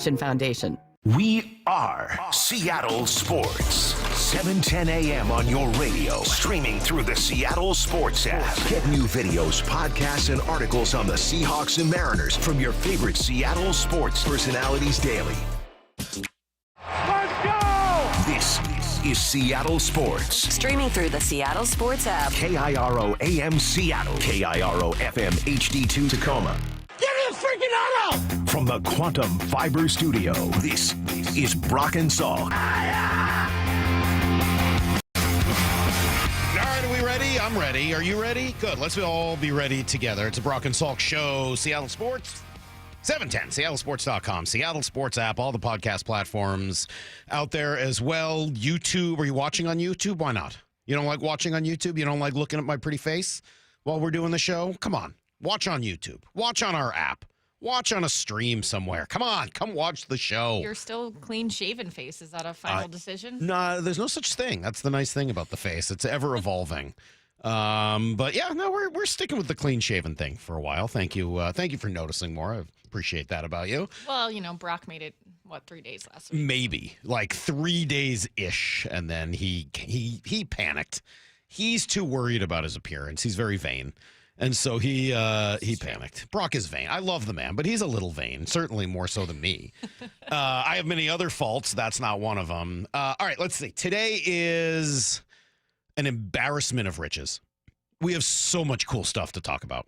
Foundation. We are Seattle Sports. 7:10 a.m. on your radio. Streaming through the Seattle Sports app. Get new videos, podcasts, and articles on the Seahawks and Mariners from your favorite Seattle sports personalities daily. Let's go! This is Seattle Sports. Streaming through the Seattle Sports app. KIRO AM Seattle. KIRO FM HD2 Tacoma. Give me a freaking auto! From the Quantum Fiber Studio, this is Brock and Salk. All right, are we ready? I'm ready. Are you ready? Good. Let's all be ready together. It's a Brock and Salk show. Seattle Sports, 710, seattlesports.com, Seattle Sports app, all the podcast platforms out there as well. YouTube. Are you watching on YouTube? Why not? You don't like watching on YouTube? You don't like looking at my pretty face while we're doing the show? Come on. Watch on YouTube. Watch on our app. Watch on a stream somewhere. Come on. Come watch the show. You're still clean-shaven face. Is that a final decision? No, there's no such thing. That's the nice thing about the face. It's ever evolving. But yeah, no, we're sticking with the clean-shaven thing for a while. Thank you. Thank you for noticing more. I appreciate that about you. Well, you know, Brock made it, 3 days last week? Maybe. Like 3 days-ish, and then he panicked. He's too worried about his appearance. He's very vain. And so he panicked. Brock is vain. I love the man, but he's a little vain, certainly more so than me. I have many other faults. That's not one of them. All right, let's see. Today is an embarrassment of riches. We have so much cool stuff to talk about.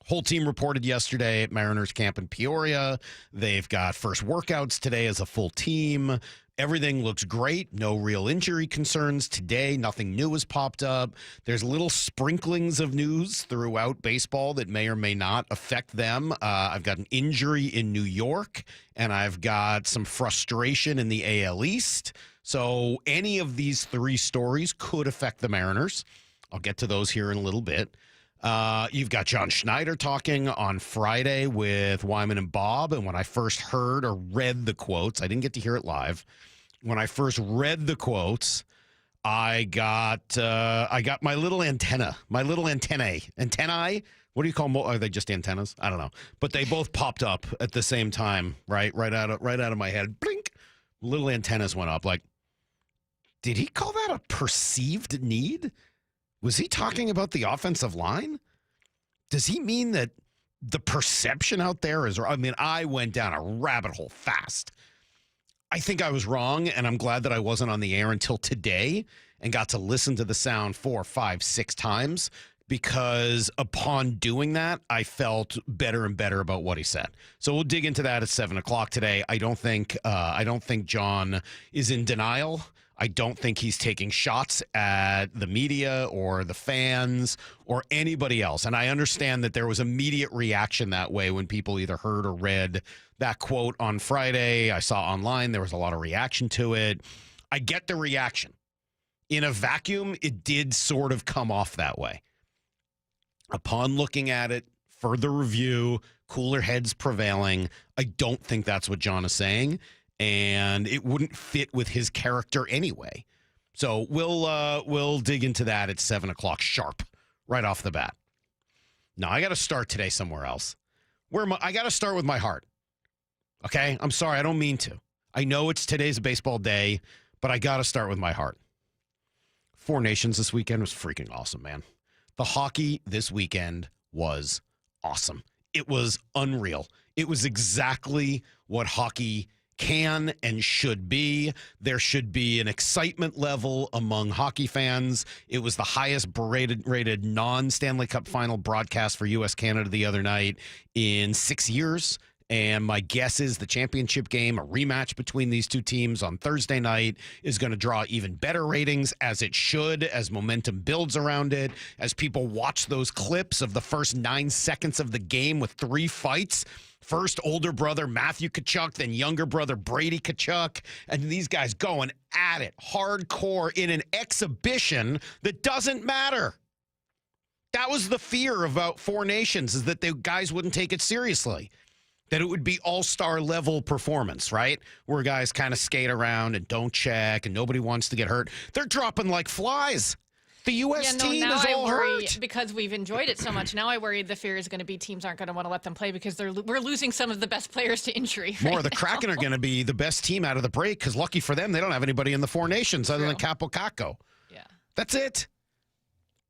Whole team reported yesterday at Mariners camp in Peoria. They've got first workouts today as a full team. Everything looks great. No real injury concerns today. Nothing new has popped up. There's little sprinklings of news throughout baseball that may or may not affect them. I've got an injury in New York, and I've got some frustration in the AL East. So any of these three stories could affect the Mariners. I'll get to those here in a little bit. You've got John Schneider talking on Friday with Wyman and Bob. And when I first heard or read the quotes, I didn't get to hear it live. When I first read the quotes, I got my little antennae. What do you call them? Are they just antennas? I don't know. But they both popped up at the same time, right out of my head. Blink. Little antennas went up. Like, did he call that a perceived need? Was he talking about the offensive line? Does he mean that the perception out there is, I mean, I went down a rabbit hole fast. I think I was wrong, and I'm glad that I wasn't on the air until today and got to listen to the sound 4, 5, 6 times, because upon doing that, I felt better and better about what he said. So we'll dig into that at 7 o'clock today. I don't think John is in denial. I don't think he's taking shots at the media or the fans or anybody else. And I understand that there was immediate reaction that way when people either heard or read that quote on Friday. I saw online there was a lot of reaction to it. I get the reaction. In a vacuum, it did sort of come off that way. Upon looking at it, further review, cooler heads prevailing, I don't think that's what John is saying. And it wouldn't fit with his character anyway. So we'll dig into that at 7 o'clock sharp, right off the bat. Now, I got to start today somewhere else. I got to start with my heart. Okay? I'm sorry, I don't mean to. I know today's baseball day, but I got to start with my heart. Four Nations this weekend was freaking awesome, man. The hockey this weekend was awesome. It was unreal. It was exactly what hockey can and should be. There should be an excitement level among hockey fans. It was the highest rated non-Stanley Cup final broadcast for U.S. Canada the other night in 6 years. And my guess is the championship game, a rematch between these two teams on Thursday night, is going to draw even better ratings, as it should, as momentum builds around it, as people watch those clips of the first 9 seconds of the game with 3 fights. First, older brother Matthew Tkachuk, then younger brother Brady Tkachuk, and these guys going at it hardcore in an exhibition that doesn't matter. That was the fear about Four Nations, is that the guys wouldn't take it seriously. That it would be all-star level performance, right? Where guys kind of skate around and don't check and nobody wants to get hurt. They're dropping like flies. The U.S. team is all hurt. Because we've enjoyed it so much. Now I worry the fear is going to be teams aren't going to want to let them play because we're losing some of the best players to injury. The Kraken are going to be the best team out of the break because lucky for them, they don't have anybody in the Four Nations other than Capo Caco. Yeah. That's it.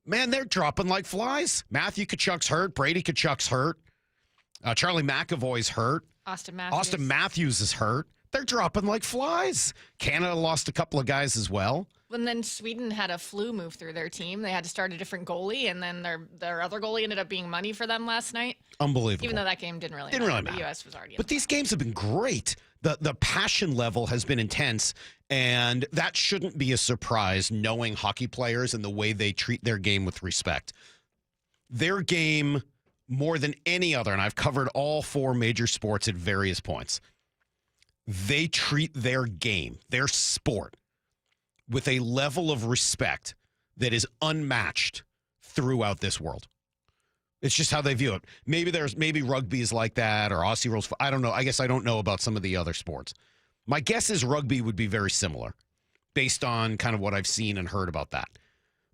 Man, they're dropping like flies. Matthew Tkachuk's hurt. Brady Tkachuk's hurt. Charlie McAvoy's hurt. Austin Matthews is hurt. They're dropping like flies. Canada lost a couple of guys as well. And then Sweden had a flu move through their team. They had to start a different goalie, and then their other goalie ended up being money for them last night. Unbelievable. Even though that game didn't really matter. The U.S. was already in. But these games have been great. The passion level has been intense, and that shouldn't be a surprise knowing hockey players and the way they treat their game with respect. Their game, more than any other, and I've covered all four major sports at various points, they treat their game, their sport, with a level of respect that is unmatched throughout this world. It's just how they view it. Maybe rugby is like that or Aussie rules. I don't know. I guess I don't know about some of the other sports. My guess is rugby would be very similar based on kind of what I've seen and heard about that.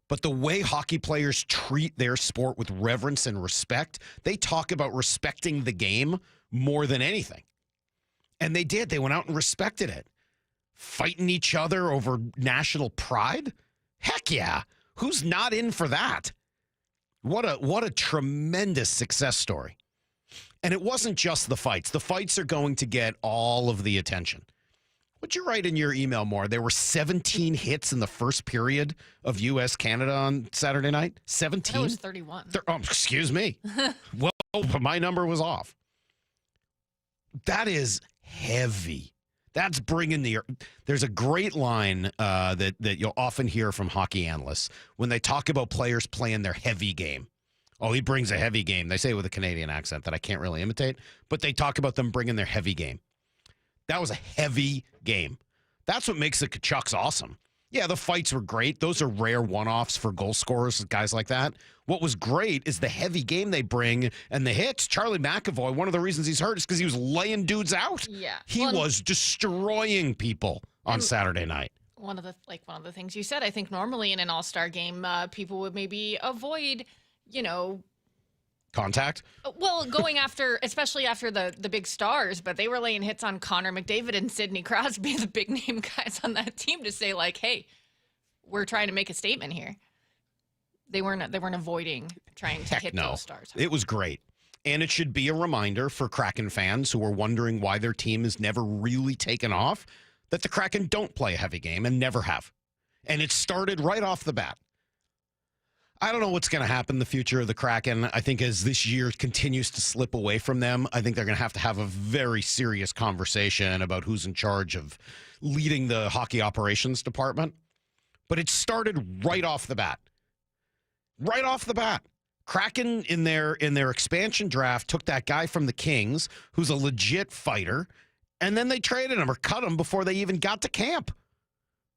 But the way hockey players treat their sport with reverence and respect, they talk about respecting the game more than anything. And they did. They went out and respected it. Fighting each other over national pride? Heck yeah. Who's not in for that? What a tremendous success story. And it wasn't just the fights. The fights are going to get all of the attention. What'd you write in your email, Maura? There were 17 hits in the first period of U.S.-Canada on Saturday night? 17? That was 31. Excuse me. Well, my number was off. That is heavy. That's bringing there's a great line that you'll often hear from hockey analysts when they talk about players playing their heavy game. Oh, he brings a heavy game. They say it with a Canadian accent that I can't really imitate, but they talk about them bringing their heavy game. That was a heavy game. That's what makes the Tkachuks awesome. Yeah, the fights were great. Those are rare one-offs for goal scorers, guys like that. What was great is the heavy game they bring and the hits. Charlie McAvoy, one of the reasons he's hurt is because he was laying dudes out. Yeah. He was destroying people on Saturday night. One of the things you said, I think normally in an all-star game, people would maybe avoid, contact? Well, going after, especially after the big stars, but they were laying hits on Connor McDavid and Sidney Crosby, the big name guys on that team, to say like, hey, we're trying to make a statement here. They weren't avoiding trying to hit those stars. It was great. And it should be a reminder for Kraken fans who are wondering why their team has never really taken off, that the Kraken don't play a heavy game and never have. And it started right off the bat. I don't know what's going to happen in the future of the Kraken. I think as this year continues to slip away from them, I think they're going to have a very serious conversation about who's in charge of leading the hockey operations department. But it started right off the bat. Right off the bat. Kraken in their expansion draft took that guy from the Kings who's a legit fighter, and then they traded him or cut him before they even got to camp.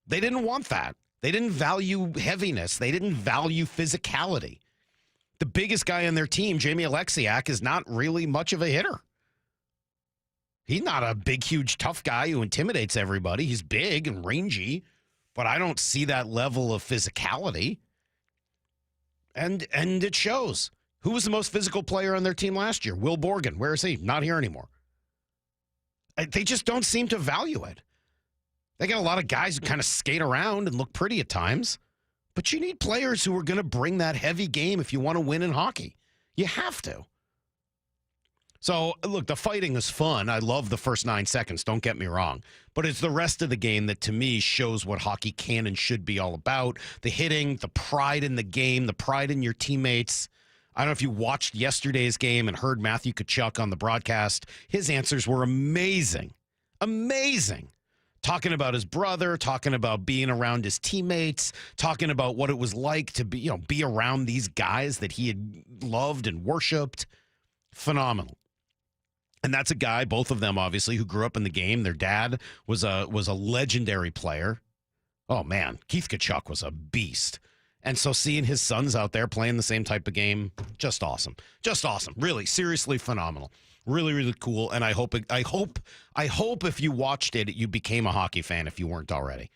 They didn't want that. They didn't value heaviness. They didn't value physicality. The biggest guy on their team, Jamie Alexiak, is not really much of a hitter. He's not a big, huge, tough guy who intimidates everybody. He's big and rangy, but I don't see that level of physicality. And it shows. Who was the most physical player on their team last year? Will Borgen. Where is he? Not here anymore. They just don't seem to value it. They got a lot of guys who kind of skate around and look pretty at times. But you need players who are going to bring that heavy game if you want to win in hockey. You have to. So, look, the fighting is fun. I love the first 9 seconds, don't get me wrong. But it's the rest of the game that, to me, shows what hockey can and should be all about. The hitting, the pride in the game, the pride in your teammates. I don't know if you watched yesterday's game and heard Matthew Tkachuk on the broadcast. His answers were amazing. Amazing. Talking about his brother, talking about being around his teammates, talking about what it was like to be around these guys that he had loved and worshipped. Phenomenal. And that's a guy, both of them obviously, who grew up in the game. Their dad was a legendary player. Oh man, Keith Tkachuk was a beast. And so seeing his sons out there playing the same type of game, just awesome. Just awesome. Really, seriously phenomenal. Really, really cool. And I hope if you watched it, you became a hockey fan if you weren't already.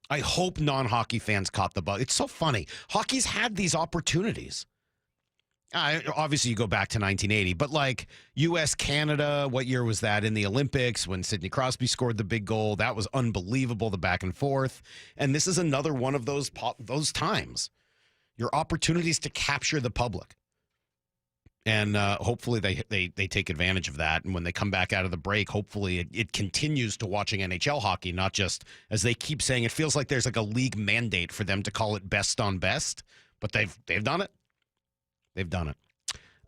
I hope non-hockey fans caught the bug. It's so funny. Hockey's had these opportunities. Obviously, you go back to 1980, but like U.S., Canada, what year was that in the Olympics when Sidney Crosby scored the big goal? That was unbelievable, the back and forth. And this is another one of those times. Your opportunities to capture the public. And hopefully they take advantage of that. And when they come back out of the break, hopefully it continues to watching NHL hockey, not just, as they keep saying, it feels like there's like a league mandate for them to call it best on best. But they've done it. They've done it.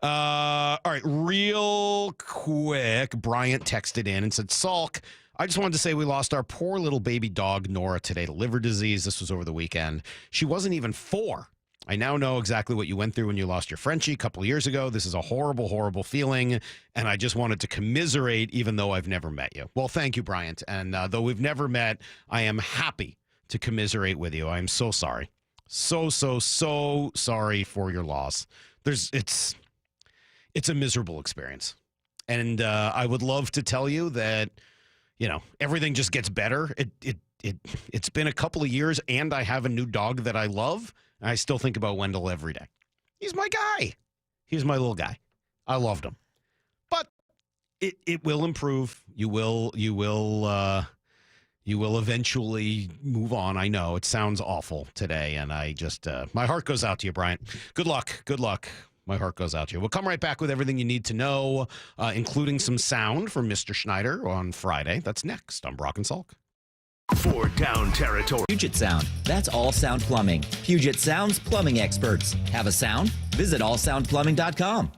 All right, real quick, Bryant texted in and said, Salk, I just wanted to say we lost our poor little baby dog, Nora, today to liver disease. This was over the weekend. She wasn't even 4. I now know exactly what you went through when you lost your Frenchie a couple of years ago. This is a horrible, horrible feeling, and I just wanted to commiserate even though I've never met you. Well, thank you, Bryant. And though we've never met, I am happy to commiserate with you. I am so sorry. So sorry for your loss. It's a miserable experience. And I would love to tell you that, everything just gets better. It's been a couple of years, and I have a new dog that I love. I still think about Wendell every day. He's my guy. He's my little guy. I loved him. But it will improve. You will eventually move on. I know it sounds awful today, and I just my heart goes out to you, Bryant. Good luck. Good luck. My heart goes out to you. We'll come right back with everything you need to know, including some sound from Mr. Schneider on Friday. That's next on Brock and Salk. For Down Territory. Puget Sound. That's All Sound Plumbing. Puget Sound's plumbing experts. Have a sound? Visit allsoundplumbing.com.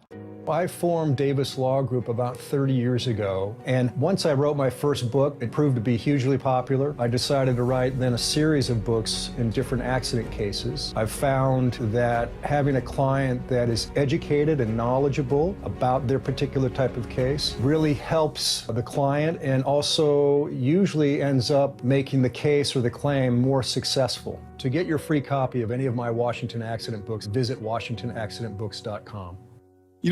I formed Davis Law Group about 30 years ago, and once I wrote my first book, it proved to be hugely popular. I decided to write then a series of books in different accident cases. I've found that having a client that is educated and knowledgeable about their particular type of case really helps the client, and also usually ends up making the case or the claim more successful. To get your free copy of any of my Washington accident books, visit WashingtonAccidentBooks.com.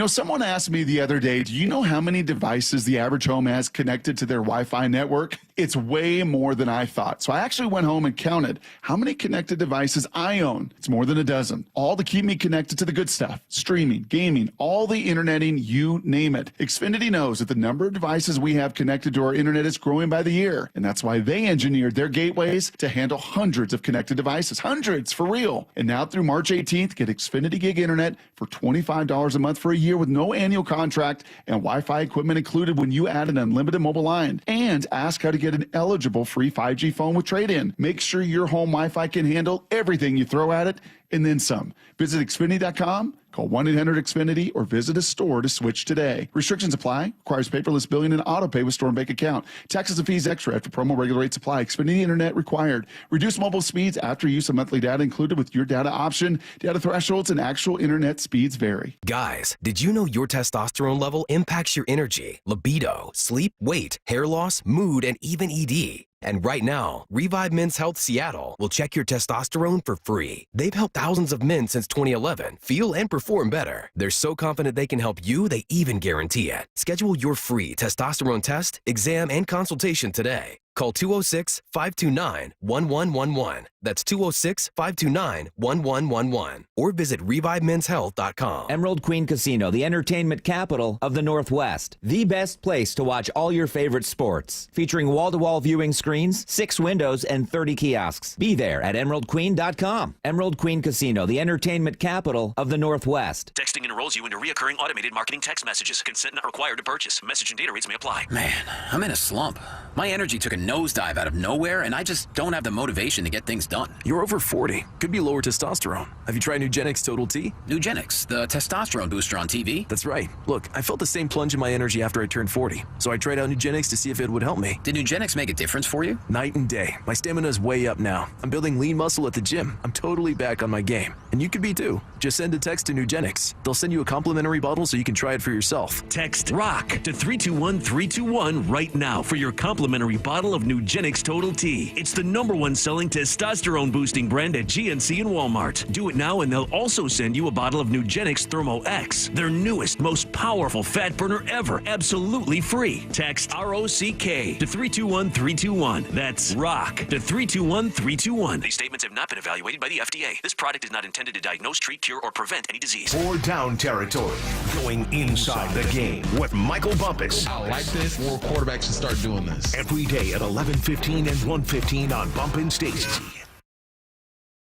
Someone asked me the other day, do you know how many devices the average home has connected to their Wi-Fi network? It's way more than I thought. So I actually went home and counted how many connected devices I own. It's more than a dozen. All to keep me connected to the good stuff. Streaming, gaming, all the interneting, you name it. Xfinity knows that the number of devices we have connected to our internet is growing by the year. And that's why they engineered their gateways to handle hundreds of connected devices. Hundreds, for real. And now through March 18th, get Xfinity Gig Internet for $25 a month for a year with no annual contract and Wi-Fi equipment included when you add an unlimited mobile line. And ask how to get an eligible free 5G phone with trade-in. Make sure your home Wi-Fi can handle everything you throw at it and then some. Visit Xfinity.com, call 1-800-XFINITY, or visit a store to switch today. Restrictions apply. Requires paperless billing and auto pay with store and bank account. Taxes and fees extra after promo regular rates apply. Xfinity Internet required. Reduce mobile speeds after use of monthly data included with your data option. Data thresholds and actual internet speeds vary. Guys, did you know your testosterone level impacts your energy, libido, sleep, weight, hair loss, mood, and even ED? And right now, Revive Men's Health Seattle will check your testosterone for free. They've helped thousands of men since 2011 feel and perform better. They're so confident they can help you, they even guarantee it. Schedule your free testosterone test, exam, and consultation today. Call 206-529-1111. That's 206-529-1111. Or visit ReviveMen'sHealth.com. Emerald Queen Casino, the entertainment capital of the Northwest. The best place to watch all your favorite sports. Featuring wall-to-wall viewing screens, 6 windows, and 30 kiosks. Be there at EmeraldQueen.com. Emerald Queen Casino, the entertainment capital of the Northwest. Texting enrolls you into recurring automated marketing text messages. Consent not required to purchase. Message and data rates may apply. Man, I'm in a slump. My energy took a nosedive out of nowhere, and I just don't have the motivation to get things done. You're over 40. Could be lower testosterone. Have you tried Nugenix Total T? Nugenix, the testosterone booster on TV? That's right. Look, I felt the same plunge in my energy after I turned 40, so I tried out Nugenix to see if it would help me. Did Nugenix make a difference for you? Night and day. My stamina's way up now. I'm building lean muscle at the gym. I'm totally back on my game. And you could be too. Just send a text to Nugenix. They'll send you a complimentary bottle so you can try it for yourself. Text ROCK to 321-321 right now for your complimentary bottle of of Nugenix Total T. It's the #1 selling testosterone-boosting brand at GNC and Walmart. Do it now and they'll also send you a bottle of Nugenix Thermo X, their newest, most powerful fat burner ever, absolutely free. Text ROCK to 321-321. That's ROCK to 321-321. These statements have not been evaluated by the FDA. This product is not intended to diagnose, treat, cure, or prevent any disease. 4 down territory, going inside the game with Michael Bumpus. I like this. More quarterbacks should start doing this. Every day at 11:15 and 1:15 on Bumpin' Stacy.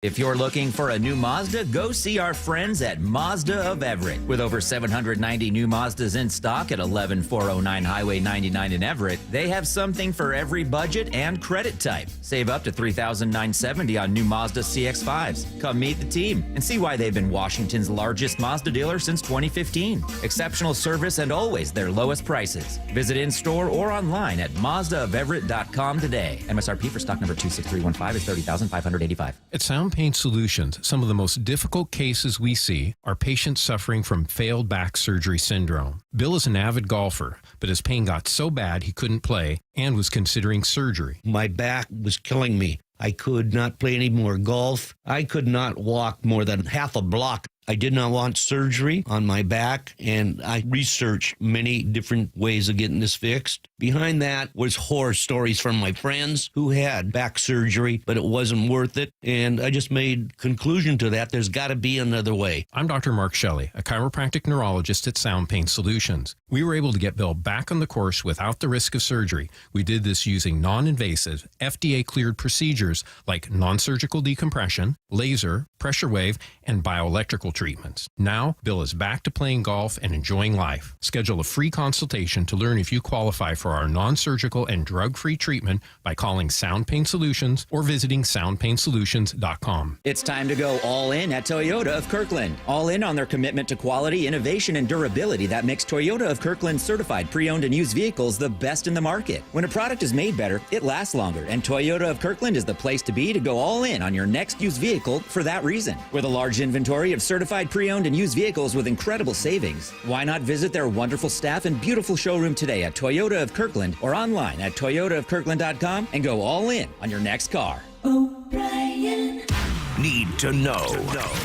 If you're looking for a new Mazda, go see our friends at Mazda of Everett. With over 790 new Mazdas in stock at 11409 Highway 99 in Everett, they have something for every budget and credit type. Save up to $3,970 on new Mazda CX-5s. Come meet the team and see why they've been Washington's largest Mazda dealer since 2015. Exceptional service and always their lowest prices. Visit in-store or online at MazdaofEverett.com today. MSRP for stock number 26315 is $30,585. At Sound Pain Solutions, some of the most difficult cases we see are patients suffering from failed back surgery syndrome. Bill is an avid golfer, but his pain got so bad he couldn't play and was considering surgery. My back was killing me. I could not play any more golf. I could not walk more than half a block. I did not want surgery on my back, and I researched many different ways of getting this fixed. Behind that was horror stories from my friends who had back surgery, but it wasn't worth it, and I just made conclusion to that. There's got to be another way. I'm Dr. Mark Shelley, a chiropractic neurologist at Sound Pain Solutions. We were able to get Bill back on the course without the risk of surgery. We did this using non-invasive, FDA-cleared procedures like non-surgical decompression, laser, pressure wave, and bioelectrical treatments. Now, Bill is back to playing golf and enjoying life. Schedule a free consultation to learn if you qualify for our non-surgical and drug-free treatment by calling Sound Pain Solutions or visiting soundpainsolutions.com. It's time to go all in at Toyota of Kirkland. All in on their commitment to quality, innovation, and durability that makes Toyota of Kirkland certified pre-owned and used vehicles the best in the market. When a product is made better, it lasts longer, and Toyota of Kirkland is the place to be to go all in on your next used vehicle for that reason. With a large inventory of certified pre-owned and used vehicles with incredible savings, why not visit their wonderful staff and beautiful showroom today at Toyota of Kirkland or online at toyotaofkirkland.com and go all in on your next car. O'Brien. Need to know.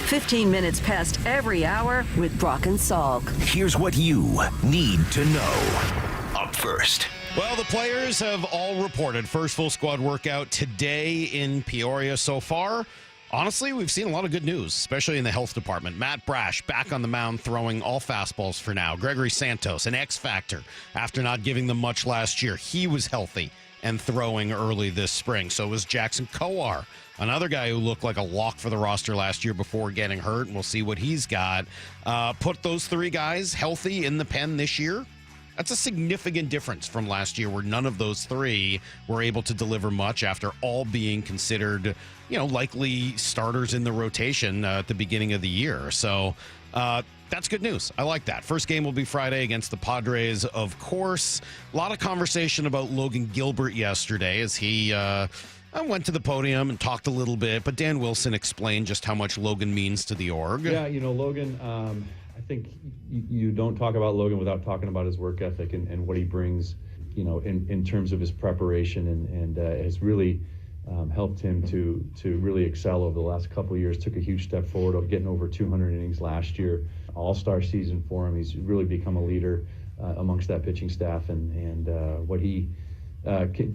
15 minutes past every hour with Brock and Salk. Here's what you need to know. Up first. Well, the players have all reported first full squad workout today in Peoria so far. Honestly, we've seen a lot of good news, especially in the health department. Matt Brash back on the mound throwing all fastballs for now. Gregory Santos, an X factor after not giving them much last year. He was healthy and throwing early this spring. So was Jackson Kowar, another guy who looked like a lock for the roster last year before getting hurt, and we'll see what he's got. Put those three guys healthy in the pen this year. That's a significant difference from last year where none of those three were able to deliver much after all being considered, likely starters in the rotation at the beginning of the year. So that's good news. I like that. First game will be Friday against the Padres, of course. A lot of conversation about Logan Gilbert yesterday as he went to the podium and talked a little bit, but Dan Wilson explained just how much Logan means to the org. Yeah, Logan, I think you don't talk about Logan without talking about his work ethic and what he brings, in terms of his preparation and has really helped him to really excel over the last couple of years. Took a huge step forward of getting over 200 innings last year. All-star season for him. He's really become a leader amongst that pitching staff, and what he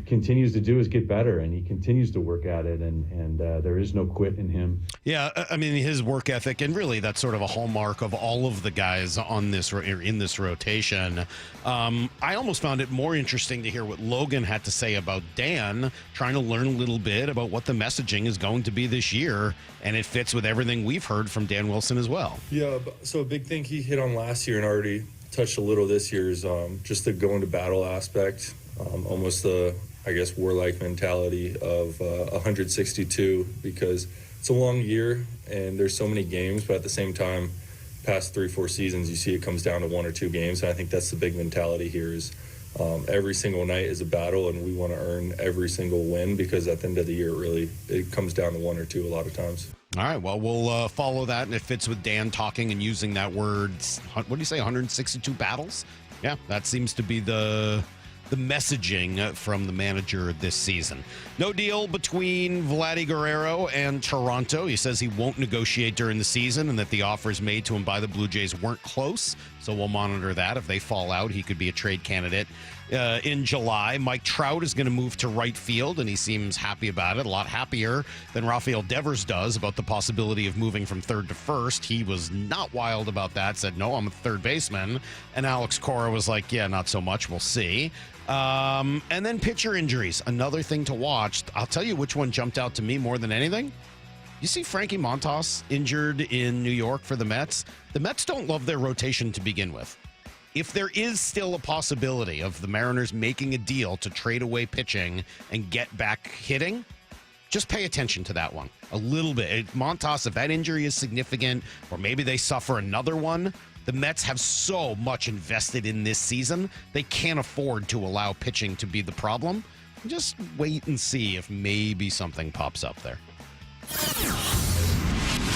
continues to do is get better, and he continues to work at it, and there is no quit in him. Yeah, I mean, his work ethic, and really that's sort of a hallmark of all of the guys on this in this rotation. I almost found it more interesting to hear what Logan had to say about Dan, trying to learn a little bit about what the messaging is going to be this year, and it fits with everything we've heard from Dan Wilson as well. Yeah, so a big thing he hit on last year and already touched a little this year is just the going to battle aspect. Almost the, warlike mentality of 162, because it's a long year and there's so many games, but at the same time, past 3-4 seasons, you see it comes down to 1 or 2 games. And I think that's the big mentality here is every single night is a battle, and we want to earn every single win, because at the end of the year, it comes down to 1 or 2 a lot of times. All right, well, we'll follow that, and it fits with Dan talking and using that word. What do you say, 162 battles? Yeah, that seems to be the the messaging from the manager this season. No deal between Vladdy Guerrero and Toronto. He says he won't negotiate during the season and that the offers made to him by the Blue Jays weren't close. So we'll monitor that. If they fall out, he could be a trade candidate in July. Mike Trout is going to move to right field, and he seems happy about it. A lot happier than Rafael Devers does about the possibility of moving from third to first. He was not wild about that, said, no, I'm a third baseman. And Alex Cora was like, yeah, not so much. We'll see. And then pitcher injuries, another thing to watch. I'll tell you which one jumped out to me more than anything. You see Frankie Montas injured in New York for the Mets. The Mets don't love their rotation to begin with. If there is still a possibility of the Mariners making a deal to trade away pitching and get back hitting, just pay attention to that one a little bit. Montas, if that injury is significant, or maybe they suffer another one, the Mets have so much invested in this season, they can't afford to allow pitching to be the problem. Just wait and see if maybe something pops up there.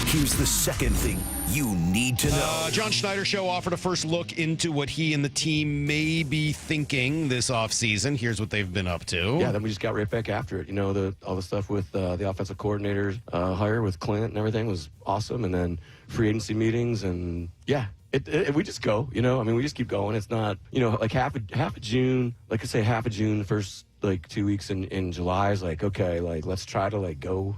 Here's the second thing you need to know. John Schneider Show offered a first look into what he and the team may be thinking this offseason. Here's what they've been up to. Yeah, then we just got right back after it. You know, all the stuff with the offensive coordinator hire with Clint and everything was awesome. And then free agency meetings and, yeah. We just go, you know. I mean, we just keep going. It's not, you know, like half of June, like I say, half of June, the first, like, 2 weeks in July is like, okay, like, let's try to, like, go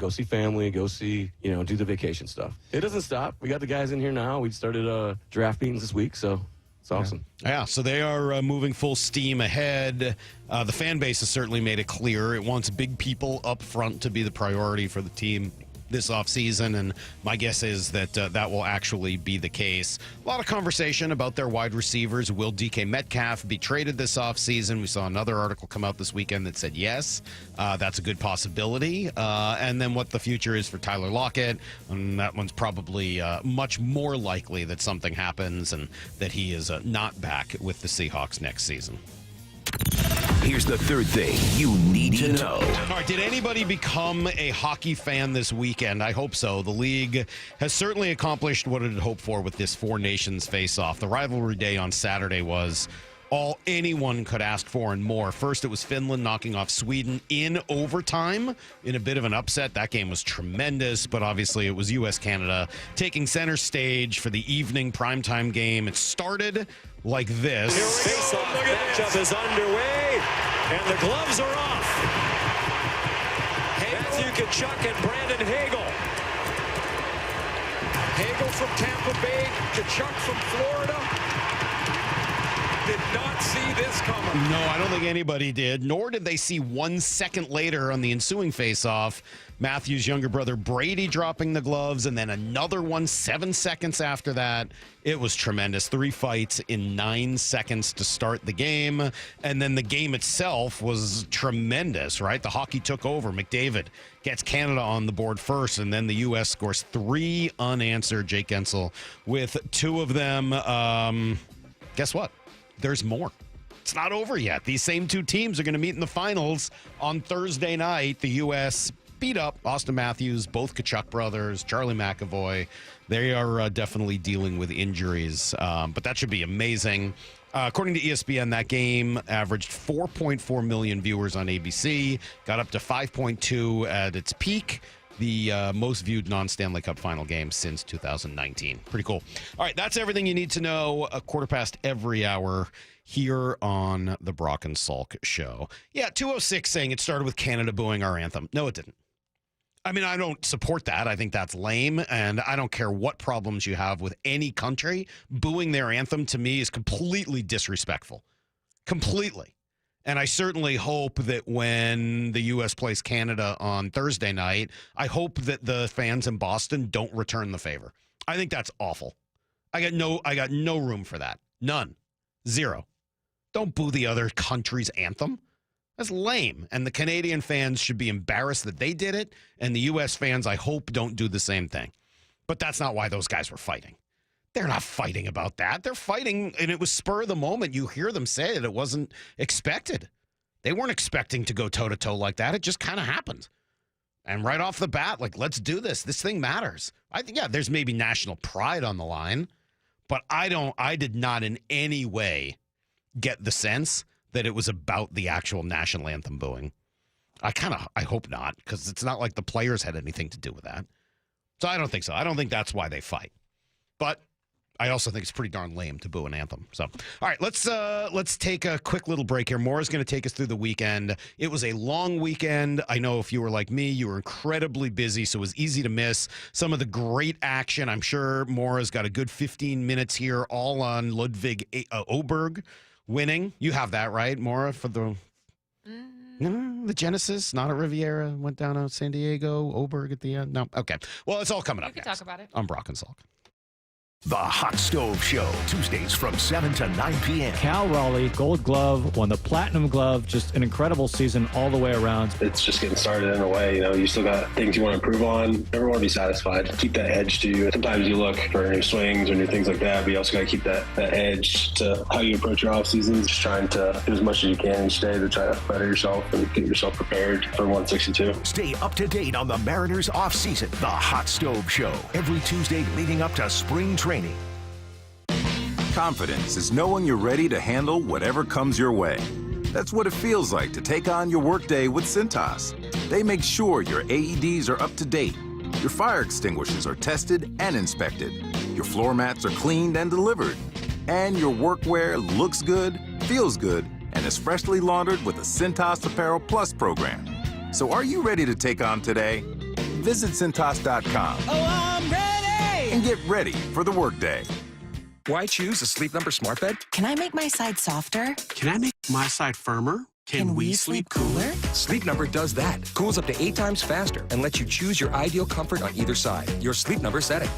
see family, go see, do the vacation stuff. It doesn't stop. We got the guys in here now. We started draft meetings this week, so it's awesome. Yeah, so they are moving full steam ahead. The fan base has certainly made it clear. It wants big people up front to be the priority for the team this offseason, and my guess is that that will actually be the case. A lot of conversation about their wide receivers. Will DK Metcalf be traded this offseason? We saw another article come out this weekend that said yes, that's a good possibility. And then what the future is for Tyler Lockett, and that one's probably much more likely that something happens and that he is not back with the Seahawks next season. Here's the third thing you need to know. All right, did anybody become a hockey fan this weekend? I hope so. The league has certainly accomplished what it had hoped for with this Four Nations face-off. The rivalry day on Saturday was all anyone could ask for and more. First, it was Finland knocking off Sweden in overtime in a bit of an upset. That game was tremendous, but obviously it was U.S.-Canada taking center stage for the evening primetime game. It started like this. Face-off matchup is underway, and the gloves are off. Matthew Tkachuk and Brandon Hagel. Hagel from Tampa Bay, Tkachuk from Florida. Did not see this coming. No, I don't think anybody did, nor did they see 1 second later on the ensuing face-off, Matthew's younger brother Brady dropping the gloves, and then another one 7 seconds after that. It was tremendous. 3 fights in 9 seconds to start the game, and then the game itself was tremendous, right? The hockey took over. McDavid gets Canada on the board first, and then the U.S. scores 3 unanswered. Jake Gensel with 2 of them. Guess what? There's more. It's not over yet. These same 2 teams are going to meet in the finals on Thursday night. The U.S. beat up Austin Matthews, both Tkachuk brothers, Charlie McAvoy. They are definitely dealing with injuries, but that should be amazing. According to ESPN, that game averaged 4.4 million viewers on ABC, got up to 5.2 at its peak. The most viewed non-Stanley Cup final game since 2019. Pretty cool. All right, that's everything you need to know. A quarter past every hour here on the Brock and Salk Show. Yeah, 206 saying it started with Canada booing our anthem. No, it didn't. I mean, I don't support that. I think that's lame, and I don't care what problems you have with any country. Booing their anthem, to me, is completely disrespectful. Completely. And I certainly hope that when the U.S. plays Canada on Thursday night, I hope that the fans in Boston don't return the favor. I think that's awful. I got no room for that. None. Zero. Don't boo the other country's anthem. That's lame. And the Canadian fans should be embarrassed that they did it. And the U.S. fans, I hope, don't do the same thing. But that's not why those guys were fighting. They're not fighting about that. They're fighting, and it was spur of the moment. You hear them say it. It wasn't expected. They weren't expecting to go toe-to-toe like that. It just kind of happened. And right off the bat, like, let's do this. This thing matters. I think, yeah, there's maybe national pride on the line, but I did not in any way get the sense that it was about the actual national anthem booing. I hope not, because it's not like the players had anything to do with that. So I don't think so. I don't think that's why they fight. But I also think it's pretty darn lame to boo an anthem. So, all right, let's take a quick little break here. Maura's going to take us through the weekend. It was a long weekend. I know if you were like me, you were incredibly busy, so it was easy to miss some of the great action. I'm sure Maura's got a good 15 minutes here, all on Ludwig Oberg winning. You have that, right, Maura, for the... No, the Genesis, not at Riviera, went down to San Diego, Oberg at the end. No, okay. Well, it's all coming up We can next. talk about it. I'm Brock and Salk. The Hot Stove Show, Tuesdays from 7 to 9 p.m. Cal Raleigh, Gold Glove, won the Platinum Glove. Just an incredible season all the way around. It's just getting started in a way. You know, you still got things you want to improve on. Never want to be satisfied. Keep that edge to you. Sometimes you look for new swings or new things like that, but you also got to keep that edge to how you approach your off season. Just trying to do as much as you can each day to try to better yourself and get yourself prepared for 162. Stay up to date on the Mariners offseason. The Hot Stove Show, every Tuesday leading up to spring training. Confidence is knowing you're ready to handle whatever comes your way. That's what it feels like to take on your workday with Cintas. They make sure your AEDs are up to date, your fire extinguishers are tested and inspected, your floor mats are cleaned and delivered, and your workwear looks good, feels good, and is freshly laundered with the Cintas Apparel Plus program. So are you ready to take on today? Visit Cintas.com. Oh, I'm ready! And get ready for the workday. Why choose a Sleep Number smart bed? Can I make my side softer? Can I make my side firmer? Can we sleep cooler? Sleep Number does that. Cools up to 8 times faster and lets you choose your ideal comfort on either side. Your Sleep Number setting.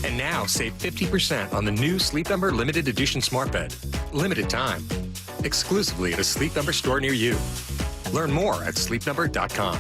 And now save 50% on the new Sleep Number limited edition smart bed. Limited time. Exclusively at a Sleep Number store near you. Learn more at sleepnumber.com.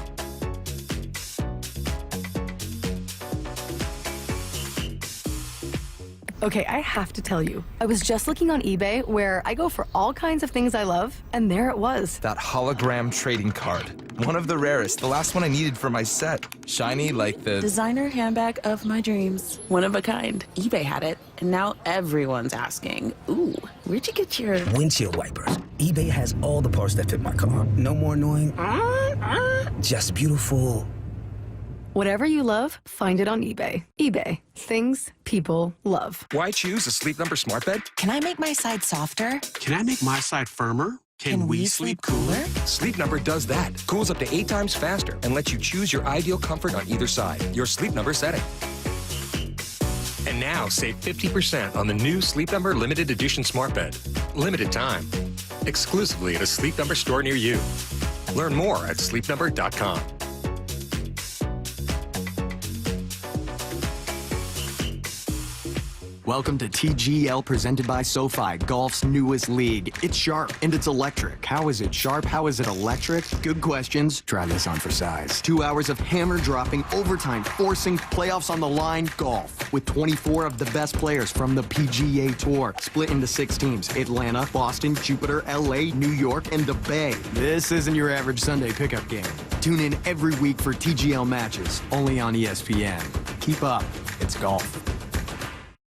Okay, I have to tell you, I was just looking on eBay where I go for all kinds of things I love, and there it was. That hologram trading card. One of the rarest, the last one I needed for my set. Shiny like the... Designer handbag of my dreams. One of a kind. eBay had it, and now everyone's asking, ooh, where'd you get your... Windshield wipers. eBay has all the parts that fit my car. No more annoying... Just beautiful... Whatever you love, find it on eBay. eBay. Things people love. Why choose a Sleep Number smart bed? Can I make my side softer? Can I make my side firmer? Can we sleep cooler? Sleep Number does that. Cools up to 8 times faster and lets you choose your ideal comfort on either side. Your Sleep Number setting. And now save 50% on the new Sleep Number limited edition smart bed. Limited time. Exclusively at a Sleep Number store near you. Learn more at sleepnumber.com. Welcome to TGL presented by SoFi, golf's newest league. It's sharp and it's electric. How is it sharp? How is it electric? Good questions. Try this on for size. 2 hours of hammer dropping, overtime, forcing, playoffs on the line, golf. With 24 of the best players from the PGA Tour. Split into 6 teams. Atlanta, Boston, Jupiter, LA, New York, and the Bay. This isn't your average Sunday pickup game. Tune in every week for TGL matches, only on ESPN. Keep up. It's golf.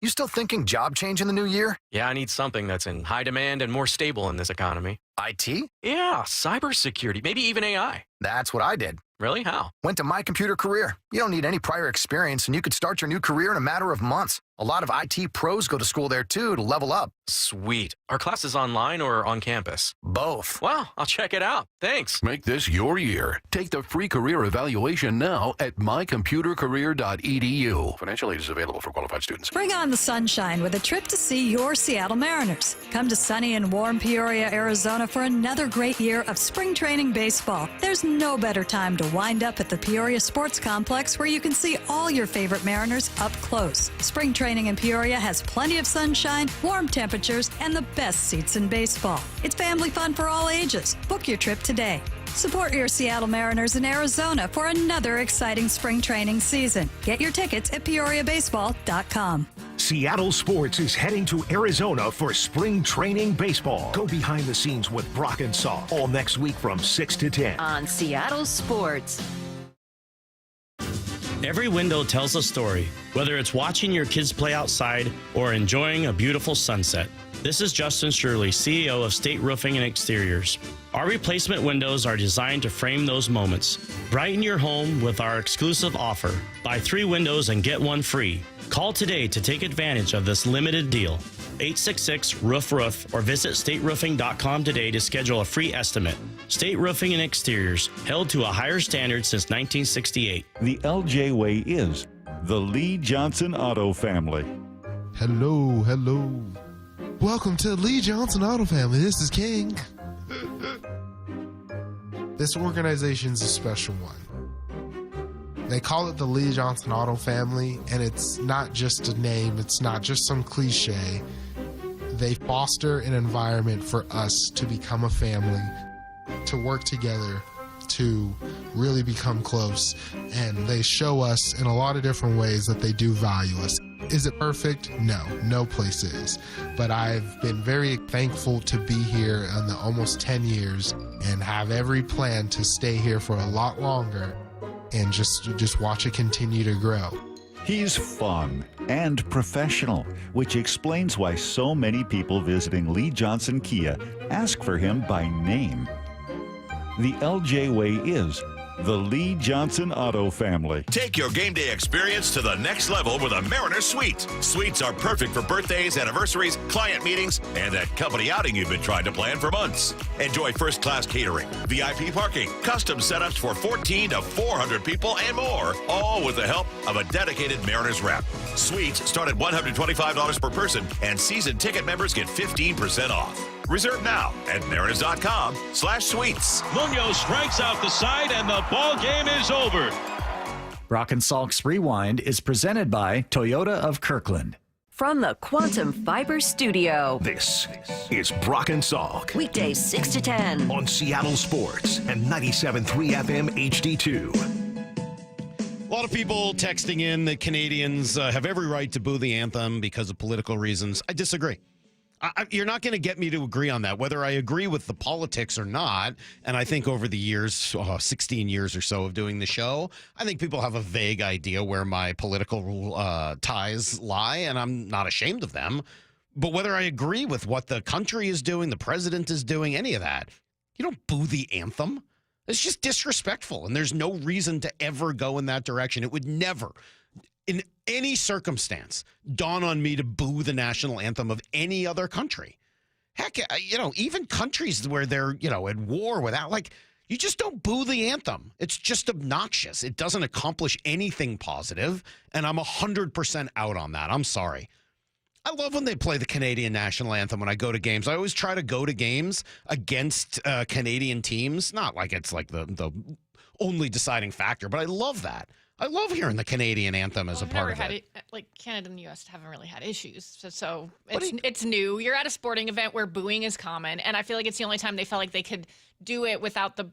You still thinking job change in the new year? Yeah, I need something that's in high demand and more stable in this economy. IT? Yeah, cybersecurity, maybe even AI. That's what I did. Really? How? Went to My Computer Career. You don't need any prior experience, and you could start your new career in a matter of months. A lot of IT pros go to school there, too, to level up. Sweet. Are classes online or on campus? Both. Wow, I'll check it out. Thanks. Make this your year. Take the free career evaluation now at mycomputercareer.edu. Financial aid is available for qualified students. Bring on the sunshine with a trip to see your Seattle Mariners. Come to sunny and warm Peoria, Arizona for another great year of spring training baseball. There's no better time to wind up at the Peoria Sports Complex where you can see all your favorite Mariners up close. Spring training in Peoria has plenty of sunshine, warm temperatures, and the best seats in baseball. It's family fun for all ages. Book your trip today. Support your Seattle Mariners in Arizona for another exciting spring training season. Get your tickets at peoriabaseball.com. Seattle Sports is heading to Arizona for spring training baseball. Go behind the scenes with Brock and Salk all next week from 6 to 10 on Seattle Sports. Every window tells a story, whether it's watching your kids play outside or enjoying a beautiful sunset. This is Justin Shirley, CEO of State Roofing and Exteriors. Our replacement windows are designed to frame those moments. Brighten your home with our exclusive offer. Buy 3 windows and get 1 free. Call today to take advantage of this limited deal. 866-ROOF-ROOF or visit stateroofing.com today to schedule a free estimate. State Roofing and Exteriors, held to a higher standard since 1968. The LJ way is the Lee Johnson Auto Family. Hello, hello. Welcome to Lee Johnson Auto Family. This is King. This organization's a special one. They call it the Lee Johnson Auto Family, and it's not just a name. It's not just some cliche. They foster an environment for us to become a family, to work together, to really become close. And they show us in a lot of different ways that they do value us. Is it perfect? No, no place is. But I've been very thankful to be here in the almost 10 years and have every plan to stay here for a lot longer and just watch it continue to grow. He's fun and professional, which explains why so many people visiting Lee Johnson Kia ask for him by name. The LJ way is the Lee Johnson Auto Family. Take your game day experience to the next level with a Mariner Suite. Suites are perfect for birthdays, anniversaries, client meetings, and that company outing you've been trying to plan for months. Enjoy first-class catering, VIP parking, custom setups for 14 to 400 people, and more, all with the help of a dedicated Mariners rep. Suites start at $125 per person, and season ticket members get 15% off. Reserve now at mariners.com/suites. Munoz strikes out the side, and the ball game is over. Brock and Salk's Rewind is presented by Toyota of Kirkland. From the Quantum Fiber Studio. This is Brock and Salk. Weekdays 6 to 10. On Seattle Sports and 97.3 FM HD2. A lot of people texting in that Canadians have every right to boo the anthem because of political reasons. I disagree. You're not going to get me to agree on that, whether I agree with the politics or not. And I think over the years, 16 years or so of doing the show, I think people have a vague idea where my political ties lie, and I'm not ashamed of them. But whether I agree with what the country is doing, the president is doing, any of that, you don't boo the anthem. It's just disrespectful, and there's no reason to ever go in that direction. It would never, in any circumstance, dawn on me to boo the national anthem of any other country. Heck, even countries where they're, at war without, you just don't boo the anthem. It's just obnoxious. It doesn't accomplish anything positive, and I'm 100% out on that. I'm sorry. I love when they play the Canadian national anthem when I go to games. I always try to go to games against Canadian teams. Not like it's like the only deciding factor, but I love that. I love hearing the Canadian anthem as a part of it. Canada and the U.S. haven't really had issues, so it's new. You're at a sporting event where booing is common, and I feel like it's the only time they felt like they could do it without the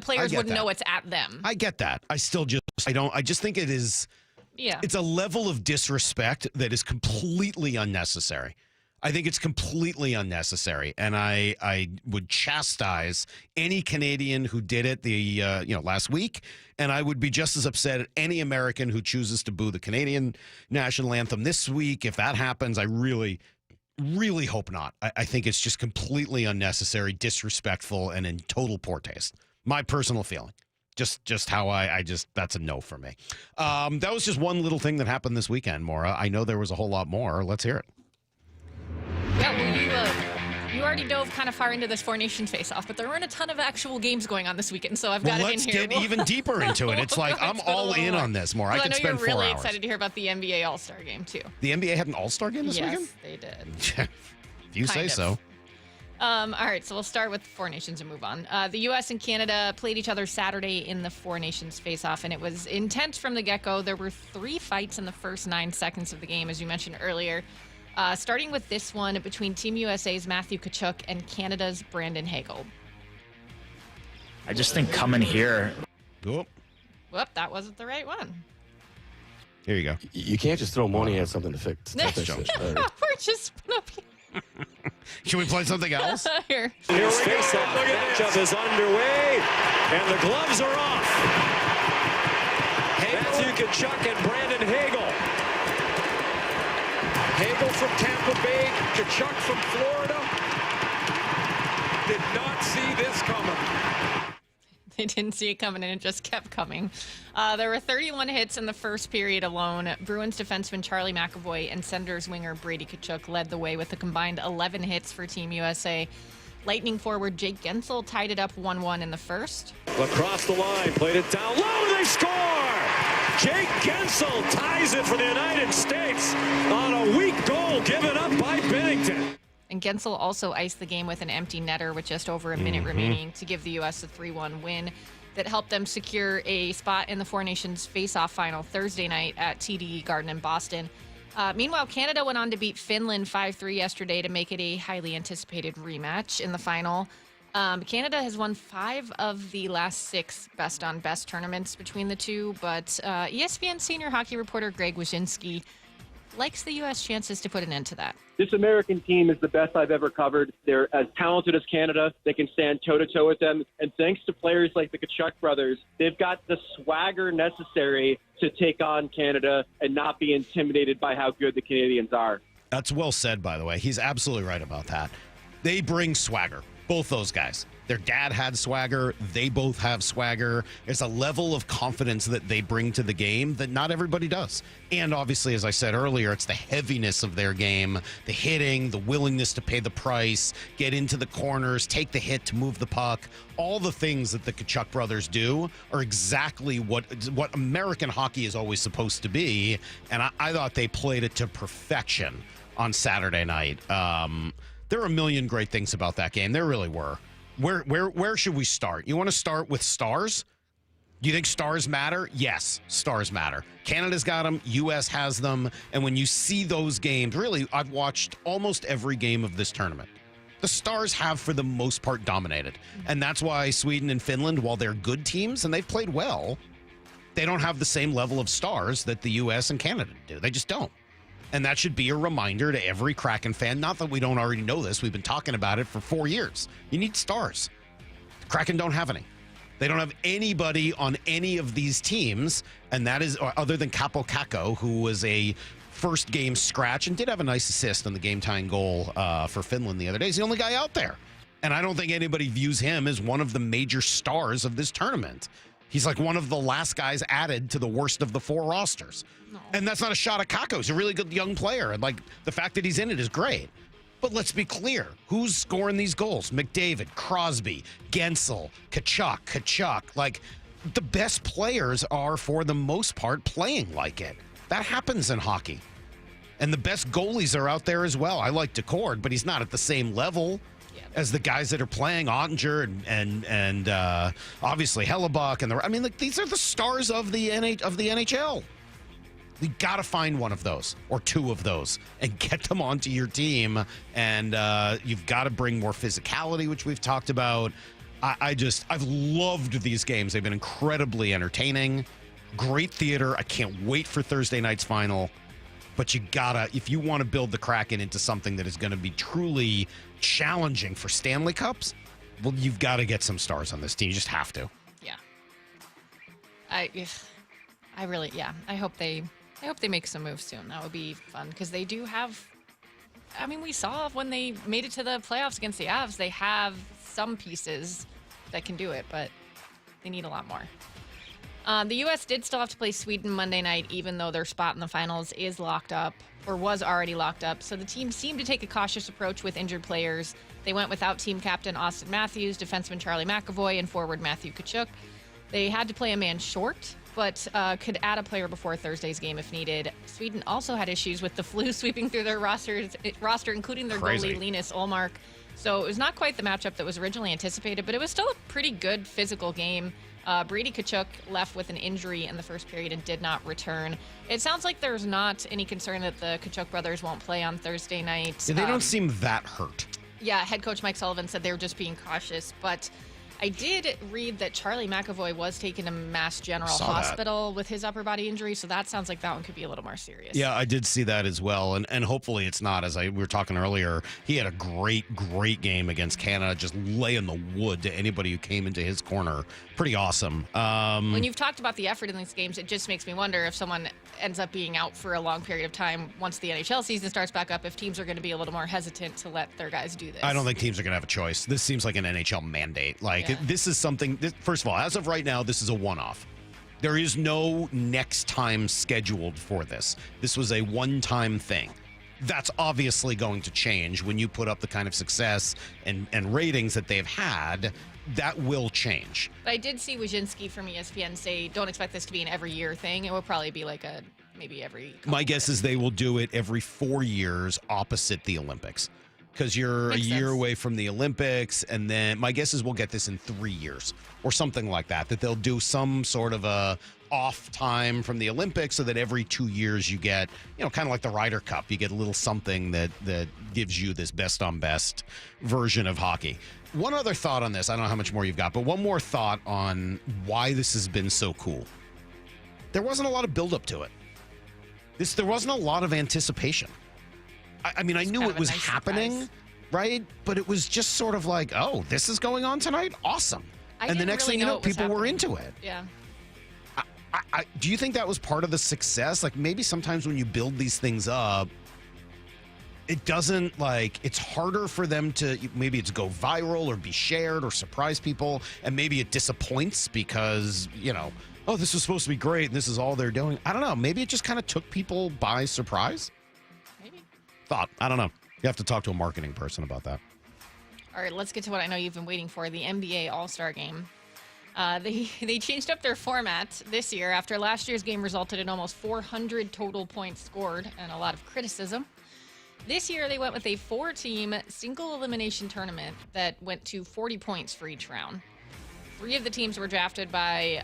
players wouldn't know it's at them. I get that. I just think it is. Yeah. It's a level of disrespect that is completely unnecessary. I think it's completely unnecessary, and I would chastise any Canadian who did it last week, and I would be just as upset at any American who chooses to boo the Canadian national anthem this week. If that happens, I really, really hope not. I think it's just completely unnecessary, disrespectful, and in total poor taste. My personal feeling. Just how that's a no for me. That was just one little thing that happened this weekend, Maura. I know there was a whole lot more. Let's hear it. Yeah, well, you already dove kind of far into this Four Nations face-off, but there weren't a ton of actual games going on this weekend, so I've got it in here. Let's get even deeper into it. It's like I'm all in on this, Maura. I could spend 4 hours. I know you're really excited to hear about the NBA All-Star game, too. The NBA had an All-Star game this weekend? Yes, they did. If you say so. All right, so we'll start with the Four Nations and move on. The U.S. and Canada played each other Saturday in the Four Nations face-off, and it was intense from the get-go. There were 3 fights in the first 9 seconds of the game, as you mentioned earlier. Starting with this one between Team USA's Matthew Tkachuk and Canada's Brandon Hagel. I just think coming here. Whoop, that wasn't the right one. Here you go. You can't just throw money at something to fix it. We're just up here. Should we play something else? Here. This face-off matchup is underway, and the gloves are off. Matthew Tkachuk and Brandon Hagel. Hagel from Tampa Bay, Kachuk from Florida. Did not see this coming. They didn't see it coming, and it just kept coming. There were 31 hits in the first period alone. Bruins defenseman Charlie McAvoy and Senators winger Brady Tkachuk led the way with a combined 11 hits for Team USA. Lightning forward Jake Gensel tied it up 1-1 in the first. Across the line, played it down low, they score! Jake Gensel ties it for the United States on a weak goal given up by Binnington. And Gensel also iced the game with an empty netter with just over a minute remaining to give the U.S. a 3-1 win that helped them secure a spot in the Four Nations face-off final Thursday night at TD Garden in Boston. Meanwhile, Canada went on to beat Finland 5-3 yesterday to make it a highly anticipated rematch in the final. Canada has won 5 of the last 6 best-on-best tournaments between the two, but ESPN senior hockey reporter Greg Wyszynski likes the U.S. chances to put an end to that. This American team is the best I've ever covered. They're as talented as Canada. They can stand toe-to-toe with them. And thanks to players like the Tkachuk brothers, they've got the swagger necessary to take on Canada and not be intimidated by how good the Canadians are. That's well said, by the way. He's absolutely right about that. They bring swagger, both those guys. Their dad had swagger. They both have swagger. There's a level of confidence that they bring to the game that not everybody does. And obviously, as I said earlier, it's the heaviness of their game, the hitting, the willingness to pay the price, get into the corners, take the hit to move the puck. All the things that the Tkachuk brothers do are exactly what American hockey is always supposed to be. And I thought they played it to perfection on Saturday night. There were a million great things about that game. There really were. Where should we start? You want to start with stars? Do you think stars matter? Yes, stars matter. Canada's got them. U.S. has them. And when you see those games, really, I've watched almost every game of this tournament. The stars have, for the most part, dominated. And that's why Sweden and Finland, while they're good teams and they've played well, they don't have the same level of stars that the U.S. and Canada do. They just don't. And that should be a reminder to every Kraken fan. Not that we don't already know this. We've been talking about it for 4 years. You need stars. The Kraken don't have any. They don't have anybody on any of these teams, and that is other than Capo Kakko, who was a first-game scratch and did have a nice assist on the game-tying goal for Finland the other day. He's the only guy out there. And I don't think anybody views him as one of the major stars of this tournament. He's like one of the last guys added to the worst of the 4 rosters. No. And that's not a shot at Kakko. He's a really good young player. And, like, the fact that he's in it is great. But let's be clear. Who's scoring these goals? McDavid, Crosby, Gensel, Tkachuk. Like, the best players are, for the most part, playing like it. That happens in hockey. And the best goalies are out there as well. I like Decord, but he's not at the same level as the guys that are playing, Ottinger and obviously Hellebuck. And these are the stars of the NHL. You got to find one of those or 2 of those and get them onto your team. And you've got to bring more physicality, which we've talked about. I've loved these games. They've been incredibly entertaining. Great theater. I can't wait for Thursday night's final. But you gotta, if you want to build the Kraken into something that is going to be truly challenging for Stanley Cups, well, you've got to get some stars on this team. You just have to. Yeah. I hope they make some moves soon. That would be fun because they do have. I mean, we saw when they made it to the playoffs against the Avs, they have some pieces that can do it, but they need a lot more. The U.S. did still have to play Sweden Monday night, even though their spot in the finals is locked up, or was already locked up. So the team seemed to take a cautious approach with injured players. They went without team captain Austin Matthews, defenseman Charlie McAvoy, and forward Matthew Tkachuk. They had to play a man short, but could add a player before Thursday's game if needed. Sweden also had issues with the flu sweeping through their roster, including their goalie Linus Ullmark. So it was not quite the matchup that was originally anticipated, but it was still a pretty good physical game. Brady Tkachuk left with an injury in the first period and did not return. It sounds like there's not any concern that the Tkachuk brothers won't play on Thursday night. Yeah, they don't seem that hurt. Yeah, head coach Mike Sullivan said they were just being cautious, but I did read that Charlie McAvoy was taken to Mass General Hospital with his upper body injury, so that sounds like that one could be a little more serious. Yeah, I did see that as well, and hopefully it's not. As we were talking earlier, he had a great game against Canada, just laying the wood to anybody who came into his corner. Pretty awesome. When you've talked about the effort in these games, it just makes me wonder if someone ends up being out for a long period of time once the NHL season starts back up, if teams are going to be a little more hesitant to let their guys do this. I don't think teams are going to have a choice. This seems like an NHL mandate. This is something, first of all, as of right now, this is a one-off. There is no next time scheduled for this. This was a one-time thing. That's obviously going to change when you put up the kind of success and ratings that they've had. That will change. But I did see Wyszynski from ESPN say, don't expect this to be an every year thing. It will probably be like maybe every couple My guess is they will do it every 4 years opposite the Olympics. Because you're Makes a year sense. away from the Olympics, and then my guess is we'll get this in 3 years or something like that, that they'll do some sort of a off time from the Olympics so that every 2 years you get, kind of like the Ryder Cup, you get a little something that gives you this best on best version of hockey. One other thought on this, I don't know how much more you've got, but one more thought on why this has been so cool. There wasn't a lot of buildup to it. There wasn't a lot of anticipation. I mean, I knew it was happening, right? But it was just sort of like, oh, this is going on tonight? Awesome. And the next thing you know, people were into it. Yeah. Do you think that was part of the success? Like, maybe sometimes when you build these things up, it doesn't, it's harder for them to, maybe it's go viral or be shared or surprise people. And maybe it disappoints because, oh, this was supposed to be great and this is all they're doing. I don't know. Maybe it just kind of took people by surprise. I don't know. You have to talk to a marketing person about that. All right, let's get to what I know you've been waiting for, the NBA All-Star Game. They changed up their format this year after last year's game resulted in almost 400 total points scored and a lot of criticism. This year, they went with a 4-team single elimination tournament that went to 40 points for each round. 3 of the teams were drafted by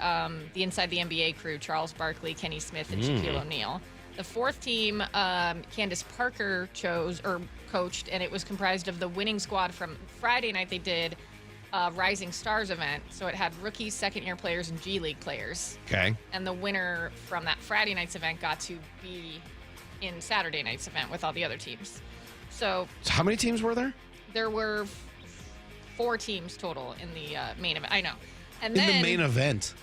the Inside the NBA crew, Charles Barkley, Kenny Smith, and Shaquille O'Neal. The 4th team, Candace Parker coached, and it was comprised of the winning squad from Friday night. They did a Rising Stars event, so it had rookies, second-year players, and G League players. Okay. And the winner from that Friday night's event got to be in Saturday night's event with all the other teams. So how many teams were there? There were 4 teams total in the main event. I know. And in the main event.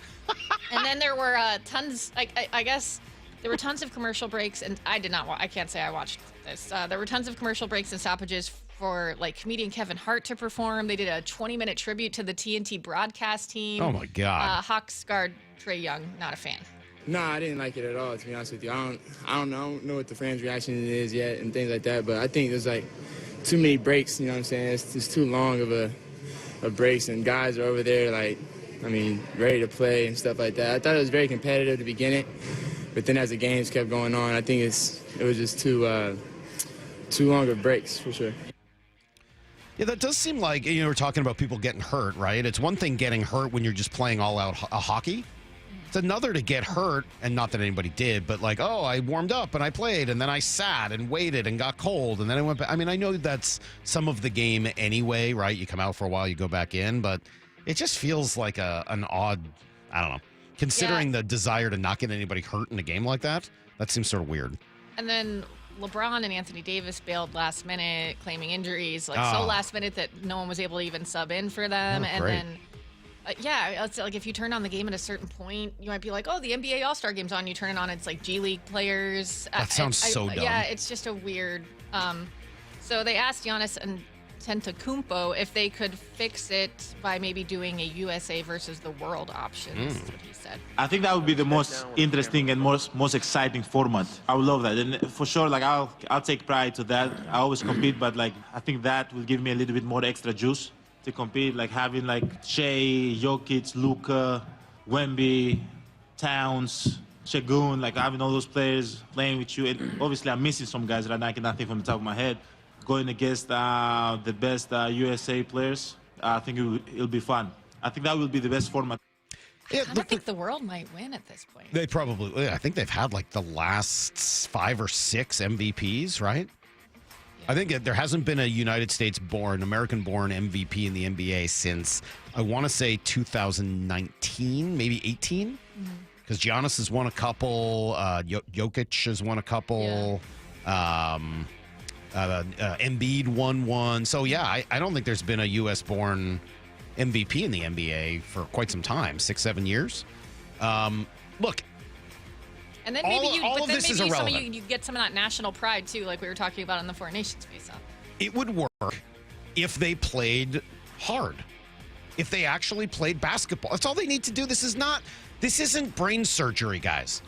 And then there were tons. I guess. There were tons of commercial breaks, and I did not. I can't say I watched this. There were tons of commercial breaks and stoppages for comedian Kevin Hart to perform. They did a 20-minute tribute to the TNT broadcast team. Oh my God! Hawks guard Trae Young, not a fan. No, I didn't like it at all. To be honest with you, I don't know what the fans' reaction is yet and things like that. But I think there's too many breaks. You know what I'm saying? It's too long of a breaks, and guys are over there ready to play and stuff like that. I thought it was very competitive at the beginning. But then as the games kept going on, I think it was just too long of breaks for sure. Yeah, that does seem like, we're talking about people getting hurt, right? It's one thing getting hurt when you're just playing all-out hockey. It's another to get hurt, and not that anybody did, but I warmed up and I played, and then I sat and waited and got cold, and then I went back. I mean, I know that's some of the game anyway, right? You come out for a while, you go back in, but it just feels like an odd, I don't know. Considering the desire to not get anybody hurt in a game like that, that seems sort of weird. And then LeBron and Anthony Davis bailed last minute, claiming injuries, so last minute that no one was able to even sub in for them. And then, it's if you turn on the game at a certain point, you might be like, oh, the NBA All-Star Game's on. You turn it on, it's G League players. That sounds so dumb. Yeah, it's just a weird. So they asked Giannis and Antetokounmpo if they could fix it by maybe doing a USA versus the world option. That's what he said. I think that would be the most interesting and most exciting format. I would love that, and for sure, I'll take pride to that. I always compete, but I think that will give me a little bit more extra juice to compete. Having Shea, Jokic, Luka, Wemby, Towns, Şengün, having all those players playing with you. And obviously, I'm missing some guys right now. I cannot think from the top of my head. Going against the best USA players, I think it'll be fun. I think that will be the best format. I don't think the world might win at this point. They probably, I think they've had the last 5 or 6 MVPs, right? I think there hasn't been a United States-born, American-born MVP in the NBA since, I want to say 2019, maybe 18. Because Giannis has won a couple, Jokic has won a couple, Embiid won one. So, yeah, I don't think there's been a U.S.-born MVP in the NBA for quite some time, 6-7 years. Look. And then maybe some of you get some of that national pride, too, like we were talking about in the Four Nations face-off. It would work if they played hard. If they actually played basketball. That's all they need to do. This isn't brain surgery, guys.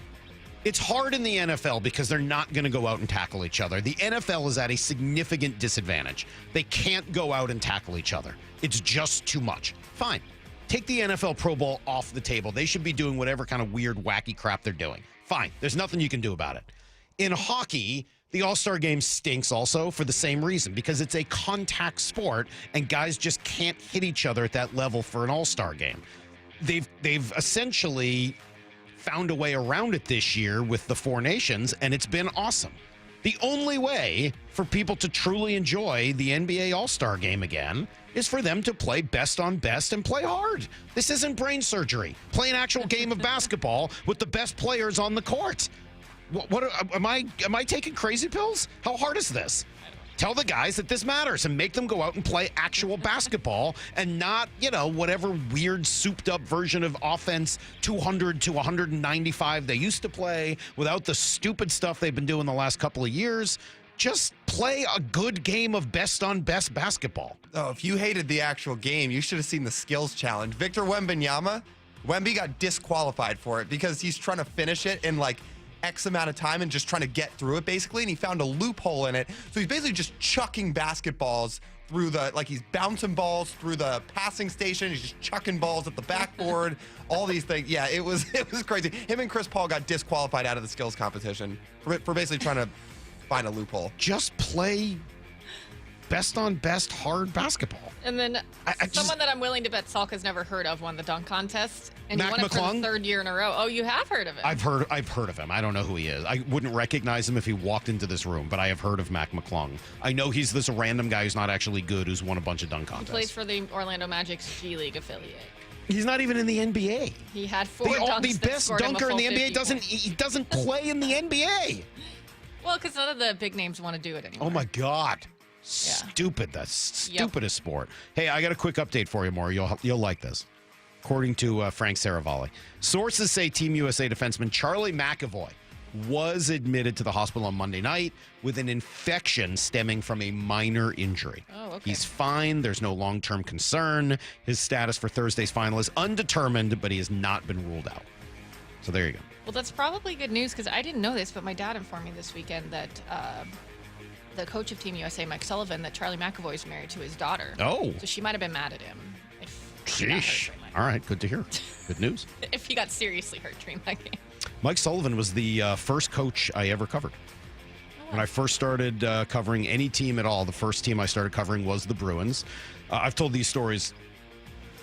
It's hard in the NFL because they're not going to go out and tackle each other. The NFL is at a significant disadvantage. They can't go out and tackle each other. It's just too much. Fine. Take the NFL Pro Bowl off the table. They should be doing whatever kind of weird, wacky crap they're doing. Fine. There's nothing you can do about it. In hockey, the All-Star game stinks also for the same reason, because it's a contact sport and guys just can't hit each other at that level for an All-Star game. They've essentially found a way around it this year with the Four Nations, and it's been awesome. The only way for people to truly enjoy the NBA All-Star game again is for them to play best on best and play hard. This isn't brain surgery. Play an actual game of basketball with the best players on the court. What am I taking crazy pills? How hard is this? Tell the guys that this matters and make them go out and play actual basketball and not, whatever weird souped up version of offense 200 to 195 they used to play without the stupid stuff they've been doing the last couple of years. Just play a good game of best on best basketball. Oh, if you hated the actual game, you should have seen the skills challenge. Victor Wembanyama, Wemby got disqualified for it because he's trying to finish it in like X amount of time and just trying to get through it basically, and he found a loophole in it. So he's basically just chucking basketballs through he's bouncing balls through the passing station. He's just chucking balls at the backboard, all these things. Yeah, it was crazy. Him and Chris Paul got disqualified out of the skills competition for basically trying to find a loophole. Just play best on best hard basketball. And then someone that I'm willing to bet Salk has never heard of won the dunk contest, and he Mac won it for McClung? the third year in a row. Oh, you have heard of him? I've heard of him. I don't know who he is. I wouldn't recognize him if he walked into this room, but I have heard of Mac McClung. I know he's this random guy who's not actually good, who's won a bunch of dunk contests. He plays for the Orlando Magic's G League affiliate. He's not even in the NBA. He had four dunks. The that best scored him a dunker in full the NBA 50 doesn't play in the NBA. Well, because none of the big names want to do it anymore. Oh my God. Stupid. That's stupidest sport. Hey, I got a quick update for you, Maury. You'll like this. According to Frank Saravalli, sources say Team USA defenseman Charlie McAvoy was admitted to the hospital on Monday night with an infection stemming from a minor injury. Oh, okay. He's fine. There's no long-term concern. His status for Thursday's final is undetermined, but he has not been ruled out. So there you go. Well, that's probably good news because I didn't know this, but my dad informed me this weekend that the coach of Team USA, Mike Sullivan, that Charlie McAvoy is married to his daughter. Oh. So she might have been mad at him. Sheesh. All right, good to hear. Good news. If he got seriously hurt during that game. Mike Sullivan was the first coach I ever covered. When I first started covering any team at all, the first team I started covering was the Bruins. I've told these stories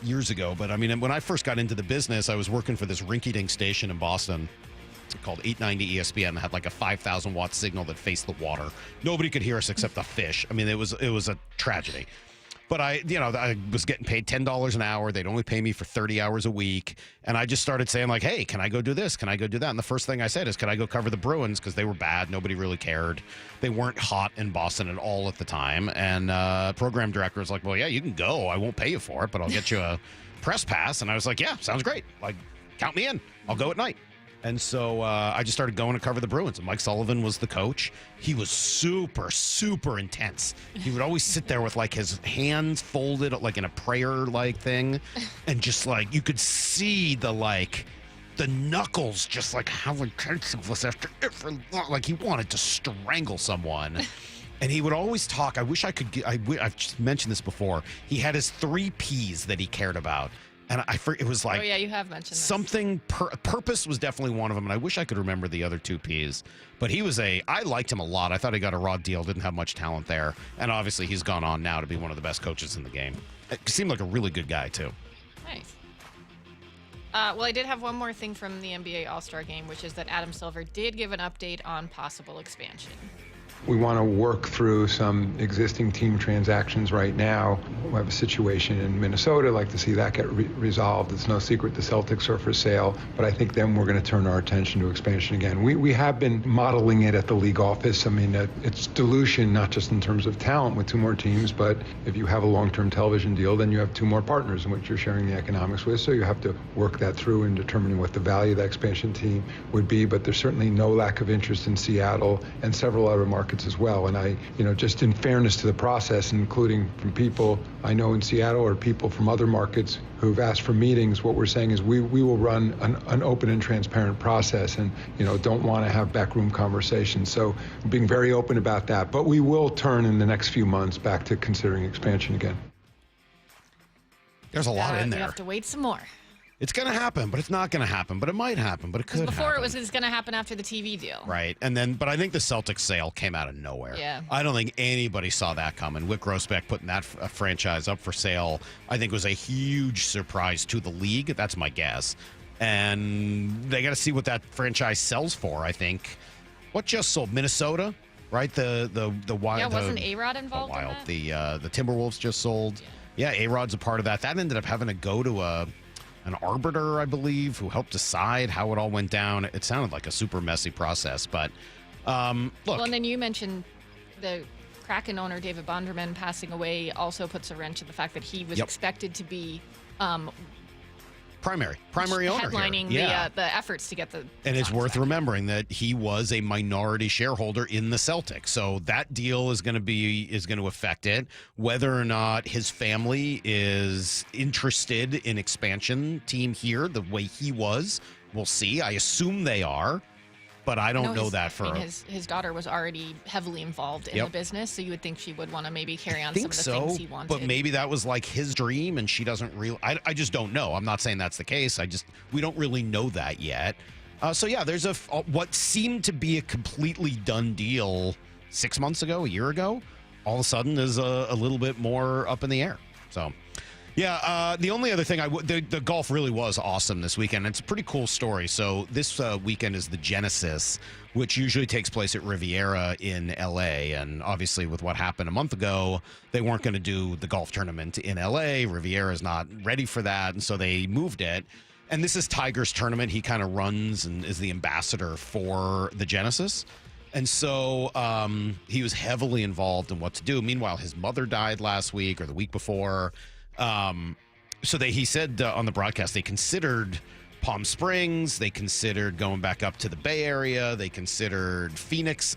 years ago, but I mean, when I first got into the business, I was working for this rinky-dink station in Boston called 890 ESPN that had like a 5,000 watt signal that faced the water. Nobody could hear us except the fish. I mean, it was a tragedy. But I was getting paid $10 an hour. They'd only pay me for 30 hours a week. And I just started saying like, hey, can I go do this? Can I go do that? And the first thing I said is, can I go cover the Bruins? Because they were bad. Nobody really cared. They weren't hot in Boston at all at the time. And program director was like, well, yeah, you can go. I won't pay you for it, but I'll get you a press pass. And I was like, yeah, sounds great. Like, count me in. I'll go at night. And so I just started going to cover the Bruins. And Mike Sullivan was the coach. He was super, super intense. He would always sit there with like his hands folded like in a prayer-like thing. And just like, you could see the knuckles just like how intense it was after every, like he wanted to strangle someone. And he would always talk. I wish I could get, I've just mentioned this before. He had his 3 Ps that he cared about. And it was like, oh yeah, you have mentioned this. Something. Purpose was definitely one of them, and I wish I could remember the other 2 Ps. But I liked him a lot. I thought he got a raw deal. Didn't have much talent there, and obviously he's gone on now to be one of the best coaches in the game. It seemed like a really good guy too. Nice. Well, I did have one more thing from the NBA All-Star Game, which is that Adam Silver did give an update on possible expansion. We want to work through some existing team transactions right now. We have a situation in Minnesota. I'd like to see that get resolved. It's no secret the Celtics are for sale, but I think then we're going to turn our attention to expansion again. We have been modeling it at the league office. I mean, it's dilution, not just in terms of talent with 2 more teams, but if you have a long-term television deal, then you have 2 more partners in which you're sharing the economics with. So you have to work that through in determining what the value of that expansion team would be. But there's certainly no lack of interest in Seattle and several other markets as well. And I, just in fairness to the process, including from people I know in Seattle or people from other markets who've asked for meetings, what we're saying is we will run an open and transparent process and, don't want to have backroom conversations. So being very open about that. But we will turn in the next few months back to considering expansion again. There's a lot in there. You have to wait some more. It's going to happen, but it's not going to happen, but it might happen, but it could before happen. it was going to happen after the TV deal. Right. But I think the Celtics sale came out of nowhere. Yeah. I don't think anybody saw that coming. Wick Grossbeck putting that franchise up for sale, I think was a huge surprise to the league. That's my guess. And they got to see what that franchise sells for, I think. What just sold? Minnesota, right? The Wild. Yeah, wasn't A-Rod involved in that? The Timberwolves just sold. Yeah, A-Rod's a part of that. That ended up having to go to an arbiter, I believe, who helped decide how it all went down. It sounded like a super messy process, but look. Well, and then you mentioned the Kraken owner, David Bonderman, passing away also puts a wrench in the fact that he was expected to be primary owner headlining here. the efforts to get the and it's worth remembering that he was a minority shareholder in the Celtics, so that deal is going to affect it. Whether or not his family is interested in expansion team here the way he was, we'll see. I assume they are, but I don't know that for his daughter was already heavily involved in the business, so you would think she would want to maybe carry on some of the things he wanted. But maybe that was like his dream, and she doesn't really. I just don't know. I'm not saying that's the case. We don't really know that yet. So yeah, there's what seemed to be a completely done deal 6 months ago, a year ago. All of a sudden, is a little bit more up in the air. So. Yeah, the only other thing the golf really was awesome this weekend. It's a pretty cool story. So this weekend is the Genesis, which usually takes place at Riviera in LA. And obviously with what happened a month ago, they weren't going to do the golf tournament in LA. Riviera is not ready for that. And so they moved it. And this is Tiger's tournament. He kind of runs and is the ambassador for the Genesis. And so he was heavily involved in what to do. Meanwhile, his mother died last week or the week before. He said on the broadcast they considered Palm Springs, they considered going back up to the Bay Area, they considered Phoenix,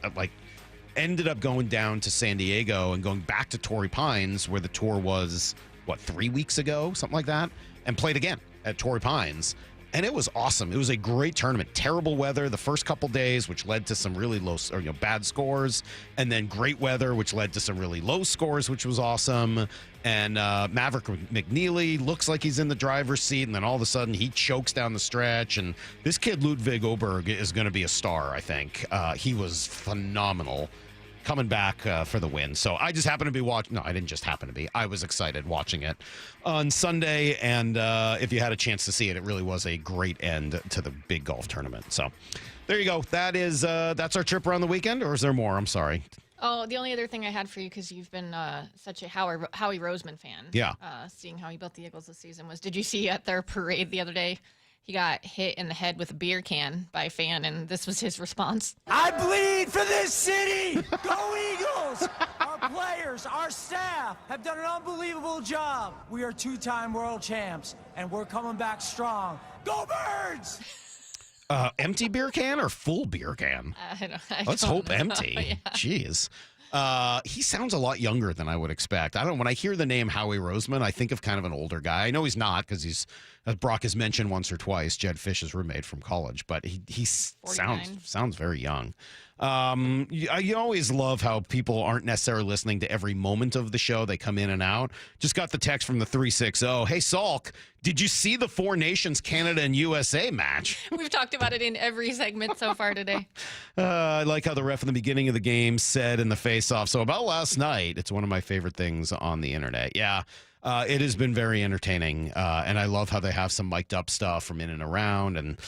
ended up going down to San Diego and going back to Torrey Pines where the tour was 3 weeks ago, something like that, and played again at Torrey Pines. And it was awesome. It was a great tournament. Terrible weather the first couple days, which led to some really low, bad scores, and then great weather, which led to some really low scores, which was awesome. And Maverick McNeely looks like he's in the driver's seat, and then all of a sudden he chokes down the stretch. And this kid Ludwig Oberg is going to be a star, I think. He was phenomenal. Coming back for the win. So I just happened to be watching. No, I didn't just happen to be. I was excited watching it on Sunday. And if you had a chance to see it, it really was a great end to the big golf tournament. So there you go. That's our trip around the weekend. Or is there more? I'm sorry. Oh, the only other thing I had for you, because you've been such a Howie Roseman fan. Yeah. Seeing how he built the Eagles this season did you see at their parade the other day? He got hit in the head with a beer can by a fan, and this was his response. I bleed for this city! Go Eagles! Our players, our staff have done an unbelievable job. We are 2-time world champs, and we're coming back strong. Go Birds! Empty beer can or full beer can? Let's hope empty. Yeah. Jeez. He sounds a lot younger than I would expect. I don't know. When I hear the name Howie Roseman, I think of kind of an older guy. I know he's not because he's, as Brock has mentioned once or twice, Jed Fish's roommate from college, but he sounds very young. You always love how people aren't necessarily listening to every moment of the show. They come in and out. Just got the text from the 360. Hey, Salk, did you see the Four Nations Canada and USA match? We've talked about it in every segment so far today. I like how the ref in the beginning of the game said in the face-off, so about last night, it's one of my favorite things on the internet. Yeah, it has been very entertaining, and I love how they have some mic'd up stuff from in and around, and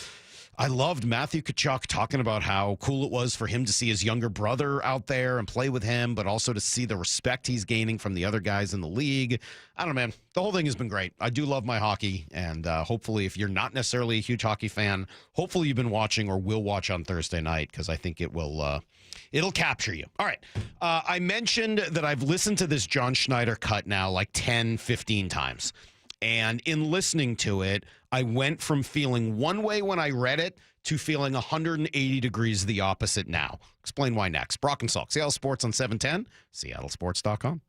I loved Matthew Tkachuk talking about how cool it was for him to see his younger brother out there and play with him, but also to see the respect he's gaining from the other guys in the league. I don't know, man. The whole thing has been great. I do love my hockey, and hopefully if you're not necessarily a huge hockey fan, hopefully you've been watching or will watch on Thursday night, because I think it will it'll capture you. All right. I mentioned that I've listened to this John Schneider cut now like 10, 15 times. And in listening to it, I went from feeling one way when I read it to feeling 180 degrees the opposite now. Explain why next. Brock and Salk, Seattle Sports on 710, seattlesports.com.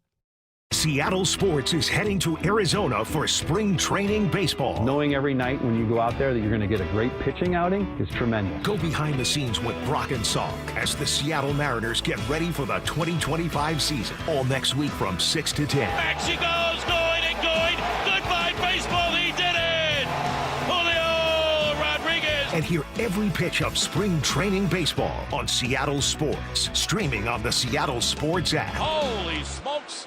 Seattle Sports is heading to Arizona for spring training baseball. Knowing every night when you go out there that you're going to get a great pitching outing is tremendous. Go behind the scenes with Brock and Salk as the Seattle Mariners get ready for the 2025 season. All next week from 6 to 10. Back she goes, going and going. Goodbye, baseball. He did it. Julio Rodriguez. And hear every pitch of spring training baseball on Seattle Sports. Streaming on the Seattle Sports app. Holy smokes.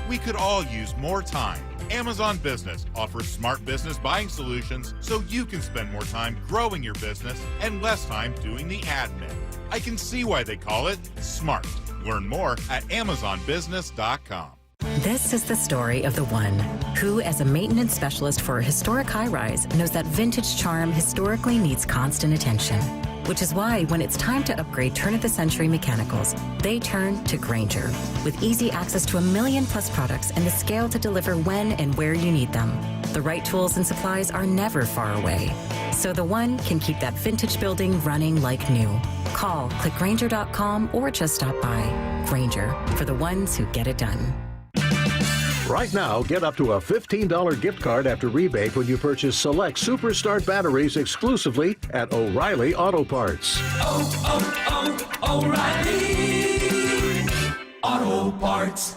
We could all use more time. Amazon Business offers smart business buying solutions so you can spend more time growing your business and less time doing the admin. I can see why they call it smart. Learn more at amazonbusiness.com. This is the story of the one who, as a maintenance specialist for a historic high-rise, knows that vintage charm historically needs constant attention. Which is why when it's time to upgrade turn-of-the-century mechanicals, they turn to Grainger. With easy access to 1 million+ products and the scale to deliver when and where you need them. The right tools and supplies are never far away. So the one can keep that vintage building running like new. Call, click Grainger.com, or just stop by. Grainger, for the ones who get it done. Right now, get up to a $15 gift card after rebate when you purchase select Superstart batteries exclusively at O'Reilly Auto Parts. O'Reilly Auto Parts.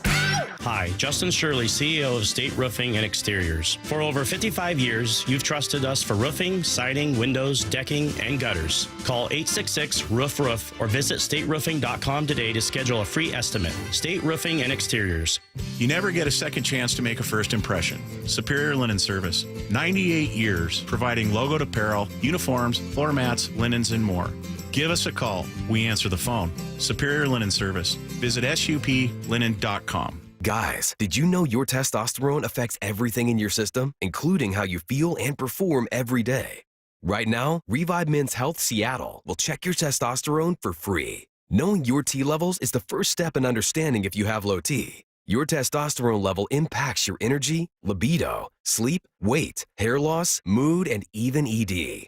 Hi, Justin Shirley, CEO of State Roofing and Exteriors. For over 55 years, you've trusted us for roofing, siding, windows, decking, and gutters. Call 866-ROOF-ROOF or visit stateroofing.com today to schedule a free estimate. State Roofing and Exteriors. You never get a second chance to make a first impression. Superior Linen Service. 98 years providing logoed apparel, uniforms, floor mats, linens, and more. Give us a call. We answer the phone. Superior Linen Service. Visit suplinen.com. Guys, did you know your testosterone affects everything in your system, including how you feel and perform every day? Right now, Revive Men's Health Seattle will check your testosterone for free. Knowing your T levels is the first step in understanding if you have low T. Your testosterone level impacts your energy, libido, sleep, weight, hair loss, mood, and even ED.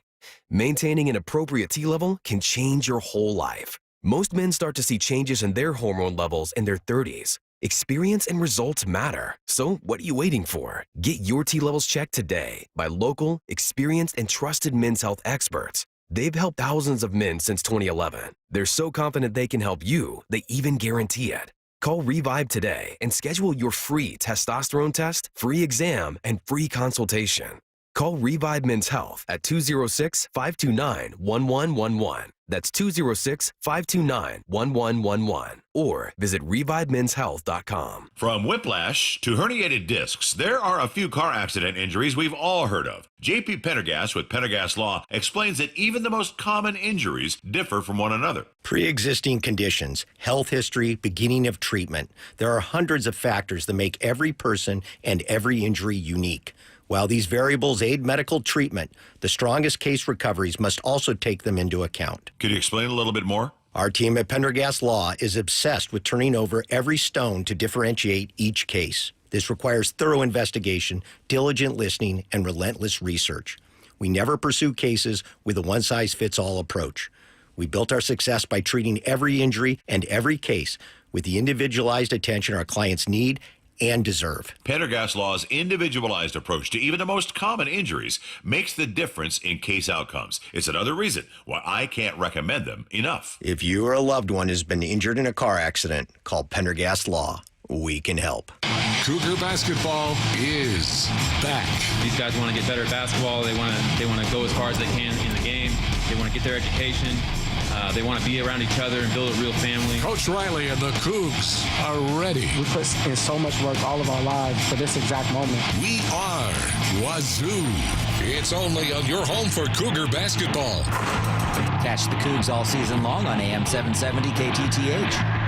Maintaining an appropriate T level can change your whole life. Most men start to see changes in their hormone levels in their 30s. Experience and results matter. So what are you waiting for? Get your T levels checked today by local, experienced, and trusted men's health experts. They've helped thousands of men since 2011. They're so confident they can help you, they even guarantee it. Call Revive today and schedule your free testosterone test, free exam, and free consultation. Call Revive Men's Health at 206-529-1111. That's 206-529-1111. Or visit ReviveMen'sHealth.com. From whiplash to herniated discs, there are a few car accident injuries we've all heard of. JP Pendergast with Pendergast Law explains that even the most common injuries differ from one another. Pre-existing conditions, health history, beginning of treatment. There are hundreds of factors that make every person and every injury unique. While these variables aid medical treatment, the strongest case recoveries must also take them into account. Could you explain a little bit more? Our team at Pendergast Law is obsessed with turning over every stone to differentiate each case. This requires thorough investigation, diligent listening, and relentless research. We never pursue cases with a one-size-fits-all approach. We built our success by treating every injury and every case with the individualized attention our clients need and deserve. Pendergast Law's individualized approach to even the most common injuries makes the difference in case outcomes. It's another reason why I can't recommend them enough. If you or a loved one has been injured in a car accident, call Pendergast Law. We can help. Cougar basketball is back. These guys want to get better at basketball. They want to go as far as they can in the game. They want to get their education. They want to be around each other and build a real family. Coach Riley and the Cougs are ready. We put in so much work all of our lives for this exact moment. We are Wazoo. It's only on your home for Cougar basketball. Catch the Cougs all season long on AM 770 KTTH.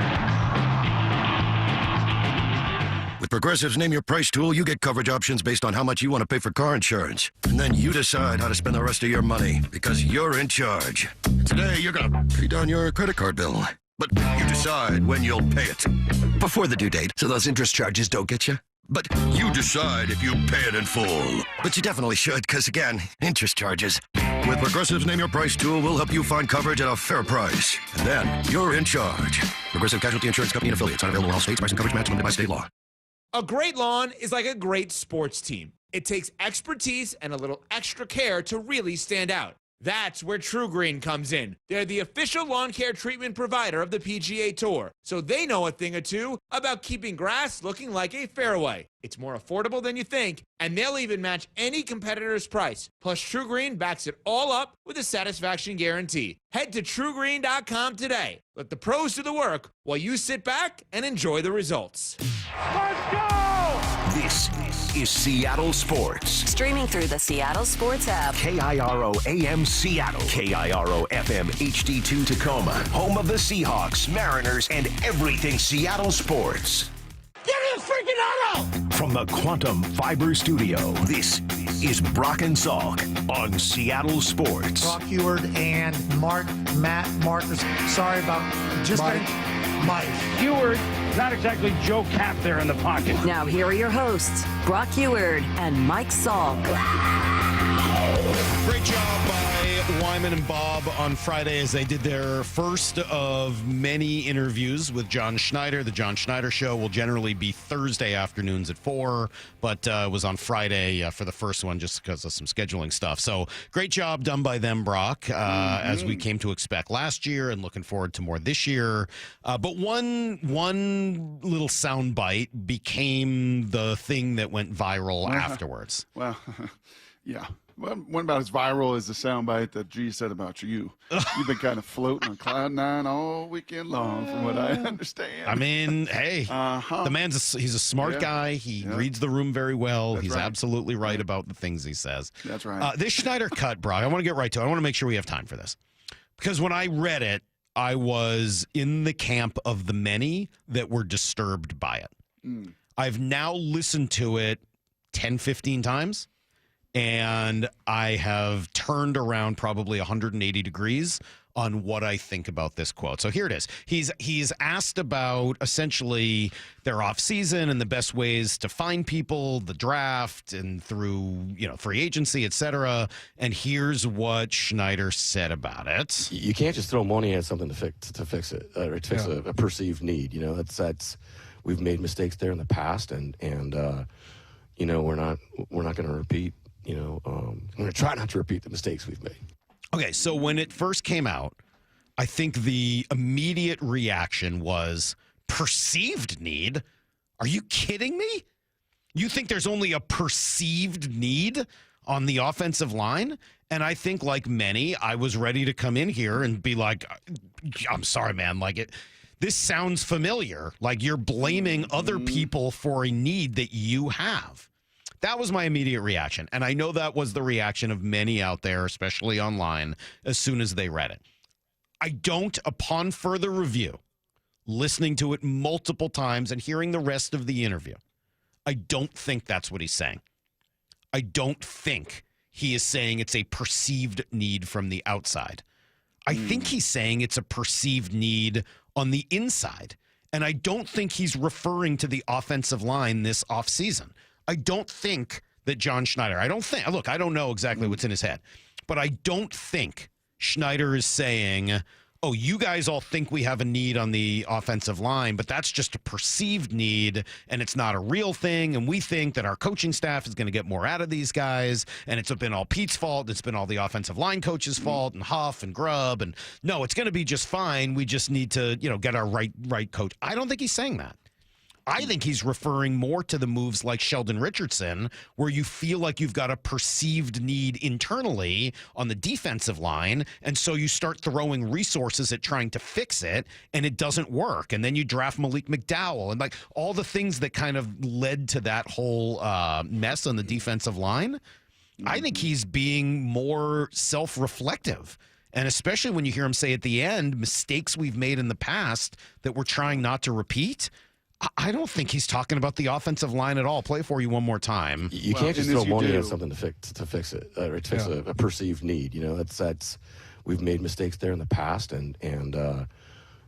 With Progressive's Name Your Price tool, you get coverage options based on how much you want to pay for car insurance. And then you decide how to spend the rest of your money because you're in charge. Today, you're going to pay down your credit card bill. But you decide when you'll pay it. Before the due date, so those interest charges don't get you. But you decide if you pay it in full. But you definitely should, because again, interest charges. With Progressive's Name Your Price tool, we'll help you find coverage at a fair price. And then you're in charge. Progressive Casualty Insurance Company and affiliates. Not available in all states. Price and coverage match limited by state law. A great lawn is like a great sports team. It takes expertise and a little extra care to really stand out. That's where True Green comes in. They're the official lawn care treatment provider of the PGA Tour, so they know a thing or two about keeping grass looking like a fairway. It's more affordable than you think, and they'll even match any competitor's price. Plus, True Green backs it all up with a satisfaction guarantee. Head to TrueGreen.com today. Let the pros do the work while you sit back and enjoy the results. Let's go! This is Seattle Sports. Streaming through the Seattle Sports app. KIRO AM Seattle. KIRO FM HD2 Tacoma. Home of the Seahawks, Mariners, and everything Seattle sports. Get in the freaking auto! From the Quantum Fiber Studio, this is Brock and Salk on Seattle Sports. Brock Heward and Matt Marcus. Sorry about just Mike. Heward, not exactly Joe Cap there in the pocket. Now here are your hosts, Brock Heward and Mike Salk. Great job by Wyman and Bob on Friday as they did their first of many interviews with John Schneider. The John Schneider Show will generally be Thursday afternoons at 4, but it was on Friday for the first one just because of some scheduling stuff. So great job done by them, Brock, as we came to expect last year and looking forward to more this year. But one little soundbite became the thing that went viral afterwards. Well, yeah. Well, one about as viral as the soundbite that G said about you. You've been kind of floating on cloud nine all weekend long, from what I understand. I mean, hey, the he's a smart guy. He reads the room very well. He's absolutely right about the things he says. That's right. This Schneider cut, Brock, I want to get right to it. I want to make sure we have time for this. Because when I read it, I was in the camp of the many that were disturbed by it. I've now listened to it 10, 15 times. And I have turned around probably 180 degrees on what I think about this quote. So here it is. He's asked about essentially their offseason and the best ways to find people, the draft, and through free agency, et cetera. And here's what Schneider said about it. You can't just throw money at something to fix it, or to fix a perceived need. That's we've made mistakes there in the past, and we're not going to repeat. I'm going to try not to repeat the mistakes we've made. Okay, so when it first came out, I think the immediate reaction was perceived need. Are you kidding me? You think there's only a perceived need on the offensive line? And I think, like many, I was ready to come in here and be like, I'm sorry, man, this sounds familiar. Like you're blaming other people for a need that you have. That was my immediate reaction. And I know that was the reaction of many out there, especially online, as soon as they read it. I don't, upon further review, listening to it multiple times and hearing the rest of the interview, I don't think that's what he's saying. I don't think he is saying it's a perceived need from the outside. I think he's saying it's a perceived need on the inside. And I don't think he's referring to the offensive line this offseason. I don't think that John Schneider, I don't know exactly what's in his head, but I don't think Schneider is saying, oh, you guys all think we have a need on the offensive line, but that's just a perceived need and it's not a real thing. And we think that our coaching staff is going to get more out of these guys. And it's been all Pete's fault. It's been all the offensive line coach's fault and Huff and Grubb. And no, it's going to be just fine. We just need to, get our right coach. I don't think he's saying that. I think he's referring more to the moves like Sheldon Richardson, where you feel like you've got a perceived need internally on the defensive line, and so you start throwing resources at trying to fix it, and it doesn't work. And then you draft Malik McDowell, and like all the things that kind of led to that whole mess on the defensive line. I think he's being more self-reflective. And especially when you hear him say at the end, mistakes we've made in the past that we're trying not to repeat. I don't think he's talking about the offensive line at all. Play it for you one more time. You can't just throw money at something to fix it, or to fix a perceived need. You know, that's we've made mistakes there in the past, and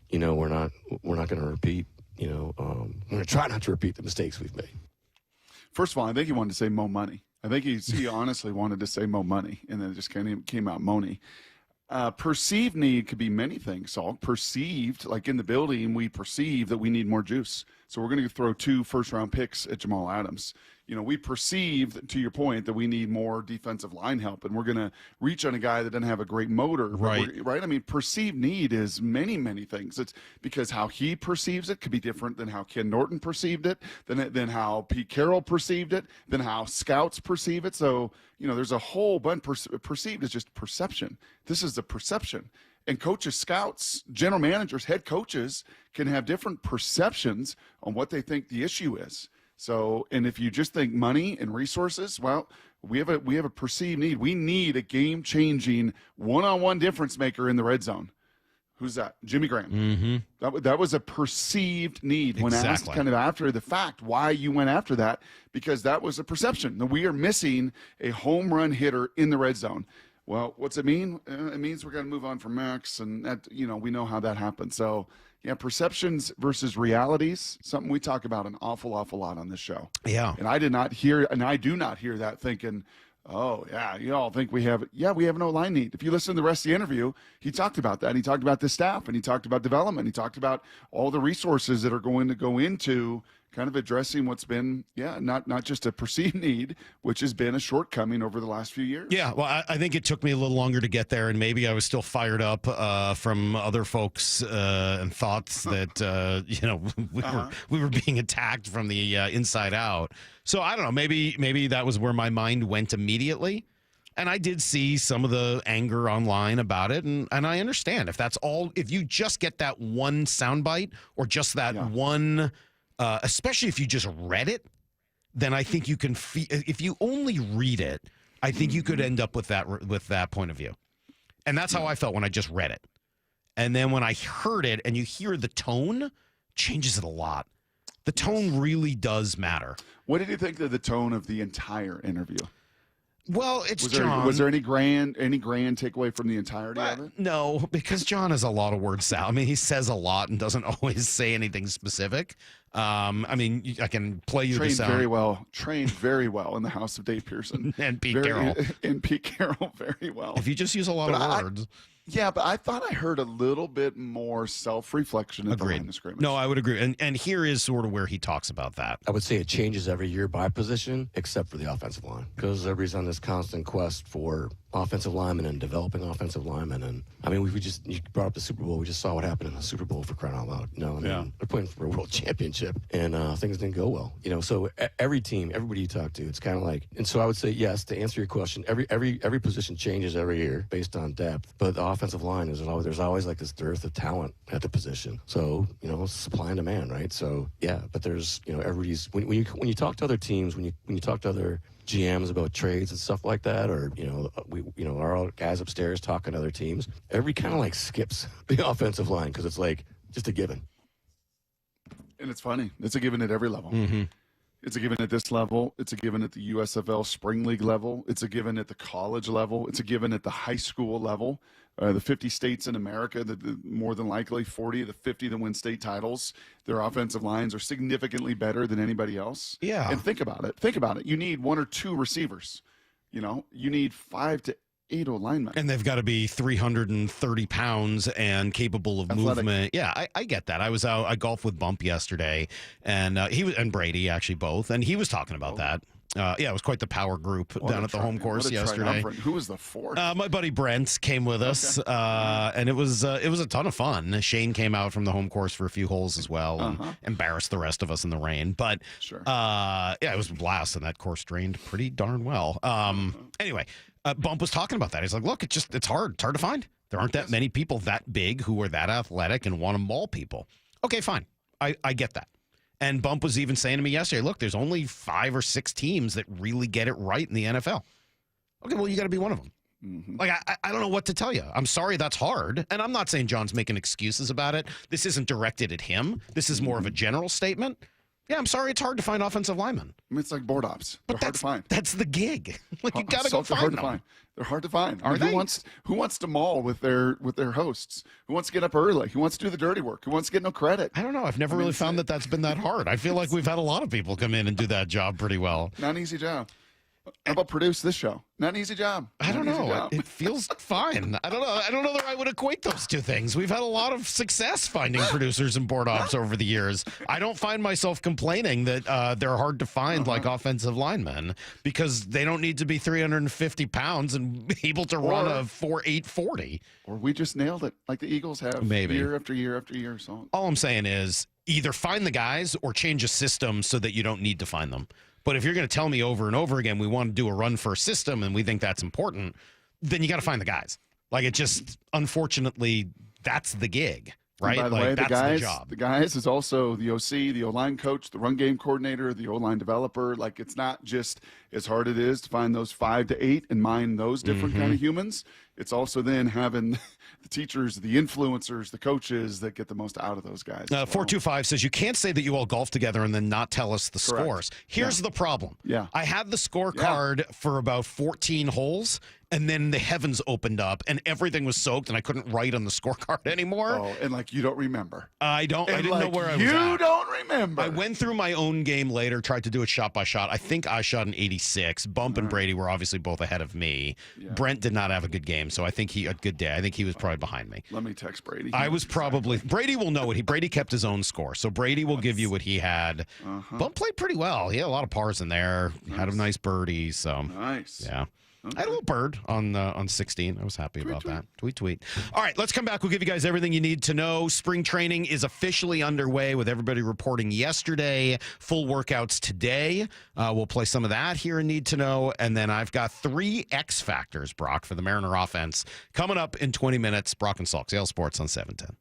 you know, we're not going to repeat. You know, we're going to try not to repeat the mistakes we've made. First of all, I think he wanted to say mo money. I think he honestly wanted to say mo money, and then it just kind of came out money. Perceived need could be many things, Salk. Perceived, like in the building, we perceive that we need more juice. So we're going to throw 2 first-round picks at Jamal Adams. You know, we perceive, to your point, that we need more defensive line help, and we're going to reach on a guy that doesn't have a great motor. Right. Right? I mean, perceived need is many, many things. It's because how he perceives it could be different than how Ken Norton perceived it, than how Pete Carroll perceived it, than how scouts perceive it. So, you know, there's a whole bunch. Perceived is just perception. This is the perception. And coaches, scouts, general managers, head coaches can have different perceptions on what they think the issue is. So, and if you just think money and resources, well, we have a perceived need. We need a game-changing, one-on-one difference maker in the red zone. Who's that? Jimmy Graham. Mm-hmm. That was a perceived need. When asked kind of after the fact why you went after that, because that was a perception. That we are missing a home run hitter in the red zone. Well, what's it mean? It means we're going to move on from Max, and that, you know, we know how that happens. So, yeah, perceptions versus realities, something we talk about an awful lot on this show. Yeah. And I do not hear that thinking, oh, yeah, you all think we have an O-line need. If you listen to the rest of the interview, he talked about that. He talked about the staff, and he talked about development. He talked about all the resources that are going to go into kind of addressing what's been, not just a perceived need, which has been a shortcoming over the last few years. Yeah, well, I think it took me a little longer to get there, and maybe I was still fired up from other folks and thoughts that you know, we were being attacked from the inside out. So I don't know, maybe that was where my mind went immediately. And I did see some of the anger online about it, and I understand if that's all. If you just get that one soundbite or just that one. Especially if you just read it, then I think you can if you only read it, I think you could end up with that point of view. And that's how I felt when I just read it. And then when I heard it and you hear the tone, changes it a lot. The tone really does matter. What did you think of the tone of the entire interview? Well, John. Was there any grand takeaway from the entirety of it? No, because John has a lot of word salad. I mean, he says a lot and doesn't always say anything specific. I mean, I can play you the sound. Trained very well in the house of Dave Pearson. And Pete Carroll. And Pete Carroll very well. If you just use a lot of words. Yeah, but I thought I heard a little bit more self-reflection at the line of scrimmage. No, I would agree. And here is sort of where he talks about that. I would say it changes every year by position, except for the offensive line, because everybody's on this constant quest for offensive linemen and developing offensive linemen. And I mean, you brought up the Super Bowl. We just saw what happened in the Super Bowl, for crying out loud. You know, I mean, they're playing for a world championship, and things didn't go well. You know, so every team, everybody you talk to, it's kind of like. And so I would say yes to answer your question. Every position changes every year based on depth, but the offensive line there's always like this dearth of talent at the position. So you know, supply and demand, right? So yeah, but there's, you know, everybody's when you talk to other teams, when you talk to other GMs about trades and stuff like that, or our guys upstairs talking to other teams, everybody kind of like skips the offensive line because it's like just a given. And it's funny, it's a given at every level. Mm-hmm. It's a given at this level. It's a given at the USFL Spring League level. It's a given at the college level. It's a given at the high school level. The 50 states in America, more than likely 40 of the 50 that win state titles, their offensive lines are significantly better than anybody else. Yeah. And think about it. You need 1 or 2 receivers. You know, you need 5 to 8 linemen. And they've got to be 330 pounds and capable of movement. Yeah, I get that. I golfed with Bump yesterday, and he was, and Brady actually both, and he was talking about that. it was quite the power group down at the home course yesterday. Who was the fourth? My buddy Brent came with us, and it was a ton of fun. Shane came out from the home course for a few holes as well, and embarrassed the rest of us in the rain. But it was a blast, and that course drained pretty darn well. Anyway, Bump was talking about that. He's like, look, it's hard to find. There aren't that many people that big who are that athletic and want to maul people. Okay, fine. I get that. And Bump was even saying to me yesterday, look, there's only 5 or 6 teams that really get it right in the NFL. Okay, well, you got to be one of them. Mm-hmm. Like, I don't know what to tell you. I'm sorry that's hard. And I'm not saying John's making excuses about it. This isn't directed at him. This is more of a general statement. Yeah, I'm sorry it's hard to find offensive linemen. I mean, it's like board ops. They're hard to find. That's the gig. Like, you got to go find them. They're hard to find. Are they? Who wants to maul with their hosts? Who wants to get up early? Who wants to do the dirty work? Who wants to get no credit? I don't know. I've never really found that's been that hard. I feel like we've had a lot of people come in and do that job pretty well. Not an easy job. How about produce this show? Not an easy job. I don't know. It feels fine. I don't know. I don't know that I would equate those two things. We've had a lot of success finding producers and board ops over the years. I don't find myself complaining that they're hard to find like offensive linemen because they don't need to be 350 pounds and able to run a 4.8 40. Or we just nailed it like the Eagles have year after year after year. So all I'm saying is either find the guys or change a system so that you don't need to find them. But if you're going to tell me over and over again, we want to do a run-first system and we think that's important, then you got to find the guys. Like, it just, unfortunately, that's the gig, right? And by the way, that's the job. The guys is also the OC, the O-line coach, the run game coordinator, the O-line developer. Like, it's not just as hard it is to find those 5 to 8 and mine those different kind of humans. It's also then having the teachers, the influencers, the coaches that get the most out of those guys. 425 says you can't say that you all golf together and then not tell us the scores. Here's the problem. Yeah. I had the scorecard for about 14 holes, and then the heavens opened up, and everything was soaked, and I couldn't write on the scorecard anymore. Oh, and like you don't remember. I didn't know where I was You at. don't remember. I went through my own game later, tried to do it shot by shot. I think I shot an 86. Bump and Brady were obviously both ahead of me. Yeah. Brent did not have a good game, so I think a good day. I think he was probably behind me. Let me text Brady. I was probably Brady will know what Brady kept his own score, so Brady will give you what he had. Bump played pretty well. He had a lot of pars in there. Had a nice birdie. So nice. Yeah. Okay. I had a little bird on 16. I was happy about that. Tweet. All right, let's come back. We'll give you guys everything you need to know. Spring training is officially underway with everybody reporting yesterday. Full workouts today. We'll play some of that here in Need to Know. And then I've got 3 X factors, Brock, for the Mariner offense coming up in 20 minutes. Brock and Salk, Seattle Sports on 710.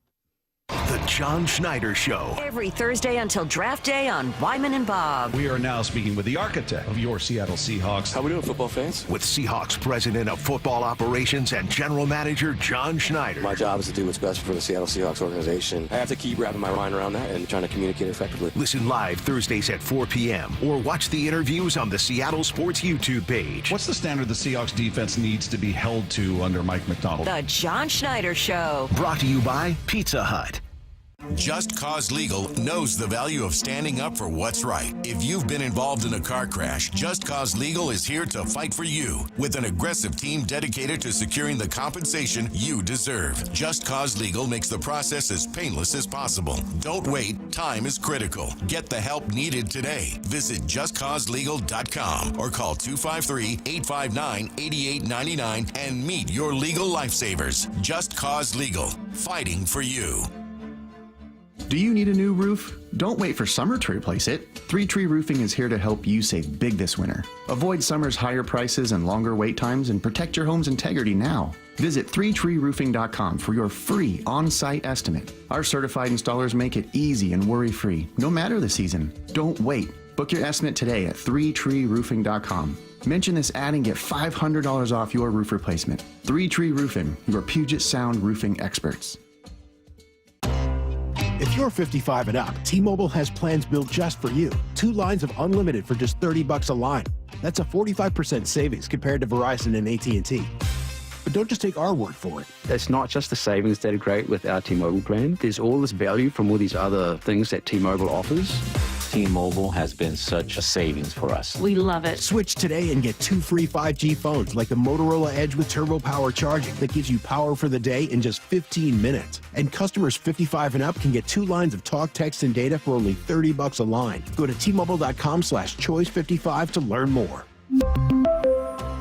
The John Schneider Show. Every Thursday until draft day on Wyman and Bob. We are now speaking with the architect of your Seattle Seahawks. How we doing, football fans? With Seahawks President of Football Operations and General Manager John Schneider. My job is to do what's best for the Seattle Seahawks organization. I have to keep wrapping my mind around that and trying to communicate effectively. Listen live Thursdays at 4 p.m. or watch the interviews on the Seattle Sports YouTube page. What's the standard the Seahawks defense needs to be held to under Mike McDonald? The John Schneider Show. Brought to you by Pizza Hut. Just Cause Legal knows the value of standing up for what's right. If you've been involved in a car crash, Just Cause Legal is here to fight for you with an aggressive team dedicated to securing the compensation you deserve. Just Cause Legal makes the process as painless as possible. Don't wait. Time is critical. Get the help needed today. Visit justcauselegal.com or call 253-859-8899 and meet your legal lifesavers. Just Cause Legal. Fighting for you. Do you need a new roof? Don't wait for summer to replace it. 3 Tree Roofing is here to help you save big this winter. Avoid summer's higher prices and longer wait times and protect your home's integrity now. Visit 3treeroofing.com for your free on-site estimate. Our certified installers make it easy and worry-free, no matter the season. Don't wait. Book your estimate today at 3treeroofing.com. Mention this ad and get $500 off your roof replacement. 3 Tree Roofing, your Puget Sound roofing experts. If you're 55 and up, T-Mobile has plans built just for you. 2 lines of unlimited for just $30 a line. That's a 45% savings compared to Verizon and AT&T. But don't just take our word for it. It's not just the savings that are great with our T-Mobile plan. There's all this value from all these other things that T-Mobile offers. T-Mobile has been such a savings for us. We love it. Switch today and get 2 free 5G phones like the Motorola Edge with Turbo Power charging that gives you power for the day in just 15 minutes. And customers 55 and up can get 2 lines of talk, text, and data for only $30 a line. Go to T-Mobile.com/choice55 to learn more.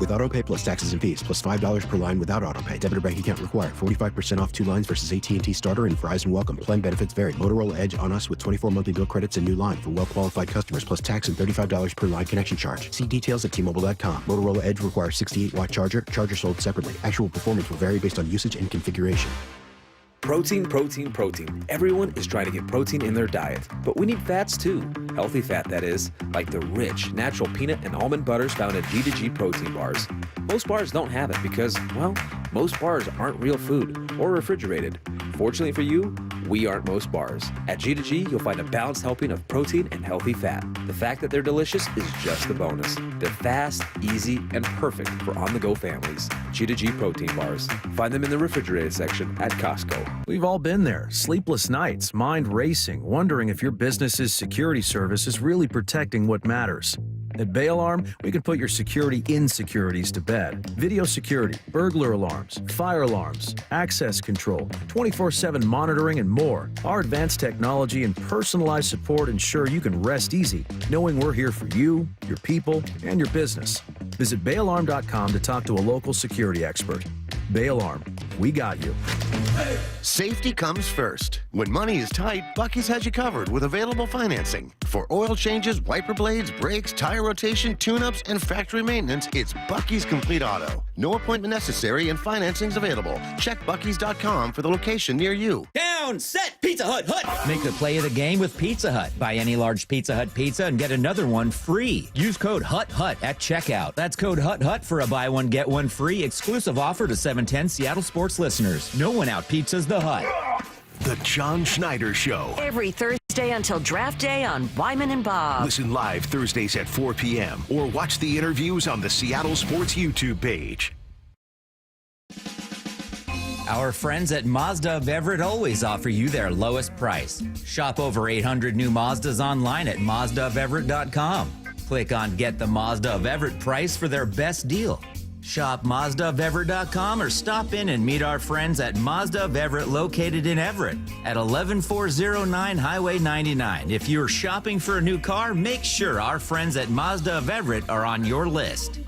With AutoPay plus taxes and fees, plus $5 per line without AutoPay. Debit or bank account required. 45% off 2 lines versus AT&T Starter and Verizon Welcome. Plan benefits vary. Motorola Edge on us with 24 monthly bill credits and new line for well-qualified customers, plus tax and $35 per line connection charge. See details at T-Mobile.com. Motorola Edge requires 68-watt charger. Charger sold separately. Actual performance will vary based on usage and configuration. Protein, protein, protein. Everyone is trying to get protein in their diet, but we need fats too. Healthy fat, that is, like the rich, natural peanut and almond butters found in G2G protein bars. Most bars don't have it because, well, most bars aren't real food or refrigerated. Fortunately for you, we aren't most bars. At G2G, you'll find a balanced helping of protein and healthy fat. The fact that they're delicious is just the bonus. They're fast, easy, and perfect for on-the-go families. G2G protein bars. Find them in the refrigerated section at Costco. We've all been there. Sleepless nights, mind racing, wondering if your business's security service is really protecting what matters. At Bay Alarm, we can put your security insecurities to bed. Video security, burglar alarms, fire alarms, access control, 24/7 monitoring, and more. Our advanced technology and personalized support ensure you can rest easy, knowing we're here for you, your people, and your business. Visit bayalarm.com to talk to a local security expert. Bay Alarm, we got you. Safety comes first. When money is tight, Buc-ee's has you covered with available financing. For oil changes, wiper blades, brakes, tire rotation, tune-ups, and factory maintenance, it's Buc-ee's Complete Auto. No appointment necessary and financing's available. Check Buc-ee's.com for the location near you. Down, set, Pizza Hut, Make the play of the game with Pizza Hut. Buy any large Pizza Hut pizza and get another one free. Use code HUT at checkout. That's code HUT for a buy one, get one free exclusive offer to 710 Seattle sports listeners. No one out pizzas the Hut. The John Schneider Show. Every Thursday until draft day on Wyman and Bob. Listen live Thursdays at 4 p.m. or watch the interviews on the Seattle Sports YouTube page. Our friends at Mazda of Everett always offer you their lowest price. Shop over 800 new Mazdas online at MazdaofEverett.com. Click on Get the Mazda of Everett price for their best deal. Shop MazdaofEverett.com or stop in and meet our friends at Mazda of Everett located in Everett at 11409 Highway 99. If you're shopping for a new car, make sure our friends at Mazda of Everett are on your list.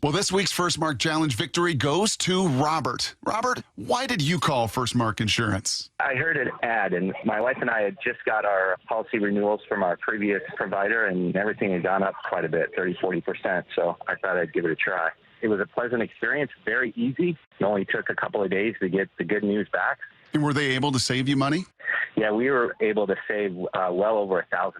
Well, this week's First Mark Challenge victory goes to Robert. Robert, why did you call First Mark Insurance? I heard an ad, and my wife and I had just got our policy renewals from our previous provider, and everything had gone up quite a bit, 30-40%, so I thought I'd give it a try. It was a pleasant experience, very easy. It only took a couple of days to get the good news back. And were they able to save you money? Yeah, we were able to save well over $1,000.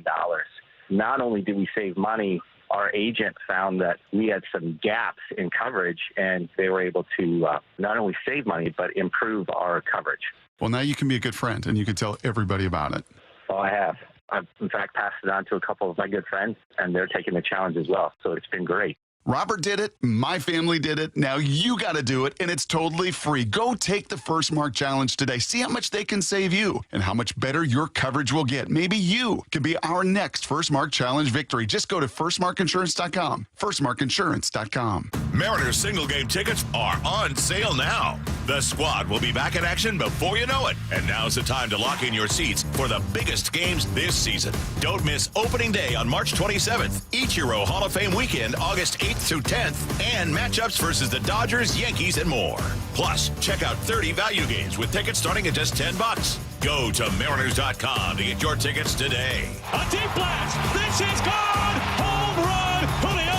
Not only did we save money, our agent found that we had some gaps in coverage, and they were able to not only save money, but improve our coverage. Well, now you can be a good friend, and you can tell everybody about it. Oh, I have. I've, in fact, passed it on to a couple of my good friends, and they're taking the challenge as well. So it's been great. Robert did it. My family did it. Now you got to do it, and it's totally free. Go take the First Mark Challenge today. See how much they can save you and how much better your coverage will get. Maybe you can be our next First Mark Challenge victory. Just go to firstmarkinsurance.com. Firstmarkinsurance.com. Mariners single game tickets are on sale now. The squad will be back in action before you know it. And now's the time to lock in your seats for the biggest games this season. Don't miss opening day on March 27th, Ichiro Hall of Fame weekend, August 8th through 10th, and matchups versus the Dodgers, Yankees, and more. Plus, check out 30 value games with tickets starting at just $10. Go to Mariners.com to get your tickets today. A deep blast. This is gone. Home run. Julio.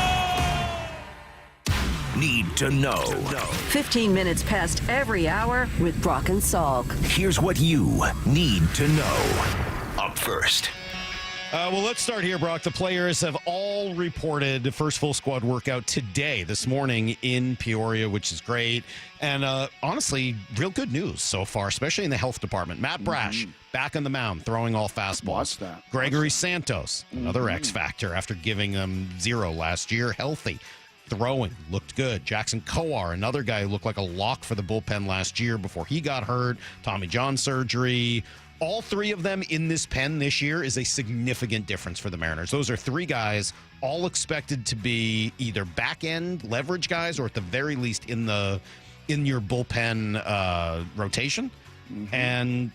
Need to know. 15 minutes past every hour with Brock and Salk. Here's what you need to know. Up first. Well, let's start here, Brock. The players have all reported the first full squad workout today, this morning in Peoria, which is great. And honestly, real good news so far, especially in the health department. Matt Brash, back on the mound, throwing all fastballs. Watch that. Gregory Santos, another X factor after giving them 0 last year, healthy. Throwing looked good. Jackson Kowar, another guy who looked like a lock for the bullpen last year before he got hurt. Tommy John surgery. all three of them in this pen this year is a significant difference for the Mariners. Those are three guys all expected to be either back-end leverage guys or at the very least in your bullpen rotation. And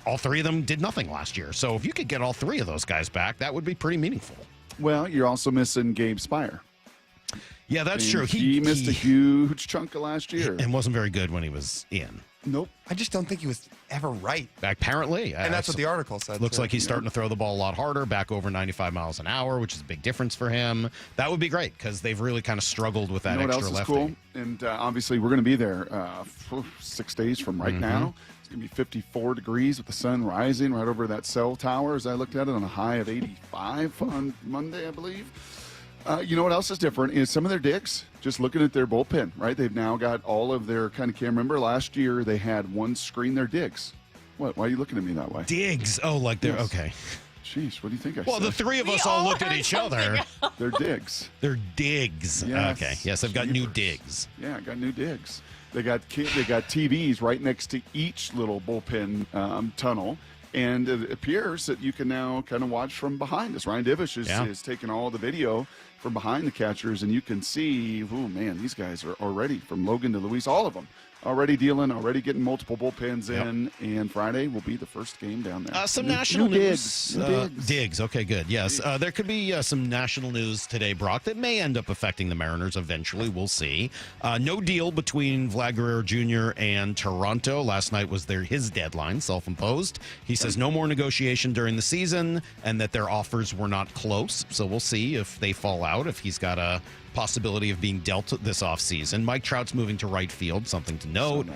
all three of them did nothing last year. So if you could get all three of those guys back, that would be pretty meaningful. Well, you're also missing Gabe Spire. Yeah, that's true. He missed a huge chunk of last year. And wasn't very good when he was in. Nope. I just don't think he was ever right. Apparently. And that's what the article said. Looks like he's starting to throw the ball a lot harder, back over 95 miles an hour, which is a big difference for him. That would be great because they've really kind of struggled with that extra lefty. Cool? And obviously, we're going to be there 6 days from right now. It's going to be 54 degrees with the sun rising right over that cell tower, as I looked at it, on a high of 85 on Monday, I believe. You know what else is different is some of their digs. Just looking at their bullpen, right? They've now got all of their kind of camera. Remember last year they had one screen their digs. What? Why are you looking at me that way? Digs. Oh, like they're okay. Jeez, what do you think I said? Well, the three of us all looked at each other. They're digs. They're digs. Yes. Okay. Yes, I've got new digs. Yeah, I got new digs. They got TVs right next to each little bullpen tunnel. And it appears that you can now kind of watch from behind us. Ryan Divish is taking all the video from behind the catchers, and you can see, oh, man, these guys are already, from Logan to Luis, all of them, already dealing, already getting multiple bullpens in, and Friday will be the first game down there. Some national news. Digs. Digs. Okay, good. Yes. There could be some national news today, Brock, that may end up affecting the Mariners eventually. We'll see. No deal between Vlad Guerrero Jr. and Toronto. Last night was his deadline, self-imposed. He says no more negotiation during the season and that their offers were not close. So we'll see if they fall out, if he's got a possibility of being dealt this offseason. Mike Trout's moving to right field, something to note.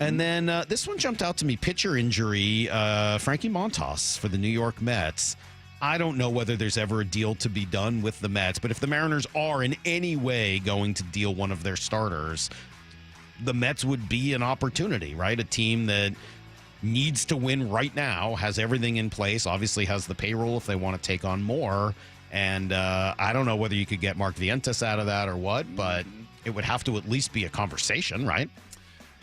And then this one jumped out to me, pitcher injury, Frankie Montas for the New York Mets. I don't know whether there's ever a deal to be done with the Mets, but if the Mariners are in any way going to deal one of their starters, the Mets would be an opportunity, right? A team that needs to win right now, has everything in place, obviously has the payroll if they want to take on more. And I don't know whether you could get Mark Vientos out of that or what, but it would have to at least be a conversation, right?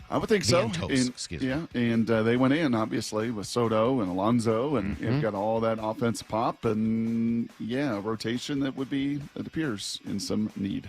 I would think so. Excuse me. Yeah, and they went in, obviously, with Soto and Alonso, and you've got all that offensive pop, and, yeah, a rotation that would be, it appears, in some need.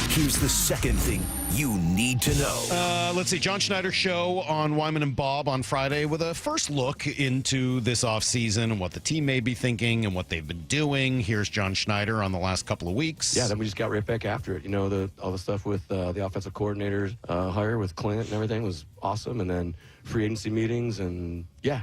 Here's the second thing you need to know. Let's see. John Schneider show on Wyman and Bob on Friday with a first look into this offseason and what the team may be thinking and what they've been doing. Here's John Schneider on the last couple of weeks. Yeah, then we just got right back after it. You know, all the stuff with the offensive coordinators hire with Clint and everything was awesome. And then free agency meetings and, yeah.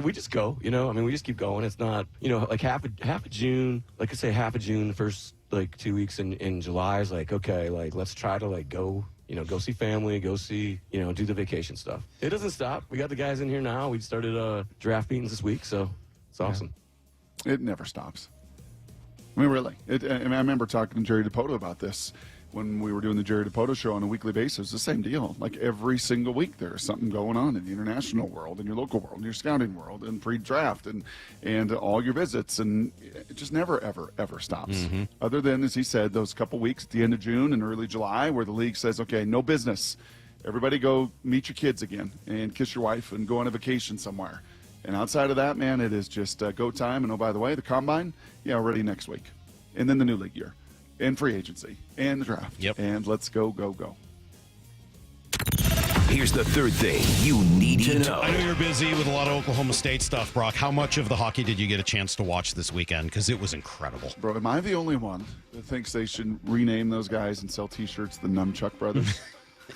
We just go, you know. I mean, we just keep going. It's not, you know, like half of June, like I say, half of June, the first, 2 weeks in July is like, okay, let's try to, go, go see family, go see, do the vacation stuff. It doesn't stop. We got the guys in here now. We started draft meetings this week, so it's awesome. It never stops. I mean, really. I remember talking to Jerry DiPoto about this when we were doing the Jerry DiPoto show on a weekly basis. The same deal. Like every single week there's something going on in the international world, in your local world, in your scouting world, and pre-draft, and all your visits, and it just never, ever, ever stops. Other than, as he said, those couple weeks at the end of June and early July where the league says, okay, no business. Everybody go meet your kids again and kiss your wife and go on a vacation somewhere. And outside of that, man, it is just go time. And, oh, by the way, the Combine, already next week. And then the new league year. And free agency, and the draft, and let's go. Here's the third thing you need to know. I know you're busy with a lot of Oklahoma State stuff, Brock. How much of the hockey did you get a chance to watch this weekend? Because it was incredible. Bro, am I the only one that thinks they should rename those guys and sell T-shirts the Nunchuck Brothers?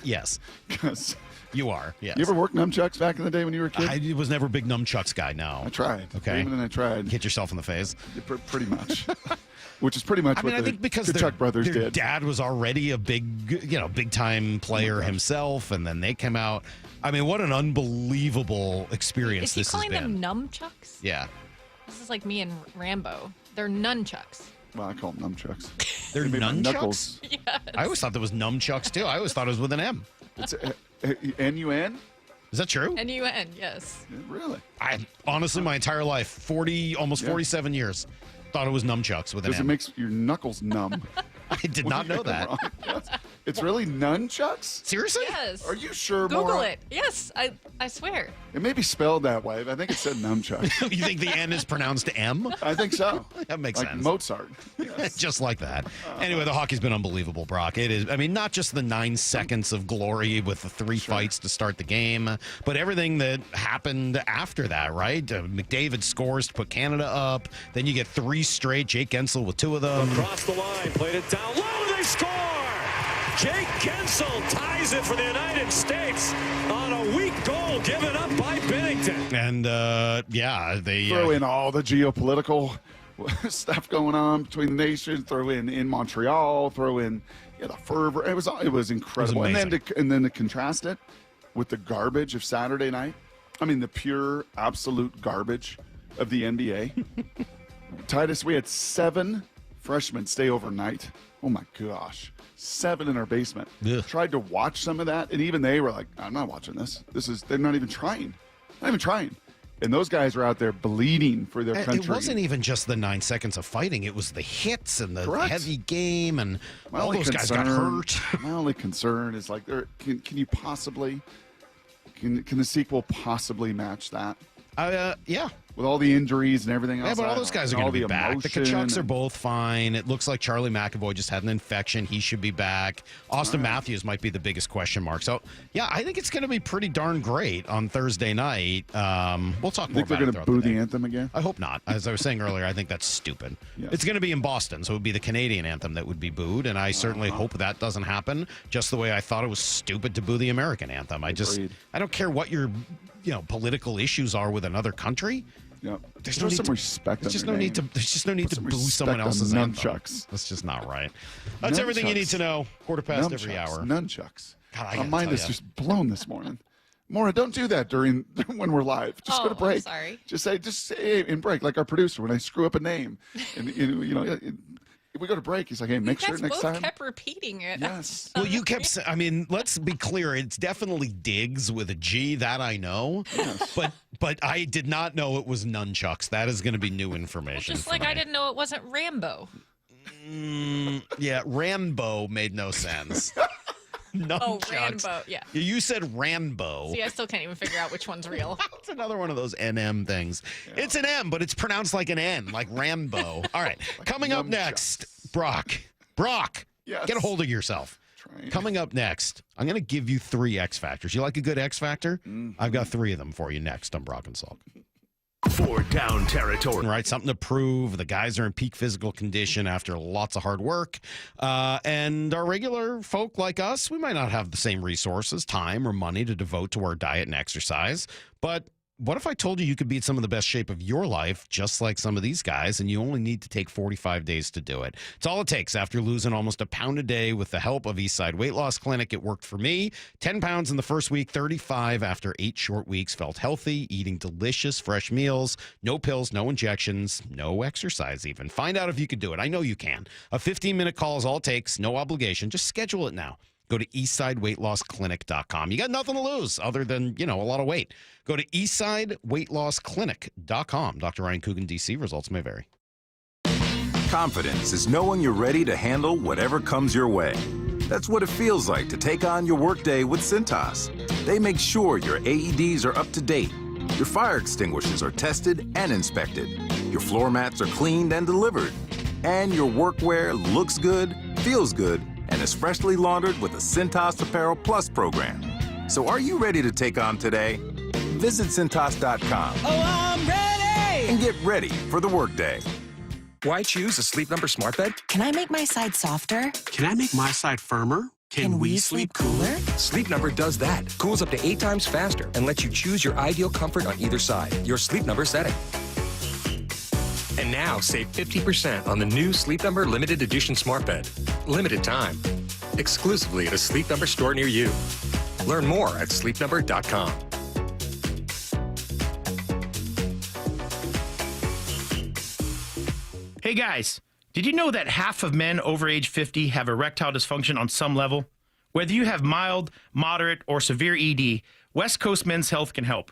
Yes. Because you are, yes. You ever worked nunchucks back in the day when you were a kid? I was never a big nunchucks guy, no. I tried. Okay. Even I tried. Hit yourself in the face? Pretty much. Which is pretty much what the Chuck brothers their did. Dad was already a big time player himself, and then they came out. I mean, what an unbelievable experience this has been. Is he calling them nunchucks? Yeah. This is like me and Rambo. They're nunchucks. Well, I call them nunchucks. They're nunchucks? Yes. I always thought there was numchucks, too. I always thought it was with an M. It's N-U-N? Is that true? N-U-N, yes. Really? I honestly, my entire life, almost 47 years, thought it was nunchucks with an M. Because it makes your knuckles numb. I did not know that. It's really nunchucks? Seriously? Yes. Are you sure, Google Maura? it. Yes, I swear. It may be spelled that way, but I think it said nunchucks. You think the N is pronounced M? I think so. That makes like sense. Mozart. Yes. Just like that. Anyway, the hockey's been unbelievable, Brock. It is. I mean, not just the 9 seconds of glory with the 3 fights to start the game, but everything that happened after that, right? McDavid scores to put Canada up. Then you get 3 straight. Jake Gensel with 2 of them. Across the line, played it down low, they score! Jake Gensel ties it for the United States on a weak goal given up by Bennington. And, they... Throw in all the geopolitical stuff going on between the nations, throw in Montreal, throw in the fervor. It was incredible. And then to contrast it with the garbage of Saturday night, I mean, the pure, absolute garbage of the NBA. Titus, we had 7 freshmen stay overnight. Oh, my gosh. 7 in our basement. Ugh. Tried to watch some of that, and even they were like, I'm not watching this. They're not even trying. Not even trying. And those guys were out there bleeding for their country. It wasn't even just the 9 seconds of fighting. It was the hits and the Correct. heavy game, and all those guys got hurt. My only concern is, like, can you possibly – can the sequel possibly match that? Yeah. With all the injuries and everything else. Yeah, but all those guys are going to be back. The emotion Kachucks are both fine. It looks like Charlie McAvoy just had an infection. He should be back. Austin Matthews might be the biggest question mark. So, yeah, I think it's going to be pretty darn great on Thursday night. We'll talk more about it. Think they're going to boo the anthem again? I hope not. As I was saying earlier, I think that's stupid. Yes. It's going to be in Boston, so it would be the Canadian anthem that would be booed, and I certainly hope that doesn't happen, just the way I thought it was stupid to boo the American anthem. I don't care what your political issues are with another country. Yep. There's Show some respect. There's just no need to boo someone else's anthem. Nunchucks. That's just not right. That's everything you need to know. Quarter past every hour. Nunchucks. God, my mind is just blown this morning. Maura, don't do that when we're live. Just go to break. I'm sorry. Just say in break, like our producer when I screw up a name, and if we go to break, he's like, "Hey, make sure next time." You kept repeating it. Yes. Well, you kept. I mean, let's be clear. It's definitely Diggs with a G. That I know. Yes. But I did not know it was nunchucks. That is going to be new information. Just like I didn't know it wasn't Rambo. Yeah, Rambo made no sense. Nunchucks. Rambo. Yeah. You said Rambo. See, I still can't even figure out which one's real. It's another one of those NM things. Yeah. It's an M, but it's pronounced like an N, like Rambo. All right. Coming up next, Brock. Yes. Get a hold of yourself. Coming up next, I'm going to give you 3 X Factors. You like a good X Factor? Mm-hmm. I've got 3 of them for you next on Brock and Salk. 4 down territory. Right, something to prove. The guys are in peak physical condition after lots of hard work. And our regular folk like us, we might not have the same resources, time, or money to devote to our diet and exercise. But what if I told you could be in some of the best shape of your life, just like some of these guys, and you only need to take 45 days to do it? It's all it takes after losing almost a pound a day with the help of Eastside Weight Loss Clinic. It worked for me. 10 pounds in the first week, 35 after 8 short weeks. Felt healthy, eating delicious, fresh meals, no pills, no injections, no exercise even. Find out if you could do it. I know you can. A 15-minute call is all it takes, no obligation. Just schedule it now. Go to eastsideweightlossclinic.com. You got nothing to lose other than, a lot of weight. Go to eastsideweightlossclinic.com. Dr. Ryan Coogan, D.C. Results may vary. Confidence is knowing you're ready to handle whatever comes your way. That's what it feels like to take on your workday with Cintas. They make sure your AEDs are up to date, your fire extinguishers are tested and inspected, your floor mats are cleaned and delivered, and your workwear looks good, feels good, and is freshly laundered with the Cintas Apparel Plus program. So are you ready to take on today? Visit Cintas.com. Oh, I'm ready! And get ready for the workday. Why choose a Sleep Number smart bed? Can I make my side softer? Can I make my side firmer? Can we sleep cooler? Sleep Number does that. Cools up to 8 times faster and lets you choose your ideal comfort on either side. Your Sleep Number setting. And now save 50% on the new Sleep Number limited edition smart bed. Limited time. Exclusively at a Sleep Number store near you. Learn more at sleepnumber.com. Hey guys, did you know that half of men over age 50 have erectile dysfunction on some level? Whether you have mild, moderate, or severe ED, West Coast Men's Health can help.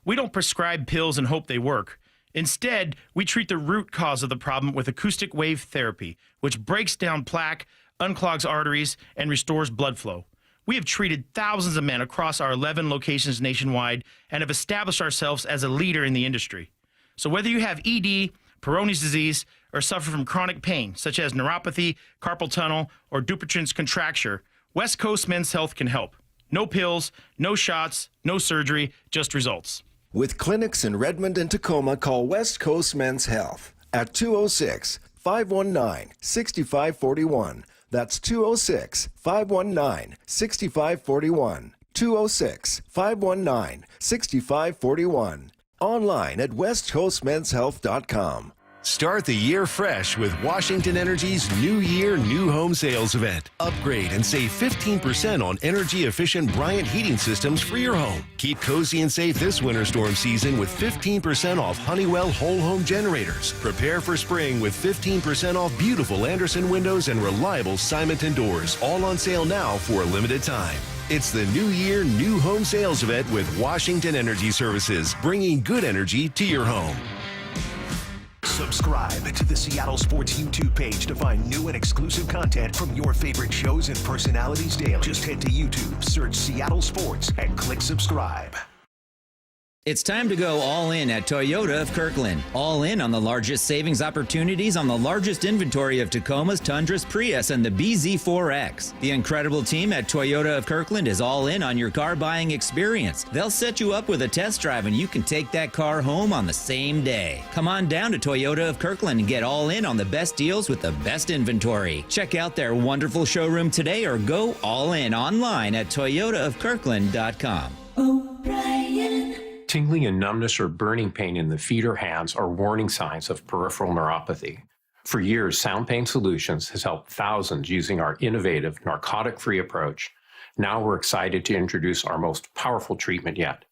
We don't prescribe pills and hope they work. Instead, we treat the root cause of the problem with acoustic wave therapy, which breaks down plaque, unclogs arteries, and restores blood flow. We have treated thousands of men across our 11 locations nationwide and have established ourselves as a leader in the industry. So whether you have ED, Peyronie's disease, or suffer from chronic pain, such as neuropathy, carpal tunnel, or Dupuytren's contracture, West Coast Men's Health can help. No pills, no shots, no surgery, just results. With clinics in Redmond and Tacoma, call West Coast Men's Health at 206-519-6541. That's 206-519-6541. 206-519-6541. Online at westcoastmenshealth.com. Start the year fresh with Washington Energy's New Year, New Home Sales event. Upgrade and save 15% on energy-efficient Bryant heating systems for your home. Keep cozy and safe this winter storm season with 15% off Honeywell whole home generators. Prepare for spring with 15% off beautiful Anderson windows and reliable Simonton doors. All on sale now for a limited time. It's the New Year, New Home Sales event with Washington Energy Services, bringing good energy to your home. Subscribe to the Seattle Sports YouTube page to find new and exclusive content from your favorite shows and personalities daily. Just head to YouTube, search Seattle Sports, and click subscribe. It's time to go all in at Toyota of Kirkland. All in on the largest savings opportunities on the largest inventory of Tacomas, Tundras, Prius, and the BZ4X. The incredible team at Toyota of Kirkland is all in on your car buying experience. They'll set you up with a test drive and you can take that car home on the same day. Come on down to Toyota of Kirkland and get all in on the best deals with the best inventory. Check out their wonderful showroom today or go all in online at toyotaofkirkland.com. O'Brien. Tingling and numbness or burning pain in the feet or hands are warning signs of peripheral neuropathy. For years, Sound Pain Solutions has helped thousands using our innovative, narcotic-free approach. Now we're excited to introduce our most powerful treatment yet.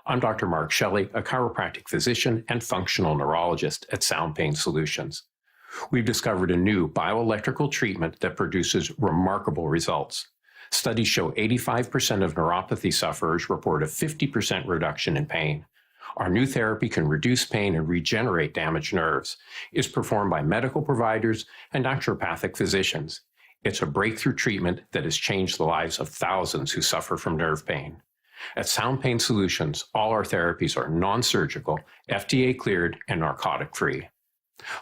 I'm Dr. Mark Shelley, a chiropractic physician and functional neurologist at Sound Pain Solutions. We've discovered a new bioelectrical treatment that produces remarkable results. Studies show 85% of neuropathy sufferers report a 50% reduction in pain. Our new therapy can reduce pain and regenerate damaged nerves. It's performed by medical providers and naturopathic physicians. It's a breakthrough treatment that has changed the lives of thousands who suffer from nerve pain. At Sound Pain Solutions, all our therapies are non-surgical, FDA-cleared, and narcotic-free.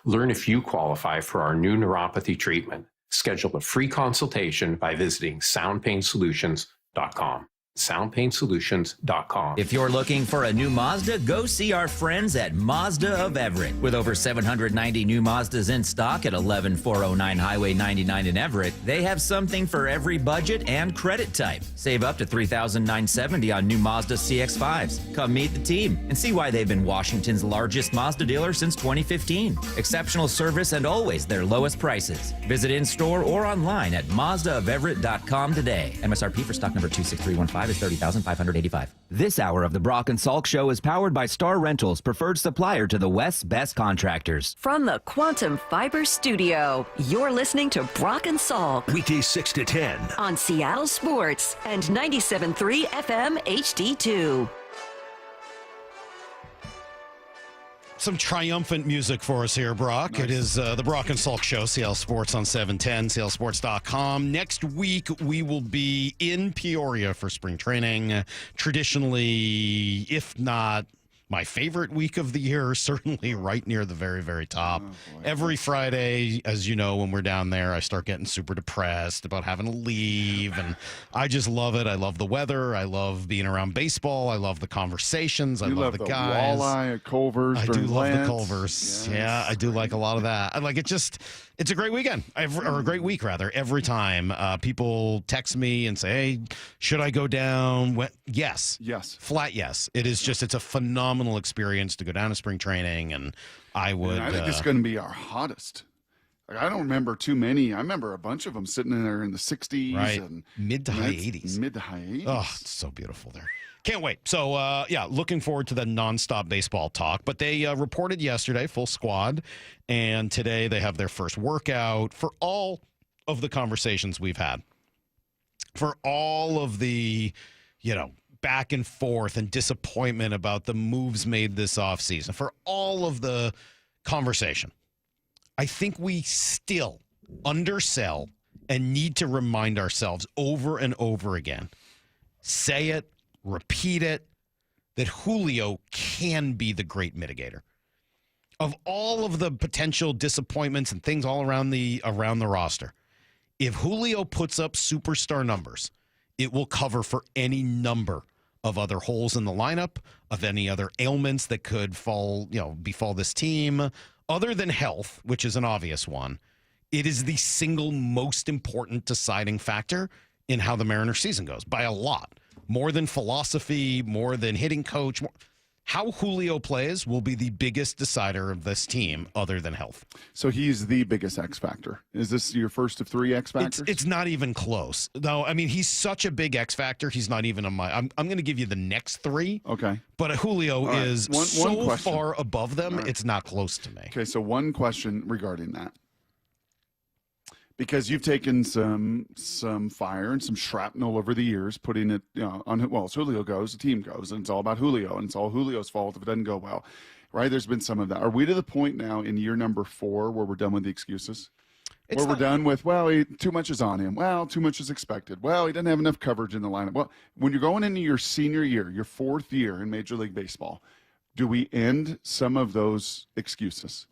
Learn if you qualify for our new neuropathy treatment. Schedule a free consultation by visiting soundpainsolutions.com. soundpainsolutions.com. If you're looking for a new Mazda, go see our friends at Mazda of Everett. With over 790 new Mazdas in stock at 11409 Highway 99 in Everett, they have something for every budget and credit type. Save up to $3,970 on new Mazda CX-5s. Come meet the team and see why they've been Washington's largest Mazda dealer since 2015. Exceptional service and always their lowest prices. Visit in-store or online at MazdaofEverett.com today. MSRP for stock number 26315 is $30,585. This hour of the Brock and Salk Show is powered by Star Rentals, preferred supplier to the West's best contractors. From the Quantum Fiber Studio, you're listening to Brock and Salk. Weekdays 6 to 10. On Seattle Sports and 97.3 FM HD2. Some triumphant music for us here, Brock. Nice. It is the Brock and Salk Show, Seattle Sports on 710, seattlesports.com. Next week, we will be in Peoria for spring training. Traditionally, if not my favorite week of the year, certainly right near the very, very top. Every Friday, as you know, when we're down there, I start getting super depressed about having to leave, and I just love it. I love the weather. I love being around baseball. I love the conversations. I love the guys. Walleye at Culver's. I do love Lance. the Culver's. Yes, yeah, I do like a lot of that. I like it. It's a great weekend, or a great week rather. Every time people text me and say, "Hey, should I go down?" Yes, flat yes. It is just it's a phenomenal experience to go down to spring training, and I would. I think it's going to be our hottest. Like, I don't remember too many. I remember a bunch of them sitting in there in the 60s, right? And mid to high 80s. Mid to high 80s. Oh, it's so beautiful there. Can't wait. So, yeah, looking forward to the nonstop baseball talk. But they reported yesterday, full squad, and today they have their first workout for all of the conversations we've had. For all of the, back and forth and disappointment about the moves made this offseason. For all of the conversation. I think we still undersell and need to remind ourselves over and over again, say it, repeat it, that Julio can be the great mitigator. Of all of the potential disappointments and things all around the roster, if Julio puts up superstar numbers, it will cover for any number of other holes in the lineup, of any other ailments that could befall this team. Other than health, which is an obvious one, it is the single most important deciding factor in how the Mariners season goes by a lot. More than philosophy, more than hitting coach. How Julio plays will be the biggest decider of this team other than health. So he's the biggest X factor. Is this your first of 3 X factors? It's not even close. No, I mean, he's such a big X factor. He's not even on my. I'm going to give you the next 3. Okay. But Julio right. is one so question. far above them, Right. It's not close to me. Okay, so one question regarding that. Because you've taken some fire and some shrapnel over the years, putting it on, well, as Julio goes, the team goes, and it's all about Julio, and it's all Julio's fault if it doesn't go well, right? There's been some of that. Are we to the point now in year number 4 where we're done with the excuses? We're done with, too much is on him. Well, too much is expected. Well, he doesn't have enough coverage in the lineup. Well, when you're going into your senior year, your 4th year in Major League Baseball, do we end some of those excuses?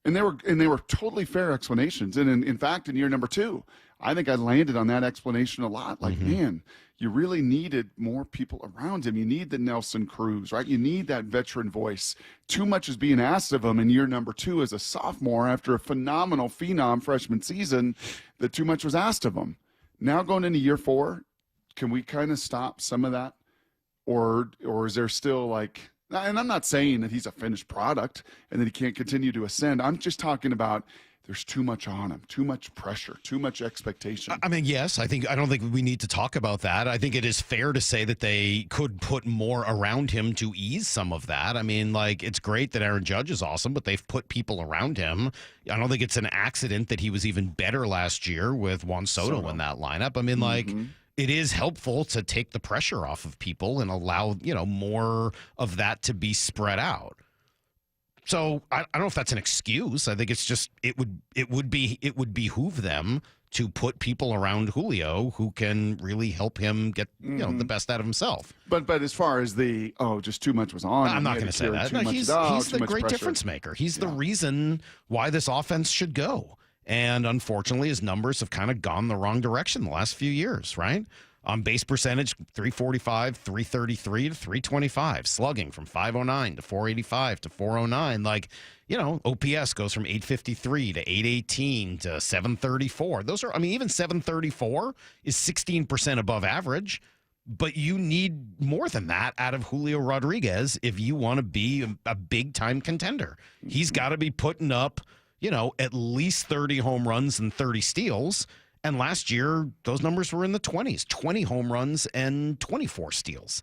And they were totally fair explanations. And in fact, in year number 2, I think I landed on that explanation a lot. Like, man, you really needed more people around him. You need the Nelson Cruz, right? You need that veteran voice. Too much is being asked of him in year number 2 as a sophomore after a phenomenal phenom freshman season that too much was asked of him. Now going into year 4, can we kind of stop some of that? Or is there still like... And I'm not saying that he's a finished product and that he can't continue to ascend. I'm just talking about there's too much on him, too much pressure, too much expectation. I mean, yes, I don't think we need to talk about that. I think it is fair to say that they could put more around him to ease some of that. I mean, like, it's great that Aaron Judge is awesome, but they've put people around him. I don't think it's an accident that he was even better last year with Juan Soto in that lineup. I mean, like... It is helpful to take the pressure off of people and allow, more of that to be spread out. So I don't know if that's an excuse. I think it's just it would behoove them to put people around Julio who can really help him get the best out of himself. But as far as just too much was on, I'm not going to say that. No, he's the great difference maker. He's the reason why this offense should go. And unfortunately, his numbers have kind of gone the wrong direction the last few years, right? On base percentage, 345, 333 to 325. Slugging from 509 to 485 to 409. Like, OPS goes from 853 to 818 to 734. Those are, even 734 is 16% above average. But you need more than that out of Julio Rodriguez if you want to be a big-time contender. He's got to be putting up... at least 30 home runs and 30 steals. And last year, those numbers were in the 20s, 20 home runs and 24 steals.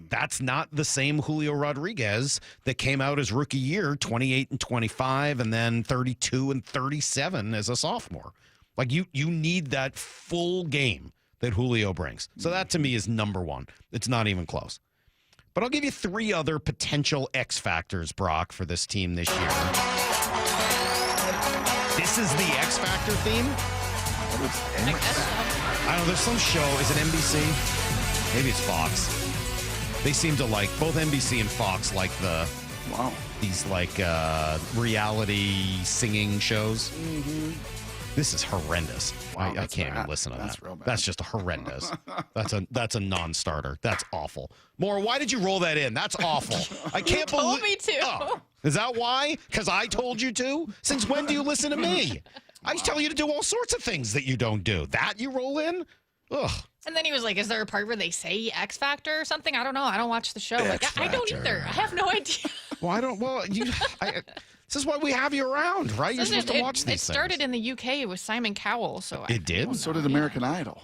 That's not the same Julio Rodriguez that came out as rookie year, 28 and 25, and then 32 and 37 as a sophomore. Like, you need that full game that Julio brings. So that, to me, is number 1. It's not even close. But I'll give you 3 other potential X factors, Brock, for this team this year. This is the X Factor theme? I don't know. There's some show. Is it NBC? Maybe it's Fox. They seem to like, both NBC and Fox like these reality singing shows. This is horrendous. Wow, I can't even listen to that. Real bad. That's just horrendous. That's a non-starter. That's awful. Maura, why did you roll that in? That's awful. I can't believe. Told me to. Oh, is that why? Because I told you to? Since when do you listen to me? I tell you to do all sorts of things that you don't do. That you roll in? Ugh. And then he was like, is there a part where they say X Factor or something? I don't know. I don't watch the show. I don't either. I have no idea. This is why we have you around, right? You're supposed to watch these things. It started in the UK with Simon Cowell. It did? So did American Idol.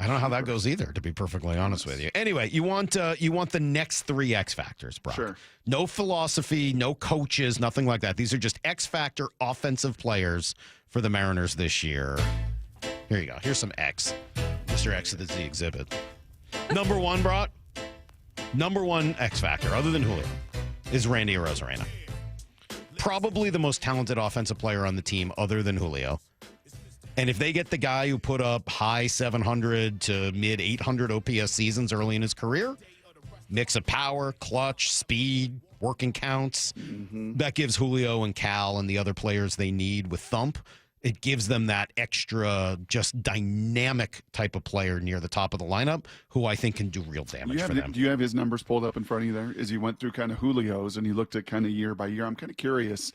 I don't know how that goes either, to be perfectly honest with you. Anyway, you want the next 3 X Factors, Brock. Sure. No philosophy, no coaches, nothing like that. These are just X Factor offensive players for the Mariners this year. Here you go. Here's some X. Mr. X is the exhibit. Number 1, Brock. Number 1 X Factor, other than Julio, is Randy Arozarena. Probably the most talented offensive player on the team other than Julio. And if they get the guy who put up high 700 to mid 800 OPS seasons early in his career, mix of power, clutch, speed, working counts, that gives Julio and Cal and the other players they need with thump. It gives them that extra, just dynamic type of player near the top of the lineup who I think can do real damage for them. Do you have his numbers pulled up in front of you there? As you went through kind of Julio's and you looked at kind of year by year, I'm kind of curious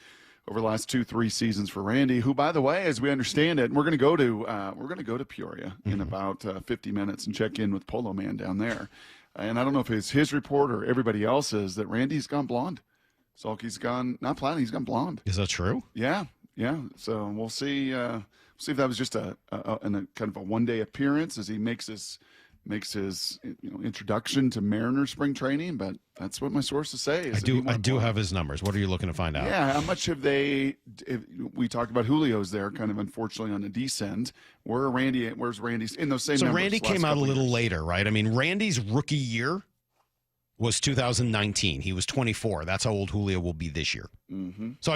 over the last 2-3 seasons for Randy, who, by the way, as we understand it, we're going to go to Peoria in about 50 minutes and check in with Polo Man down there. And I don't know if it's his report or everybody else's that Randy's gone blonde. Salky's gone not platinum, he's gone blonde. Is that true? Yeah. So we'll see. See if that was just a kind of a one-day appearance as he makes his introduction to Mariners spring training. But that's what my sources say. I do have his numbers. What are you looking to find out? Yeah, how much have they? We talked about Julio's there, kind of unfortunately on the descent. Where's Randy's in those same? So numbers Randy last came out a couple little years? later, right? I mean, Randy's rookie year was 2019. He was 24. That's how old Julio will be this year. Mm-hmm. So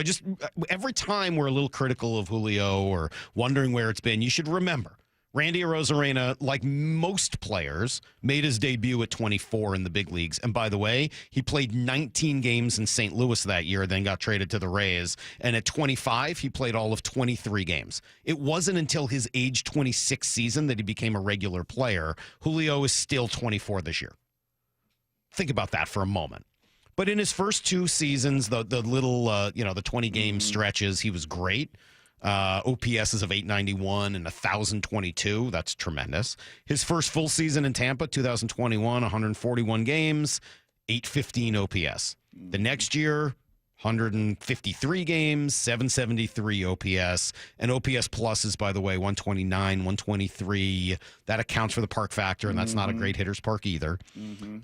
every time we're a little critical of Julio or wondering where it's been, you should remember Randy Arozarena, like most players, made his debut at 24 in the big leagues. And by the way, he played 19 games in St. Louis that year, then got traded to the Rays. And at 25, he played all of 23 games. It wasn't until his age 26 season that he became a regular player. Julio is still 24 this year. Think about that for a moment. But in his first 2 seasons, the little, the 20-game stretches, he was great. OPS is of 891 and 1,022. That's tremendous. His first full season in Tampa, 2021, 141 games, 815 OPS. The next year, 153 games, 773 OPS. And OPS plus is, by the way, 129, 123. That accounts for the park factor, and that's not a great hitter's park either.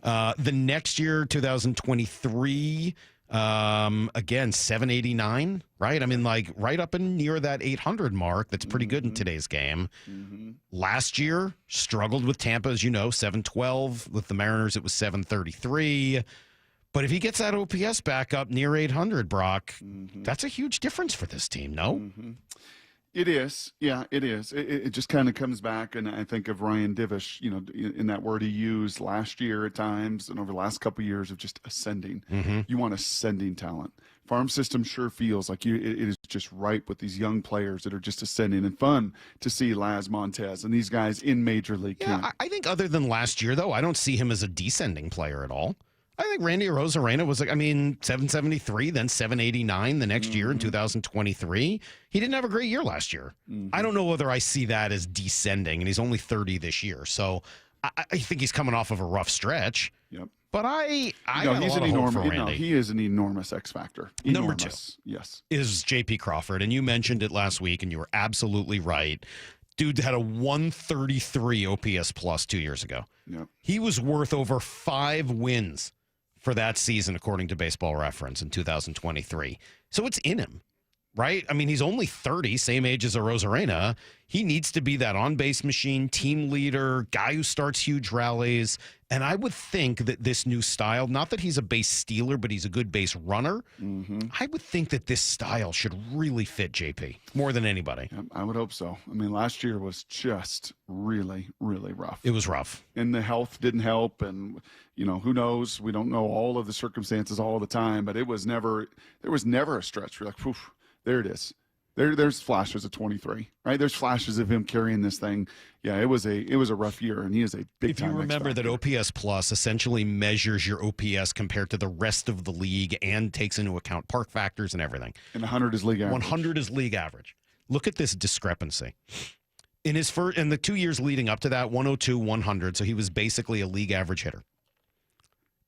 The next year, 2023, again, 789, right? I mean, like right up and near that 800 mark. That's pretty good in today's game. Last year, struggled with Tampa, as you know, 712. With the Mariners, it was 733. But if he gets that OPS back up near 800, Brock, that's a huge difference for this team, no? It is. Yeah, it is. It just kind of comes back, and I think of Ryan Divish, in that word he used last year at times and over the last couple of years of just ascending. You want ascending talent. Farm system sure feels like it is just ripe with these young players that are just ascending, and fun to see Laz Montez and these guys in Major League camp. I think other than last year, though, I don't see him as a descending player at all. I think Randy Arozarena was 773, then 789 the next year in 2023. He didn't have a great year last year. I don't know whether I see that as descending, and he's only 30 this year. So I think he's coming off of a rough stretch. Yep. But I got a lot of hope for Randy. He is an enormous X factor. Number 2, yes, is J.P. Crawford, and you mentioned it last week, and you were absolutely right. Dude had a 133 OPS plus 2 years ago. Yep. He was worth over 5 wins for that season, according to Baseball Reference in 2023. So it's in him, right? I mean, he's only 30, same age as Arozarena. He needs to be that on-base machine, team leader, guy who starts huge rallies. And I would think that this new style, not that he's a base stealer, but he's a good base runner. I would think that this style should really fit JP more than anybody. I would hope so. I mean, last year was just really, really rough. It was rough. And the health didn't help. And, who knows? We don't know all of the circumstances all the time, but there was never a stretch where you're like, poof, there it is. There's flashes of 23, right? There's flashes of him carrying this thing. Yeah, it was a rough year, and he is a big time. If you remember that OPS Plus essentially measures your OPS compared to the rest of the league and takes into account park factors and everything. And 100 is league average. 100 is league average. Look at this discrepancy. In the 2 years leading up to that, 102, 100, so he was basically a league average hitter.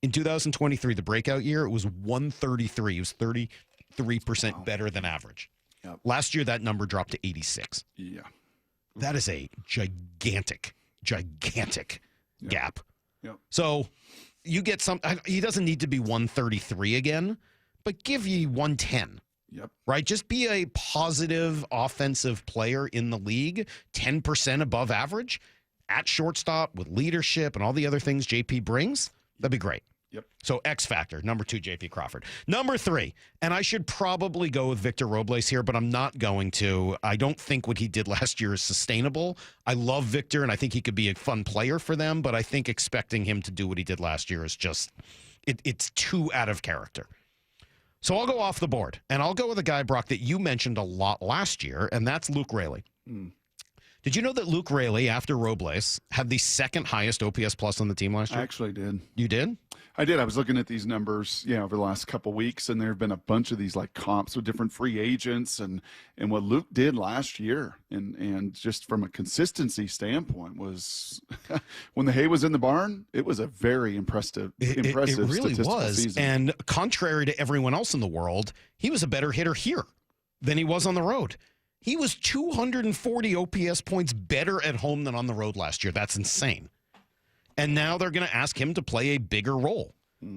In 2023, the breakout year, it was 133. He was 33% better than average. Yep. Last year, that number dropped to 86. Yeah. That is a gigantic gap. Yep. So you get he doesn't need to be 133 again, but give you 110. Yep. Right? Just be a positive offensive player in the league, 10% above average at shortstop with leadership and all the other things JP brings. That'd be great. Yep. So X factor, number 2, J.P. Crawford. Number 3, and I should probably go with Victor Robles here, but I'm not going to. I don't think what he did last year is sustainable. I love Victor, and I think he could be a fun player for them, but I think expecting him to do what he did last year is just, it's too out of character. So I'll go off the board, and I'll go with a guy, Brock, that you mentioned a lot last year, and that's Luke Raley. Did you know that Luke Raley, after Robles, had the second highest OPS plus on the team last year? I actually did. You did? I did. I was looking at these numbers, over the last couple of weeks, and there have been a bunch of these like comps with different free agents and what Luke did last year, and just from a consistency standpoint was when the hay was in the barn, it was a very impressive It really was. season. And contrary to everyone else in the world, he was a better hitter here than he was on the road. He was 240 OPS points better at home than on the road last year. That's insane. And now they're going to ask him to play a bigger role,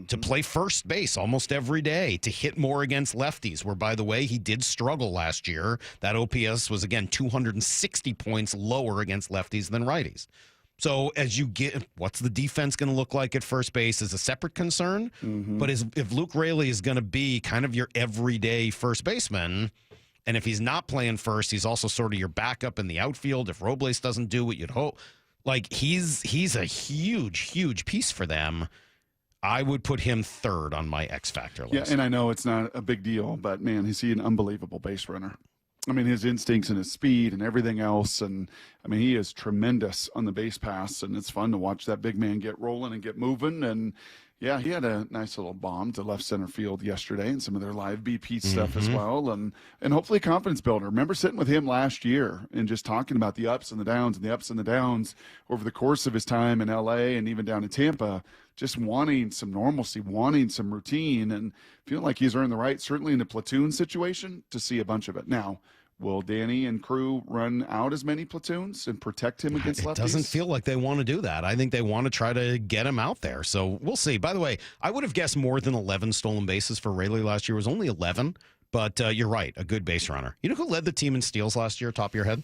to play first base almost every day, to hit more against lefties, where, by the way, he did struggle last year. That OPS was, again, 260 points lower against lefties than righties. So as you get, what's the defense going to look like at first base is a separate concern. But if Luke Raley is going to be kind of your everyday first baseman, and if he's not playing first, he's also sort of your backup in the outfield if Robles doesn't do what you'd hope. Like, he's a huge piece for them. I would put him third on my X Factor list. Yeah, and I know it's not a big deal, but, man, is he an unbelievable base runner. I mean, his instincts and his speed and everything else. And, I mean, he is tremendous on the base pass, and it's fun to watch that big man get rolling and get moving. And, yeah, he had a nice little bomb to left center field yesterday and some of their live BP stuff as well. And hopefully a confidence builder. Remember sitting with him last year and just talking about the ups and the downs over the course of his time in L.A. and even down in Tampa, just wanting some normalcy, wanting some routine, and feeling like he's earned the right, certainly in a platoon situation, to see a bunch of it. Now, will Danny and crew run out as many platoons and protect him against lefties? It doesn't feel like they want to do that. I think they want to try to get him out there. So we'll see. By the way, I would have guessed more than 11 stolen bases for Raley last year. It was only 11, but you're right, a good base runner. You know who led the team in steals last year, top of your head?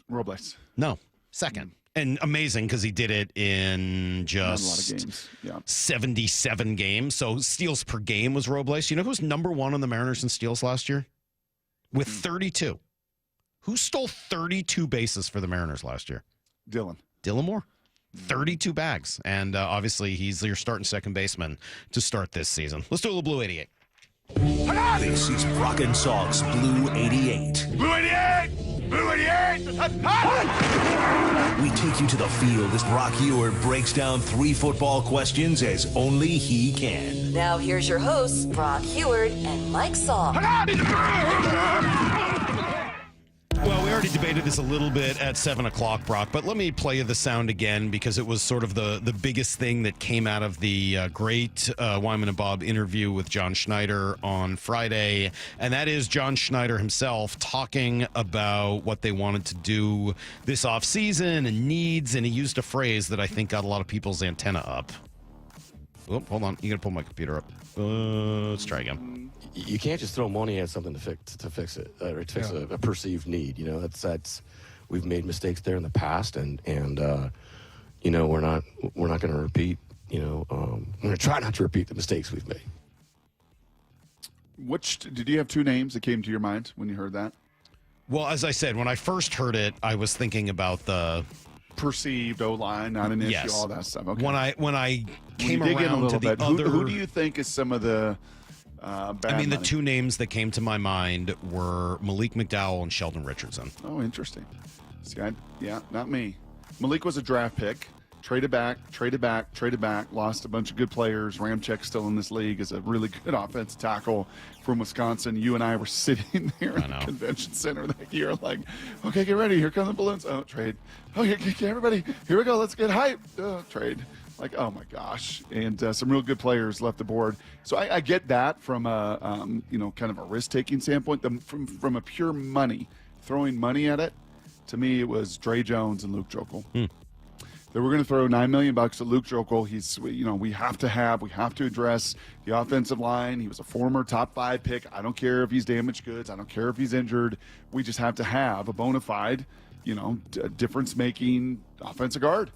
Robles. No, second. And amazing because he did it in just a lot of games. Yeah. 77 games. So steals per game was Robles. You know who's number 1 on the Mariners in steals last year? With 32. Who stole 32 bases for the Mariners last year? Dylan Moore. 32 bags. And obviously, he's your starting second baseman to start this season. Let's do a little Blue 88. This is Brock and Salk's Blue 88. Blue 88! Blue 88! We take you to the field as Brock Heward breaks down 3 football questions as only he can. Now here's your hosts, Brock Heward and Mike Salk. Well, we already debated this a little bit at 7 o'clock, Brock, but let me play you the sound again because it was sort of the biggest thing that came out of the great Wyman and Bob interview with John Schneider on Friday, and that is John Schneider himself talking about what they wanted to do this offseason and needs, and he used a phrase that I think got a lot of people's antenna up. Oh, hold on. You got to pull my computer up. Let's try again. You can't just throw money at something to fix it, or to fix a perceived need. That's we've made mistakes there in the past, and we're not going to repeat. We're going to try not to repeat the mistakes we've made. Did you have 2 names that came to your mind when you heard that? Well, as I said, when I first heard it, I was thinking about the perceived O-line, not an issue, all that stuff. Okay. When I came around to the bit, other, who do you think is some of the bad I mean, money? the 2 names that came to my mind were Malik McDowell and Sheldon Richardson. Oh, interesting. See, not me. Malik was a draft pick. Traded back, lost a bunch of good players. Ramchek's still in this league as a really good offensive tackle from Wisconsin. You and I were sitting there in the convention center that year like, okay, get ready. Here come the balloons. Oh, trade. Okay, everybody, here we go. Let's get hyped. Trade. Like, oh, my gosh. And some real good players left the board. So I get that from a, kind of a risk-taking standpoint. From a pure money, throwing money at it, to me, it was Dre Jones and Luke Joeckel. They were going to throw $9 million at Luke Joeckel. He's, we have to address the offensive line. He was a former top 5 pick. I don't care if he's damaged goods. I don't care if he's injured. We just have to have a bona fide, difference-making offensive guard.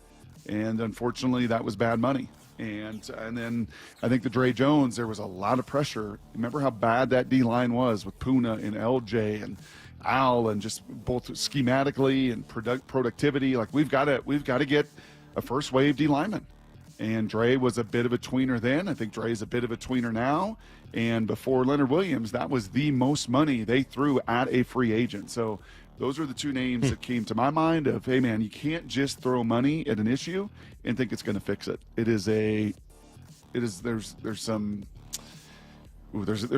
And unfortunately, that was bad money. And then I think the Dre Jones, there was a lot of pressure. Remember how bad that D-line was with Puna and LJ and Al, and just both schematically and productivity. Like we've got to get a first wave D lineman. And Dre was a bit of a tweener then. I think Dre's a bit of a tweener now. And before Leonard Williams, that was the most money they threw at a free agent. So those are the two names that came to my mind of, hey man, you can't just throw money at an issue and think it's going to fix it. There's a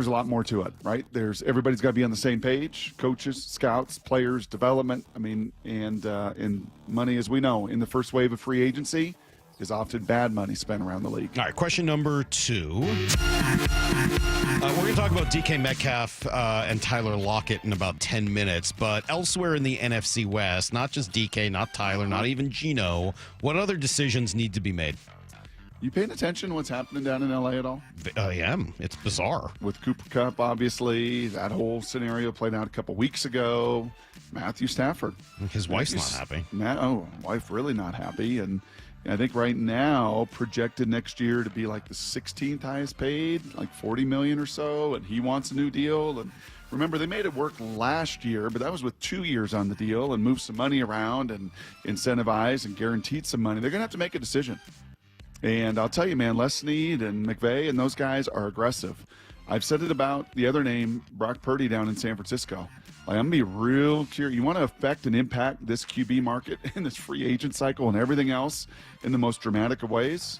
lot more to it, right? Everybody's got to be on the same page, coaches, scouts, players, development. I mean, and money, as we know, in the first wave of free agency is often bad money spent around the league. All right, question number 2. We're going to talk about DK Metcalf and Tyler Lockett in about 10 minutes, but elsewhere in the NFC West, not just DK, not Tyler, not even Geno, what other decisions need to be made? You paying attention to what's happening down in L.A. at all? I am. It's bizarre. With Cooper Kupp, obviously, that whole scenario played out a couple weeks ago. Matthew Stafford. His wife's not happy. Wife really not happy. And I think right now, projected next year to be like the 16th highest paid, like $40 million or so, and he wants a new deal. And remember, they made it work last year, but that was with 2 years on the deal and moved some money around and incentivized and guaranteed some money. They're going to have to make a decision. And I'll tell you, man, Les Snead and McVay and those guys are aggressive. I've said it about the other name, Brock Purdy, down in San Francisco. Like, I'm going to be real curious. You want to affect and impact this QB market and this free agent cycle and everything else in the most dramatic of ways?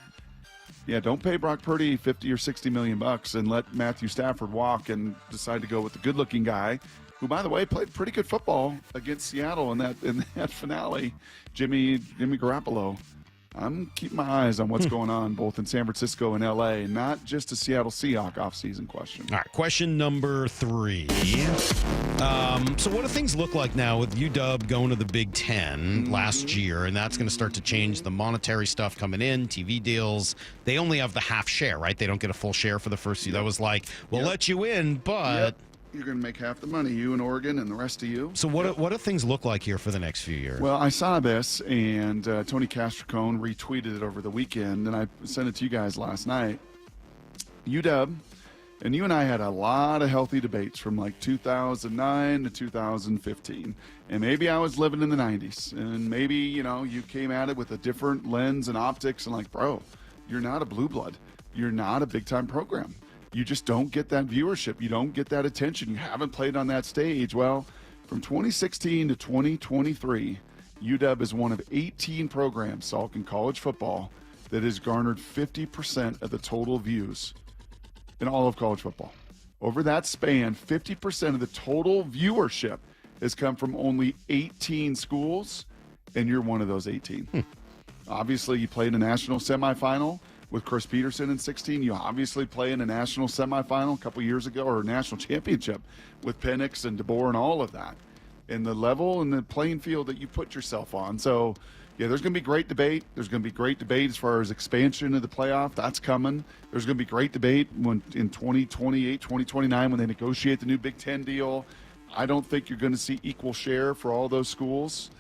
Yeah, don't pay Brock Purdy $50 or $60 million and let Matthew Stafford walk and decide to go with the good-looking guy, who, by the way, played pretty good football against Seattle in that finale, Jimmy Garoppolo. I'm keeping my eyes on what's going on both in San Francisco and L.A., not just a Seattle Seahawks offseason question. All right, question number 3. So what do things look like now with UW going to the Big Ten last year, and that's going to start to change the monetary stuff coming in, TV deals. They only have the half share, right? They don't get a full share for the first year. That was like, we'll let you in, but... Yep. You're going to make half the money, you and Oregon and the rest of you. So what do things look like here for the next few years? Well, I saw this, and Tony Castricone retweeted it over the weekend, and I sent it to you guys last night. UW, and you and I had a lot of healthy debates from like 2009 to 2015. And maybe I was living in the 90s, and maybe, you came at it with a different lens and optics and like, bro, you're not a blue blood. You're not a big-time program. You just don't get that viewership. You don't get that attention. You haven't played on that stage. Well, from 2016 to 2023, UW is one of 18 programs, Salk, in college football that has garnered 50% of the total views in all of college football. Over that span, 50% of the total viewership has come from only 18 schools, and you're one of those 18. Obviously, you played a national semifinal with Chris Peterson in 16. You obviously play in a national semifinal a couple years ago, or a national championship with Penix and DeBoer and all of that. And the level and the playing field that you put yourself on. So, yeah, there's going to be great debate. There's going to be great debate as far as expansion of the playoff. That's coming. There's going to be great debate when in 2028, 2029, when they negotiate the new Big Ten deal. I don't think you're going to see equal share for all those schools.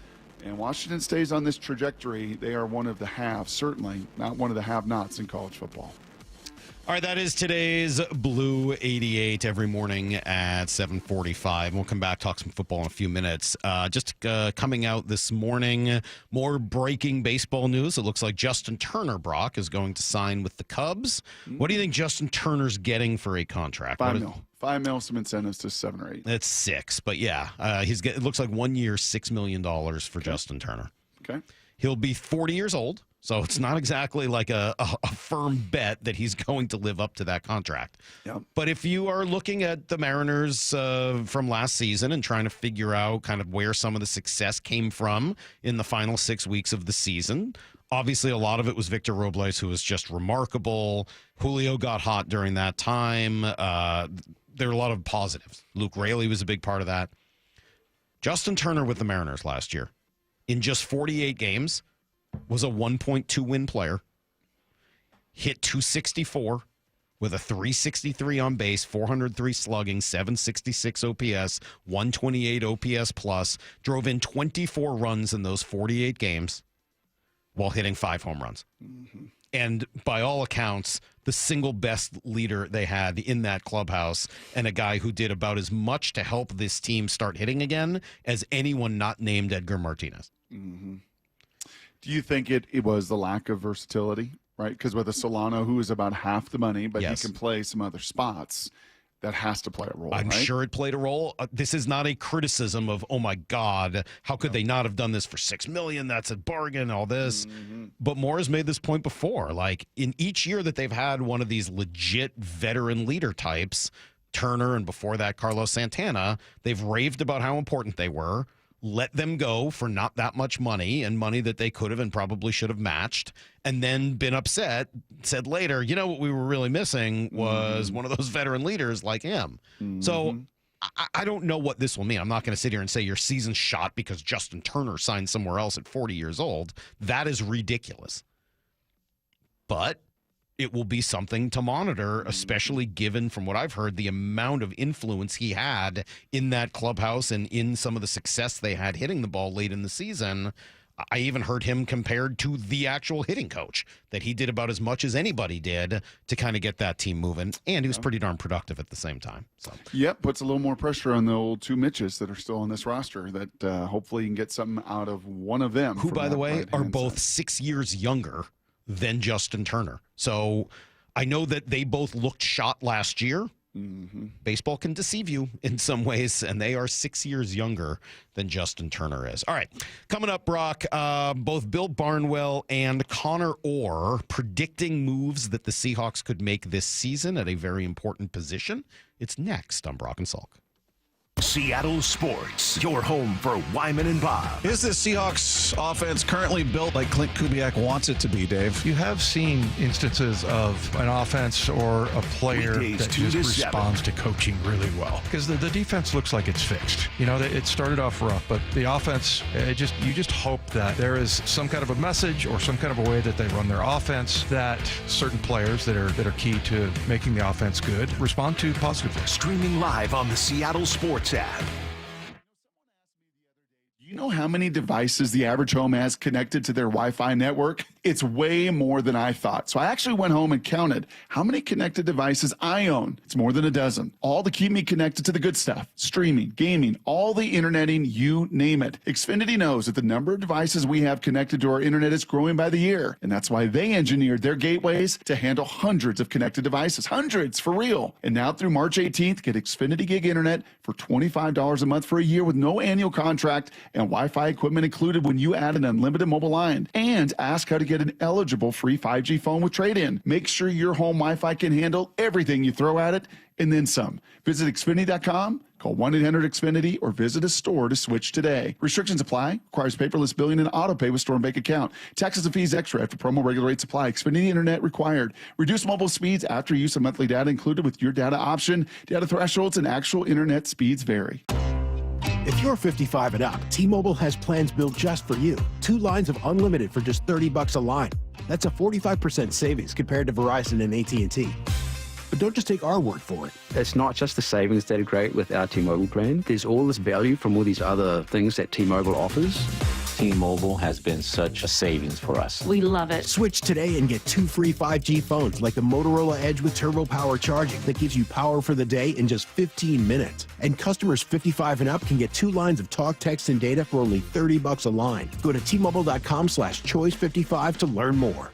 And Washington stays on this trajectory. They are one of the haves, certainly not one of the have-nots in college football. All right, that is today's Blue 88 every morning at 7:45. We'll come back, talk some football in a few minutes. Just coming out this morning, more breaking baseball news. It looks like Justin Turner, Brock, is going to sign with the Cubs. What do you think Justin Turner's getting for a contract? $5 million, some incentives to 7 or 8. It's 6, but yeah, it looks like 1 year, $6 million for Justin Turner. Okay. He'll be 40 years old. So it's not exactly like a firm bet that he's going to live up to that contract. Yep. But if you are looking at the Mariners from last season and trying to figure out kind of where some of the success came from in the final 6 weeks of the season, obviously a lot of it was Victor Robles, who was just remarkable. Julio got hot during that time. There are a lot of positives. Luke Raley was a big part of that. Justin Turner with the Mariners last year, in just 48 games, was a 1.2 win player, hit .264 with a .363 on base, .403 slugging, .766 OPS, .128 OPS plus, drove in 24 runs in those 48 games while hitting 5 home runs. and by all accounts, the single best leader they had in that clubhouse, and a guy who did about as much to help this team start hitting again as anyone not named Edgar Martinez. Mm-hmm. Do you think it was the lack of versatility, right? Because with a Solano who is about half the money, but he can play some other spots, that has to play a role, I'm right? sure it played a role. This is not a criticism of, oh my God, how could they not have done this for $6 million? That's a bargain, all this. Mm-hmm. But Moore has made this point before. Like, in each year that they've had one of these legit veteran leader types, Turner and before that Carlos Santana, they've raved about how important they were, let them go for not that much money and money that they could have and probably should have matched, and then been upset, said later, you know what we were really missing was one of those veteran leaders like him. So I don't know what this will mean. I'm not going to sit here and say your season's shot because Justin Turner signed somewhere else at 40 years old. That is ridiculous. But it will be something to monitor, especially given, from what I've heard, the amount of influence he had in that clubhouse and in some of the success they had hitting the ball late in the season. I even heard him compared to the actual hitting coach, that he did about as much as anybody did to kind of get that team moving, and he was pretty darn productive at the same time. So, yep, puts a little more pressure on the old two Mitches that are still on this roster, that hopefully you can get something out of one of them. Who, by the way, are both 6 years younger than Justin Turner. So I know that they both looked shot last year. Mm-hmm. Baseball can deceive you in some ways, and they are 6 years younger than Justin Turner is. All right, coming up, Brock, both Bill Barnwell and Connor Orr predicting moves that the Seahawks could make this season at a very important position. It's next on Brock and Salk. Seattle Sports, your home for Wyman and Bob. Is the Seahawks offense currently built like Clint Kubiak wants it to be, Dave? You have seen instances of an offense or a player Weekdays that 2 to just 7. responds to coaching really well. Because the defense looks like it's fixed. You know, it started off rough, but the offense, you just hope that there is some kind of a message or some kind of a way that they run their offense that certain players that are key to making the offense good respond to positively. Streaming live on the Seattle Sports app. You know how many devices the average home has connected to their Wi-Fi network? It's way more than I thought. So I actually went home and counted how many connected devices I own. It's more than a dozen. All to keep me connected to the good stuff. Streaming, gaming, all the interneting, you name it. Xfinity knows that the number of devices we have connected to our internet is growing by the year. And that's why they engineered their gateways to handle hundreds of connected devices. Hundreds, for real. And now through March 18th, get Xfinity Gig Internet for $25 a month for a year with no annual contract and Wi-Fi equipment included when you add an unlimited mobile line. And ask how to get an eligible free 5G phone with trade-in. Make sure your home Wi-Fi can handle everything you throw at it and then some. Visit Xfinity.com, call 1-800-XFINITY, or visit a store to switch today. Restrictions apply. Requires paperless billing and auto pay with store and bank account. Taxes and fees extra after promo regular rates apply. Xfinity Internet required. Reduce mobile speeds after use of monthly data included with your data option. Data thresholds and actual internet speeds vary. If you're 55 and up, T-Mobile has plans built just for you. 2 lines of unlimited for just $30 a line. That's a 45% savings compared to Verizon and AT&T. But don't just take our word for it. It's not just the savings that are great with our T-Mobile plan. There's all this value from all these other things that T-Mobile offers. T-Mobile has been such a savings for us. We love it. Switch today and get 2 free 5G phones like the Motorola Edge with Turbo Power charging that gives you power for the day in just 15 minutes. And customers 55 and up can get 2 lines of talk, text, and data for only $30 a line. Go to T-Mobile.com/choice55 to learn more.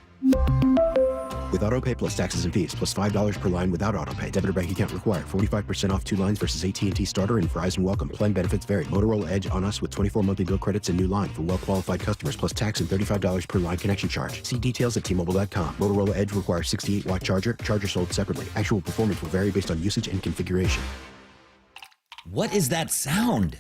With AutoPay plus taxes and fees, plus $5 per line without AutoPay. Debit or bank account required. 45% off 2 lines versus AT&T Starter and Verizon Welcome. Plan benefits vary. Motorola Edge on us with 24 monthly bill credits and new line for well-qualified customers, plus tax and $35 per line connection charge. See details at T-Mobile.com. Motorola Edge requires 68-watt charger. Charger sold separately. Actual performance will vary based on usage and configuration. What is that sound?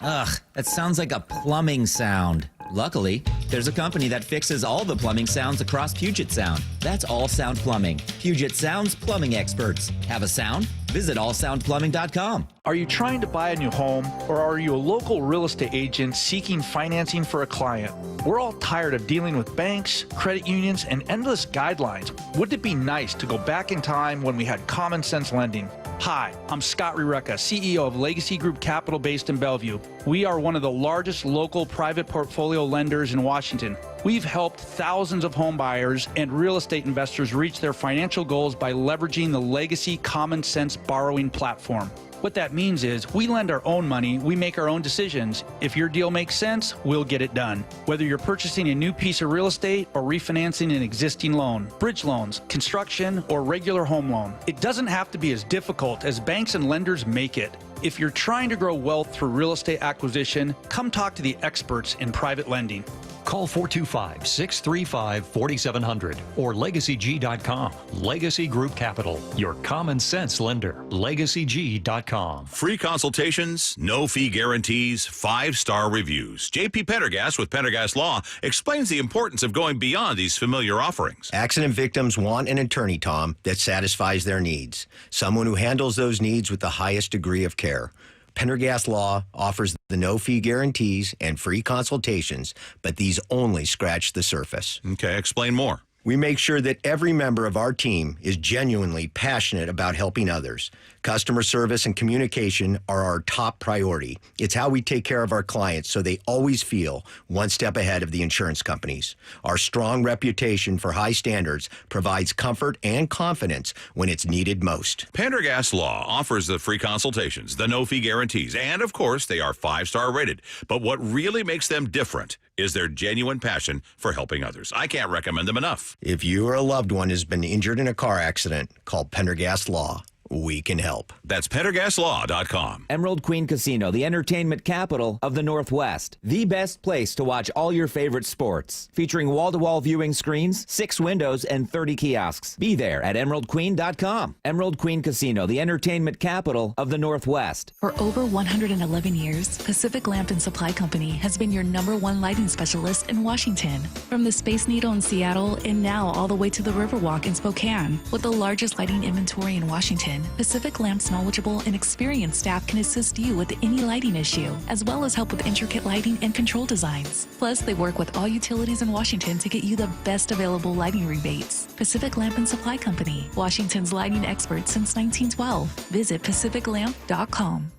Ugh, that sounds like a plumbing sound. Luckily, there's a company that fixes all the plumbing sounds across Puget Sound. That's All Sound Plumbing. Puget Sound's plumbing experts. Have a sound? Visit allsoundplumbing.com. Are you trying to buy a new home, or are you a local real estate agent seeking financing for a client? We're all tired of dealing with banks, credit unions, and endless guidelines. Wouldn't it be nice to go back in time when we had common sense lending? Hi, I'm Scott Rireka, CEO of Legacy Group Capital based in Bellevue. We are one of the largest local private portfolio lenders in Washington. We've helped thousands of home buyers and real estate investors reach their financial goals by leveraging the Legacy Common Sense borrowing platform. What that means is we lend our own money, we make our own decisions. If your deal makes sense, we'll get it done. Whether you're purchasing a new piece of real estate or refinancing an existing loan, bridge loans, construction, or regular home loan, it doesn't have to be as difficult as banks and lenders make it. If you're trying to grow wealth through real estate acquisition, come talk to the experts in private lending. Call 425-635-4700 or LegacyG.com. Legacy Group Capital, your common sense lender. LegacyG.com. Free consultations, no fee guarantees, 5-star reviews. JP Pendergast with Pendergast Law explains the importance of going beyond these familiar offerings. Accident victims want an attorney, Tom, that satisfies their needs. Someone who handles those needs with the highest degree of care. Pendergast Law offers the no-fee guarantees and free consultations, but these only scratch the surface. Okay, explain more. We make sure that every member of our team is genuinely passionate about helping others. Customer service and communication are our top priority. It's how we take care of our clients so they always feel one step ahead of the insurance companies. Our strong reputation for high standards provides comfort and confidence when it's needed most. Pendergast Law offers the free consultations, the no-fee guarantees, and, of course, they are 5-star rated. But what really makes them different is their genuine passion for helping others. I can't recommend them enough. If you or a loved one has been injured in a car accident, call Pendergast Law. We can help. That's PendergastLaw.com. Emerald Queen Casino, the entertainment capital of the Northwest. The best place to watch all your favorite sports. Featuring wall-to-wall viewing screens, 6 windows, and 30 kiosks. Be there at EmeraldQueen.com. Emerald Queen Casino, the entertainment capital of the Northwest. For over 111 years, Pacific Lamp and Supply Company has been your #1 lighting specialist in Washington. From the Space Needle in Seattle and now all the way to the Riverwalk in Spokane. With the largest lighting inventory in Washington, Pacific Lamp's knowledgeable and experienced staff can assist you with any lighting issue, as well as help with intricate lighting and control designs. Plus, they work with all utilities in Washington to get you the best available lighting rebates. Pacific Lamp and Supply Company, Washington's lighting expert since 1912. Visit PacificLamp.com.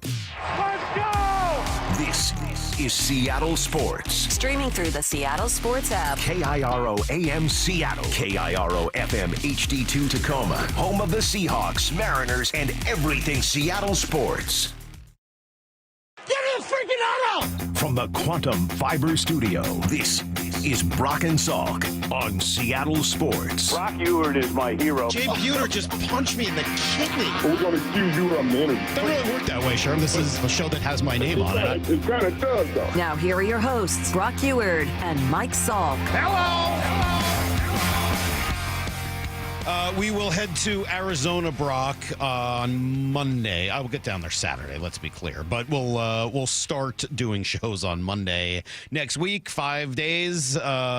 This is Seattle Sports. Streaming through the Seattle Sports app. KIRO AM Seattle. KIRO FM HD2 Tacoma. Home of the Seahawks, Mariners, and everything Seattle sports. Get in the freaking auto! From the Quantum Fiber Studio, this is Brock and Salk on Seattle Sports. Brock Ewert is my hero. Jay Buhner just punched me in the kidney. We're going to give you a minute. It doesn't really work that way, Sherm. This is a show that has my name on it. It kind of does, though. Now here are your hosts, Brock Ewert and Mike Salk. Hello! We will head to Arizona, Brock, on Monday. I will get down there Saturday, let's be clear. But we'll start doing shows on Monday next week, 5 days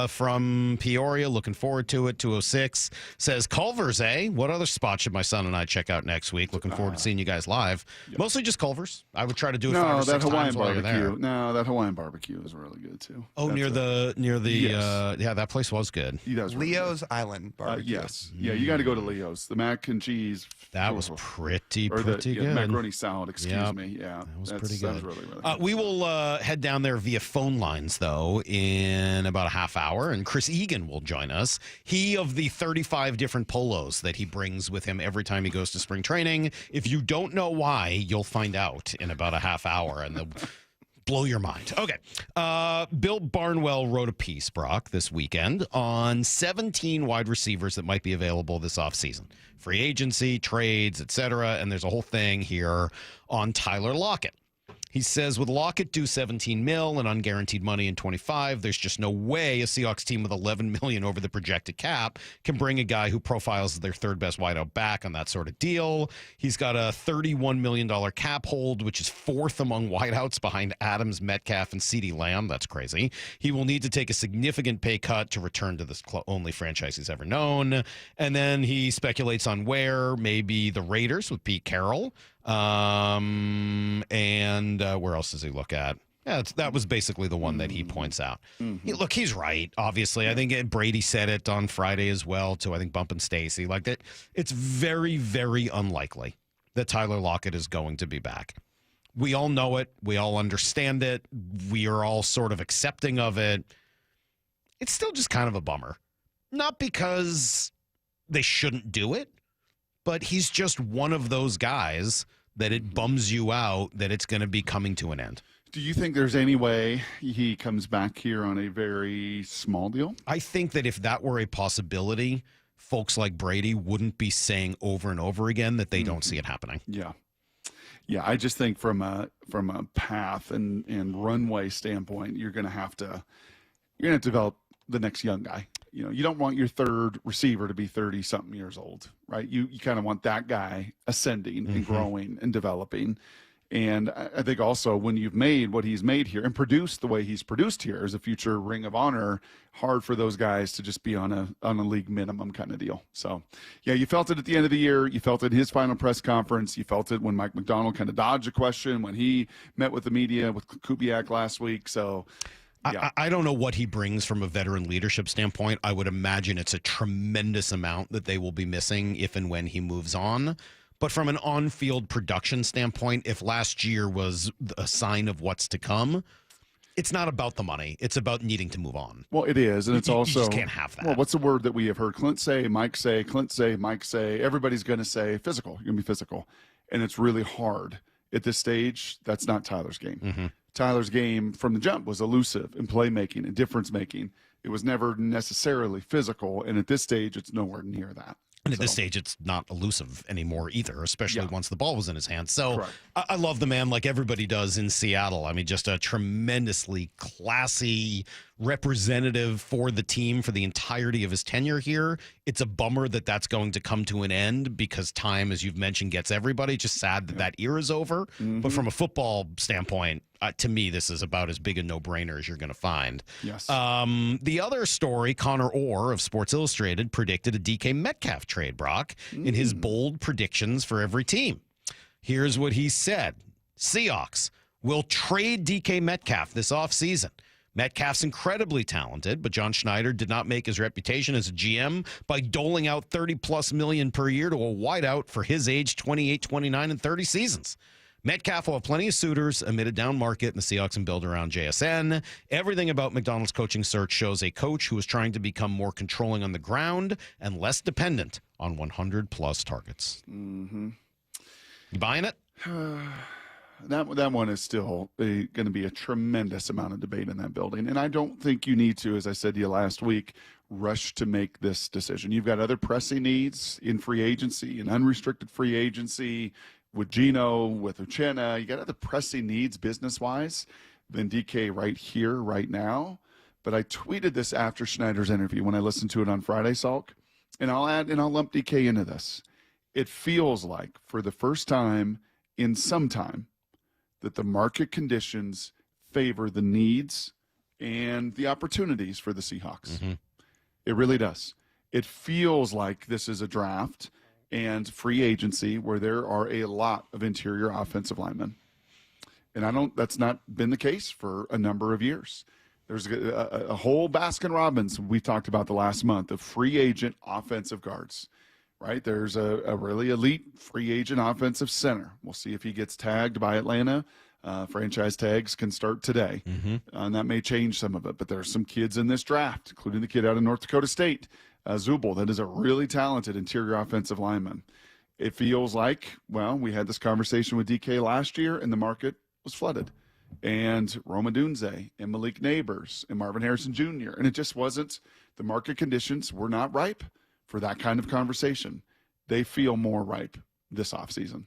from Peoria. Looking forward to it. 206 says Culver's, eh? What other spot should my son and I check out next week? Looking forward to seeing you guys live. Yep. Mostly just Culver's. I would try to do it 5 or 6 times while you're there. No, that Hawaiian barbecue is really good too. Oh, That's near the yes. Yeah, that place was good. Leo's Island barbecue. Yes. Yeah, you got to go to Leo's. The mac and cheese. That was pretty good. good. Macaroni salad, excuse me. Yeah, that was pretty good. That was really good. We will head down there via phone lines, though, in about a half hour, and Chris Egan will join us. He of the 35 different polos that he brings with him every time he goes to spring training. If you don't know why, you'll find out in about a half hour, and they'll blow your mind. Okay. Bill Barnwell wrote a piece, Brock, this weekend on 17 wide receivers that might be available this offseason. Free agency, trades, etc. And there's a whole thing here on Tyler Lockett. He says, with Lockett due $17 million and unguaranteed money in 25, there's just no way a Seahawks team with $11 million over the projected cap can bring a guy who profiles as their third best wideout back on that sort of deal. He's got a $31 million cap hold, which is fourth among wideouts behind Adams, Metcalf, and CeeDee Lamb. That's crazy. He will need to take a significant pay cut to return to the only franchise he's ever known. And then he speculates on where, maybe the Raiders with Pete Carroll. And where else does he look at? Yeah, that was basically the one that he points out. Mm-hmm. Look, he's right, obviously. I think Brady said it on Friday as well, to, I think, Bump and Stacy. Like that, it's very, very unlikely that Tyler Lockett is going to be back. We all know it. We all understand it. We are all sort of accepting of it. it's still just kind of a bummer. Not because they shouldn't do it, but he's just one of those guys that it bums you out that it's going to be coming to an end. Do you think there's any way he comes back here on a very small deal? I think that if that were a possibility, folks like Brady wouldn't be saying over and over again that they don't see it happening. Yeah. Yeah, I just think from a path and runway standpoint, you're going to have to develop the next young guy. You know, you don't want your third receiver to be 30-something years old, right? You kind of want that guy ascending and growing and developing. And I think also when you've made what he's made here and produced the way he's produced here as a future Ring of Honor, hard for those guys to just be on a league minimum kind of deal. So, yeah, you felt it at the end of the year. You felt it in his final press conference. You felt it when Mike McDonald kind of dodged a question when he met with the media with Kubiak last week. So, yeah. I don't know what he brings from a veteran leadership standpoint. I would imagine it's a tremendous amount that they will be missing if and when he moves on. But from an on-field production standpoint, if last year was a sign of what's to come, it's not about the money. It's about needing to move on. Well, it is, and it's also you just can't have that. Well, what's the word that we have heard Clint say, Mike say, Clint say, Mike say? Everybody's going to say physical. You're going to be physical, and it's really hard at this stage. That's not Tyler's game. Mm-hmm. Tyler's game from the jump was elusive and playmaking and difference making. It was never necessarily physical, and at this stage, it's nowhere near that. And at this stage, it's not elusive anymore either, especially once the ball was in his hands. So I love the man like everybody does in Seattle. I mean, just a tremendously classy representative for the team for the entirety of his tenure here. It's a bummer that that's going to come to an end because time, as you've mentioned, gets everybody. Just sad that that era is over. But from a football standpoint, to me, this is about as big a no-brainer as you're going to find. Yes. The other story, Connor Orr of Sports Illustrated predicted a DK Metcalf trade, Brock, in his bold predictions for every team. Here's what he said. Seahawks will trade DK Metcalf this offseason. Metcalf's incredibly talented, but John Schneider did not make his reputation as a GM by doling out $30+ million per year to a wideout for his age, 28, 29, and 30 seasons. Metcalf will have plenty of suitors amid a down market, and the Seahawks can build around JSN. Everything about McDonald's coaching search shows a coach who is trying to become more controlling on the ground and less dependent on 100+ targets. Mm-hmm. You buying it? That one is still going to be a tremendous amount of debate in that building. And I don't think you need to, as I said to you last week, rush to make this decision. You've got other pressing needs in free agency, in unrestricted free agency, with Geno, with Uchenna. You got other pressing needs business-wise than DK right here, right now. But I tweeted this after Schneider's interview when I listened to it on Friday, Salk. And I'll lump DK into this. It feels like, for the first time in some time, that the market conditions favor the needs and the opportunities for the Seahawks. Mm-hmm. It really does. It feels like this is a draft and free agency where there are a lot of interior offensive linemen. And that's not been the case for a number of years. There's a whole Baskin-Robbins we talked about the last month of free agent offensive guards, right? There's a really elite free agent offensive center. We'll see if he gets tagged by Atlanta. Franchise tags can start today, and that may change some of it. But there's some kids in this draft, including the kid out of North Dakota State, Zubel, that is a really talented interior offensive lineman. It feels like, well, we had this conversation with DK last year, and the market was flooded. And Roma Dunze and Malik Neighbors and Marvin Harrison Jr. And it just wasn't, the market conditions were not ripe for that kind of conversation. They feel more ripe this offseason.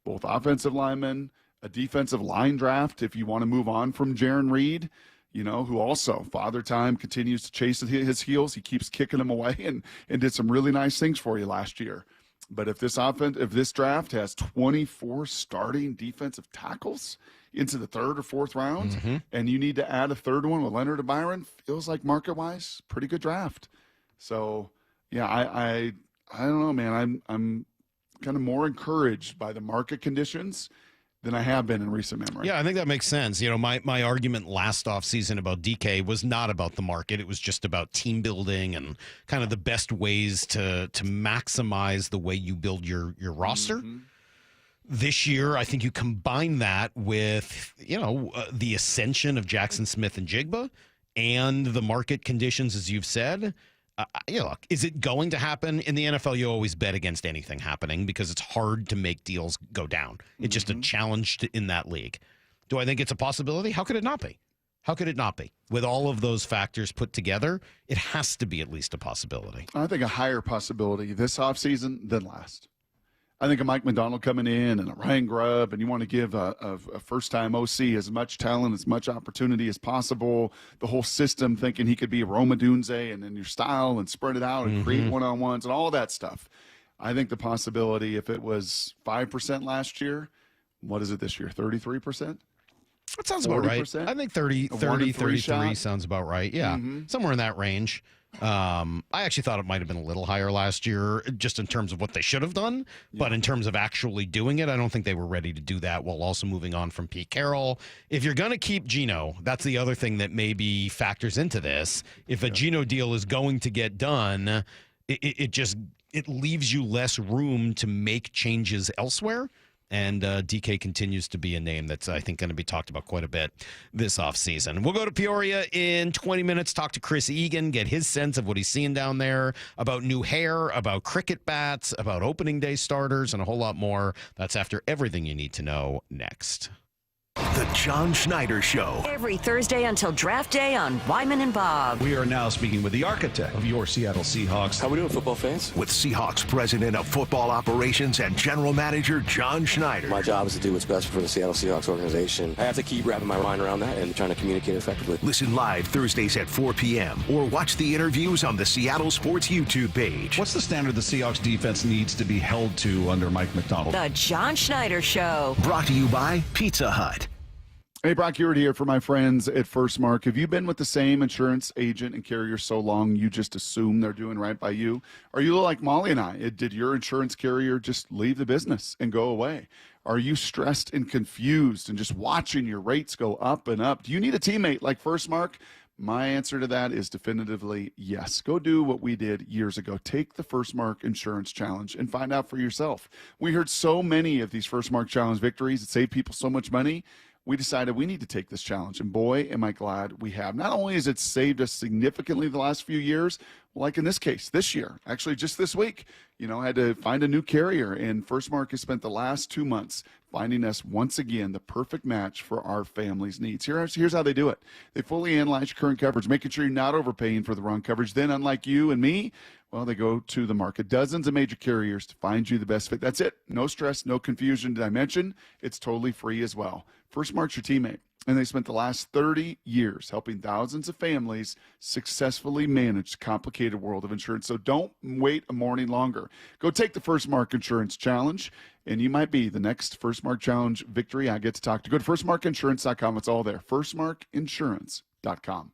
Both offensive linemen, a defensive line draft, if you want to move on from Jaron Reed, who also, Father Time continues to chase at his heels. He keeps kicking them away and did some really nice things for you last year. But if this draft has 24 starting defensive tackles into the third or fourth round, and you need to add a third one with Leonard or Byron, feels like market-wise, pretty good draft. So, yeah, I don't know, man. I'm kind of more encouraged by the market conditions than I have been in recent memory. Yeah, I think that makes sense. My argument last offseason about DK was not about the market. It was just about team building and kind of the best ways to maximize the way you build your roster. This year, I think you combine that with, the ascension of Jackson Smith and Jigba and the market conditions, as you've said, look, is it going to happen? In the NFL, you always bet against anything happening because it's hard to make deals go down. It's just a challenge in that league. Do I think it's a possibility? How could it not be? How could it not be? With all of those factors put together, it has to be at least a possibility. I think a higher possibility this offseason than last. I think a Mike Macdonald coming in and a Ryan Grubb, and you want to give a first-time OC as much talent, as much opportunity as possible. The whole system thinking he could be Rome Odunze and then your style and spread it out and create one-on-ones and all that stuff. I think the possibility, if it was 5% last year, what is it this year, 33%? That sounds about right. I think 33 shot? sounds about right. Yeah, somewhere in that range. I actually thought it might have been a little higher last year just in terms of what they should have done. But in terms of actually doing it, I don't think they were ready to do that while also moving on from Pete Carroll. If you're going to keep Geno, that's the other thing that maybe factors into this. If a Geno deal is going to get done, it leaves you less room to make changes elsewhere. And DK continues to be a name that's, I think, going to be talked about quite a bit this offseason. We'll go to Peoria in 20 minutes, talk to Chris Egan, get his sense of what he's seeing down there, about new hair, about cricket bats, about opening day starters, and a whole lot more. That's after everything you need to know next. The John Schneider Show. Every Thursday until draft day on Wyman and Bob. We are now speaking with the architect of your Seattle Seahawks. How we doing, football fans? With Seahawks President of Football Operations and General Manager John Schneider. My job is to do what's best for the Seattle Seahawks organization. I have to keep wrapping my mind around that and trying to communicate effectively. Listen live Thursdays at 4 p.m. or watch the interviews on the Seattle Sports YouTube page. What's the standard the Seahawks defense needs to be held to under Mike Macdonald? The John Schneider Show. Brought to you by Pizza Hut. Hey, Brock Ewart here for my friends at First Mark. Have you been with the same insurance agent and carrier so long you just assume they're doing right by you? Are you like Molly and I? Did your insurance carrier just leave the business and go away? Are you stressed and confused and just watching your rates go up and up? Do you need a teammate like First Mark? My answer to that is definitively yes. Go do what we did years ago. Take the First Mark Insurance Challenge and find out for yourself. We heard so many of these First Mark Challenge victories that saved people so much money. We decided we need to take this challenge, and boy, am I glad we have. Not only has it saved us significantly the last few years, like in this case, this year, actually just this week, I had to find a new carrier, and First Mark has spent the last 2 months finding us once again the perfect match for our family's needs. Here's how they do it. They fully analyze your current coverage, making sure you're not overpaying for the wrong coverage. Then, unlike you and me, well, they go to the market, dozens of major carriers to find you the best fit. That's it. No stress, no confusion. Did I mention? It's totally free as well. First Mark's your teammate, and they spent the last 30 years helping thousands of families successfully manage the complicated world of insurance. So don't wait a morning longer. Go take the First Mark Insurance Challenge, and you might be the next First Mark Challenge victory I get to talk to. Go to firstmarkinsurance.com. It's all there. firstmarkinsurance.com.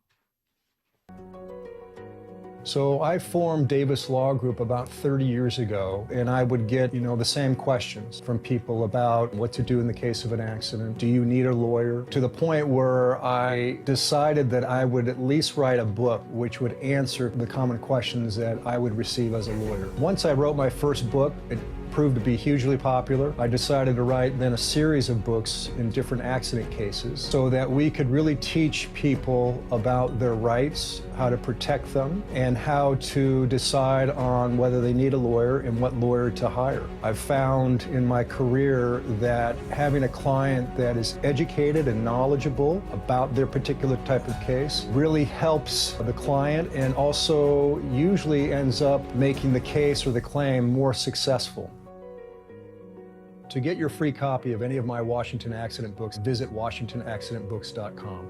So I formed Davis Law Group about 30 years ago, and I would get, the same questions from people about what to do in the case of an accident. Do you need a lawyer? To the point where I decided that I would at least write a book which would answer the common questions that I would receive as a lawyer. Once I wrote my first book, it proved to be hugely popular. I decided to write then a series of books in different accident cases so that we could really teach people about their rights, how to protect them, and how to decide on whether they need a lawyer and what lawyer to hire. I've found in my career that having a client that is educated and knowledgeable about their particular type of case really helps the client and also usually ends up making the case or the claim more successful. To get your free copy of any of my Washington accident books, visit WashingtonAccidentBooks.com.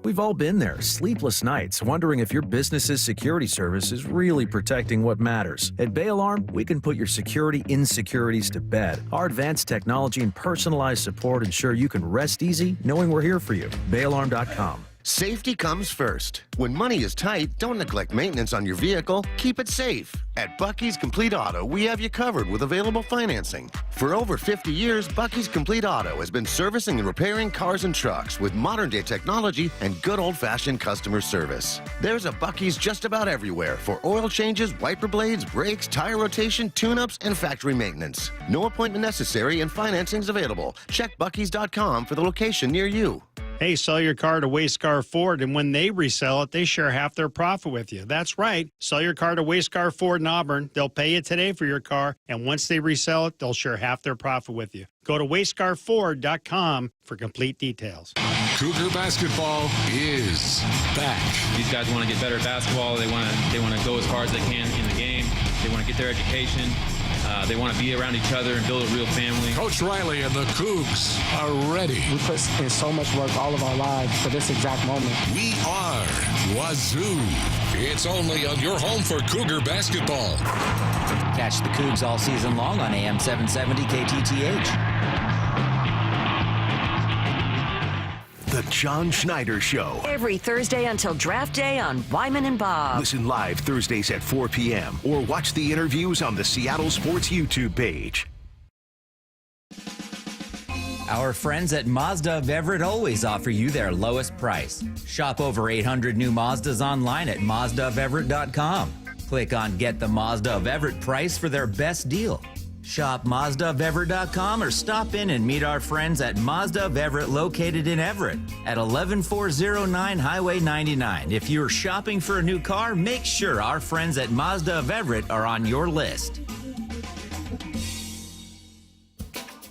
We've all been there, sleepless nights, wondering if your business's security service is really protecting what matters. At Bay Alarm, we can put your security insecurities to bed. Our advanced technology and personalized support ensure you can rest easy knowing we're here for you. BayAlarm.com. Safety comes first. When money is tight, don't neglect maintenance on your vehicle. Keep it safe. At Bucky's Complete Auto, we have you covered with available financing. For over 50 years, Bucky's Complete Auto has been servicing and repairing cars and trucks with modern-day technology and good old-fashioned customer service. There's a Bucky's just about everywhere for oil changes, wiper blades, brakes, tire rotation, tune-ups, and factory maintenance. No appointment necessary and financing's available. Check Bucky's.com for the location near you. Hey, sell your car to Wayscar Ford, and when they resell it, they share half their profit with you. That's right. Sell your car to Wayscar Ford in Auburn. They'll pay you today for your car, and once they resell it, they'll share half their profit with you. Go to wayscarford.com for complete details. Cougar basketball is back. These guys want to get better at basketball. They want to go as hard as they can in the game. They want to get their education. They want to be around each other and build a real family. Coach Riley and the Cougs are ready. We put in so much work all of our lives for this exact moment. We are Wazoo. It's only on your home for Cougar basketball. Catch the Cougs all season long on AM 770 KTTH. The John Schneider Show. Every Thursday until draft day on Wyman and Bob. Listen live Thursdays at 4 p.m. or watch the interviews on the Seattle Sports YouTube page. Our friends at Mazda of Everett always offer you their lowest price. Shop over 800 new Mazdas online at MazdaofEverett.com. Click on Get the Mazda of Everett price for their best deal. Shop MazdaofEverett.com or stop in and meet our friends at Mazda of Everett located in Everett at 11409 Highway 99. If you're shopping for a new car, make sure our friends at Mazda of Everett are on your list.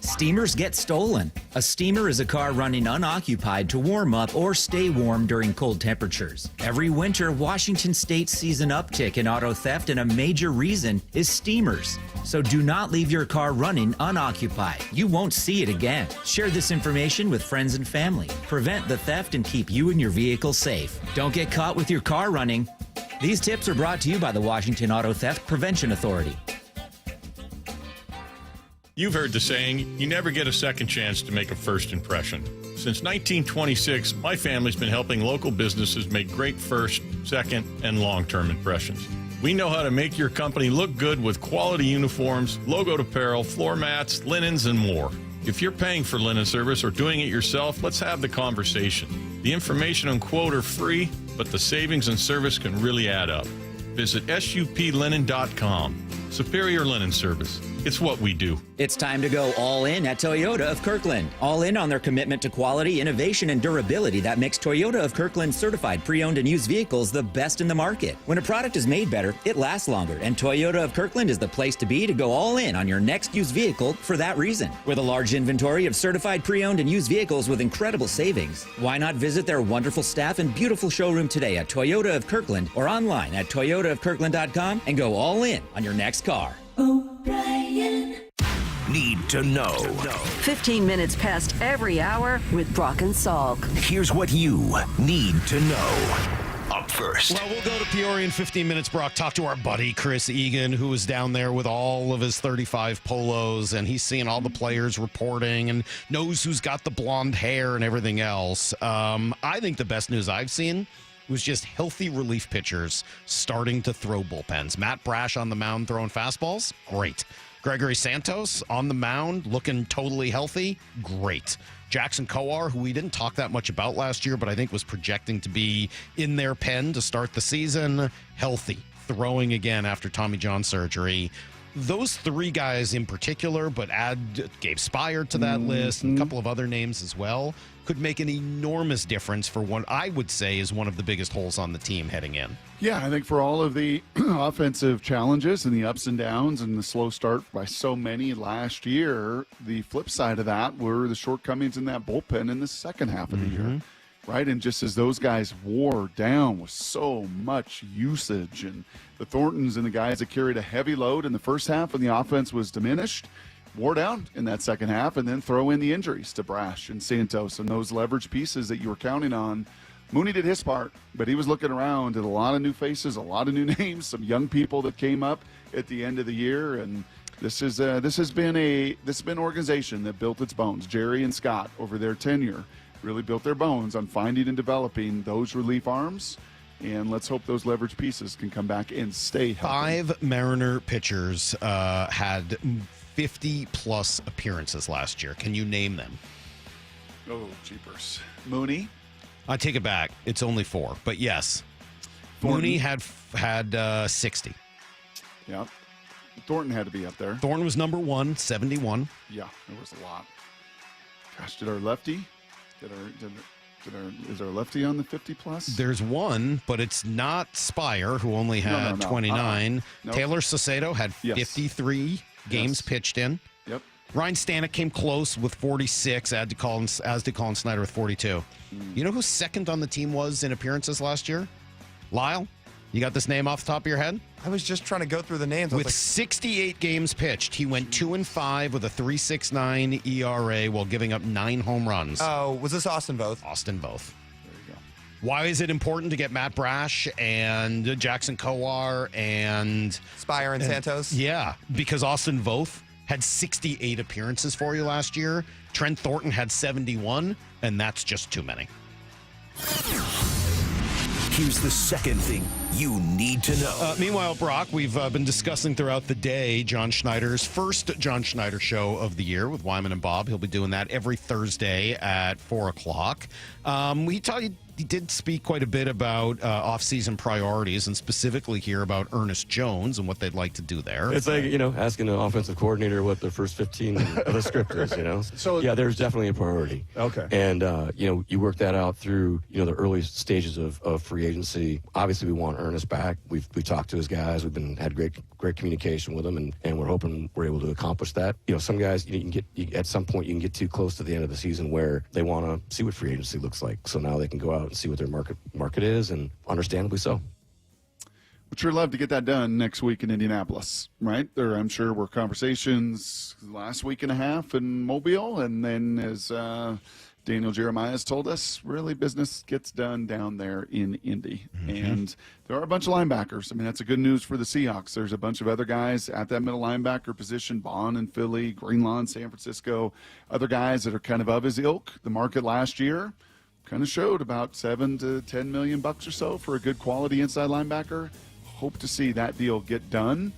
Steamers get stolen. A steamer is a car running unoccupied to warm up or stay warm during cold temperatures. Every winter, Washington State sees an uptick in auto theft, and a major reason is steamers. So do not leave your car running unoccupied. You won't see it again. Share this information with friends and family. Prevent the theft and keep you and your vehicle safe. Don't get caught with your car running. These tips are brought to you by the Washington Auto Theft Prevention Authority. You've heard the saying, you never get a second chance to make a first impression. Since 1926, my family's been helping local businesses make great first, second, and long-term impressions. We know how to make your company look good with quality uniforms, logoed apparel, floor mats, linens, and more. If you're paying for linen service or doing it yourself, let's have the conversation. The information and quote are free, but the savings and service can really add up. Visit suplinen.com. Superior Linen Service. It's what we do. It's time to go all in at Toyota of Kirkland. All in on their commitment to quality, innovation, and durability that makes Toyota of Kirkland certified pre-owned and used vehicles the best in the market. When a product is made better, it lasts longer, and Toyota of Kirkland is the place to be to go all in on your next used vehicle for that reason. With a large inventory of certified pre-owned and used vehicles with incredible savings, why not visit their wonderful staff and beautiful showroom today at Toyota of Kirkland or online at toyotaofkirkland.com and go all in on your next car. O'Brien. Need to know. 15 minutes past every hour with Brock and Salk. Here's what you need to know. Up first. Well, we'll go to Peoria in 15 minutes, Brock. Talk to our buddy, Chris Egan, who is down there with all of his 35 polos, and he's seeing all the players reporting and knows who's got the blonde hair and everything else. I think the best news I've seen was just healthy relief pitchers starting to throw bullpens. Matt Brash on the mound throwing fastballs, great. Gregory Santos on the mound looking totally healthy, great. Jackson Kowar, who we didn't talk that much about last year, but I think was projecting to be in their pen to start the season, healthy, throwing again after Tommy John surgery. Those three guys in particular, but add Gabe Spire to that list and a couple of other names as well, could make an enormous difference for what I would say is one of the biggest holes on the team heading in. Yeah, I think for all of the offensive challenges and the ups and downs and the slow start by so many last year, the flip side of that were the shortcomings in that bullpen in the second half of the year. Right, and just as those guys wore down with so much usage, and the Thorntons and the guys that carried a heavy load in the first half when the offense was diminished, wore down in that second half, and then throw in the injuries to Brash and Santos and those leverage pieces that you were counting on. Mooney did his part, but he was looking around at a lot of new faces, a lot of new names, some young people that came up at the end of the year, and this has been an organization that built its bones. Jerry and Scott over their tenure really built their bones on finding and developing those relief arms, and let's hope those leverage pieces can come back and stay healthy. 5 Mariner pitchers had 50-plus appearances last year. Can you name them? Oh, jeepers. Mooney? I take it back. It's only 4, but yes. Thornton. Mooney had 60. Yeah. Thornton had to be up there. Thornton was number 1, 71. Yeah, there was a lot. Gosh, did our lefty? Is there a lefty on the 50-plus? There's one, but it's not Spire, who only had 29. Nope. Taylor Saucedo had 53 games pitched in. Yep. Ryan Stanek came close with 46, as did Colin Schneider with 42. You know who second on the team was in appearances last year? Lyle? You got this name off the top of your head? I was just trying to go through the names. With 68 games pitched, he went 2-5 with a 3.69 ERA while giving up 9 home runs. Oh, was this Austin Voth? Austin Voth. There you go. Why is it important to get Matt Brash and Jackson Kowar and Spire and Santos? Yeah, because Austin Voth had 68 appearances for you last year. Trent Thornton had 71, and that's just too many. Here's the second thing you need to know. Meanwhile, Brock, we've been discussing throughout the day John Schneider's first John Schneider show of the year with Wyman and Bob. He'll be doing that every Thursday at 4 o'clock. He did speak quite a bit about off-season priorities and specifically here about Ernest Jones and what they'd like to do there. It's like, asking an offensive coordinator what the first 15 of the script is, So, yeah, there's definitely a priority. Okay. And, you work that out through, the early stages of free agency. Obviously, we want Ernest back. We talked to his guys. We've had great communication with them, and we're hoping we're able to accomplish that. Some guys, at some point, you can get too close to the end of the season where they want to see what free agency looks like. So now they can go out and see what their market is, and understandably so. Would sure love to get that done next week in Indianapolis, right? There, I'm sure, were conversations last week and a half in Mobile, and then as Daniel Jeremiah has told us, really business gets done down there in Indy. And there are a bunch of linebackers. I mean, that's a good news for the Seahawks. There's a bunch of other guys at that middle linebacker position, Bond in Philly, Greenlaw in San Francisco, other guys that are kind of his ilk. The market last year kind of showed about $7 to $10 million or so for a good quality inside linebacker. Hope to see that deal get done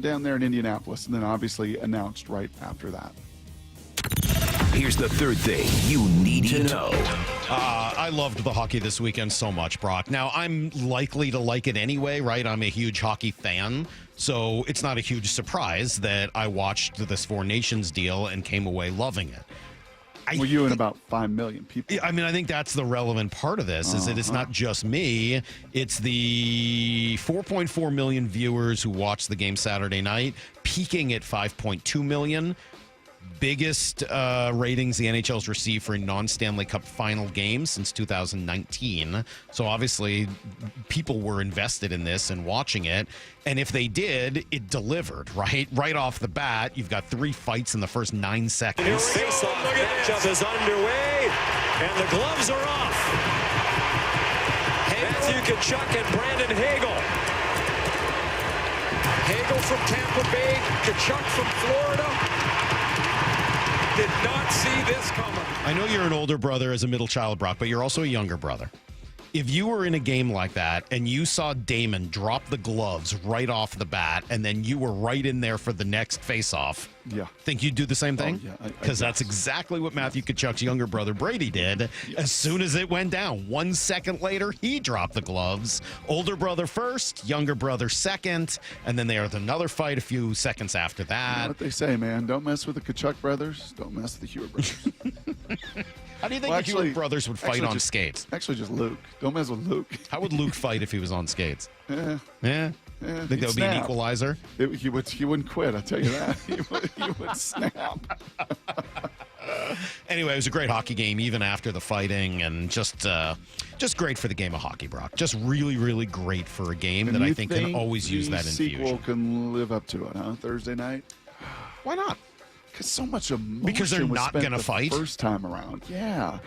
down there in Indianapolis, and then obviously announced right after that. Here's the third thing you need to know. I loved the hockey this weekend so much, Brock. Now, I'm likely to like it anyway, right? I'm a huge hockey fan, so it's not a huge surprise that I watched this Four Nations deal and came away loving it. You and about 5 million people. I mean, I think that's the relevant part of this, is that it's not just me. It's the 4.4 million viewers who watched the game Saturday night, peaking at 5.2 million. Biggest ratings the NHL's received for a non-Stanley Cup final game since 2019. So obviously, people were invested in this and watching it. And if they did, it delivered, right? Right off the bat, you've got 3 fights in the first 9 seconds. New face-off matchup is underway, and the gloves are off. Matthew Tkachuk and Brandon Hagel. Hagel from Tampa Bay, Tkachuk from Florida. Did not see this coming. I know you're an older brother as a middle child, Brock, but you're also a younger brother. If you were in a game like that and you saw Damon drop the gloves right off the bat and then you were right in there for the next face-off, think you'd do the same thing? Because that's exactly what Matthew Tkachuk's younger brother Brady did. As soon as it went down, 1 second later, he dropped the gloves. Older brother first, younger brother second, and then there was another fight a few seconds after that. You know what they say, man, don't mess with the Tkachuk brothers, don't mess with the Hewitt brothers. How do you think the Hewitt brothers would fight on skates? Actually, just Luke. Don't mess with Luke. How would Luke fight if he was on skates? Yeah. Think that would be an equalizer? He wouldn't quit, I'll tell you that. He would snap. Anyway, it was a great hockey game, even after the fighting, and just great for the game of hockey, Brock. Just really, really great for a game that I think can always use that infusion. The sequel can live up to it, huh? Thursday night? Why not? Because so much emotion because they're not going to fight first time around. Yeah.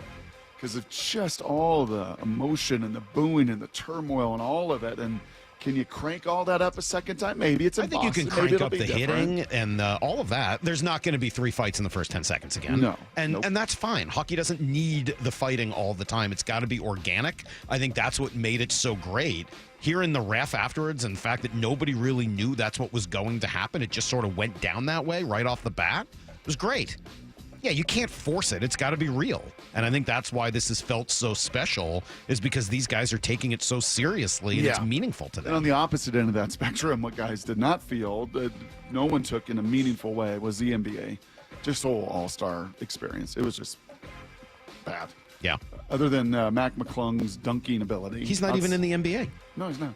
Because of just all the emotion and the booing and the turmoil and all of it. And can you crank all that up a second time? Maybe it's in Boston. I think you can crank up the hitting and all of that. There's not going to be 3 fights in the first 10 seconds again. No. And that's fine. Hockey doesn't need the fighting all the time. It's got to be organic. I think that's what made it so great. Hearing the ref afterwards and the fact that nobody really knew that's what was going to happen, it just sort of went down that way right off the bat. It was great. Yeah, you can't force it. It's got to be real. And I think that's why this has felt so special, is because these guys are taking it so seriously and it's meaningful to them. And on the opposite end of that spectrum, what guys did not feel, that no one took in a meaningful way, was the NBA. Just whole all-star experience. It was just bad. Yeah. Other than Mac McClung's dunking ability. He's not even in the NBA. No, he's not.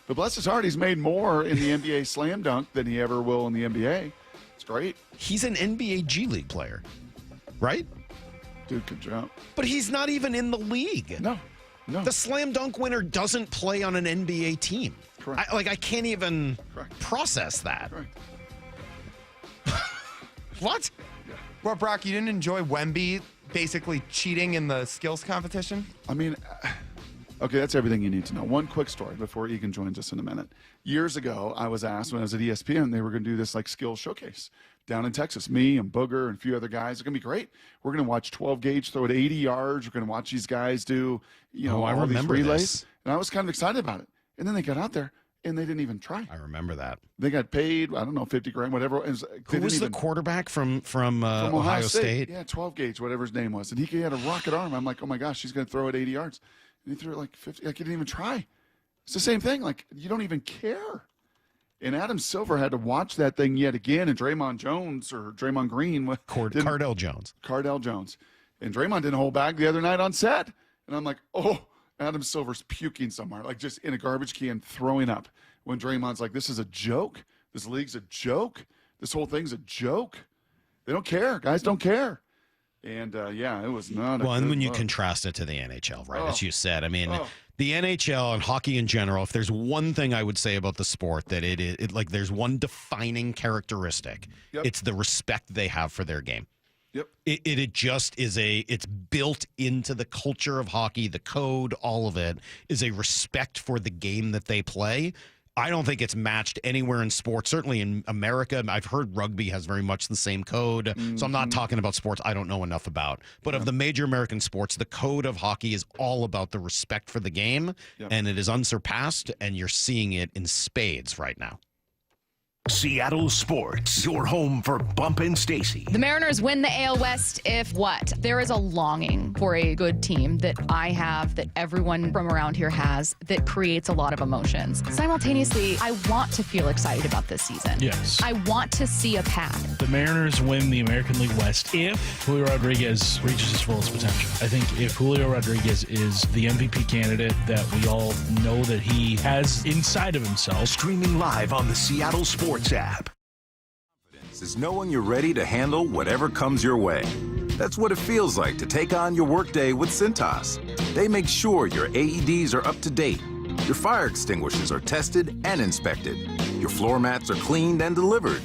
But bless his heart, he's made more in the NBA slam dunk than he ever will in the NBA. It's great. He's an NBA G League player, right? Dude could jump. But he's not even in the league. No. The slam dunk winner doesn't play on an NBA team. Correct. I can't even process that. Correct. What? Well, Brock, you didn't enjoy Wemby basically cheating in the skills competition? I mean, okay, that's everything you need to know. One quick story before Egan joins us in a minute. Years ago, I was asked when I was at ESPN, they were going to do this like skills showcase down in Texas. Me and Booger and a few other guys. It's going to be great. We're going to watch 12 gauge throw at 80 yards. We're going to watch these guys do, I all these remember relays. this. And I was kind of excited about it. And then they got out there and they didn't even try. I remember that. They got paid, I don't know, 50 grand, whatever. Who was the quarterback from Ohio State? Yeah, 12 gauge, whatever his name was. And he had a rocket arm. I'm like, oh my gosh, he's going to throw it 80 yards. And he threw it like 50. Like, he didn't even try. It's the same thing. Like, you don't even care. And Adam Silver had to watch that thing yet again. And Draymond Green. Cardell Jones. Cardell Jones. And Draymond didn't hold back the other night on set. And I'm like, oh, Adam Silver's puking somewhere, like just in a garbage can, throwing up. When Draymond's like, this is a joke. This league's a joke. This whole thing's a joke. They don't care. Guys don't care. And, it was not Well, and when you contrast it to the NHL, right, as you said, I mean, the NHL and hockey in general, if there's one thing I would say about the sport, that there's one defining characteristic, it's the respect they have for their game. Yep. It just is it's built into the culture of hockey, the code, all of it is a respect for the game that they play. I don't think it's matched anywhere in sports. Certainly in America, I've heard rugby has very much the same code. Mm-hmm. So I'm not talking about sports I don't know enough about. But of the major American sports, the code of hockey is all about the respect for the game, and it is unsurpassed, and you're seeing it in spades right now. Seattle Sports, your home for Bump and Stacy. The Mariners win the AL West if what? There is a longing for a good team that I have, that everyone from around here has, that creates a lot of emotions. Simultaneously, I want to feel excited about this season. Yes. I want to see a path. The Mariners win the American League West if Julio Rodriguez reaches his fullest potential. I think if Julio Rodriguez is the MVP candidate that we all know that he has inside of himself. Streaming live on the Seattle Sports app. Is knowing you're ready to handle whatever comes your way. That's what it feels like to take on your workday with Cintas. They make sure your AEDs are up to date, your fire extinguishers are tested and inspected, your floor mats are cleaned and delivered,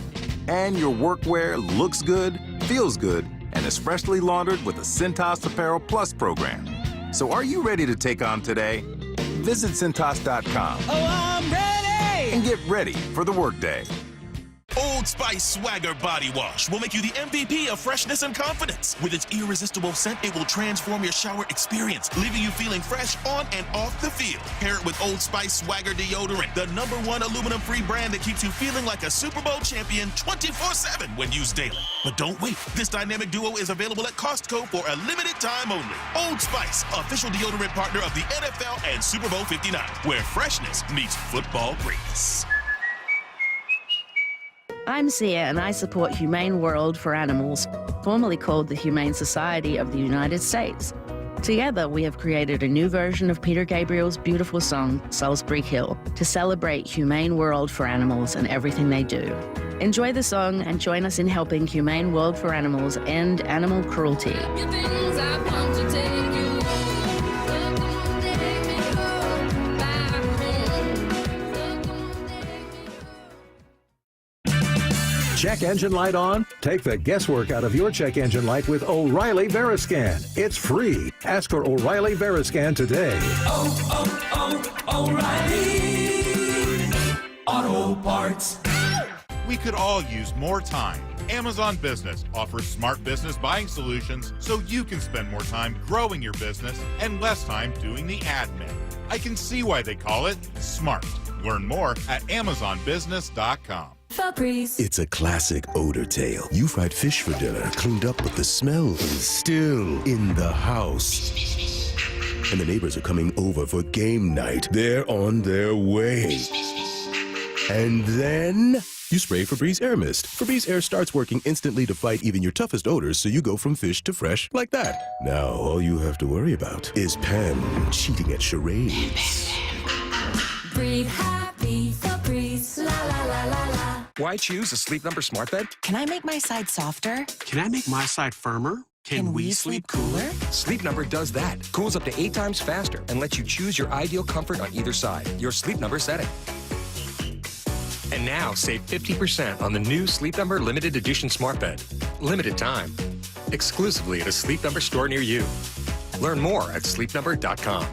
and your workwear looks good, feels good, and is freshly laundered with the Cintas Apparel Plus program. So are you ready to take on today? Visit Cintas.com. Oh, I'm ready! And get ready for the workday. Old Spice Swagger Body Wash will make you the MVP of freshness and confidence. With its irresistible scent, it will transform your shower experience, leaving you feeling fresh on and off the field. Pair it with Old Spice Swagger Deodorant, the #1 aluminum-free brand that keeps you feeling like a Super Bowl champion 24/7 when used daily. But don't wait. This dynamic duo is available at Costco for a limited time only. Old Spice, official deodorant partner of the NFL and Super Bowl 59, where freshness meets football greatness. I'm Sia and I support Humane World for Animals, formerly called the Humane Society of the United States. Together, we have created a new version of Peter Gabriel's beautiful song, Salisbury Hill, to celebrate Humane World for Animals and everything they do. Enjoy the song and join us in helping Humane World for Animals end animal cruelty. Check engine light on? Take the guesswork out of your check engine light with O'Reilly Veriscan. It's free. Ask for O'Reilly Veriscan today. O'Reilly Auto Parts. We could all use more time. Amazon Business offers smart business buying solutions so you can spend more time growing your business and less time doing the admin. I can see why they call it smart. Learn more at AmazonBusiness.com. Febreze. It's a classic odor tale. You fried fish for dinner, cleaned up, but the smell is still in the house. And the neighbors are coming over for game night. They're on their way. And then You spray Febreze Air Mist. Febreze Air starts working instantly to fight even your toughest odors, so you go from fish to fresh like that. Now, all you have to worry about is Pam cheating at charades. Breathe happy, Febreze, la la la la la. Why choose a Sleep Number smart bed? Can I make my side softer? Can I make my side firmer? Can we sleep cooler? Sleep Number does that. Cools up to 8 times faster and lets you choose your ideal comfort on either side. Your Sleep Number setting. And now save 50% on the new Sleep Number limited edition smart bed. Limited time. Exclusively at a Sleep Number store near you. Learn more at sleepnumber.com.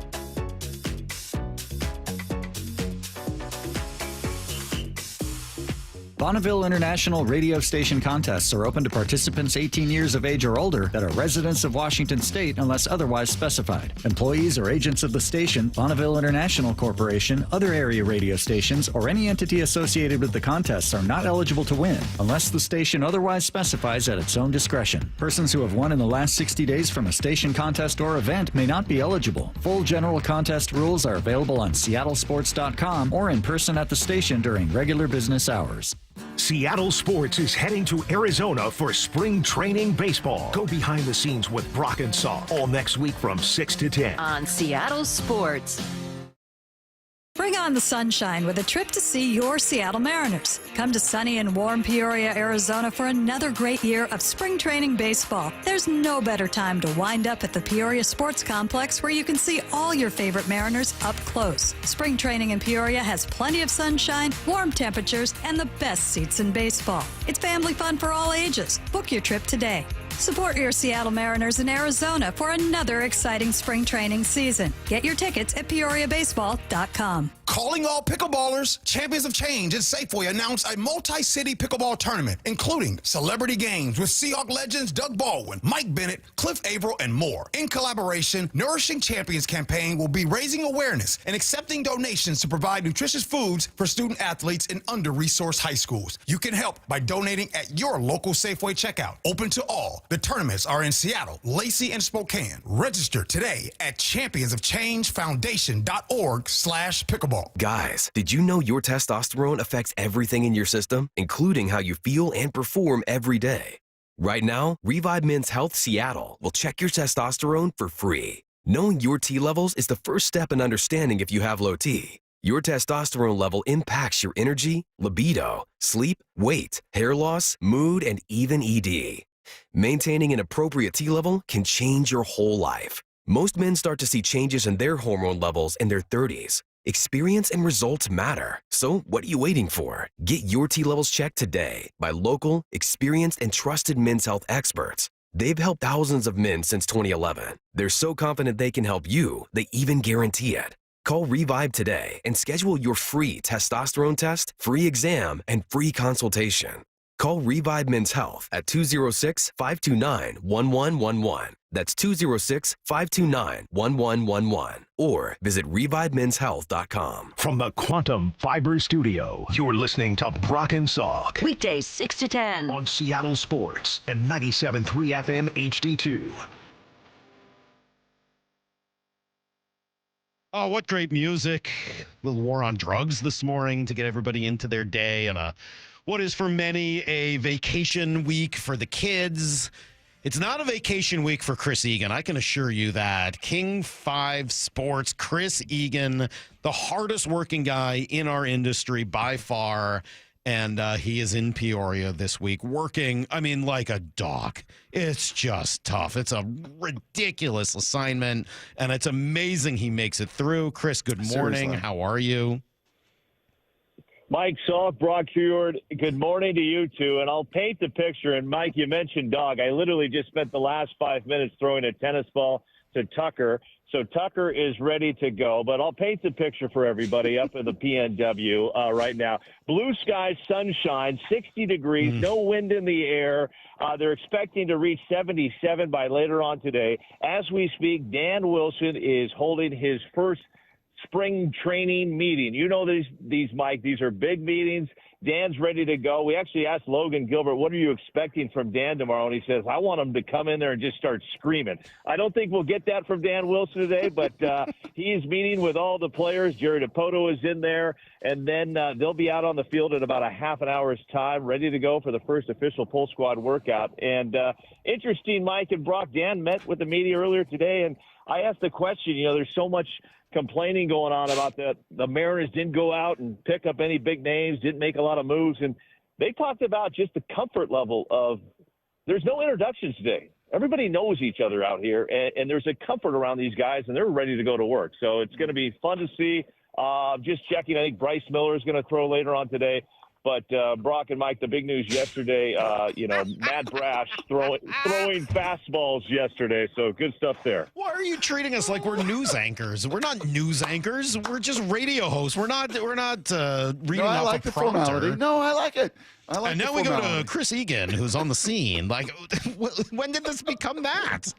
Bonneville International radio station contests are open to participants 18 years of age or older that are residents of Washington State unless otherwise specified. Employees or agents of the station, Bonneville International Corporation, other area radio stations, or any entity associated with the contests are not eligible to win unless the station otherwise specifies at its own discretion. Persons who have won in the last 60 days from a station contest or event may not be eligible. Full general contest rules are available on seattlesports.com or in person at the station during regular business hours. Seattle Sports is heading to Arizona for spring training baseball. Go behind the scenes with Brock and Salk all next week from 6 to 10 on Seattle Sports. Bring on the sunshine with a trip to see your Seattle Mariners. Come to sunny and warm Peoria, Arizona for another great year of spring training baseball. There's no better time to wind up at the Peoria Sports Complex where you can see all your favorite Mariners up close. Spring training in Peoria has plenty of sunshine, warm temperatures, and the best seats in baseball. It's family fun for all ages. Book your trip today. Support your Seattle Mariners in Arizona for another exciting spring training season. Get your tickets at peoriabaseball.com. Calling all pickleballers, Champions of Change and Safeway announced a multi-city pickleball tournament, including celebrity games with Seahawks legends Doug Baldwin, Mike Bennett, Cliff Averill, and more. In collaboration, Nourishing Champions campaign will be raising awareness and accepting donations to provide nutritious foods for student athletes in under-resourced high schools. You can help by donating at your local Safeway checkout. Open to all. The tournaments are in Seattle, Lacey, and Spokane. Register today at championsofchangefoundation.org/pickleball. Guys, did you know your testosterone affects everything in your system, including how you feel and perform every day? Right now, Revive Men's Health Seattle will check your testosterone for free. Knowing your T levels is the first step in understanding if you have low T. Your testosterone level impacts your energy, libido, sleep, weight, hair loss, mood, and even ED. Maintaining an appropriate T level can change your whole life. Most men start to see changes in their hormone levels in their 30s. Experience and results matter. So what are you waiting for? Get your T levels checked today by local, experienced, and trusted men's health experts. They've helped thousands of men since 2011. They're so confident they can help you, they even guarantee it. Call Revive today and schedule your free testosterone test, free exam, and free consultation. Call Revive Men's Health at 206-529-1111. That's 206-529-1111. Or visit ReviveMen'sHealth.com. From the Quantum Fiber Studio, you're listening to Brock and Salk. Weekdays 6 to 10 on Seattle Sports and 97.3 FM HD2. Oh, what great music. A little war on drugs this morning to get everybody into their day and what is for many a vacation week for the kids. It's not a vacation week for Chris Egan. I can assure you that. King 5 Sports, Chris Egan, the hardest working guy in our industry by far. And he is in Peoria this week working, like a dog. It's just tough. It's a ridiculous assignment, and it's amazing he makes it through. Chris, good morning. Seriously. How are you? Mike, Salk, Brock Huard, good morning to you two. And I'll paint the picture. And, Mike, you mentioned dog. I literally just spent the last 5 minutes throwing a tennis ball to Tucker. So Tucker is ready to go. But I'll paint the picture for everybody up in the PNW right now. Blue skies, sunshine, 60 degrees, no wind in the air. They're expecting to reach 77 by later on today. As we speak, Dan Wilson is holding his first spring training meeting. You know these Mike, these are big meetings. Dan's ready to go. We actually asked Logan Gilbert, what are you expecting from Dan tomorrow? And he says, I want him to come in there and just start screaming. I don't think we'll get that from Dan Wilson today, but he's meeting with all the players. Jerry DePoto is in there, and then they'll be out on the field in about a half an hour's time, ready to go for the first official Pulse Squad workout. And interesting, Mike and Brock, Dan met with the media earlier today, and I asked the question, there's so much complaining going on about the Mariners didn't go out and pick up any big names, didn't make a lot of moves. And they talked about just the comfort level of there's no introductions today. Everybody knows each other out here, and there's a comfort around these guys, and they're ready to go to work. So it's going to be fun to see. Just checking, I think Bryce Miller is going to throw later on today. But Brock and Mike, the big news yesterday, Matt Brash throwing fastballs yesterday. So good stuff there. Why are you treating us like we're news anchors? We're not news anchors. We're just radio hosts. We're not reading off a prompter. No, I like it. And now we go to Chris Egan, who's on the scene. Like, when did this become that?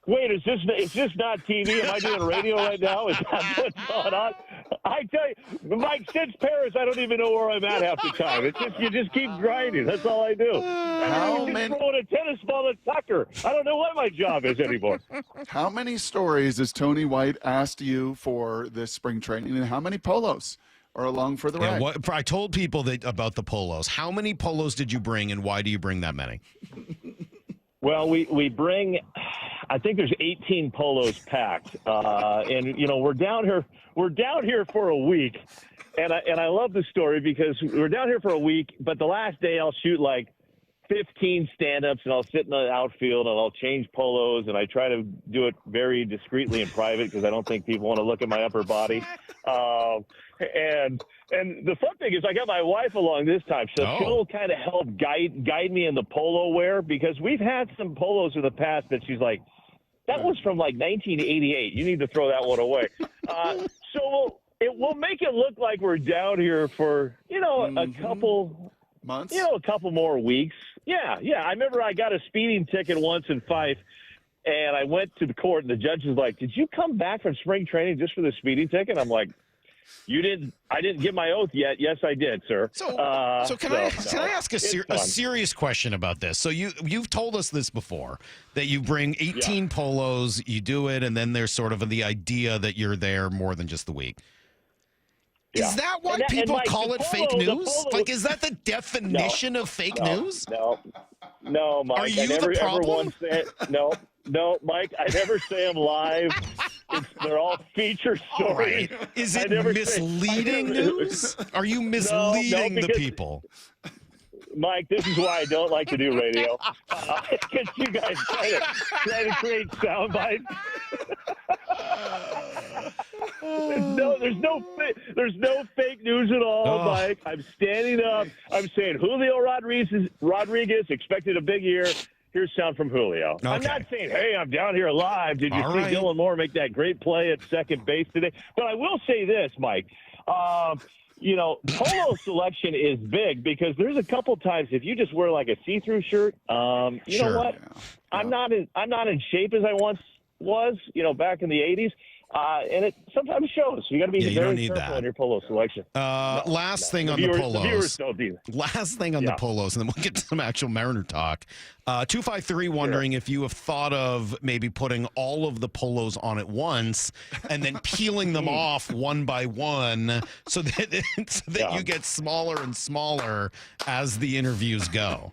Wait, is this not TV? Am I doing radio right now? Is that what's going on? I tell you, Mike, since Paris, I don't even know where I'm at half the time. It's just you just keep grinding. That's all I do. I'm throwing a tennis ball at Tucker. I don't know what my job is anymore. How many stories has Tony White asked you for this spring training, and how many polos are along for the ride? I told people about the polos. How many polos did you bring, and why do you bring that many? Well, we bring, I think there's 18 polos packed, and we're down here for a week, and I love the story because we're down here for a week, but the last day I'll shoot like 15 stand-ups, and I'll sit in the outfield, and I'll change polos, and I try to do it very discreetly and private because I don't think people want to look at my upper body. And the fun thing is I got my wife along this time, so she'll kind of help guide me in the polo wear, because we've had some polos in the past that she's like, that was from like 1988. You need to throw that one away. So we'll make it look like we're down here for, a couple months, a couple more weeks. Yeah. I remember I got a speeding ticket once in Fife, and I went to the court, and the judge was like, did you come back from spring training just for the speeding ticket? I'm like, I didn't get my oath yet. Yes, I did, sir. So can I ask a serious question about this? So you've told us this before, that you bring 18 polos, you do it, and then there's sort of the idea that you're there more than just the week. Yeah. Is that why people call it fake news? Like, is that the definition of fake news? No, Mike. Are you the problem? No, Mike. I never say them live. They're all feature stories. Right. Is it misleading news? Are you misleading the people? Mike, this is why I don't like to do radio. Because you guys try to create sound bites. There's no fake news at all, Mike. I'm standing up. I'm saying Julio Rodriguez expected a big year. Here's sound from Julio. Okay. I'm not saying, hey, I'm down here live. Did you see Dylan Moore make that great play at second base today? But I will say this, Mike. Polo selection is big because there's a couple times if you just wear like a see-through shirt, know what? Yeah. I'm not in shape as I once was, back in the 80s. And it sometimes shows. You got to be very careful on your polo selection. Last thing on the polos. The viewers don't either. Last thing on the polos, and then we'll get to some actual Mariner talk. 253 wondering if you have thought of maybe putting all of the polos on at once and then peeling them off one by one so that you get smaller and smaller as the interviews go.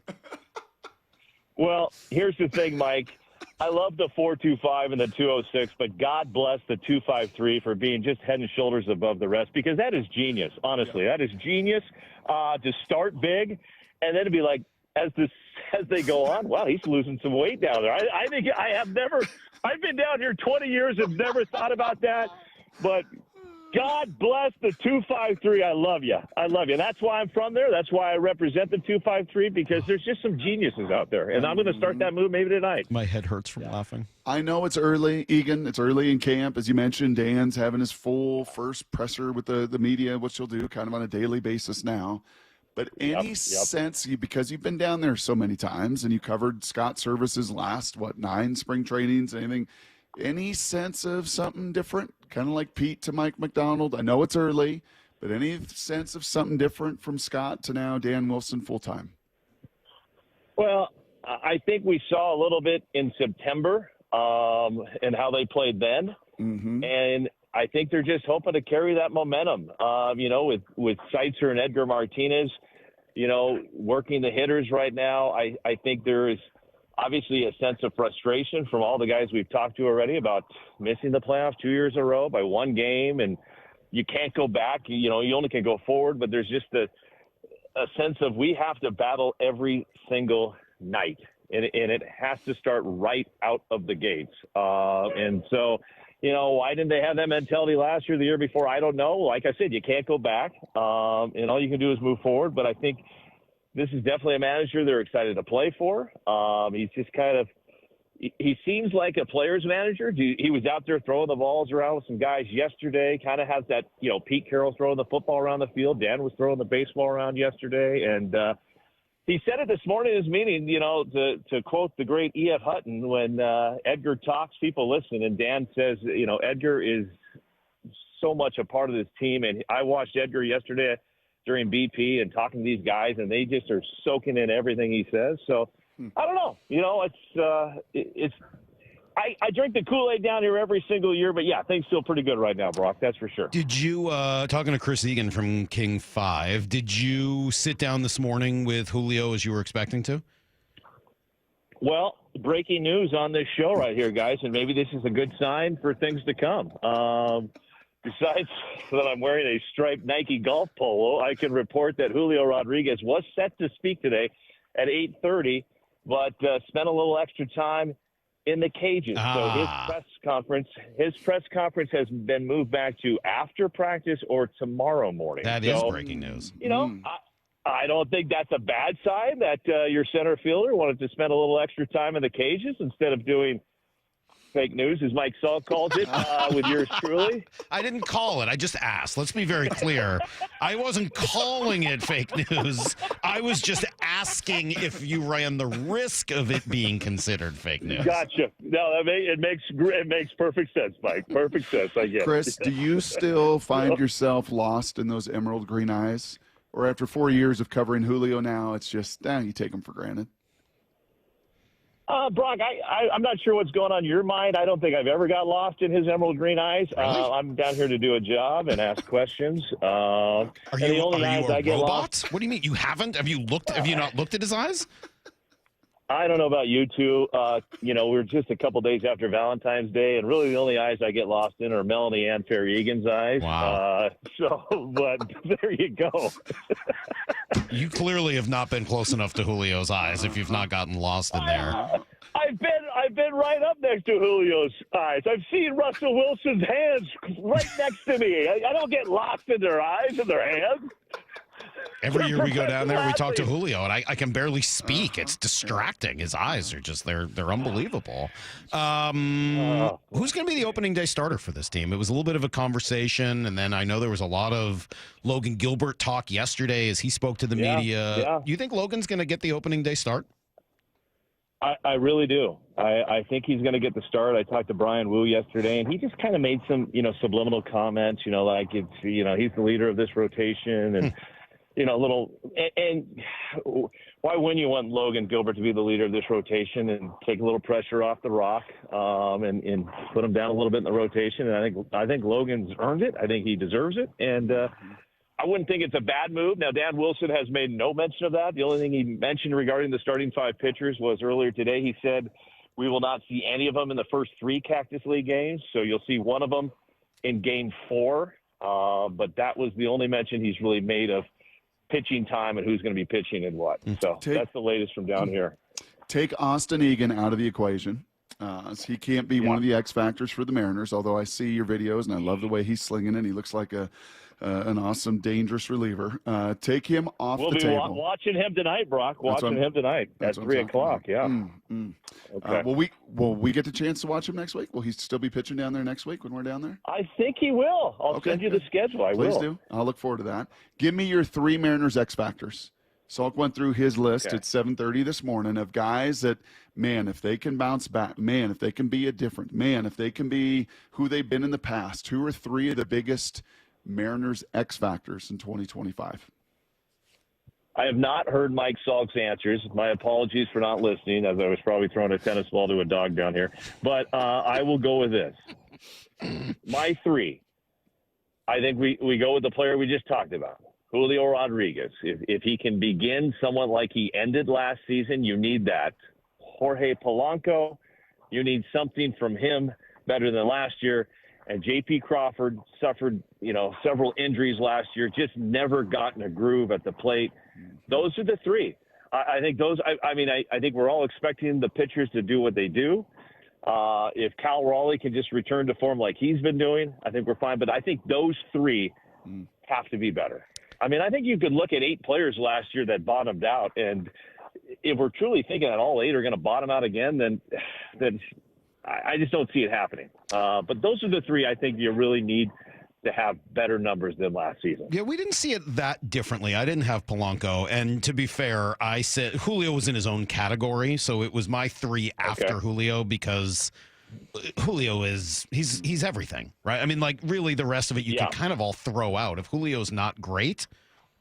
Well, here's the thing, Mike. I love the 425 and the 206, but God bless the 253 for being just head and shoulders above the rest, because that is genius. Honestly, that is genius to start big and then to be like, as they go on, wow, he's losing some weight down there. I think I've been down here 20 years and never thought about that, but God bless the 253. I love you. And that's why I'm from there. That's why I represent the 253, because there's just some geniuses out there. And I'm going to start that move maybe tonight. My head hurts from laughing. I know it's early, Egan. It's early in camp. As you mentioned, Dan's having his full first presser with the media, which he'll do kind of on a daily basis now. But any sense, because you've been down there so many times and you covered Scott Service's last, 9 spring trainings, any sense of something different? Kind of like Pete to Mike McDonald. I know it's early, But any sense of something different from Scott to now Dan Wilson full-time? Well, I think we saw a little bit in September and how they played then. Mm-hmm. And I think they're just hoping to carry that momentum, with Seitzer and Edgar Martinez, working the hitters right now. I think there is obviously a sense of frustration from all the guys we've talked to already about missing the playoffs 2 years in a row by one game. And you can't go back. You only can go forward, but there's just a sense of we have to battle every single night. And it has to start right out of the gates. And so, why didn't they have that mentality last year, the year before? I don't know. Like I said, you can't go back. And all you can do is move forward. But I think this is definitely a manager they're excited to play for. He's just he seems like a player's manager. He was out there throwing the balls around with some guys yesterday, kind of has that, Pete Carroll throwing the football around the field. Dan was throwing the baseball around yesterday. And he said it this morning in his meeting, to quote the great E.F. Hutton, when Edgar talks, people listen. And Dan says, Edgar is so much a part of this team. And I watched Edgar yesterday during BP and talking to these guys, and they just are soaking in everything he says. So I don't know. I drink the Kool-Aid down here every single year, but yeah, things feel pretty good right now, Brock. That's for sure. Did you, talking to Chris Egan from King 5, did you sit down this morning with Julio as you were expecting to? Well, breaking news on this show right here, guys, and maybe this is a good sign for things to come. Besides that I'm wearing a striped Nike golf polo, I can report that Julio Rodriguez was set to speak today at 8:30, but spent a little extra time in the cages. So his press conference has been moved back to after practice or tomorrow morning. That is breaking news. I don't think that's a bad sign that your center fielder wanted to spend a little extra time in the cages instead of doing fake news, as Mike Salk calls it, with yours truly. I didn't call it. I just asked. Let's be very clear. I wasn't calling it fake news. I was just asking if you ran the risk of it being considered fake news. Gotcha. No, it makes perfect sense, Mike. Perfect sense. I get Chris, do you still find yourself lost in those emerald green eyes? Or after 4 years of covering Julio now, it's just, you take him for granted? Brock, I'm not sure what's going on in your mind. I don't think I've ever got lost in his emerald green eyes. Really? I'm down here to do a job and ask questions. Are you a robot? What do you mean? You haven't? Have you not looked at his eyes? I don't know about you two. We're just a couple days after Valentine's Day, and really the only eyes I get lost in are Melanie and Terry Egan's eyes. Wow. But there you go. You clearly have not been close enough to Julio's eyes if you've not gotten lost in there. I've been right up next to Julio's eyes. I've seen Russell Wilson's hands right next to me. I don't get lost in their eyes and their hands. Every year we go down there, we talk to Julio, and I can barely speak. It's distracting. His eyes are just, they're unbelievable. Who's going to be the opening day starter for this team? It was a little bit of a conversation, and then I know there was a lot of Logan Gilbert talk yesterday as he spoke to the media. Yeah. You think Logan's going to get the opening day start? I really do. I think he's going to get the start. I talked to Brian Wu yesterday, and he just kind of made some, subliminal comments, like it's, he's the leader of this rotation, and and why wouldn't you want Logan Gilbert to be the leader of this rotation and take a little pressure off the rock and put him down a little bit in the rotation? And I think Logan's earned it. I think he deserves it. And I wouldn't think it's a bad move. Now, Dan Wilson has made no mention of that. The only thing he mentioned regarding the starting five pitchers was earlier today. He said we will not see any of them in the first three Cactus League games. So you'll see one of them in game 4. But that was the only mention he's really made of pitching time and who's going to be pitching and what. So that's the latest from down here. Take Austin Egan out of the equation. So he can't be one of the X factors for the Mariners, although I see your videos and I love the way he's slinging it. He looks like an awesome, dangerous reliever. Take him off the table. We'll be watching him tonight, Brock. Watching him tonight at 3 o'clock. Yeah. Okay. Will we get the chance to watch him next week? Will he still be pitching down there next week when we're down there? I think he will. I'll send you the schedule. Please will. do. I'll look forward to that. Give me your 3 Mariners X factors. Salk went through his list at 7:30 this morning of guys that, man, if they can bounce back, man, if they can be a different, man, if they can be who they've been in the past, 2 or 3 of the biggest Mariners X factors in 2025? I have not heard Mike Salk's answers. My apologies for not listening, as I was probably throwing a tennis ball to a dog down here. But I will go with this. My 3, I think we go with the player we just talked about, Julio Rodriguez. If he can begin somewhat like he ended last season, you need that. Jorge Polanco, you need something from him better than last year. And J.P. Crawford suffered, several injuries last year, just never got in a groove at the plate. Those are the 3. I think those. I think we're all expecting the pitchers to do what they do. If Cal Raleigh can just return to form like he's been doing, I think we're fine. But I think those 3 have to be better. I think you could look at 8 players last year that bottomed out, and if we're truly thinking that all 8 are going to bottom out again, then I just don't see it happening. But those are the 3 I think you really need to have better numbers than last season. Yeah, we didn't see it that differently. I didn't have Polanco, and to be fair, I said Julio was in his own category, so it was my 3 after Julio, because Julio he's everything, right? Really the rest of it you can kind of all throw out. If Julio's not great,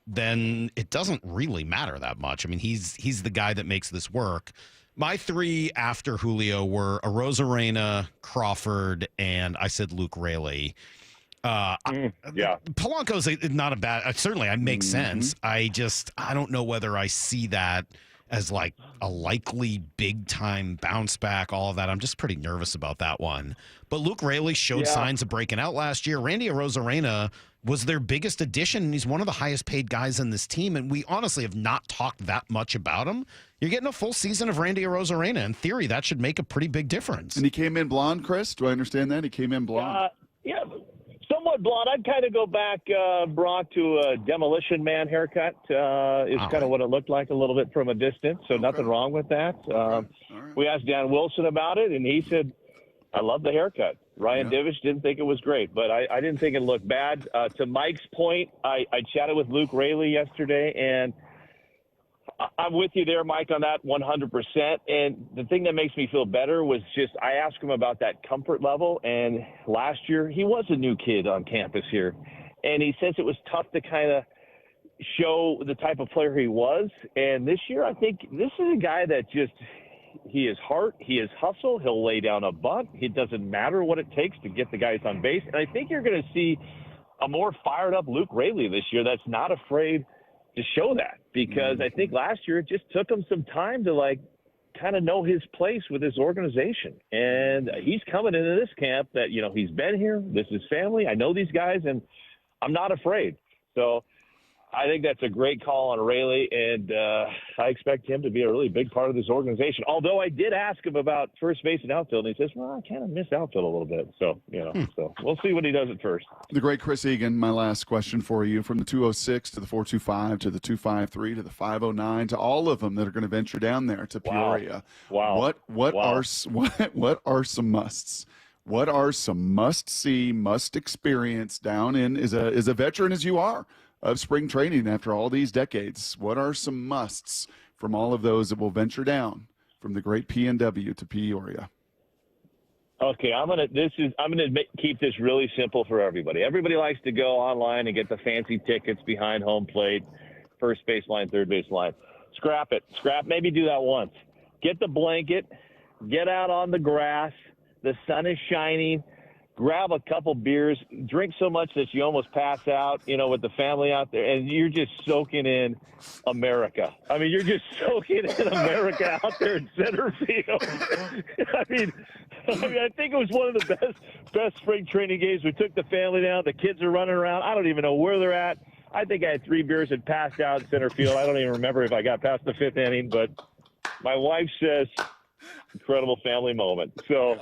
then it doesn't really matter that much. He's the guy that makes this work. My 3 after Julio were Arozarena, Crawford, and I said Luke Raley. Polanco's not a bad. Certainly, I make sense. I don't know whether I see that as like a likely big time bounce back. All of that. I'm just pretty nervous about that one. But Luke Raley showed signs of breaking out last year. Randy Arozarena was their biggest addition, and he's one of the highest paid guys in this team. And we honestly have not talked that much about him. You're getting a full season of Randy Arozarena. In theory, that should make a pretty big difference. And he came in blonde, Chris. Do I understand that? He came in blonde. Somewhat blonde. I'd kind of go back, Brock, to a Demolition Man haircut. Is kind of what it looked like a little bit from a distance, so nothing wrong with that. We asked Dan Wilson about it, and he said, I love the haircut. Ryan Divish didn't think it was great, but I didn't think it looked bad. To Mike's point, I chatted with Luke Raley yesterday, and I'm with you there, Mike, on that 100%. And the thing that makes me feel better was just I asked him about that comfort level. And last year, he was a new kid on campus here. And he says it was tough to kind of show the type of player he was. And this year, I think this is a guy that he is heart, he is hustle. He'll lay down a bunt. It doesn't matter what it takes to get the guys on base. And I think you're going to see a more fired up Luke Raley this year that's not afraid to show that, because I think last year it just took him some time to kind of know his place with his organization. And he's coming into this camp that, he's been here. This is family. I know these guys, and I'm not afraid. So I think that's a great call on Raley, and I expect him to be a really big part of this organization. Although I did ask him about first base and outfield, and he says, well, I kind of miss outfield a little bit. So, so we'll see what he does at first. The great Chris Egan, my last question for you, from the 206 to the 425 to the 253 to the 509 to all of them that are going to venture down there to Peoria. Wow. What are some musts? What are some must-see, must-experience down in, as a veteran as you are, of spring training after all these decades? What are some musts from all of those that will venture down from the great PNW to Peoria? Okay, I'm gonna keep this really simple for everybody. Everybody likes to go online and get the fancy tickets behind home plate, first base line, third base line. Scrap it. Maybe do that once. Get the blanket. Get out on the grass. The sun is shining. Grab a couple beers, drink so much that you almost pass out, with the family out there, and you're just soaking in America. You're just soaking in America out there in center field. I think it was one of the best spring training games. We took the family down. The kids are running around. I don't even know where they're at. I think I had 3 beers and passed out in center field. I don't even remember if I got past the 5th inning, but my wife says incredible family moment. So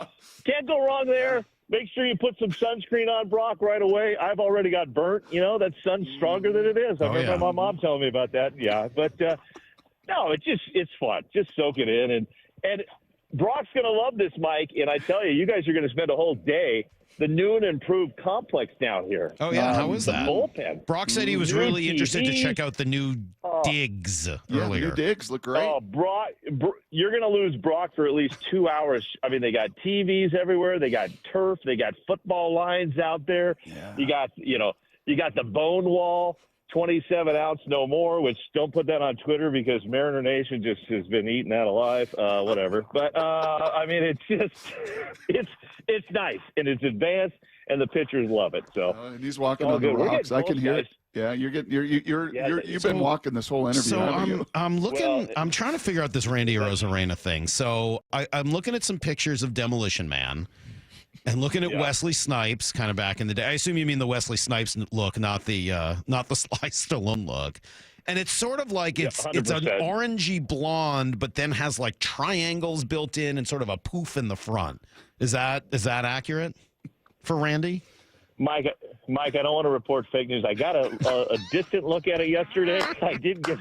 can't go wrong there. Make sure you put some sunscreen on, Brock, right away. I've already got burnt. That sun's stronger than it is. I remember my mom telling me about that. Yeah, but no, it's fun. Just soak it in. And Brock's going to love this, Mike. And I tell you, you guys are going to spend a whole day. The new and improved complex down here. Oh, yeah. How is that? Bullpen. Brock said he was really interested to check out the new digs earlier. The new digs look great. Oh, Brock, you're going to lose Brock for at least 2 hours. They got TVs everywhere. They got turf. They got football lines out there. Yeah. You got, You got the Bone Wall, 27 ounce no more, which don't put that on Twitter because Mariner Nation just has been eating that alive. Whatever. But I mean, it's just it's nice and it's advanced and the pitchers love it. So and he's walking on the rocks. I can hear it. Yeah, you've been walking this whole interview. So I'm looking. Well, I'm trying to figure out this Randy Arozarena thing. So I'm looking at some pictures of Demolition Man, and looking at Wesley Snipes, kind of back in the day. I assume you mean the Wesley Snipes look, not the Sly Stallone look. And it's sort of like it's an orangey blonde, but then has like triangles built in and sort of a poof in the front. Is that accurate for Randy? Mike, I don't want to report fake news. I got a distant look at it yesterday. I didn't get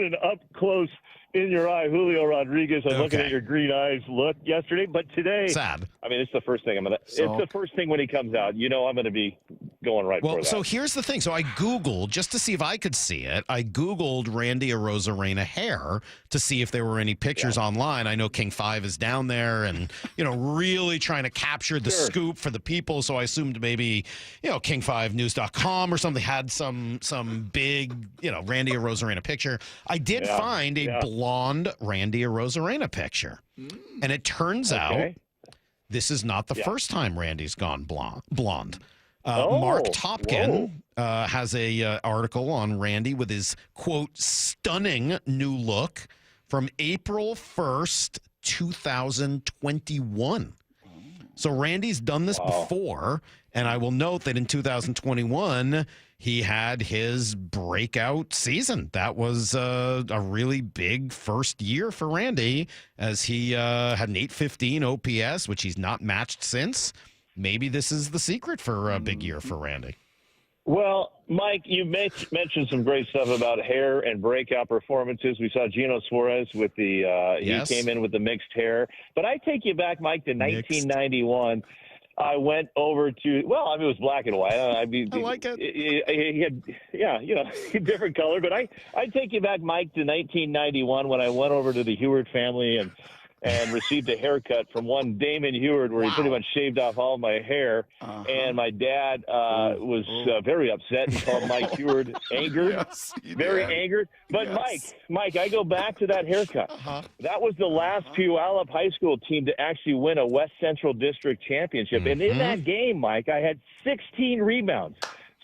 an up close in your eye, Julio Rodriguez. I'm looking at your green eyes look yesterday, but today, sad. I mean, it's the first thing it's the first thing when he comes out. You know, I'm going to be going right for that. So here's the thing. So I Googled just to see if I could see it. I Googled Randy Arozarena hair to see if there were any pictures online. I know King 5 is down there and, really trying to capture the scoop for the people. So I assumed maybe, King5news.com or something had some big, Randy Arozarena picture. I did find a blonde Randy Arozarena picture. And it turns out this is not the first time Randy's gone blonde. Mark Topkin has a article on Randy with his, quote, stunning new look from April 1st, 2021. So Randy's done this before, and I will note that in 2021, he had his breakout season. That was a really big first year for Randy, as he had an 815 OPS, which he's not matched since. Maybe this is the secret for a big year for Randy. Well, Mike, you mentioned some great stuff about hair and breakout performances. We saw Gino Suarez with the he came in with the mixed hair. But I take you back, Mike, to 1991. I went over to, it was black and white. I like it. He had, different color. But I take you back, Mike, to 1991 when I went over to the Heward family and received a haircut from one Damon Heward where he pretty much shaved off all my hair. And my dad was very upset and called Mike Heward angered, angered. But Mike, I go back to that haircut. That was the last Puyallup High School team to actually win a West Central District championship. And in that game, Mike, I had 16 rebounds.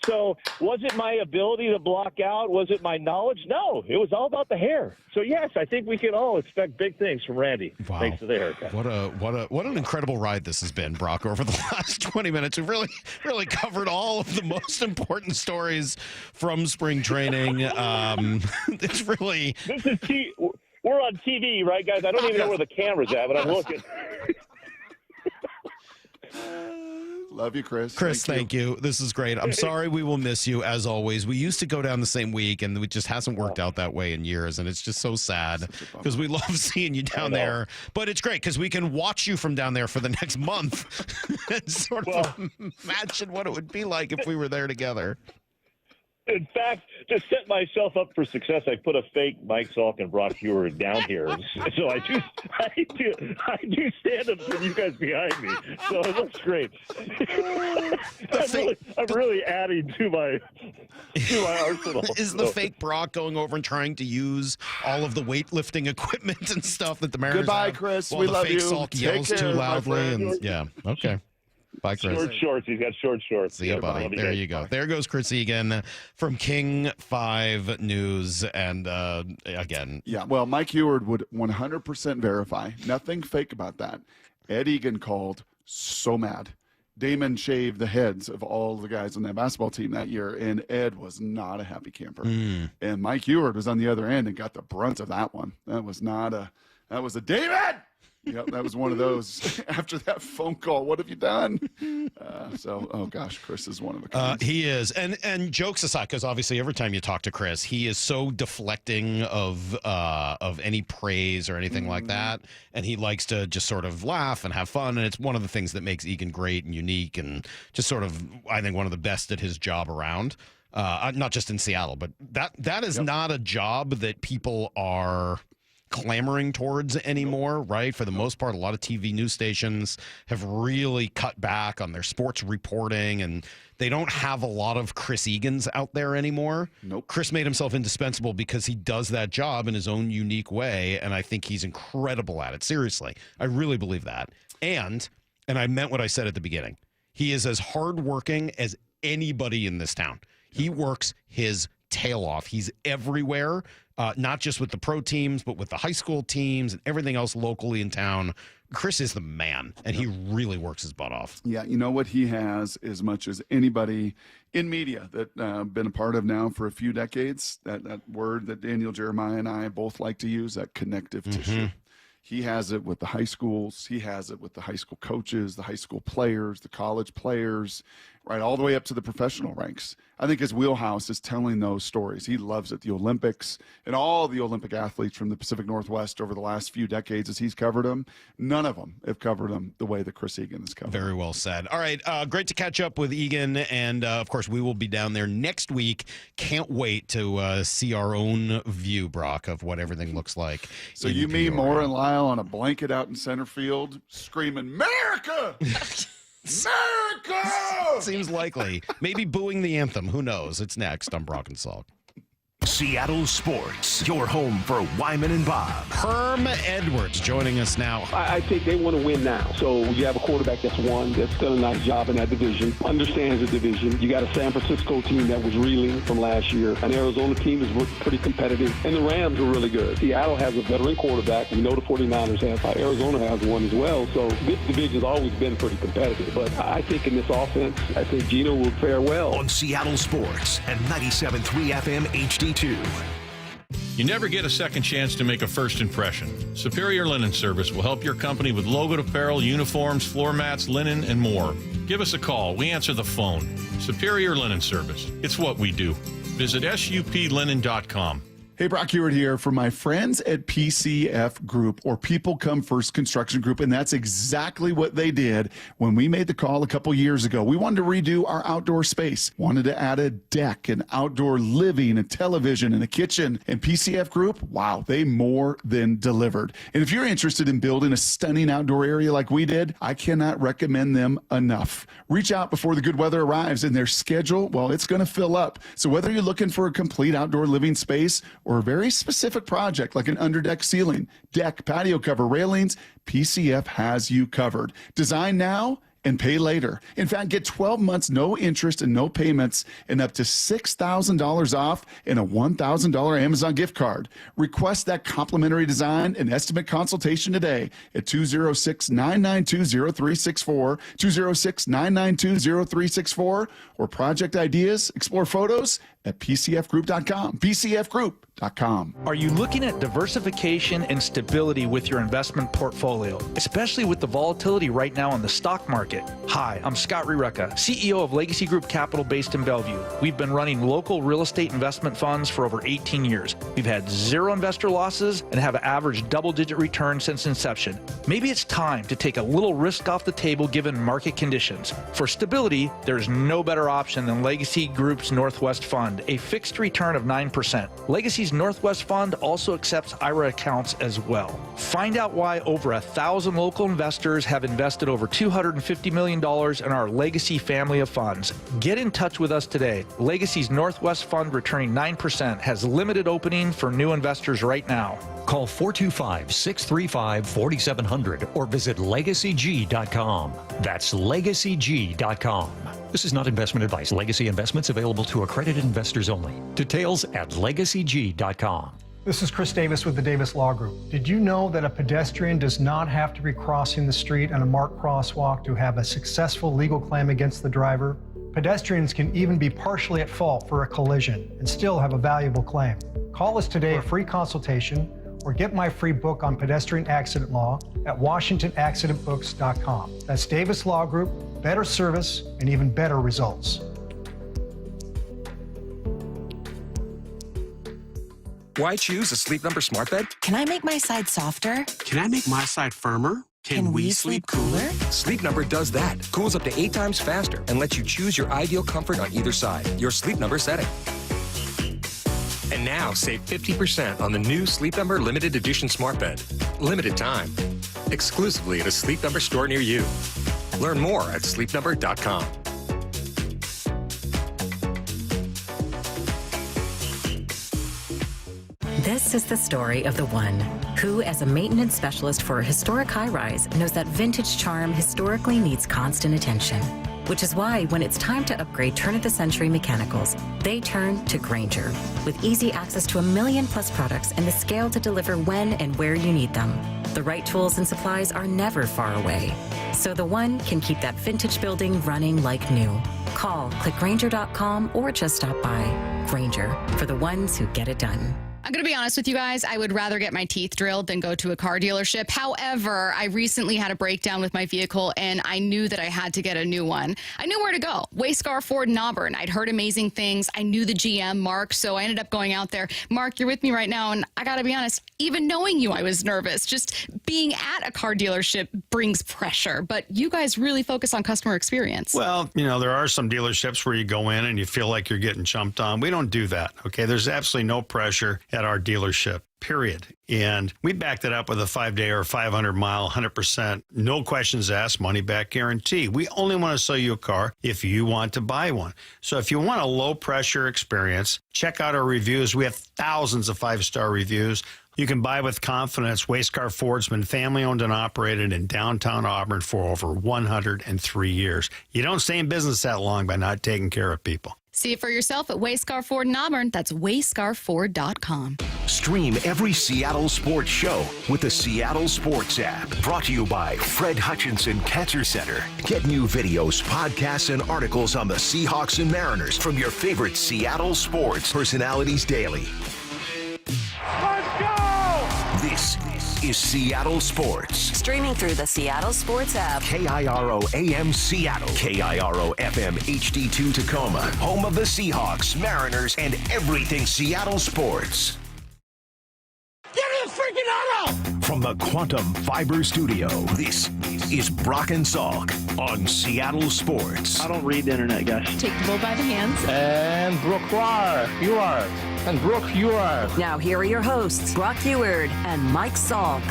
So was it my ability to block out? Was it my knowledge? No, it was all about the hair. So, yes, I think we can all expect big things from Randy. Wow. Thanks to the haircut. What an incredible ride this has been, Brock, over the last 20 minutes. We've really covered all of the most important stories from spring training. It's really... We're on TV, right, guys? I don't even know where the camera's at, but I'm looking. Love you, Chris. Thank you. This is great. I'm sorry we will miss you, as always. We used to go down the same week, and it just hasn't worked out that way in years, and it's just so sad because we love seeing you down there. But it's great because we can watch you from down there for the next month and sort of imagine what it would be like if we were there together. In fact, to set myself up for success, I put a fake Mike Salk and Brock Heward down here. So I do stand up with you guys behind me. So it looks great. I'm really adding to my arsenal. Is the fake Brock going over and trying to use all of the weightlifting equipment and stuff that the Mariners Goodbye, have? Chris. While We the love fake you. Salk yells too loudly. Okay. Bye, Chris. Short shorts. He's got short shorts. See you, buddy. There you go. There goes Chris Egan from King 5 News. And again. Yeah, well, Mike Heward would 100% verify. Nothing fake about that. Ed Egan called so mad. Damon shaved the heads of all the guys on that basketball team that year, and Ed was not a happy camper. And Mike Heward was on the other end and got the brunt of that one. That was a David! Yep, that was one of those. After that phone call, what have you done? Oh gosh, Chris is one of a kind. He is, and jokes aside, because obviously every time you talk to Chris, he is so deflecting of any praise or anything like that, and he likes to just sort of laugh and have fun, and it's one of the things that makes Egan great and unique, and just sort of, I think, one of the best at his job around. Not just in Seattle, but that is not a job that people are clamoring towards anymore, right? For the most part, a lot of TV news stations have really cut back on their sports reporting, and they don't have a lot of Chris Egans out there anymore. Nope. Chris made himself indispensable because he does that job in his own unique way, and I think he's incredible at it. Seriously, I really believe that. And I meant what I said at the beginning. He is as hardworking as anybody in this town. He works his tail off. He's everywhere, not just with the pro teams, but with the high school teams and everything else locally in town. Chris is the man, and he really works his butt off. Yeah, you know what he has as much as anybody in media that I've been a part of now for a few decades, that word that Daniel Jeremiah and I both like to use, that connective tissue. He has it with the high schools. He has it with the high school coaches, the high school players, the college players, right, all the way up to the professional ranks. I think his wheelhouse is telling those stories. He loves it. The Olympics and all the Olympic athletes from the Pacific Northwest over the last few decades as he's covered them, none of them have covered them the way that Chris Egan has covered. Very well said. All right, great to catch up with Egan, and of course we will be down there next week. Can't wait to see our own view, Brock, of what everything looks like. So you, me, Moore, and Lyle on a blanket out in center field screaming, America! America! Seems likely. Maybe booing the anthem. Who knows? It's next on Brock and Salk. Seattle Sports, your home for Wyman and Bob. Herm Edwards joining us now. I think they want to win now. So you have a quarterback that's done a nice job in that division, understands the division. You got a San Francisco team that was reeling from last year. An Arizona team is pretty competitive. And the Rams are really good. Seattle has a veteran quarterback. We know the 49ers have. Arizona has one as well. So this division's always been pretty competitive. But I think in this offense, I think Gino will fare well. On Seattle Sports and 97.3 FM HD2. You never get a second chance to make a first impression. Superior Linen Service will help your company with logoed apparel, uniforms, floor mats, linen, and more. Give us a call. We answer the phone. Superior Linen Service. It's what we do. Visit suplinen.com. Hey, Brock Hewitt here for my friends at PCF Group, or People Come First Construction Group, and that's exactly what they did when we made the call a couple years ago. We wanted to redo our outdoor space, wanted to add a deck, an outdoor living, a television, and a kitchen, and PCF Group, wow, they more than delivered. And if you're interested in building a stunning outdoor area like we did, I cannot recommend them enough. Reach out before the good weather arrives, and their schedule, well, it's going to fill up. So whether you're looking for a complete outdoor living space or a very specific project like an underdeck ceiling, deck, patio cover, railings, PCF has you covered. Design now and pay later. In fact, get 12 months, no interest and no payments, and up to $6,000 off and a $1,000 Amazon gift card. Request that complimentary design and estimate consultation today at 206-992-0364, 206-992-0364, or project ideas, explore photos at PCFgroup.com, PCFgroup.com. Are you looking at diversification and stability with your investment portfolio, especially with the volatility right now in the stock market? Hi, I'm Scott Riereka, CEO of Legacy Group Capital based in Bellevue. We've been running local real estate investment funds for over 18 years. We've had 0 investor losses and have averaged double-digit returns since inception. Maybe it's time to take a little risk off the table given market conditions. For stability, there's no better option than Legacy Group's Northwest Fund, a fixed return of 9%. Legacy's Northwest Fund also accepts IRA accounts as well. Find out why over 1,000 local investors have invested over $250 million in our Legacy family of funds. Get in touch with us today. Legacy's Northwest Fund, returning 9%, has limited opening for new investors right now. Call 425-635-4700 or visit LegacyG.com. That's LegacyG.com. This is not investment advice. Legacy investments available to accredited investors only. Details at LegacyG.com. This is Chris Davis with the Davis Law Group. Did you know that a pedestrian does not have to be crossing the street on a marked crosswalk to have a successful legal claim against the driver? Pedestrians can even be partially at fault for a collision and still have a valuable claim. Call us today for a free consultation or get my free book on pedestrian accident law at WashingtonAccidentBooks.com. That's Davis Law Group, better service and even better results. Why choose a Sleep Number smart bed? Can I make my side softer? Can I make my side firmer? Can we sleep cooler? Sleep Number does that. Cools up to 8 times faster and lets you choose your ideal comfort on either side. Your Sleep Number setting. And now save 50% on the new Sleep Number limited edition smart bed. Limited time. Exclusively at a Sleep Number store near you. Learn more at sleepnumber.com. This is the story of the one who, as a maintenance specialist for a historic high-rise, knows that vintage charm historically needs constant attention. Which is why when it's time to upgrade turn-of-the-century mechanicals, they turn to Grainger. With easy access to 1 million-plus products and the scale to deliver when and where you need them. The right tools and supplies are never far away. So the one can keep that vintage building running like new. Call, click Grainger.com, or just stop by. Grainger, for the ones who get it done. I'm going to be honest with you guys. I would rather get my teeth drilled than go to a car dealership. However, I recently had a breakdown with my vehicle, and I knew that I had to get a new one. I knew where to go. Wayscar Ford in Auburn. I'd heard amazing things. I knew the GM, Mark, so I ended up going out there. Mark, you're with me right now, and I got to be honest, even knowing you, I was nervous. Just being at a car dealership brings pressure, but you guys really focus on customer experience. Well, there are some dealerships where you go in and you feel like you're getting jumped on. We don't do that, okay? There's absolutely no pressure at our dealership, period. And we backed it up with a 5-day or 500-mile, 100%, no questions asked, money-back guarantee. We only want to sell you a car if you want to buy one. So if you want a low-pressure experience, check out our reviews. We have thousands of 5-star reviews. You can buy with confidence. Wayscar Ford's been family-owned and operated in downtown Auburn for over 103 years. You don't stay in business that long by not taking care of people. See it for yourself at Wayscar Ford in Auburn. That's wayscarford.com. Stream every Seattle sports show with the Seattle Sports app. Brought to you by Fred Hutchinson Cancer Center. Get new videos, podcasts, and articles on the Seahawks and Mariners from your favorite Seattle sports personalities daily. Let's go! This is Seattle Sports. Streaming through the Seattle Sports app. KIRO AM Seattle. KIRO FM HD2 Tacoma. Home of the Seahawks, Mariners, and everything Seattle sports. Give me a freaking auto! From the Quantum Fiber Studio, this is Brock and Salk on Seattle Sports. I don't read the internet, guys. Take the bull by the hands. And Brooke, you are. And Brooke, you are. Now here are your hosts, Brock Eward and Mike Salk.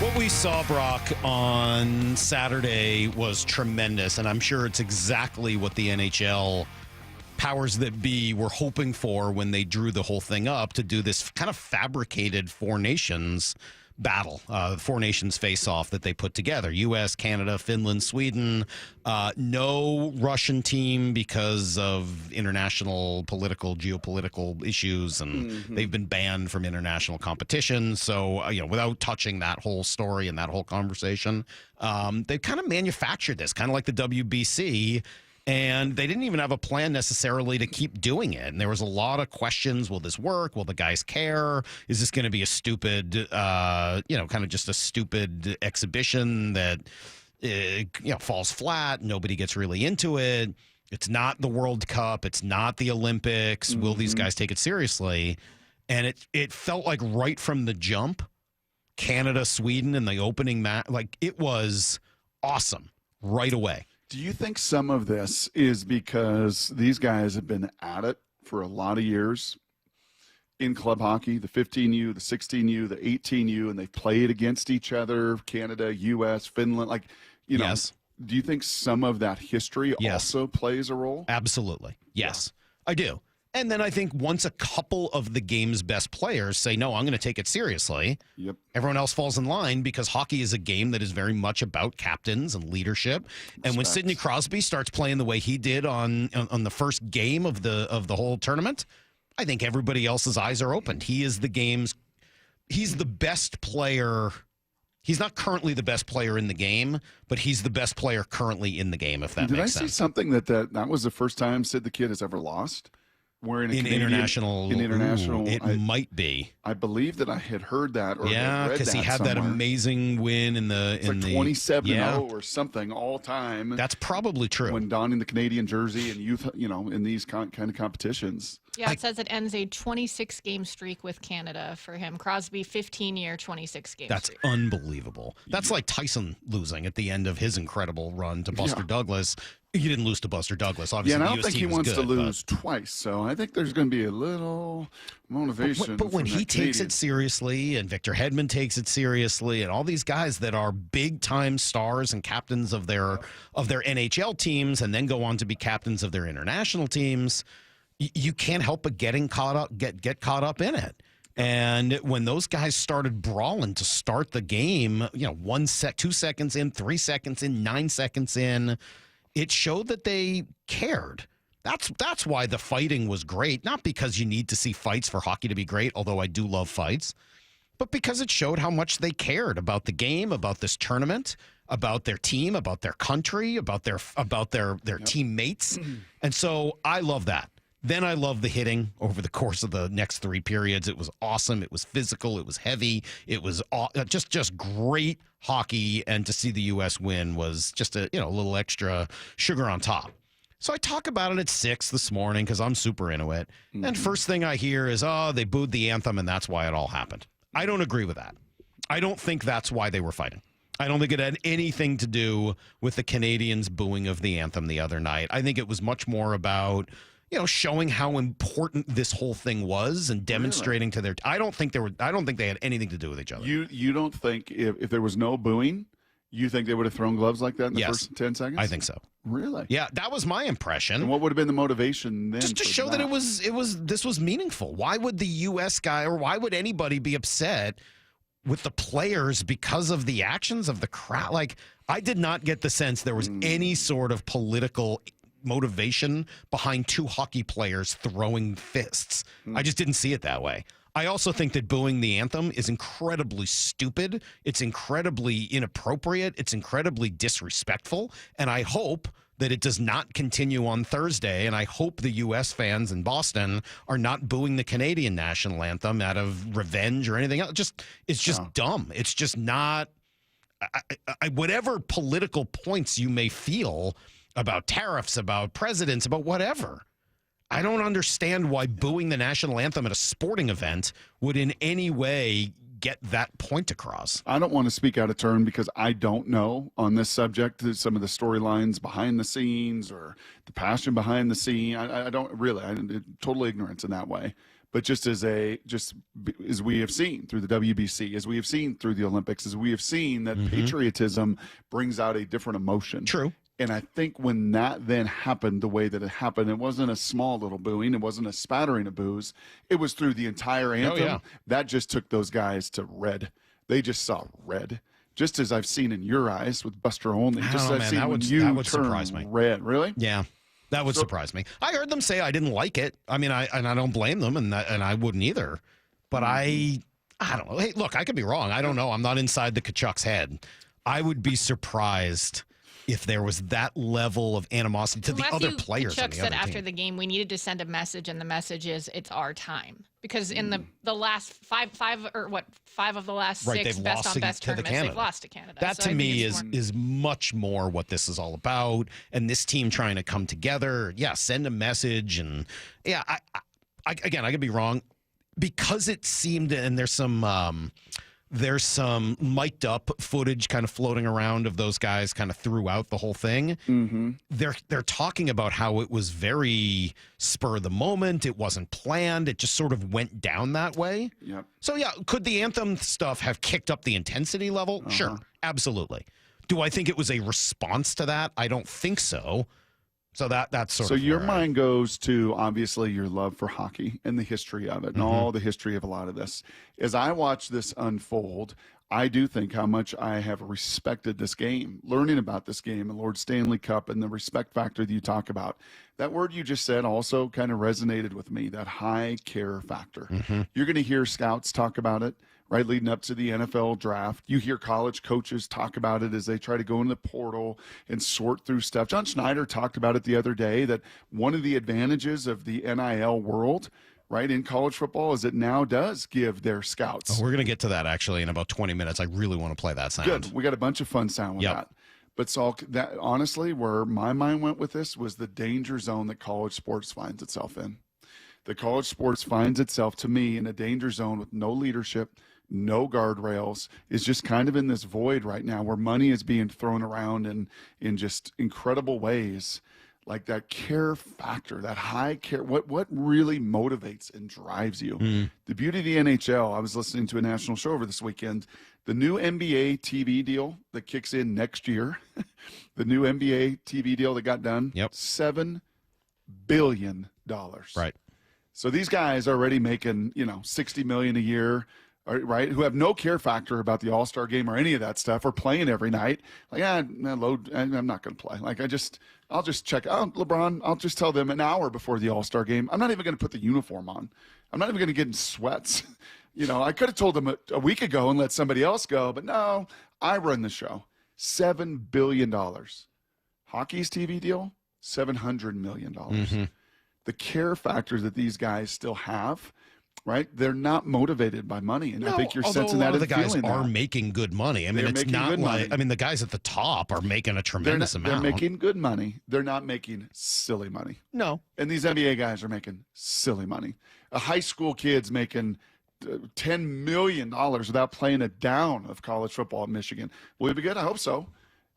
What we saw, Brock, on Saturday was tremendous, and I'm sure it's exactly what the NHL powers that be were hoping for when they drew the whole thing up to do this kind of fabricated Four Nations battle, Four Nations face-off that they put together. U.S., Canada, Finland, Sweden. No Russian team because of international geopolitical issues, and they've been banned from international competition. So, without touching that whole story and that whole conversation, they kind of manufactured this, kind of like the WBC. And they didn't even have a plan necessarily to keep doing it. And there was a lot of questions. Will this work? Will the guys care? Is this going to be a stupid, kind of just a stupid exhibition that, falls flat? Nobody gets really into it. It's not the World Cup. It's not the Olympics. Will these guys take it seriously? And it felt like right from the jump, Canada, Sweden in the opening match, it was awesome right away. Do you think some of this is because these guys have been at it for a lot of years in club hockey, the 15U, the 16U, the 18U, and they've played against each other, Canada, U.S., Finland, yes. Do you think some of that history also plays a role? Absolutely. Yes, I do. And then I think once a couple of the game's best players say, no, I'm going to take it seriously, everyone else falls in line because hockey is a game that is very much about captains and leadership. And when Sidney Crosby starts playing the way he did on the first game of the whole tournament, I think everybody else's eyes are opened. He is he's the best player. He's not currently the best player in the game, but he's the best player currently in the game, if that makes sense. Did I see something that was the first time Sid the Kid has ever lost? We're in international. It might be. I believe that I had heard that. Or because he had somewhere. that amazing win in the 27-0 or something all time. That's probably true. When donning the Canadian jersey and youth, in these kind of competitions. Yeah, it says it ends a 26-game streak with Canada for him. Crosby, 15-year, 26-game That's unbelievable. That's like Tyson losing at the end of his incredible run to Buster Douglas You didn't lose to Buster Douglas. Yeah, Obviously, and I the don't US think he team was wants to good, lose twice. So I think there's going to be a little motivation. But when from he that takes Canadian. it seriously, and Victor Hedman takes it seriously, and all these guys that are big time stars and captains of their NHL teams, and then go on to be captains of their international teams, you can't help but get caught up in it. And when those guys started brawling to start the game, 2 seconds in, 3 seconds in, 9 seconds in, it showed that they cared. That's why the fighting was great. Not because you need to see fights for hockey to be great, although I do love fights, but because it showed how much they cared about the game, about this tournament, about their team, about their country, about their teammates. And so I love that. Then I love the hitting over the course of the next 3 periods. It was awesome. It was physical. It was heavy. It was just great hockey. And to see the U.S. win was just a little extra sugar on top. So I talk about it at 6 this morning because I'm super into it. Mm-hmm. And first thing I hear is, they booed the anthem and that's why it all happened. I don't agree with that. I don't think that's why they were fighting. I don't think it had anything to do with the Canadians booing of the anthem the other night. I think it was much more about showing how important this whole thing was and demonstrating to their. I don't think they had anything to do with each other. You don't think if there was no booing, you think they would have thrown gloves like that in the first 10 seconds? I think so. Really? Yeah, that was my impression. And what would have been the motivation then? Just to show that this was meaningful. Why would the U.S. guy or why would anybody be upset with the players because of the actions of the crowd? Like, I did not get the sense there was any sort of political motivation behind 2 hockey players throwing fists. I just didn't see it that way. I also think that booing the anthem is incredibly stupid. It's incredibly inappropriate. It's incredibly disrespectful. And I hope that it does not continue on Thursday. And I hope the U.S. fans in Boston are not booing the Canadian national anthem out of revenge or anything else. It's just dumb. It's just not whatever political points you may feel about tariffs, about presidents, about whatever. I don't understand why booing the national anthem at a sporting event would in any way get that point across. I don't want to speak out of turn because I don't know on this subject some of the storylines behind the scenes or the passion behind the scene. I don't really. I'm totally ignorant in that way. But just as we have seen through the WBC, as we have seen through the Olympics, as we have seen that patriotism brings out a different emotion. True. And I think when that then happened the way that it happened, it wasn't a small little booing. It wasn't a spattering of boos. It was through the entire anthem. Oh, yeah. That just took those guys to red. They just saw red. Just as I've seen in your eyes with Buster Olney. Just as I've seen when you turn surprise me. red. Really? Yeah. That would surprise me. I heard them say I didn't like it. I mean, I don't blame them, and I wouldn't either. But I don't know. Hey, look, I could be wrong. I don't know. I'm not inside the Kachuk's head. I would be surprised if there was that level of animosity to the other players. Chuck said after the game, we needed to send a message, and the message is it's our time. Because in the last five of the last 6 best on best tournaments, they've lost to Canada. That to me is much more what this is all about, and this team trying to come together. Yeah, send a message, and yeah, I could be wrong because it seemed, and there's some mic'd up footage kind of floating around of those guys kind of throughout the whole thing. Mm-hmm. They're talking about how it was very spur of the moment. It wasn't planned. It just sort of went down that way. Yep. So yeah, could the anthem stuff have kicked up the intensity level? Sure, absolutely. Do I think it was a response to that? I don't think so. So that's sort of. So your mind goes to obviously your love for hockey and the history of it and all the history of a lot of this. As I watch this unfold, I do think how much I have respected this game, learning about this game, the Lord Stanley Cup, and the respect factor that you talk about. That word you just said also kind of resonated with me, that high care factor. You're going to hear scouts talk about it, right, leading up to the NFL draft. You hear college coaches talk about it as they try to go into the portal and sort through stuff. John Schneider talked about it the other day, that one of the advantages of the NIL world, right, in college football is it now does give their scouts. Oh, we're going to get to that actually in about 20 minutes. I really want to play that sound. Good. We got a bunch of fun sound with that. But Salk, that honestly, where my mind went with this was the danger zone that college sports finds itself in. The college sports finds itself, to me, in a danger zone with no leadership, no guardrails, is just kind of in this void right now where money is being thrown around in just incredible ways. Like that care factor, that high care, what really motivates and drives you? The beauty of the NHL, I was listening to a national show over this weekend, the new NBA TV deal that kicks in next year, the new NBA TV deal that got done, $7 billion. Right. So these guys are already making, $60 million a year, right? Who have no care factor about the All-Star game or any of that stuff, or playing every night. Like, I'm not going to play. Like, I'll just check out LeBron. I'll just tell them an hour before the All-Star game. I'm not even going to put the uniform on. I'm not even going to get in sweats. I could have told them a week ago and let somebody else go, but no, I run the show. $7 billion. Hockey's TV deal, $700 million. The care factor that these guys still have, right? They're not motivated by money, and I think you're sensing that. A lot of the guys are making good money. I mean, it's not like the guys at the top are making a tremendous amount. They're making good money. They're not making silly money. No. And these NBA guys are making silly money. A high school kid's making $10 million without playing a down of college football at Michigan. Will he be good? I hope so.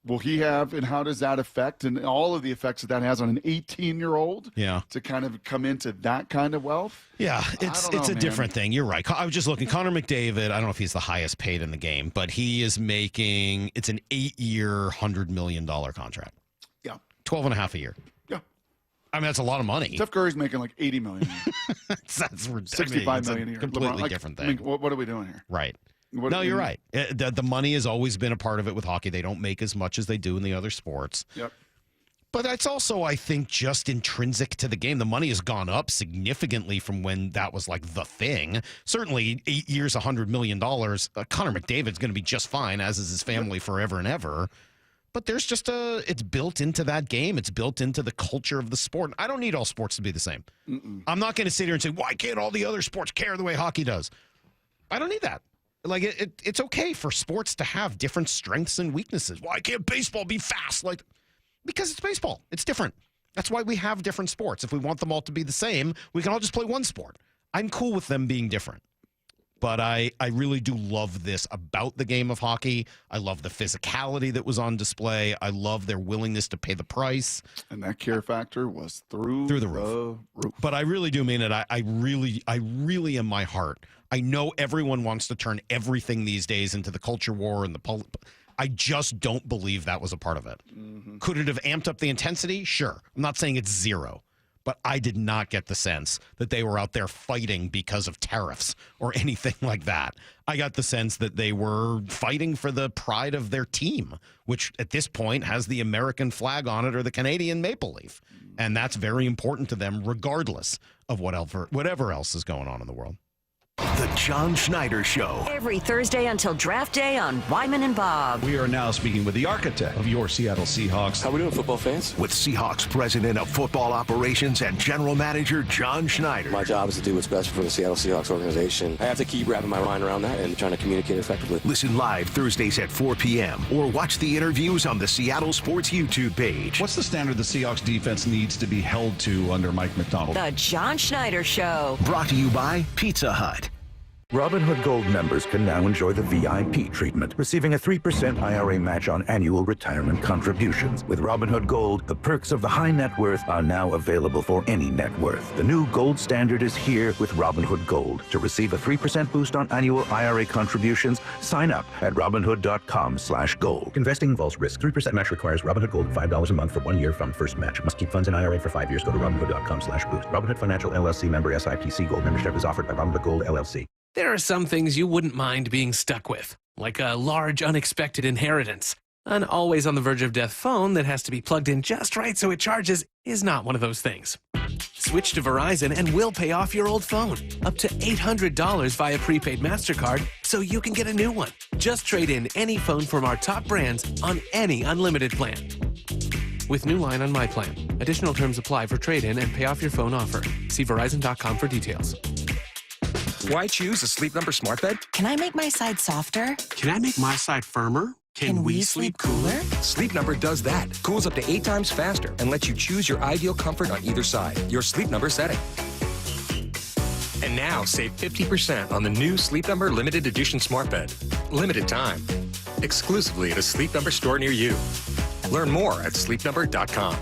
Will he have, and how does that affect, and all of the effects that has on an 18-year-old to kind of come into that kind of wealth? Yeah, it's a different thing. You're right. I was just looking. Connor McDavid, I don't know if he's the highest paid in the game, but he is making, it's an 8-year, $100 million contract. Yeah. 12 and a half a year. Yeah. I mean, that's a lot of money. Steph Curry's making like $80 million. That's $65 million a year. Completely different thing. What are we doing here? Right. No, you're right. The money has always been a part of it with hockey. They don't make as much as they do in the other sports. Yep. But that's also, I think, just intrinsic to the game. The money has gone up significantly from when that was like the thing. Certainly, 8 years, $100 million. Connor McDavid's going to be just fine, as is his family forever and ever. But there's just it's built into that game. It's built into the culture of the sport. I don't need all sports to be the same. I'm not going to sit here and say, why can't all the other sports care the way hockey does? I don't need that. Like, it's okay for sports to have different strengths and weaknesses. Why can't baseball be fast? Because it's baseball. It's different. That's why we have different sports. If we want them all to be the same, we can all just play one sport. I'm cool with them being different. But I really do love this about the game of hockey. I love the physicality that was on display. I love their willingness to pay the price. And that care factor was through the roof. But I really do mean it. I really, in my heart, I know everyone wants to turn everything these days into the culture war and I just don't believe that was a part of it. Could it have amped up the intensity? Sure. I'm not saying it's zero. But I did not get the sense that they were out there fighting because of tariffs or anything like that. I got the sense that they were fighting for the pride of their team, which at this point has the American flag on it or the Canadian maple leaf. And that's very important to them regardless of whatever else is going on in the world. The John Schneider Show. Every Thursday until draft day on Wyman and Bob. We are now speaking with the architect of your Seattle Seahawks. How we doing, football fans? With Seahawks President of Football Operations and General Manager John Schneider. My job is to do what's best for the Seattle Seahawks organization. I have to keep wrapping my mind around that and trying to communicate effectively. Listen live Thursdays at 4 p.m. or watch the interviews on the Seattle Sports YouTube page. What's the standard the Seahawks defense needs to be held to under Mike McDonald? The John Schneider Show. Brought to you by Pizza Hut. Robinhood Gold members can now enjoy the VIP treatment, receiving a 3% IRA match on annual retirement contributions. With Robinhood Gold, the perks of the high net worth are now available for any net worth. The new gold standard is here with Robinhood Gold. To receive a 3% boost on annual IRA contributions, sign up at Robinhood.com/gold. Investing involves risk. 3% match requires Robinhood Gold $5 a month for 1 year from first match. Must keep funds in IRA for 5 years. Go to Robinhood.com/boost. Robinhood Financial LLC member SIPC. Gold membership is offered by Robinhood Gold LLC. There are some things you wouldn't mind being stuck with, like a large unexpected inheritance. An always on the verge of death phone that has to be plugged in just right so it charges is not one of those things. Switch to Verizon and we'll pay off your old phone, up to $800 via prepaid MasterCard, so you can get a new one. Just trade in any phone from our top brands on any unlimited plan. With new line on My Plan. Additional terms apply for trade-in and pay off your phone offer. See Verizon.com for details. Why choose a Sleep Number smart bed? Can I make my side softer? Can I make my side firmer? Can we sleep cooler? Sleep Number does that. Cools up to 8 times faster and lets you choose your ideal comfort on either side. Your Sleep Number setting. And now save 50% on the new Sleep Number limited edition smart bed. Limited time. Exclusively at a Sleep Number store near you. Learn more at sleepnumber.com.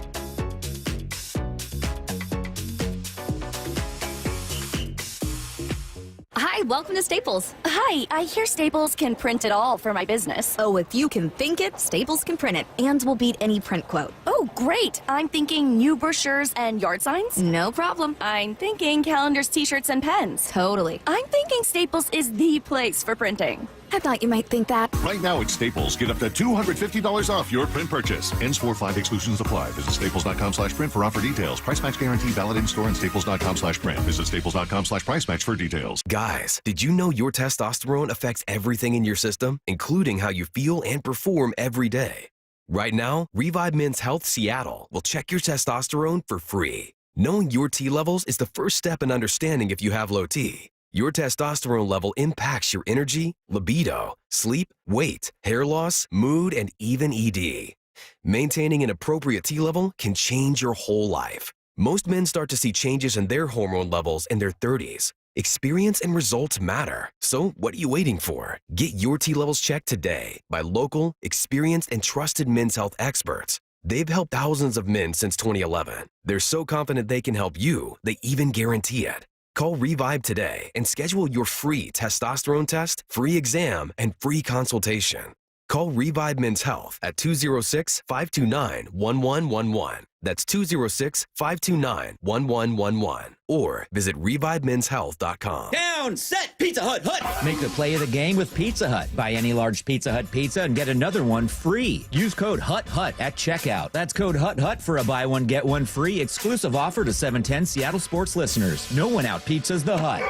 Hi, welcome to Staples. Hi, I hear Staples can print it all for my business. Oh, if you can think it, Staples can print it, and will beat any print quote. Oh, great. I'm thinking new brochures and yard signs. No problem. I'm thinking calendars, t-shirts, and pens. Totally. I'm thinking Staples is the place for printing. I thought you might think that. Right now at Staples, get up to $250 off your print purchase. Ends 4/5 exclusions apply. Visit staples.com/print for offer details. Price match guarantee valid in store and staples.com/print. Visit staples.com/price match for details. Guys, did you know your testosterone affects everything in your system, including how you feel and perform every day? Right now, Revive Men's Health Seattle will check your testosterone for free. Knowing your T levels is the first step in understanding if you have low T. Your testosterone level impacts your energy, libido, sleep, weight, hair loss, mood, and even ED. Maintaining an appropriate T level can change your whole life. Most men start to see changes in their hormone levels in their 30s. Experience and results matter. So what are you waiting for? Get your T levels checked today by local, experienced, and trusted men's health experts. They've helped thousands of men since 2011. They're so confident they can help you, they even guarantee it. Call Revive today and schedule your free testosterone test, free exam, and free consultation. Call Revive Men's Health at 206-529-1111. That's 206-529-1111. Or visit ReviveMen'sHealth.com. Down, set, Pizza Hut, Hut! Make the play of the game with Pizza Hut. Buy any large Pizza Hut pizza and get another one free. Use code HUT at checkout. That's code HUT for a buy one, get one free exclusive offer to 710 Seattle Sports listeners. No one out pizzas the Hut.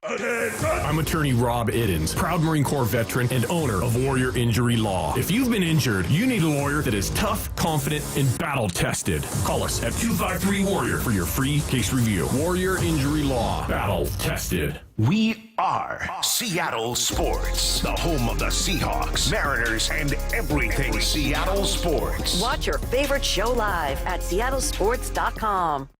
I'm attorney Rob Iddens, proud Marine Corps veteran and owner of Warrior Injury Law. If you've been injured, you need a lawyer that is tough, confident, and battle-tested. Call us at 253-WARRIOR for your free case review. Warrior Injury Law. Battle-tested. We are Seattle Sports, the home of the Seahawks, Mariners, and everything Seattle sports. Watch your favorite show live at seattlesports.com.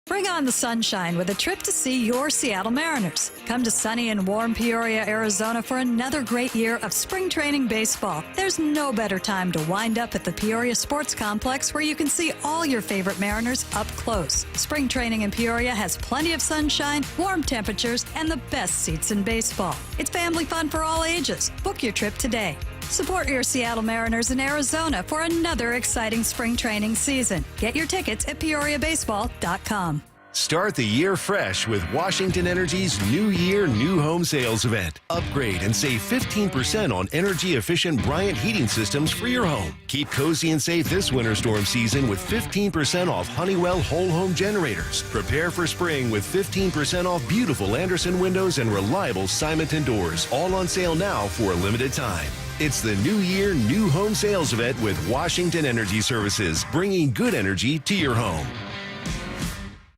Bring on the sunshine with a trip to see your Seattle Mariners. Come to sunny and warm Peoria, Arizona for another great year of spring training baseball. There's no better time to wind up at the Peoria Sports Complex where you can see all your favorite Mariners up close. Spring training in Peoria has plenty of sunshine, warm temperatures, and the best seats in baseball. It's family fun for all ages. Book your trip today. Support your Seattle Mariners in Arizona for another exciting spring training season. Get your tickets at PeoriaBaseball.com. Start the year fresh with Washington Energy's New Year, New Home Sales event. Upgrade and save 15% on energy-efficient Bryant heating systems for your home. Keep cozy and safe this winter storm season with 15% off Honeywell whole home generators. Prepare for spring with 15% off beautiful Anderson windows and reliable Simonton doors. All on sale now for a limited time. It's the New Year, New Home Sales event with Washington Energy Services, bringing good energy to your home.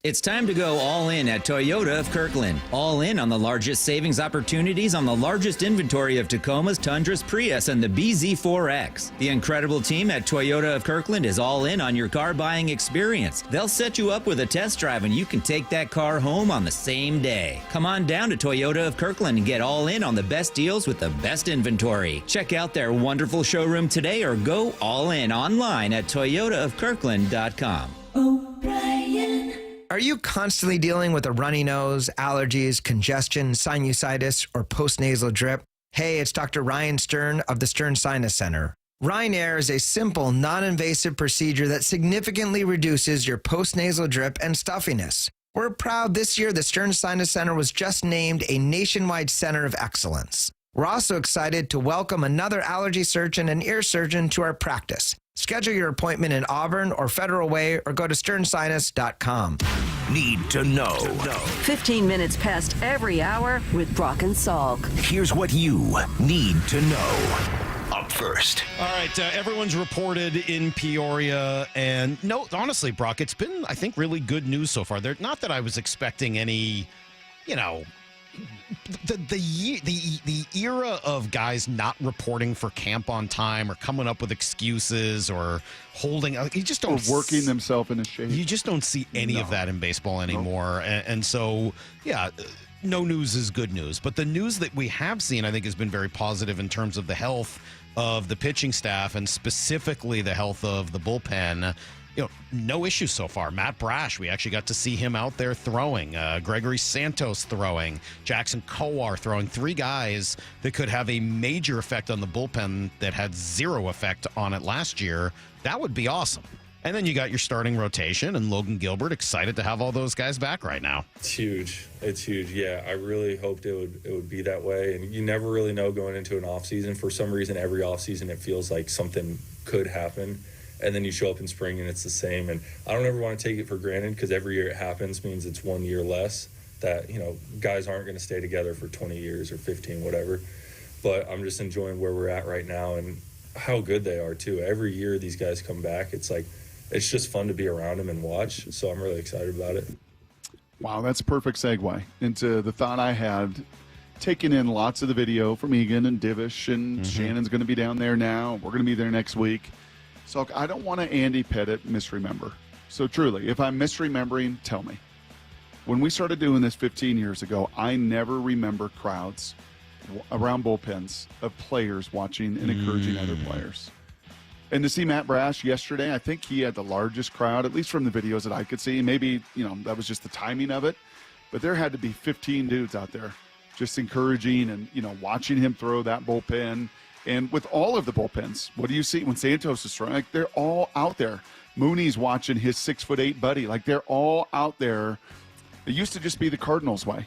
It's time to go all in at Toyota of Kirkland. All in on the largest savings opportunities on the largest inventory of Tacomas, Tundras, Prius, and the BZ4X. The incredible team at Toyota of Kirkland is all in on your car buying experience. They'll set you up with a test drive and you can take that car home on the same day. Come on down to Toyota of Kirkland and get all in on the best deals with the best inventory. Check out their wonderful showroom today or go all in online at toyotaofkirkland.com. O'Brien. Are you constantly dealing with a runny nose, allergies, congestion, sinusitis, or postnasal drip? Hey, it's Dr. Ryan Stern of the Stern Sinus Center. Rhine Air is a simple, non-invasive procedure that significantly reduces your postnasal drip and stuffiness. We're proud this year the Stern Sinus Center was just named a nationwide center of excellence. We're also excited to welcome another allergy surgeon and ear surgeon to our practice. Schedule your appointment in Auburn or Federal Way or go to sternsinus.com. Need to know. 15 minutes past every hour with Brock and Salk. Here's what you need to know. Up first. All right, everyone's reported in Peoria, and no, honestly, Brock, it's been, I think, really good news so far. Not that I was expecting any, the era of guys not reporting for camp on time or coming up with excuses or holding, you just don't, or working themselves into shape. You just don't see any of that in baseball anymore. And so, yeah, no news is good news. But the news that we have seen, I think, has been very positive in terms of the health of the pitching staff and specifically the health of the bullpen. No issues so far. Matt Brash, we actually got to see him out there throwing. Gregory Santos throwing. Jackson Kowar throwing. 3 guys that could have a major effect on the bullpen that had 0 effect on it last year. That would be awesome. And then you got your starting rotation and Logan Gilbert, excited to have all those guys back right now. It's huge. It's huge. Yeah, I really hoped it would be that way. And you never really know going into an offseason. For some reason, every offseason it feels like something could happen. And then you show up in spring and it's the same. And I don't ever want to take it for granted because every year it happens means it's 1 year less that, guys aren't going to stay together for 20 years or 15, whatever. But I'm just enjoying where we're at right now and how good they are too. Every year these guys come back. It's just fun to be around them and watch. So I'm really excited about it. Wow, that's a perfect segue into the thought I had. Taking in lots of the video from Egan and Divish and Shannon's going to be down there now. We're going to be there next week. So I don't want to Andy Pettit misremember. So truly, if I'm misremembering, tell me. When we started doing this 15 years ago, I never remember crowds around bullpens of players watching and encouraging other players. And to see Matt Brash yesterday, I think he had the largest crowd, at least from the videos that I could see. Maybe, that was just the timing of it. But there had to be 15 dudes out there just encouraging and, watching him throw that bullpen. And with all of the bullpens, what do you see when Santos is throwing? They're all out there. Mooney's watching his 6'8" buddy. They're all out there. It used to just be the Cardinals' way,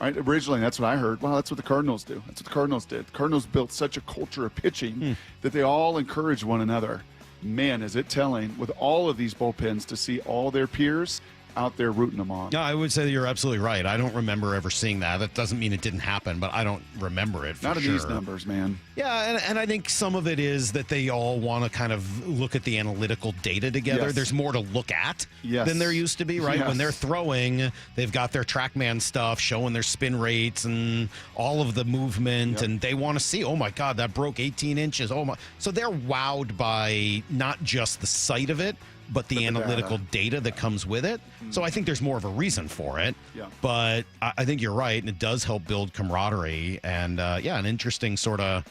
right? Originally, that's what I heard. Well, that's what the Cardinals do. That's what the Cardinals did. The Cardinals built such a culture of pitching that they all encourage one another. Man, is it telling with all of these bullpens to see all their peers out there rooting them on. No, I would say you're absolutely right. I don't remember ever seeing that. That doesn't mean it didn't happen, but I don't remember it for Not in sure. these numbers, man. Yeah, and I think some of it is that they all want to kind of look at the analytical data together. Yes. There's more to look at Yes. than there used to be, right? Yes. When they're throwing, they've got their TrackMan stuff showing their spin rates and all of the movement, and they want to see, oh my God, that broke 18 inches. Oh my! So they're wowed by not just the sight of it, but the analytical data that comes with it. So I think there's more of a reason for it. Yeah. But I think you're right, and it does help build camaraderie and, an interesting sort of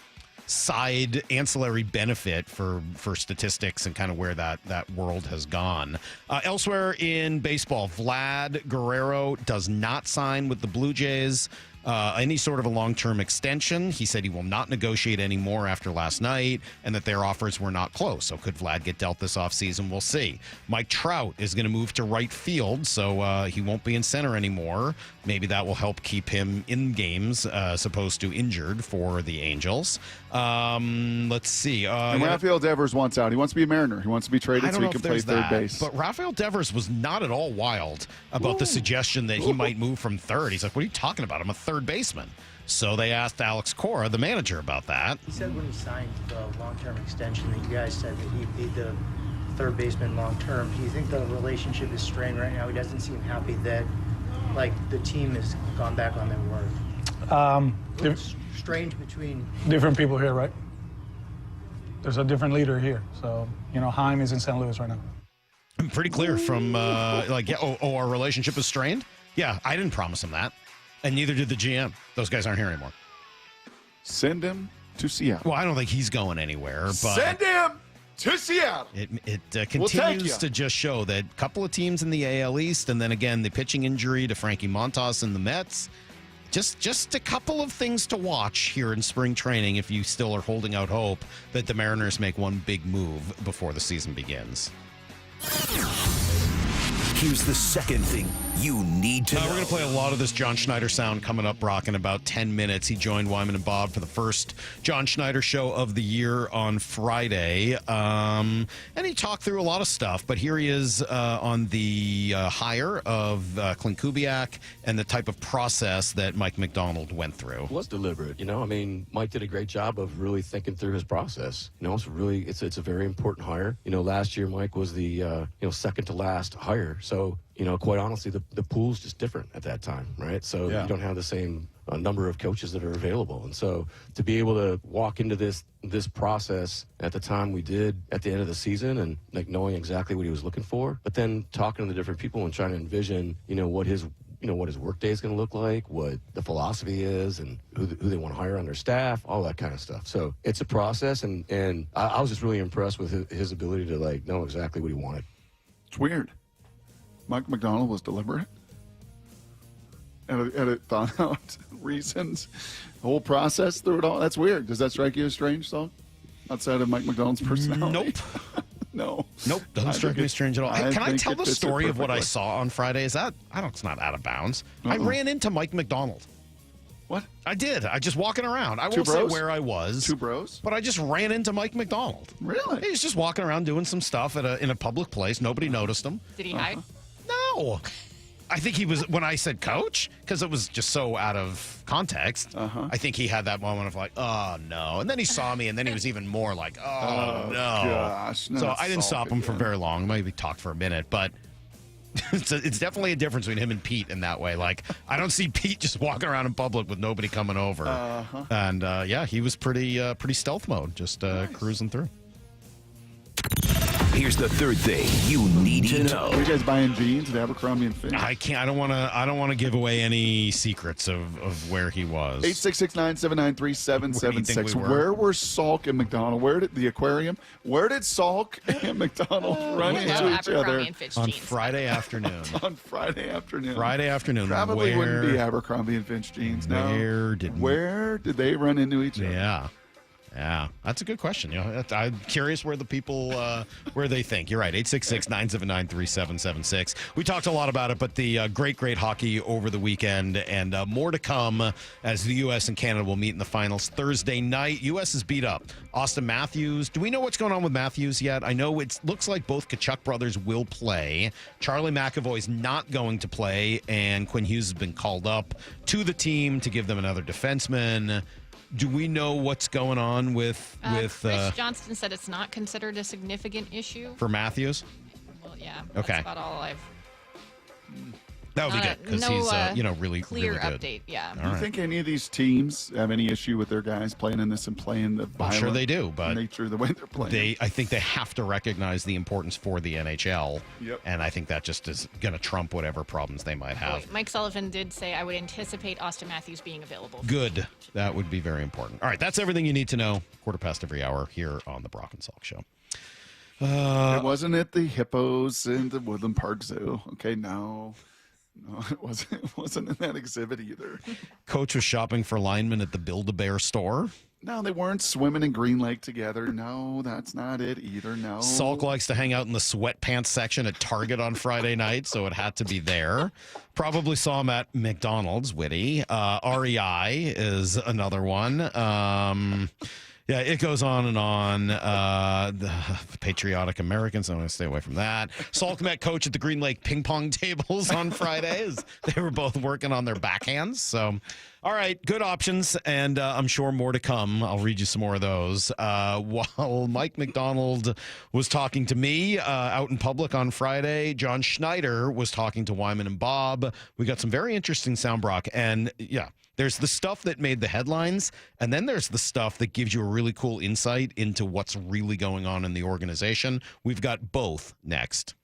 side ancillary benefit for statistics and kind of where that world has gone. Elsewhere in baseball, Vlad Guerrero does not sign with the Blue Jays. Any sort of a long-term extension. He said he will not negotiate anymore after last night and that their offers were not close. So could Vlad get dealt this offseason? We'll see. Mike Trout is going to move to right field, so he won't be in center anymore. Maybe that will help keep him in games as opposed to injured for the Angels. Let's see. And Rafael Devers wants out. He wants to be a Mariner. He wants to be traded so he can play third base. But Rafael Devers was not at all wild about the suggestion that he might move from third. He's like, what are you talking about? I'm a third baseman. So they asked Alex Cora, the manager, about that. He said when he signed the long-term extension that you guys said that he'd be the third baseman long-term. Do you think the relationship is strained right now? He doesn't seem happy that, the team has gone back on their word. Strange between... Different people here, right? There's a different leader here. So, Jaime is in St. Louis right now. Pretty clear from, our relationship is strained? Yeah, I didn't promise him that. And neither did the GM. Those guys aren't here anymore. Send him to Seattle. Well, I don't think he's going anywhere. But send him to Seattle. It continues to just show that a couple of teams in the AL East, and then again the pitching injury to Frankie Montas and the Mets. Just a couple of things to watch here in spring training if you still are holding out hope that the Mariners make one big move before the season begins. Here's the second thing you need to know. We're going to play a lot of this John Schneider sound coming up, Brock, in about 10 minutes. He joined Wyman and Bob for the first John Schneider show of the year on Friday. And he talked through a lot of stuff, but here he is on the hire of Clint Kubiak and the type of process that Mike McDonald went through. It was deliberate, Mike did a great job of really thinking through his process. It's a very important hire. Last year Mike was the second to last hire. So, quite honestly, the pool's just different at that time, right? So you don't have the same number of coaches that are available. And so to be able to walk into this process at the time we did at the end of the season and like knowing exactly what he was looking for, but then talking to the different people and trying to envision, what his work day is going to look like, what the philosophy is, and who they want to hire on their staff, all that kind of stuff. So it's a process, and I was just really impressed with his ability to like know exactly what he wanted. It's weird. Mike McDonald was deliberate. And thought out reasons, the whole process through it all. That's weird. Does that strike you as strange, Salk? Outside of Mike McDonald's personality? Nope. Nope. Doesn't strike me strange at all. Can I tell the story of what I perfectly. saw on Friday? It's not out of bounds. I ran into Mike McDonald. What? I did. I just walking around. I Two won't say bros? where I was. Two bros? But I just ran into Mike McDonald. Really? He was just walking around doing some stuff in a public place. Nobody noticed him. Did he hide? No. I think he was, when I said coach, because it was just so out of context, I think he had that moment of like, oh, no. And then he saw me, and then he was even more like, oh no. Gosh. So I didn't stop him for very long. Maybe talked for a minute, but it's definitely a difference between him and Pete in that way. Like, I don't see Pete just walking around in public with nobody coming over. And, he was pretty stealth mode, just cruising through. Here's the third thing you need to know. Are you guys buying jeans at Abercrombie and Fitch? I can't. I don't want to give away any secrets of where he was. 866-979-3776. Where were Salk and McDonald? Where did the aquarium? Where did Salk and McDonald run into each other on Friday afternoon? On Friday afternoon. Friday afternoon. Probably wouldn't be Abercrombie and Fitch jeans. No. Where did they run into each other? Yeah, that's a good question. I'm curious where the people, where they think. You're right, 866-979-3776. We talked a lot about it, but the great hockey over the weekend, and more to come as the U.S. and Canada will meet in the finals Thursday night. U.S. is beat up. Austin Matthews. Do we know what's going on with Matthews yet? I know it looks like both Tkachuk brothers will play. Charlie McAvoy's not going to play, and Quinn Hughes has been called up to the team to give them another defenseman. Do we know what's going on with Chris Johnston said it's not considered a significant issue for Matthews? Well, yeah. Okay. That's about all I've. That would be good because he's really clear really good. update. Yeah. Do you think any of these teams have any issue with their guys playing in this and playing the I'm sure they do, but nature of the way they're playing? I think they have to recognize the importance for the NHL, Yep. and I think that just is going to trump whatever problems they might have. Mike Sullivan did say, I would anticipate Austin Matthews being available. Good. That would be very important. All right, that's everything you need to know. 15:15 every hour here on the Brock and Salk Show. It wasn't at the Hippos in the Woodland Park Zoo. Okay, no, it wasn't in that exhibit either. Coach was shopping for linemen at the Build-A-Bear store. No, they weren't swimming in Green Lake together. No, that's not it either. No. Salk likes to hang out in the sweatpants section at Target on Friday night, so it had to be there. Probably saw him at McDonald's, witty. REI is another one. Yeah, it goes on and on. The patriotic Americans, I'm going to stay away from that. Salk met Coach at the Green Lake ping pong tables on Fridays. They were both working on their backhands. So, all right, good options, and I'm sure more to come. I'll read you some more of those. While Mike McDonald was talking to me out in public on Friday, John Schneider was talking to Wyman and Bob. We got some very interesting sound, Brock, and yeah. There's the stuff that made the headlines, and then there's the stuff that gives you a really cool insight into what's really going on in the organization. We've got both next.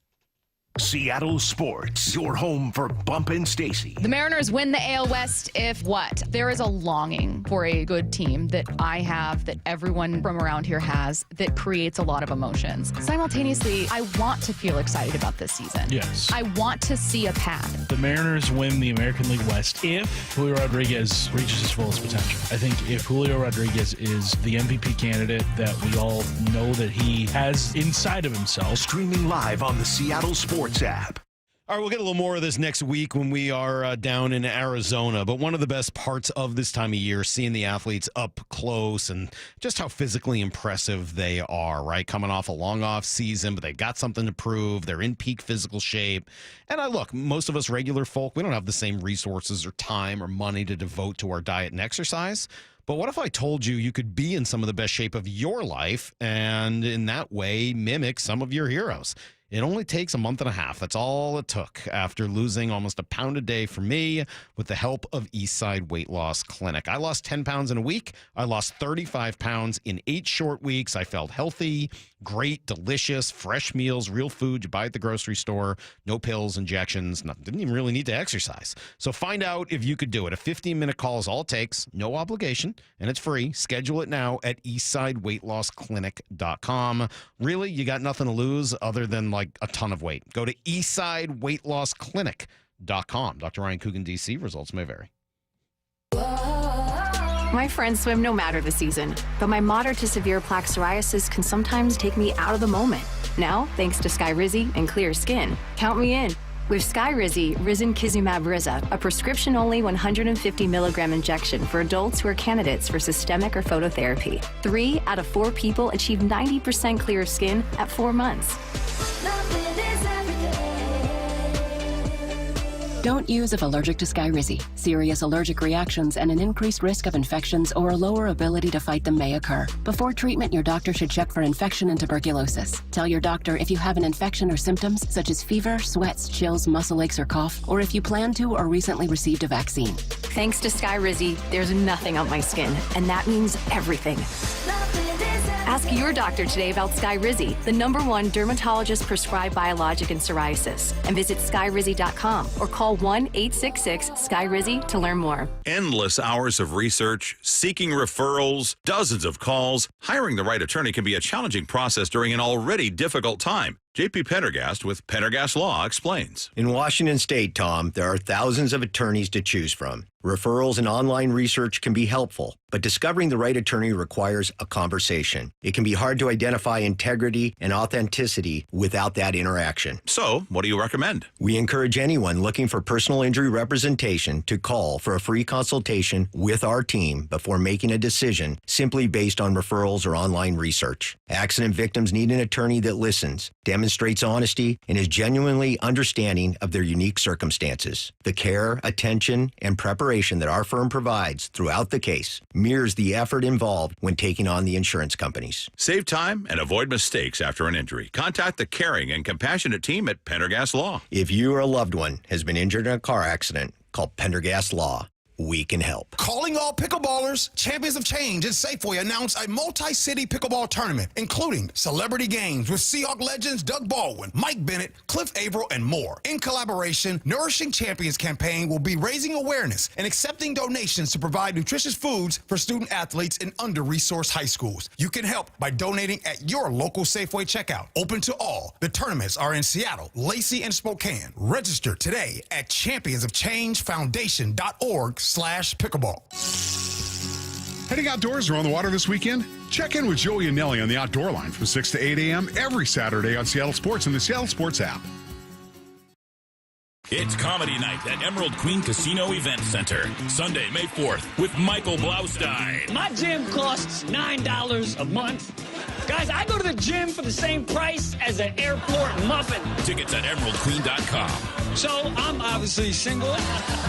Seattle Sports, your home for Bump and Stacy. The Mariners win the AL West if what? There is a longing for a good team that I have, that everyone from around here has, that creates a lot of emotions. Simultaneously, I want to feel excited about this season. Yes. I want to see a path. The Mariners win the American League West if Julio Rodriguez reaches his fullest potential. I think if Julio Rodriguez is the MVP candidate that we all know that he has inside of himself. Streaming live on the Seattle Sports app. All right, we'll get a little more of this next week when we are down in Arizona. But one of the best parts of this time of year, seeing the athletes up close and just how physically impressive they are, right? Coming off a long off season, but they've got something to prove. They're in peak physical shape. And look, most of us regular folk, we don't have the same resources or time or money to devote to our diet and exercise. But what if I told you you could be in some of the best shape of your life and in that way mimic some of your heroes? It only takes a month and a half. That's all it took after losing almost a pound a day for me with the help of Eastside Weight Loss Clinic. I lost 10 pounds in a week. I lost 35 pounds in 8 short weeks. I felt healthy, great, delicious, fresh meals, real food you buy at the grocery store, no pills, injections, didn't even really need to exercise. So find out if you could do it. A 15-minute call is all it takes, no obligation, and it's free. Schedule it now at eastsideweightlossklinic.com. Really, you got nothing to lose other than like a ton of weight. Go to eastsideweightlossklinic.com. Dr. Ryan Coogan, D.C. Results may vary. My friends swim no matter the season, but my moderate to severe plaque psoriasis can sometimes take me out of the moment. Now, thanks to Skyrizi and clear skin, count me in. With Skyrizi, risankizumab Riza, a prescription-only 150 milligram injection for adults who are candidates for systemic or phototherapy. 3 out of 4 people achieve 90% clear skin at 4 months. Don't use if allergic to Skyrizi. Serious allergic reactions and an increased risk of infections or a lower ability to fight them may occur. Before treatment, your doctor should check for infection and tuberculosis. Tell your doctor if you have an infection or symptoms such as fever, sweats, chills, muscle aches, or cough, or if you plan to or recently received a vaccine. Thanks to Skyrizi, there's nothing on my skin, and that means everything. Ask your doctor today about Skyrizi, the #1 dermatologist-prescribed biologic in psoriasis, and visit skyrizi.com or call 1-866-SKYRIZI to learn more. Endless hours of research, seeking referrals, dozens of calls. Hiring the right attorney can be a challenging process during an already difficult time. J.P. Pendergast with Pendergast Law explains. In Washington State, Tom, there are thousands of attorneys to choose from. Referrals and online research can be helpful, but discovering the right attorney requires a conversation. It can be hard to identify integrity and authenticity without that interaction. So, what do you recommend? We encourage anyone looking for personal injury representation to call for a free consultation with our team before making a decision simply based on referrals or online research. Accident victims need an attorney that listens, demonstrates honesty, and is genuinely understanding of their unique circumstances. The care, attention, and preparation that our firm provides throughout the case mirrors the effort involved when taking on the insurance companies. Save time and avoid mistakes after an injury. Contact the caring and compassionate team at Pendergast Law. If you or a loved one has been injured in a car accident, call Pendergast Law. We can help. Calling all pickleballers, Champions of Change and Safeway announced a multi-city pickleball tournament, including celebrity games with Seahawks legends Doug Baldwin, Mike Bennett, Cliff Averill, and more. In collaboration, Nourishing Champions campaign will be raising awareness and accepting donations to provide nutritious foods for student athletes in under-resourced high schools. You can help by donating at your local Safeway checkout. Open to all. The tournaments are in Seattle, Lacey, and Spokane. Register today at championsofchangefoundation.org/pickleball. Heading outdoors or on the water this weekend? Check in with Joey and Nelly on the Outdoor Line from 6 to 8 a.m. every Saturday on Seattle Sports and the Seattle Sports app. It's Comedy Night at Emerald Queen Casino Event Center, Sunday, May 4th, with Michael Blaustein. My gym costs $9 a month. Guys, I go to the gym for the same price as an airport muffin. Tickets at emeraldqueen.com. So, I'm obviously single.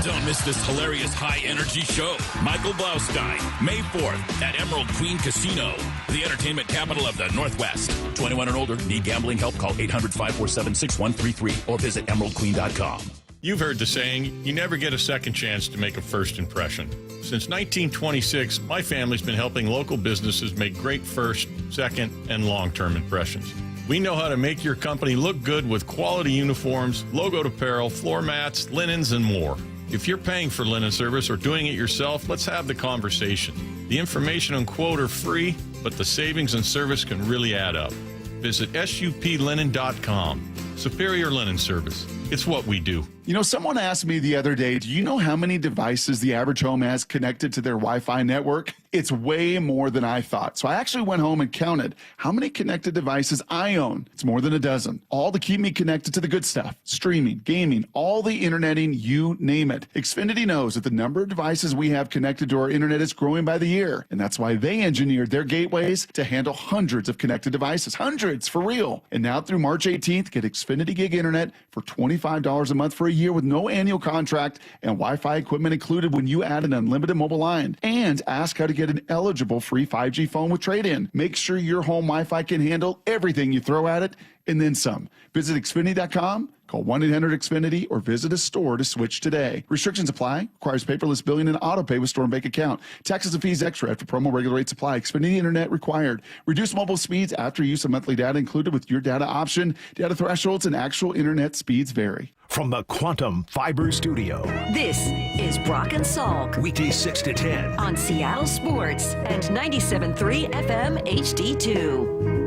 Don't miss this hilarious high-energy show. Michael Blaustein, May 4th at Emerald Queen Casino, the entertainment capital of the Northwest. 21 and older, need gambling help? Call 800-547-6133 or visit emeraldqueen.com. You've heard the saying, you never get a second chance to make a first impression. Since 1926, my family's been helping local businesses make great first, second, and long-term impressions. We know how to make your company look good with quality uniforms, logoed apparel, floor mats, linens, and more. If you're paying for linen service or doing it yourself, let's have the conversation. The information and quote are free, but the savings and service can really add up. Visit suplinen.com. Superior Linen Service. It's what we do. You know, someone asked me the other day, do you know how many devices the average home has connected to their Wi-Fi network? It's way more than I thought. So I actually went home and counted how many connected devices I own. It's more than a dozen. All to keep me connected to the good stuff. Streaming, gaming, all the interneting, you name it. Xfinity knows that the number of devices we have connected to our internet is growing by the year. And that's why they engineered their gateways to handle hundreds of connected devices. Hundreds, for real. And now through March 18th, get Xfinity Gig Internet for $20 $25 a month for a year with no annual contract and Wi-Fi equipment included when you add an unlimited mobile line. And ask how to get an eligible free 5G phone with trade-in. Make sure your home Wi-Fi can handle everything you throw at it and then some. Visit Xfinity.com, call 1-800-XFINITY, or visit a store to switch today. Restrictions apply. Requires paperless billing and auto pay with store and bank account. Taxes and fees extra after promo regular rates apply. Xfinity Internet required. Reduce mobile speeds after use of monthly data included with your data option. Data thresholds and actual internet speeds vary. From the Quantum Fiber Studio. This is Brock and Salk. Weekdays 6 to 10. On Seattle Sports and 97.3 FM HD2.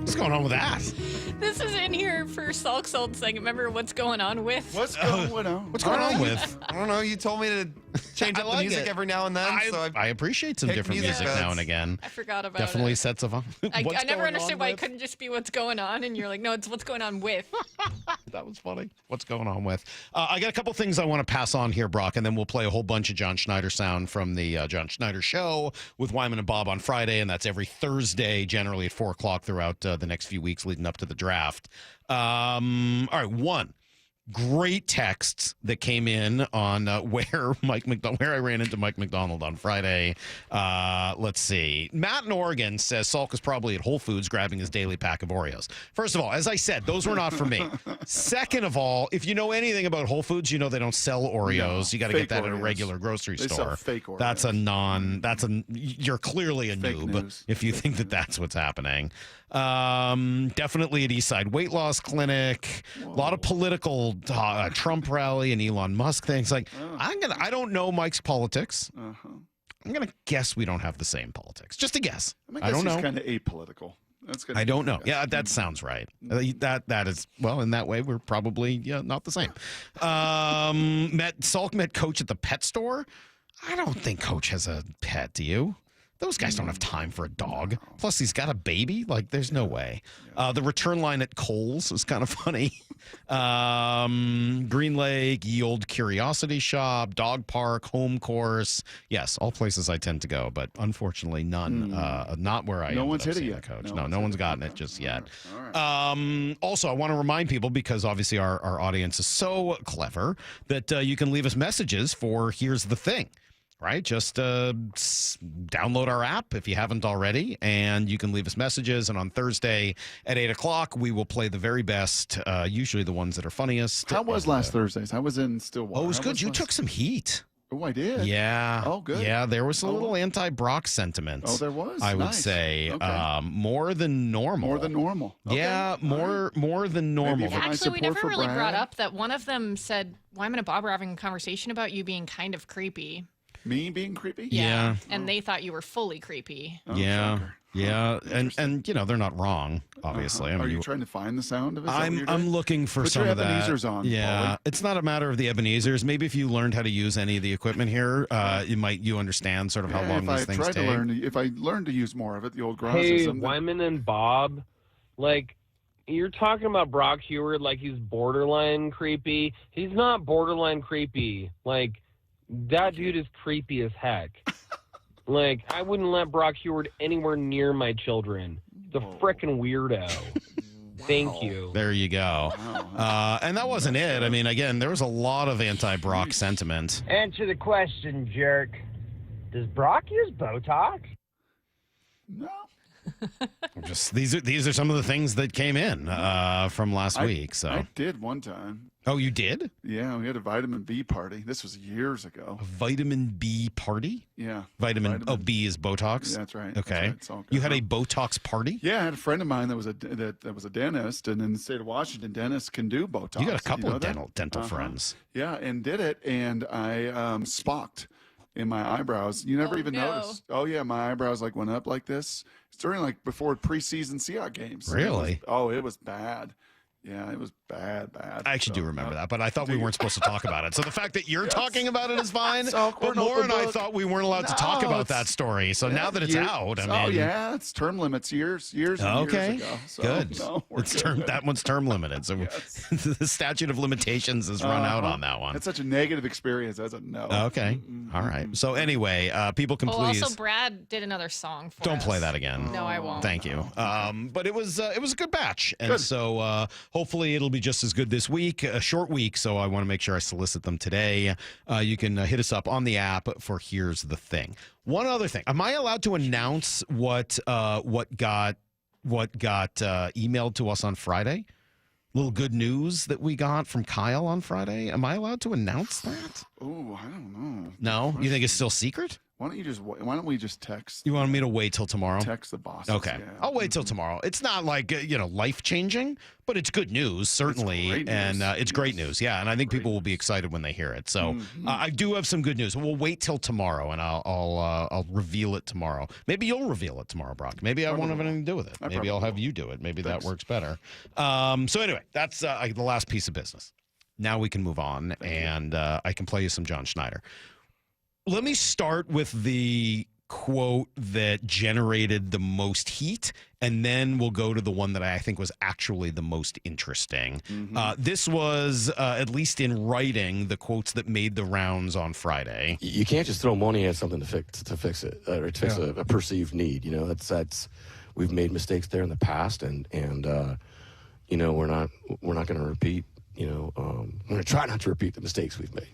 What's going on with that? This is in here for Salk's old segment. Remember what's going on with? What's going on? What's going on with? I don't know. You told me to change up the music every now and then. I appreciate some different music now and again. I forgot about Definitely it. sets of. I never understood why it couldn't just be what's going on, and you're like, no, it's what's going on with. That was funny. What's going on with? I got a couple things I want to pass on here, Brock, and then we'll play a whole bunch of John Schneider sound from the John Schneider Show with Wyman and Bob on Friday, and that's every Thursday, generally at 4 o'clock throughout the next few weeks leading up to the draft. All right, one. Great texts that came in on where I ran into Mike McDonald on Friday. Let's see. Matt in Oregon says Salk is probably at Whole Foods grabbing his daily pack of Oreos. First of all, as I said, those were not for me. Second of all, if you know anything about Whole Foods, you know they don't sell Oreos. You got to get that at a regular grocery store. Sell fake Oreos. You're clearly a noob if you think that that's what's happening. Definitely at Eastside Weight Loss Clinic. A lot of political Trump rally and Elon Musk things. Like I don't know Mike's politics. I'm gonna guess we don't have the same politics. Just a guess. I don't know. He's kind of apolitical. I don't know. Yeah, that sounds right. That is, well, in that way, we're probably not the same. Salk met Coach at the pet store. I don't think Coach has a pet. Do you? Those guys don't have time for a dog. Plus, he's got a baby. Like, there's no way. The return line at Kohl's was kind of funny. Green Lake, Ye Old Curiosity Shop, Dog Park, Home Course. Yes, all places I tend to go, but unfortunately none. Not where I No ended one's up hit it seeing yet. a coach. No No one's gotten it just yet. Also, I want to remind people, because obviously our audience is so clever, that you can leave us messages for Here's the Thing. Right? Just download our app if you haven't already, and you can leave us messages. And on Thursday at 8 o'clock, we will play the very best, usually the ones that are funniest. How was last Thursday's? I was in Stillwater. Oh, it was good. You took some heat. Oh, I did? Yeah. Oh, good. Yeah, there was a little anti-Brock sentiment. Oh, there was? I would Nice. say. Okay. More than normal. More than normal. Okay. Yeah, more than normal. Actually, we never really brought up that one of them said, Wyman and Bob were having a conversation about you being kind of creepy. Me being creepy? Yeah. And they thought you were fully creepy. Yeah. Yeah. And you know, they're not wrong, obviously. I mean, Are you trying to find the sound of it? I'm looking for Put some your of that. Ebenezer's on. Yeah. Paulie. It's not a matter of the Ebenezer's. Maybe if you learned how to use any of the equipment here, you understand sort of how long these things take. If I learned to use more of it, the old ground Hey, system. Wyman and Bob, like, you're talking about Brock Heward like he's borderline creepy. He's not borderline creepy. Like, that dude is creepy as heck. Like, I wouldn't let Brock Heward anywhere near my children. The frickin' weirdo. Thank you. There you go. And that wasn't it. I mean, again, there was a lot of anti-Brock sentiment. Answer the question, jerk. Does Brock use Botox? No. Just these are some of the things that came in from last week. So I did one time. Oh, you did? Yeah, we had a vitamin B party. This was years ago. A vitamin B party? Yeah. Vitamin. Oh, B is Botox. Yeah, that's right. Okay. That's right. You had a Botox party? Yeah, I had a friend of mine that was a dentist, and in the state of Washington, dentists can do Botox. You got a couple know of that? dental friends. Yeah, and did it, and I spocked in my eyebrows. You never even noticed. Oh yeah, my eyebrows like went up like this. It's during before preseason Seahawks games. Really? It was bad. Yeah, it was bad. I actually do remember that, but I thought we weren't supposed to talk about it. So the fact that you're talking about it is fine. But Laura and I thought we weren't allowed to talk about that story. So now that it's out, I mean, it's term limits, years and years ago. So, good. No, That one's term limited. So the statute of limitations has run out on that one. It's such a negative experience. That's a no. Okay. All right. So anyway, people can please. Also, Brad did another song for Don't us. play that again. No, I won't. Thank you. But it was a good batch, and so hopefully it'll be just as good this week. A short week, so I want to make sure I solicit them today. You can hit us up on the app for Here's the Thing. One other thing. Am I allowed to announce what got emailed to us on Friday? Little good news that we got from Kyle on Friday. Am I allowed to announce that? Oh, I don't know. No? You think it's still secret? Why don't we just text? You want me to wait till tomorrow? Text the boss. Okay. Yeah. I'll wait till tomorrow. It's not like, life-changing, but it's good news, certainly. It's great and news. it's great news. Yeah, and I think people will be excited when they hear it. So I do have some good news. We'll wait till tomorrow, and I'll reveal it tomorrow. Maybe you'll reveal it tomorrow, Brock. Maybe I won't have anything to do with it. Maybe I'll have you do it. Maybe that works better. So anyway, that's the last piece of business. Now we can move on, and I can play you some John Schneider. Let me start with the quote that generated the most heat, and then we'll go to the one that I think was actually the most interesting. This was, at least in writing, the quotes that made the rounds on Friday. You can't just throw money at something to fix it or to fix a perceived need. That's we've made mistakes there in the past, and we're not going to repeat. We're going to try not to repeat the mistakes we've made.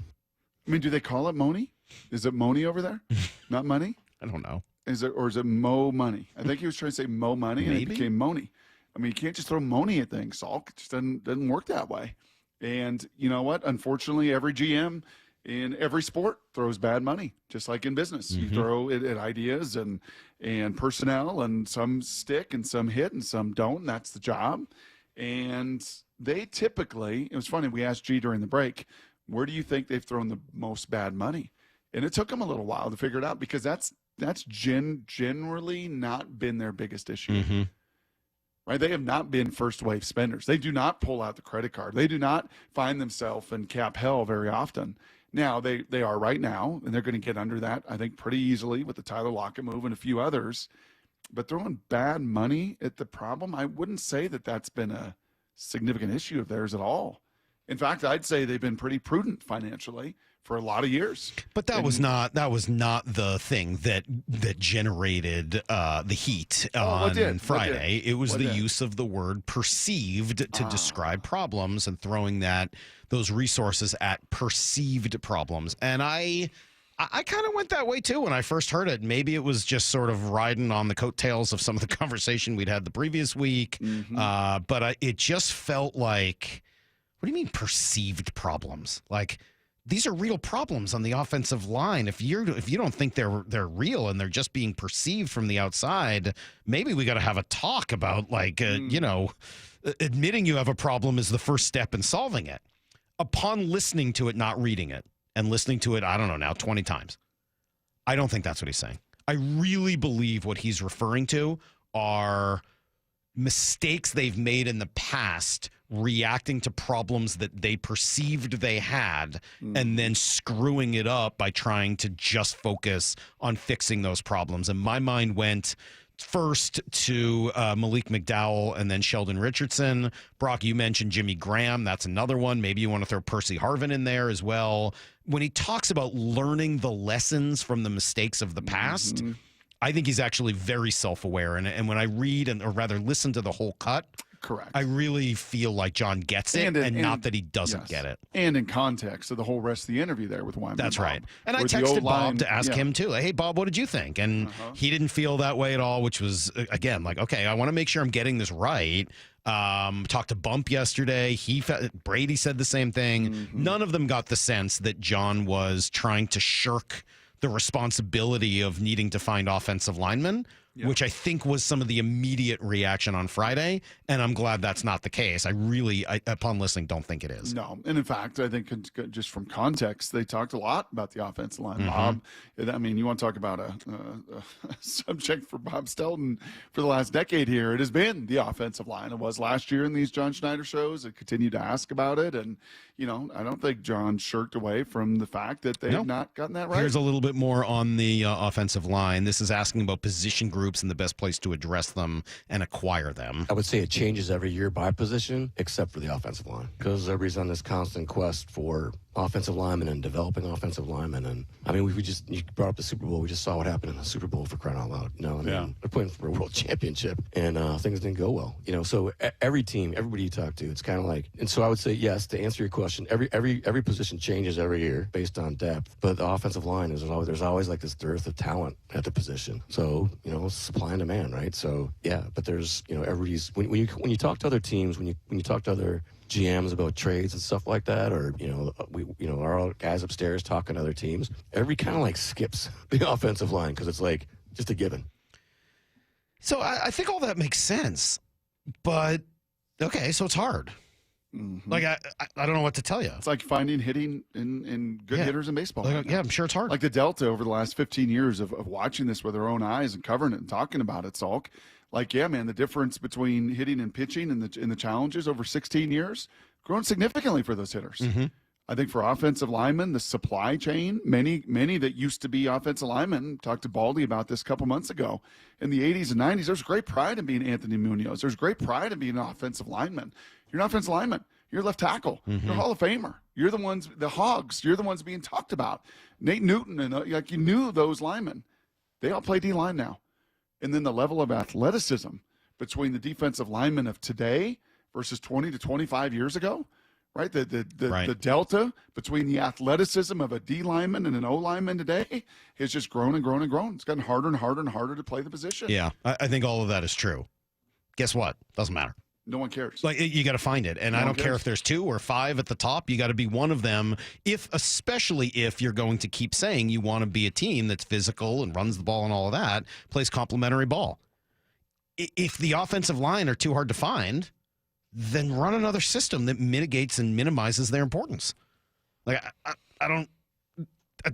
I mean, do they call it Money? Is it Money over there? Not money? I don't know. Is it Mo Money? I think he was trying to say Mo Money, and it became Money. I mean, you can't just throw money at things, Salk. It just doesn't work that way. And you know what? Unfortunately, every GM in every sport throws bad money, just like in business. You throw it at ideas and personnel, and some stick and some hit and some don't, and that's the job. And they typically, it was funny, we asked G during the break, where do you think they've thrown the most bad money? And it took them a little while to figure it out, because that's generally not been their biggest issue. Right? They have not been first wave spenders. They do not pull out the credit card. They do not find themselves in cap hell very often. Now they are right now, and they're going to get under that, I think, pretty easily with the Tyler Lockett move and a few others. But throwing bad money at the problem, I wouldn't say that that's been a significant issue of theirs at all. In fact, I'd say they've been pretty prudent financially for a lot of years. But that was not the thing that generated the heat on Friday. It was the use of the word perceived to describe problems, and throwing those resources at perceived problems. And I kind of went that way too when I first heard it. Maybe it was just sort of riding on the coattails of some of the conversation we'd had the previous week. But it just felt like, what do you mean perceived problems? Like, these are real problems on the offensive line. If you don't think they're real and they're just being perceived from the outside, maybe we got to have a talk about admitting you have a problem is the first step in solving it. Upon listening to it, not reading it, and listening to it, I don't know now, 20 times, I don't think that's what he's saying. I really believe what he's referring to are mistakes they've made in the past, reacting to problems that they perceived they had, and then screwing it up by trying to just focus on fixing those problems. And my mind went first to Malik McDowell and then Sheldon Richardson. Brock, you mentioned Jimmy Graham. That's another one. Maybe you want to throw Percy Harvin in there as well. When he talks about learning the lessons from the mistakes of the past, I think he's actually very self-aware. And when I read or rather listen to the whole cut, correct, I really feel like John gets it, and not that he doesn't get it. And in context of the whole rest of the interview there with Wyman. That's Bob, right. And I texted Bob to ask him too. Like, hey, Bob, what did you think? And he didn't feel that way at all, which was, again, like, okay, I want to make sure I'm getting this right. Talked to Bump yesterday. Brady said the same thing. None of them got the sense that John was trying to shirk the responsibility of needing to find offensive linemen, which I think was some of the immediate reaction on Friday. And I'm glad that's not the case. I upon listening, don't think it is. No. And in fact, I think just from context, they talked a lot about the offensive line. Bob, I mean, you want to talk about a subject for Bob Stelton for the last decade here. It has been the offensive line. It was last year in these John Schneider shows. It continued to ask about it. And, I don't think John shirked away from the fact that they've not gotten that right. Here's a little bit more on the offensive line. This is asking about position groups and the best place to address them and acquire them. I would say it changes every year by position, except for the offensive line, because everybody's on this constant quest for offensive linemen and developing offensive linemen. And I mean, you brought up the Super Bowl. We just saw what happened in the Super Bowl, for crying out loud. You know, I mean, they're playing for a world championship, and things didn't go well. You know, so every team, everybody you talk to, it's kind of like. And so I would say yes to answer your question. Every position changes every year based on depth, but the offensive line there's always like this dearth of talent at the position. So supply and demand, right? So yeah, but there's everybody's when you talk to other teams, when you talk to other GMs about trades and stuff like that, or our guys upstairs talking to other teams, everybody kind of like skips the offensive line because it's like just a given. So I think all that makes sense, but okay, so it's hard. Mm-hmm. Like I don't know what to tell you. It's like finding hitting in good hitters in baseball. Yeah, I'm sure it's hard. Like the Delta over the last 15 years of watching this with our own eyes and covering it and talking about it, Salk. Like, yeah, man, the difference between hitting and pitching in the challenges over 16 years grown significantly for those hitters. Mm-hmm. I think for offensive linemen, the supply chain, many that used to be offensive linemen, talked to Baldy about this a couple months ago. In the 80s and 90s, there's great pride in being Anthony Munoz. There's great pride in being an offensive lineman. You're an offensive lineman. You're a left tackle. Mm-hmm. You're a Hall of Famer. You're the ones, the Hogs. You're the ones being talked about. Nate Newton, and like you knew those linemen. They all play D-line now. And then the level of athleticism between the defensive linemen of today versus 20 to 25 years ago, right? The delta between the athleticism of a D lineman and an O lineman today has just grown and grown and grown. It's gotten harder and harder and harder to play the position. Yeah, I think all of that is true. Guess what? Doesn't matter. No one cares. Like, you got to find it. And I don't care if there's 2 or 5 at the top. You got to be one of them, especially if you're going to keep saying you want to be a team that's physical and runs the ball and all of that, plays complementary ball. If the offensive line are too hard to find, then run another system that mitigates and minimizes their importance. Like,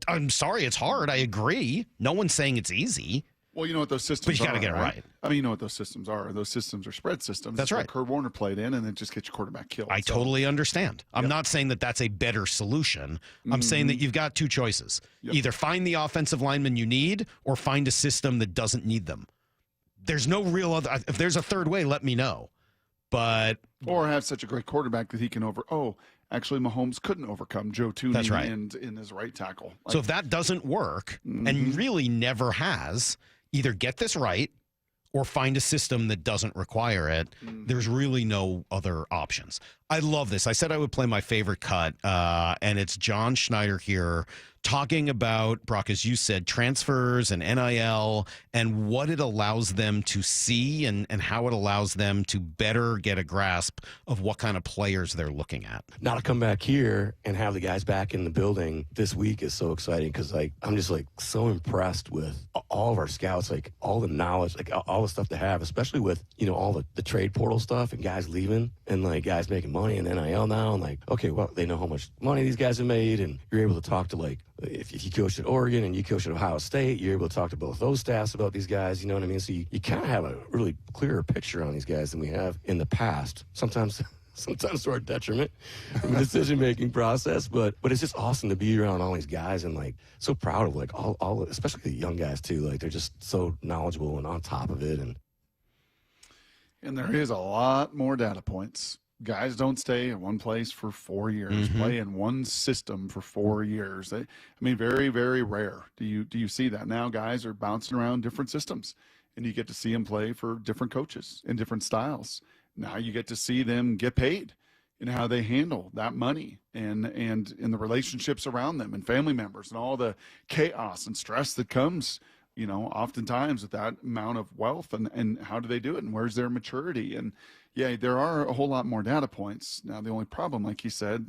I'm sorry, it's hard. I agree. No one's saying it's easy. Well, you know what those systems are. But you got to get it right. I mean, you know what those systems are. Those systems are spread systems. That's right. Kurt Warner played in, and then just get your quarterback killed. I totally understand. I'm not saying that that's a better solution. I'm saying that you've got 2 choices. Either find the offensive lineman you need or find a system that doesn't need them. There's no real other. If there's a third way, let me know. But or have such a great quarterback that he can actually Mahomes couldn't overcome Joe Tooney in his right tackle. So if that doesn't work, and really never has, either get this right or find a system that doesn't require it. There's really no other options. I love this. I said I would play my favorite cut, and it's John Schneider here talking about, Brock, as you said, transfers and NIL and what it allows them to see and how it allows them to better get a grasp of what kind of players they're looking at. Now to come back here and have the guys back in the building this week is so exciting because I'm just so impressed with all of our scouts, all the knowledge, all the stuff they have, especially with all the trade portal stuff and guys leaving and guys making money and NIL now and okay, well, they know how much money these guys have made and you're able to talk to if you coached at Oregon and you coached at Ohio State, you're able to talk to both those staffs about these guys, you know what I mean? So you kind of have a really clearer picture on these guys than we have in the past. Sometimes to our detriment from the decision-making process, but it's just awesome to be around all these guys and so proud of all especially the young guys too. They're just so knowledgeable and on top of it. And there is a lot more data points. Guys don't stay in one place for 4 years, play in one system for 4 years. Very, very rare. Do you see that now? Guys are bouncing around different systems, and you get to see them play for different coaches in different styles. Now you get to see them get paid and how they handle that money and in the relationships around them and family members and all the chaos and stress that comes, oftentimes with that amount of wealth and how do they do it and where's their maturity? And yeah, there are a whole lot more data points. Now, the only problem, like you said,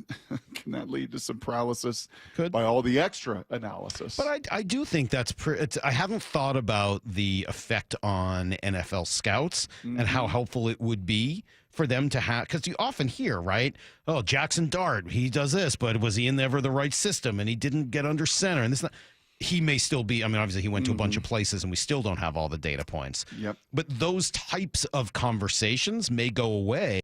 can that lead to some paralysis by all the extra analysis? But I do think I haven't thought about the effect on NFL scouts and how helpful it would be for them to have, because you often hear, right? Oh, Jackson Dart, he does this, but was he in ever the right system and he didn't get under center and this and that. He may still be, obviously he went to a bunch of places and we still don't have all the data points. Yep. But those types of conversations may go away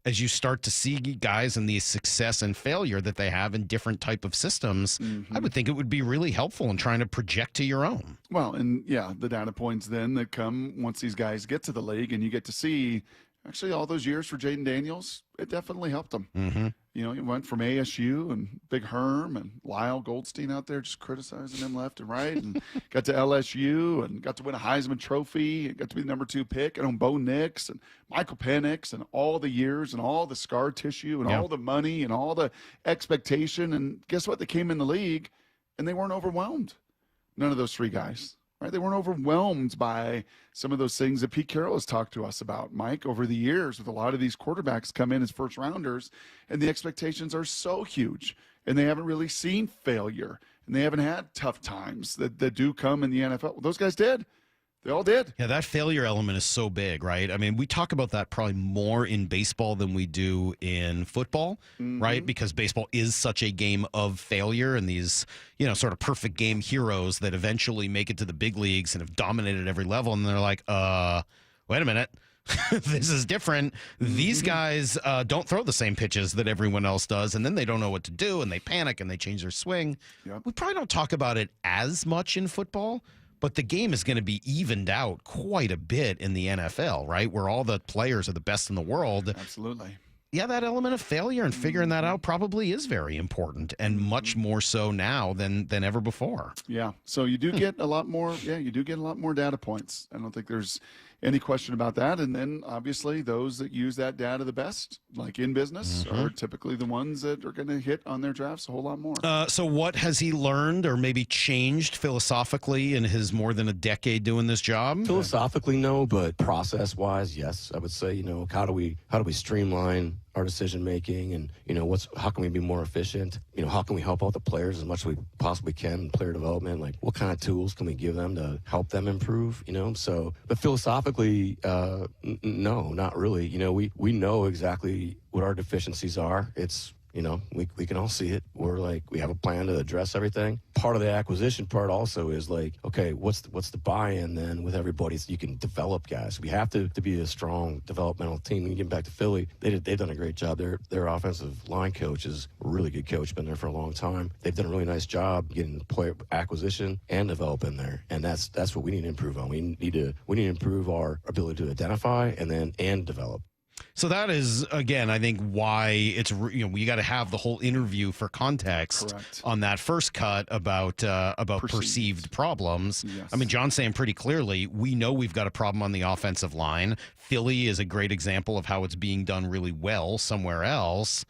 as you start to see guys and the success and failure that they have in different type of systems. I would think it would be really helpful in trying to project to your own. Well, and yeah, the data points then that come once these guys get to the league and you get to see Actually, all those years for Jaden Daniels, it definitely helped him. Mm-hmm. You know, he went from ASU and Big Herm and Lyle Goldstein out there just criticizing him left and right, and got to LSU and got to win a Heisman Trophy and got to be the number 2 pick, and on Bo Nix and Michael Penix and all the years and all the scar tissue and all the money and all the expectation. And guess what? They came in the league and they weren't overwhelmed. None of those 3 guys. Right? They weren't overwhelmed by some of those things that Pete Carroll has talked to us about, Mike, over the years, with a lot of these quarterbacks come in as first rounders, and the expectations are so huge, and they haven't really seen failure, and they haven't had tough times that do come in the NFL. Well, those guys did. They all did. Yeah, that failure element is so big, right? I mean, we talk about that probably more in baseball than we do in football, right? Because baseball is such a game of failure and these, sort of perfect game heroes that eventually make it to the big leagues and have dominated every level. And they're like, wait a minute. This is different. These guys don't throw the same pitches that everyone else does, and then they don't know what to do, and they panic, and they change their swing. Yep. We probably don't talk about it as much in football, but the game is going to be evened out quite a bit in the NFL, right? Where all the players are the best in the world. Absolutely. Yeah, that element of failure and figuring that out probably is very important, and much more so now than ever before. Yeah. So you do get a lot more. Yeah, you do get a lot more data points. I don't think there's any question about that. And then obviously those that use that data the best, like in business, are typically the ones that are going to hit on their drafts a whole lot more. So what has he learned or maybe changed philosophically in his more than a decade doing this job? Philosophically, no, but process-wise, yes. I would say, how do we streamline our decision making, and how can we be more efficient? How can we help out the players as much as we possibly can in player development? Like, what kind of tools can we give them to help them improve? So, but philosophically, no, not really. We know exactly what our deficiencies are. It's we can all see it. We have a plan to address everything. Part of the acquisition part also is okay, what's the buy-in then with everybody so you can develop guys? We have to be a strong developmental team. When you get back to Philly, they've done a great job. Their offensive line coach is a really good coach, been there for a long time. They've done a really nice job getting player acquisition and developing there, and that's what we need to improve on. We need to improve our ability to identify and develop. So that is, again, I think why it's, you got to have the whole interview for context on that first cut about perceived problems. Yes. I mean, John's saying pretty clearly, we know we've got a problem on the offensive line. Philly is a great example of how it's being done really well somewhere else.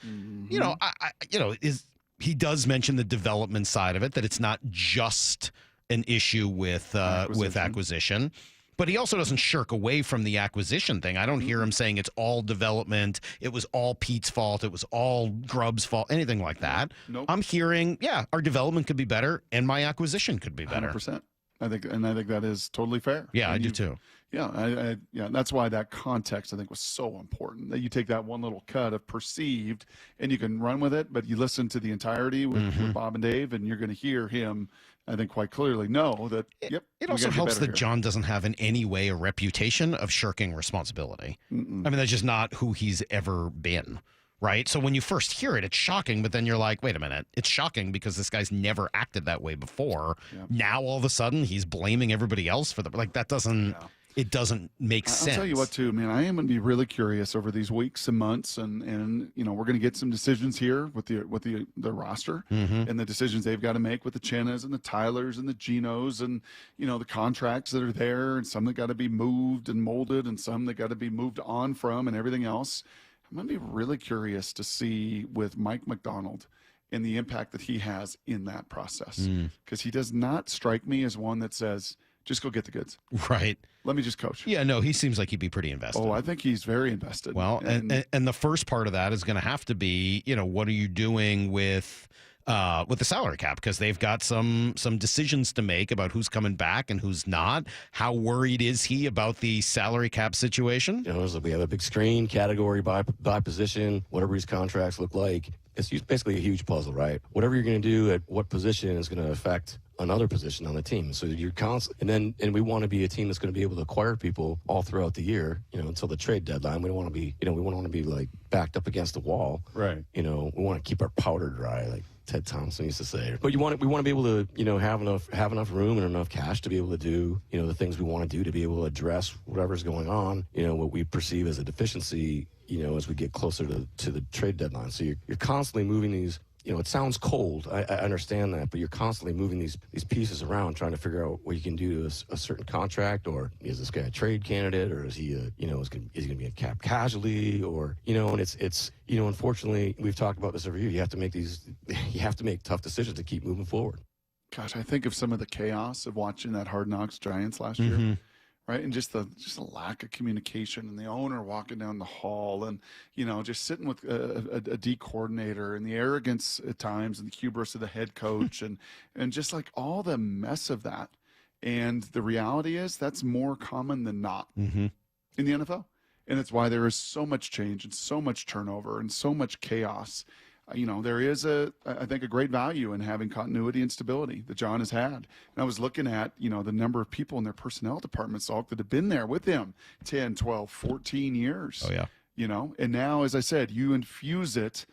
He does mention the development side of it, that it's not just an issue with acquisition. But he also doesn't shirk away from the acquisition thing. I don't hear him saying it's all development. It was all Pete's fault. It was all Grubb's fault. Anything like that. Nope. I'm hearing, our development could be better and my acquisition could be better. 100%. I think that is totally fair. Yeah, I do too. Yeah, that's why that context I think was so important. That you take that one little cut of perceived and you can run with it, but you listen to the entirety with Bob and Dave, and you're going to hear him, I think, quite clearly know that. It also helps that John doesn't have in any way a reputation of shirking responsibility. I mean, that's just not who he's ever been. Right. So when you first hear it, it's shocking. But then you're like, wait a minute. It's shocking because this guy's never acted that way before. Yeah. Now, all of a sudden, he's blaming everybody else for that doesn't. Yeah. It doesn't make sense. I'll tell you what, too, man. I am going to be really curious over these weeks and months, and we're going to get some decisions here with the roster and the decisions they've got to make with the Chennas and the Tylers and the Genos and the contracts that are there, and some that got to be moved and molded, and some that got to be moved on from, and everything else. I'm going to be really curious to see with Mike McDonald and the impact that he has in that process, because he does not strike me as one that says, just go get the goods. Right. Let me just coach. Yeah, no, he seems like he'd be pretty invested. Oh, I think he's very invested. Well, and the first part of that is going to have to be, what are you doing with the salary cap? Because they've got some decisions to make about who's coming back and who's not. How worried is he about the salary cap situation? We have a big screen, category by position, whatever his contracts look like. It's basically a huge puzzle, right? Whatever you're going to do at what position is going to affect another position on the team. So you're and we want to be a team that's going to be able to acquire people all throughout the year, until the trade deadline. We don't want to be, we want to be like backed up against the wall. Right. We want to keep our powder dry. Like Ted Thompson used to say. But we want to be able to, have enough room and enough cash to be able to do, the things we want to do, to be able to address whatever's going on, what we perceive as a deficiency, as we get closer to the trade deadline. So you're constantly moving these. It sounds cold. I understand that, but you're constantly moving these pieces around, trying to figure out what you can do to a certain contract, or is this guy a trade candidate, or is he, is he going to be a cap casualty, or and it's unfortunately, we've talked about this every year. You have to make tough decisions to keep moving forward. Gosh, I think of some of the chaos of watching that Hard Knocks Giants last year. Right, and just the lack of communication, and the owner walking down the hall, and just sitting with a D coordinator, and the arrogance at times, and the hubris of the head coach, and just like all the mess of that. And the reality is that's more common than not in the NFL, and it's why there is so much change and so much turnover and so much chaos. There is I think a great value in having continuity and stability that John has had. And I was looking at, the number of people in their personnel department, Salk, that have been there with him 10, 12, 14 years. Oh, yeah. And now, as I said, you infuse it,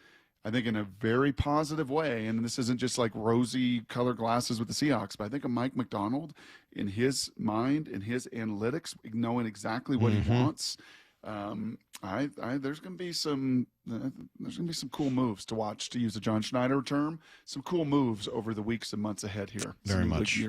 I think, in a very positive way. And this isn't just like rosy colored glasses with the Seahawks, but I think of Mike McDonald in his mind, in his analytics, knowing exactly what he wants. There's going to be some cool moves to watch, to use a John Schneider term. Some cool moves over the weeks and months ahead here. Very much.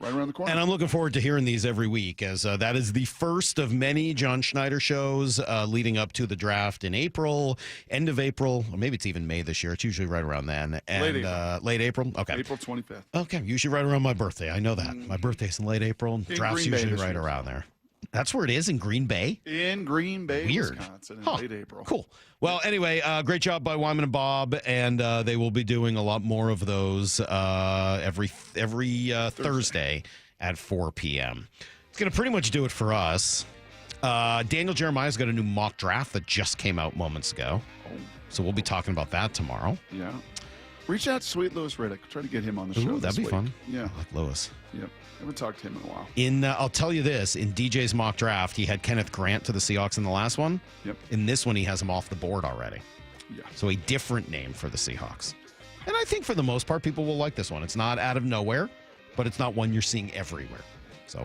Right around the corner. And I'm looking forward to hearing these every week, as that is the first of many John Schneider shows leading up to the draft in April, end of April, or maybe it's even May this year. It's usually right around then. And late April. Okay. April 25th. Okay, usually right around my birthday. I know that. My birthday's in late April. Draft's usually right around there. That's where it is, in Green Bay? In Green Bay, Weird. Wisconsin, in late April. Cool. Well, anyway, great job by Wyman and Bob, and they will be doing a lot more of those every Thursday at 4 p.m. It's going to pretty much do it for us. Daniel Jeremiah's got a new mock draft that just came out moments ago, so we'll be talking about that tomorrow. Yeah. Reach out to Sweet Louis Riddick. Try to get him on the show. That'd be fun. Yeah. I like Louis. Yep. I haven't talked to him in a while. I'll tell you this, in DJ's mock draft, he had Kenneth Grant to the Seahawks in the last one. Yep. In this one, he has him off the board already. Yeah. So a different name for the Seahawks. And I think for the most part, people will like this one. It's not out of nowhere, but it's not one you're seeing everywhere. So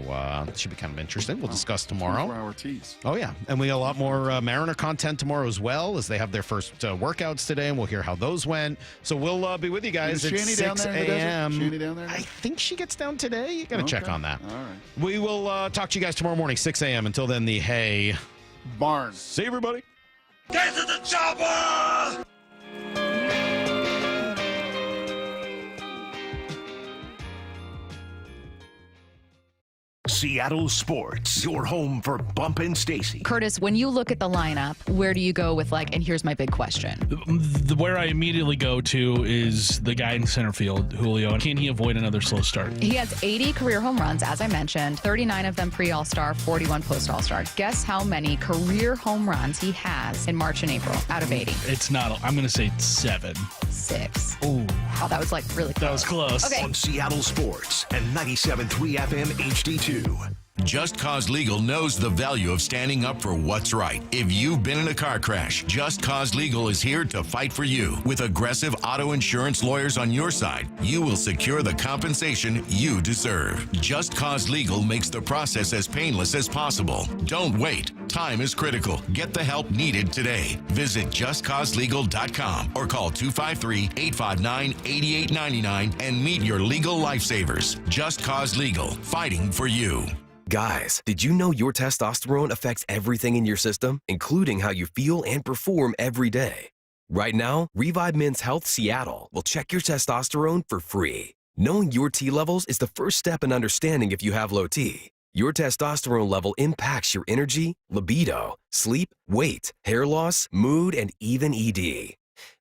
it should be kind of interesting. We'll discuss tomorrow. 24-hour tease. Oh, yeah. And we got a lot more Mariner content tomorrow as well, as they have their first workouts today, and we'll hear how those went. So we'll be with you guys at 6 a.m. Shanny down there? I think she gets down today. You got to check on that. All right. We will talk to you guys tomorrow morning, 6 a.m. Until then, the Hey Barn. See everybody. Get to the chopper! Seattle Sports, your home for Bump and Stacy. Curtis, when you look at the lineup, where do you go with and here's my big question. Where I immediately go to is the guy in center field, Julio. Can he avoid another slow start? He has 80 career home runs, as I mentioned, 39 of them pre-All-Star, 41 post-All-Star. Guess how many career home runs he has in March and April out of 80? It's not, I'm going to say 7. 6. Ooh. Oh, that was really close. That was close. Okay. On Seattle Sports and 97.3 FM HD2. Just Cause Legal knows the value of standing up for what's right. If you've been in a car crash, Just Cause Legal is here to fight for you. With aggressive auto insurance lawyers on your side, you will secure the compensation you deserve. Just Cause Legal makes the process as painless as possible. Don't wait. Time is critical. Get the help needed today. Visit justcauselegal.com or call 253-859-8899 and meet your legal lifesavers. Just Cause Legal, fighting for you. Guys, did you know your testosterone affects everything in your system, including how you feel and perform every day? Right now, Revive Men's Health Seattle will check your testosterone for free. Knowing your T levels is the first step in understanding if you have low T. Your testosterone level impacts your energy, libido, sleep, weight, hair loss, mood, and even ED.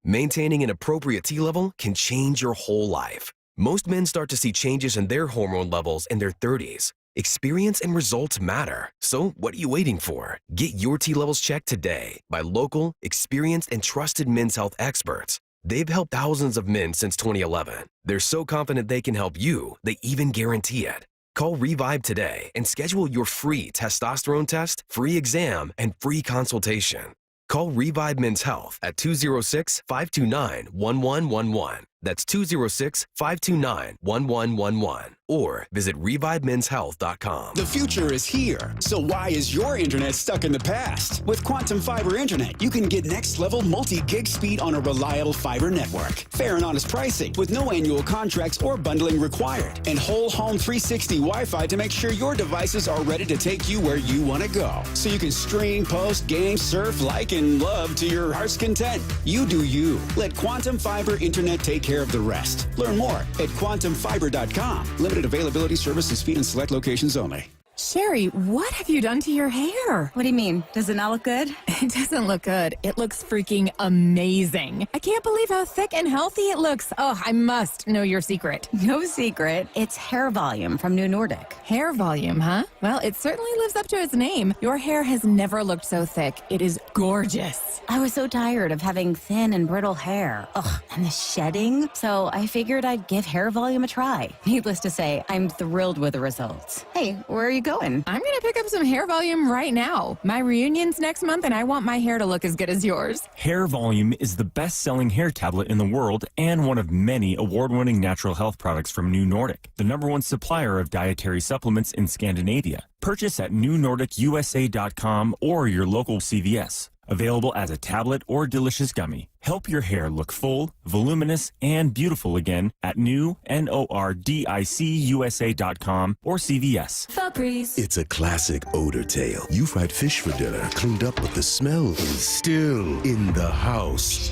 Maintaining an appropriate T level can change your whole life. Most men start to see changes in their hormone levels in their 30s. Experience and results matter. So what are you waiting for? Get your T levels checked today by local, experienced, and trusted men's health experts. They've helped thousands of men since 2011. They're so confident they can help you, they even guarantee it. Call Revive today and schedule your free testosterone test, free exam, and free consultation. Call Revive Men's Health at 206-529-1111. That's 206-529-1111. Or visit ReviveMen'sHealth.com. The future is here. So why is your internet stuck in the past? With Quantum Fiber Internet, you can get next-level multi-gig speed on a reliable fiber network. Fair and honest pricing with no annual contracts or bundling required. And whole home 360 Wi-Fi to make sure your devices are ready to take you where you want to go. So you can stream, post, game, surf, like, and love to your heart's content. You do you. Let Quantum Fiber Internet take care of the rest. Learn more at quantumfiber.com. Limited availability, service, and speed in select locations only. Sherry, what have you done to your hair? What do you mean? Does it not look good? It doesn't look good. It looks freaking amazing. I can't believe how thick and healthy it looks. Oh, I must know your secret. No secret. It's hair volume from New Nordic. Hair volume, huh? Well, it certainly lives up to its name. Your hair has never looked so thick. It is gorgeous. I was so tired of having thin and brittle hair. Ugh, and the shedding. So I figured I'd give hair volume a try. Needless to say, I'm thrilled with the results. Hey, where are you going? I'm going to pick up some hair volume right now. My reunion's next month, and I want my hair to look as good as yours. Hair Volume is the best-selling hair tablet in the world and one of many award-winning natural health products from New Nordic, the #1 supplier of dietary supplements in Scandinavia. Purchase at newnordicusa.com or your local CVS. Available as a tablet or delicious gummy. Help your hair look full, voluminous, and beautiful again at newnordicusa.com or CVS. Febreze. It's a classic odor tale. You fried fish for dinner, cleaned up, but the smell is still in the house.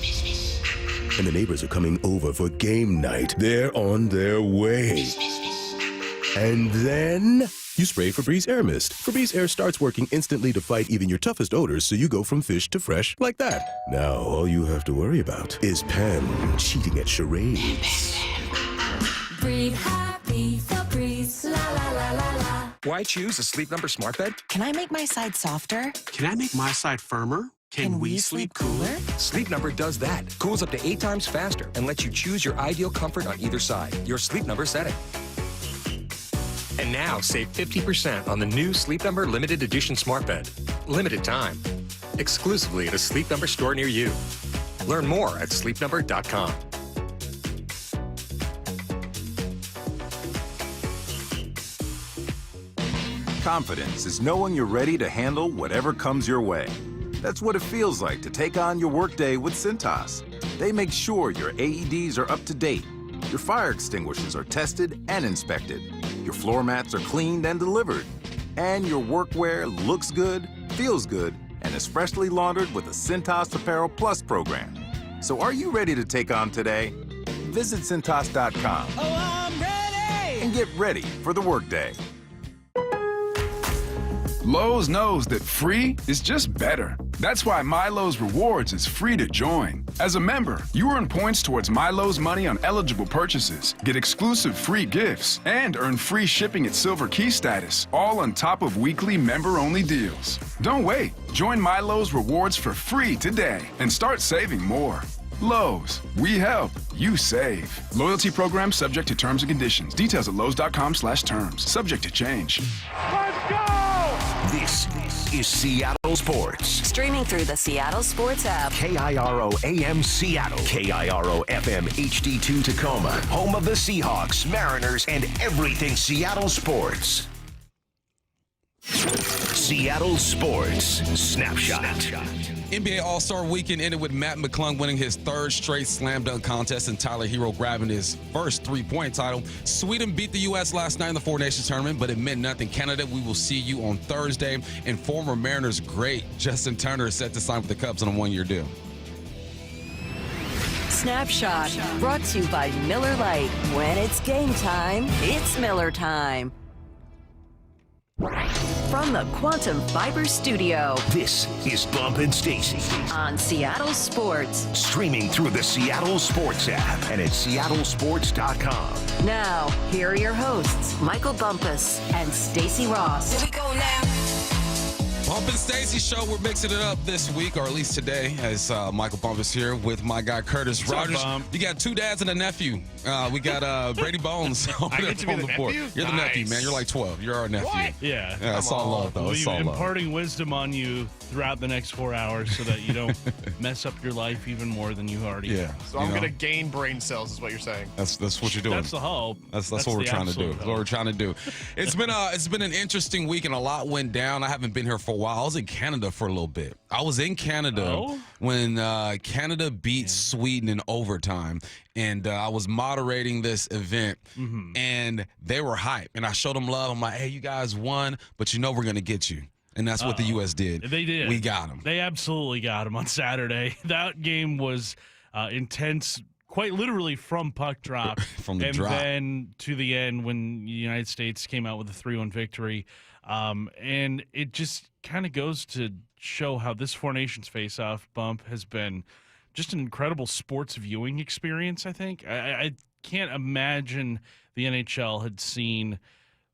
And the neighbors are coming over for game night. They're on their way. And then you spray Febreze Air Mist. Febreze Air starts working instantly to fight even your toughest odors, so you go from fish to fresh like that. Now, all you have to worry about is Pam cheating at charades. Breathe happy, Febreze, la la la la la. Why choose a Sleep Number smart bed? Can I make my side softer? Can I make my side firmer? Can we sleep cooler? Sleep Number does that. Cools up to 8 times faster and lets you choose your ideal comfort on either side. Your Sleep Number setting. And now save 50% on the new Sleep Number Limited Edition Smart Bed. Limited time. Exclusively at a Sleep Number store near you. Learn more at sleepnumber.com. Confidence is knowing you're ready to handle whatever comes your way. That's what it feels like to take on your workday with Cintas. They make sure your AEDs are up to date, your fire extinguishers are tested and inspected, your floor mats are cleaned and delivered, and your workwear looks good, feels good, and is freshly laundered with a Cintas Apparel Plus program. So are you ready to take on today? Visit Cintas.com. Oh, I'm ready! And get ready for the workday. Lowe's knows that free is just better. That's why MyLowe's Rewards is free to join. As a member, you earn points towards MyLowe's money on eligible purchases, get exclusive free gifts, and earn free shipping at Silver Key status, all on top of weekly member-only deals. Don't wait. Join MyLowe's Rewards for free today and start saving more. Lowe's, we help, you save. Loyalty program subject to terms and conditions. Details at lowes.com/terms. Subject to change. Let's go! This is Seattle Sports. Streaming through the Seattle Sports app. KIRO AM Seattle. KIRO FM HD2 Tacoma. Home of the Seahawks, Mariners, and everything Seattle sports. Seattle Sports Snapshot. NBA All-Star Weekend ended with Matt McClung winning his third straight slam dunk contest and Tyler Hero grabbing his first three-point title. Sweden beat the U.S. last night in the Four Nations tournament, but it meant nothing. Canada, we will see you on Thursday. And former Mariners great Justin Turner is set to sign with the Cubs on a one-year deal. Snapshot brought to you by Miller Lite. When it's game time, it's Miller time. From the Quantum Fiber Studio, this is Bump and Stacy on Seattle Sports. Streaming through the Seattle Sports app and at seattlesports.com. Now, here are your hosts, Michael Bumpus and Stacy Ross. Here we go now. Bump and Stacy show. We're mixing it up this week, or at least today, as Michael Bump is here with my guy Curtis Rogers. You got 2 dads and a nephew. We got Brady Bones on the board. You're the nephew, man. You're like 12. You're our nephew. What? Yeah. It's all love, though. It's all love. Imparting wisdom on you throughout the next 4 hours so that you don't mess up your life even more than you already have. So I'm going to gain brain cells, is what you're saying. That's what you're doing. That's the hope. That's what we're trying to do. That's what we're trying to do. It's been an interesting week, and a lot went down. I haven't been here for a while. I was in Canada for a little bit. I was in Canada when Canada beat Sweden in overtime, and I was moderating this event, and they were hype, and I showed them love. I'm like, hey, you guys won, but you know we're going to get you. And that's what the U.S. did. They did. We got them. They absolutely got them on Saturday. That game was intense, quite literally from puck drop. From the drop. And then to the end when the United States came out with a 3-1 victory. And it just kind of goes to show how this Four Nations face-off bump has been just an incredible sports viewing experience, I think. I can't imagine the NHL had seen –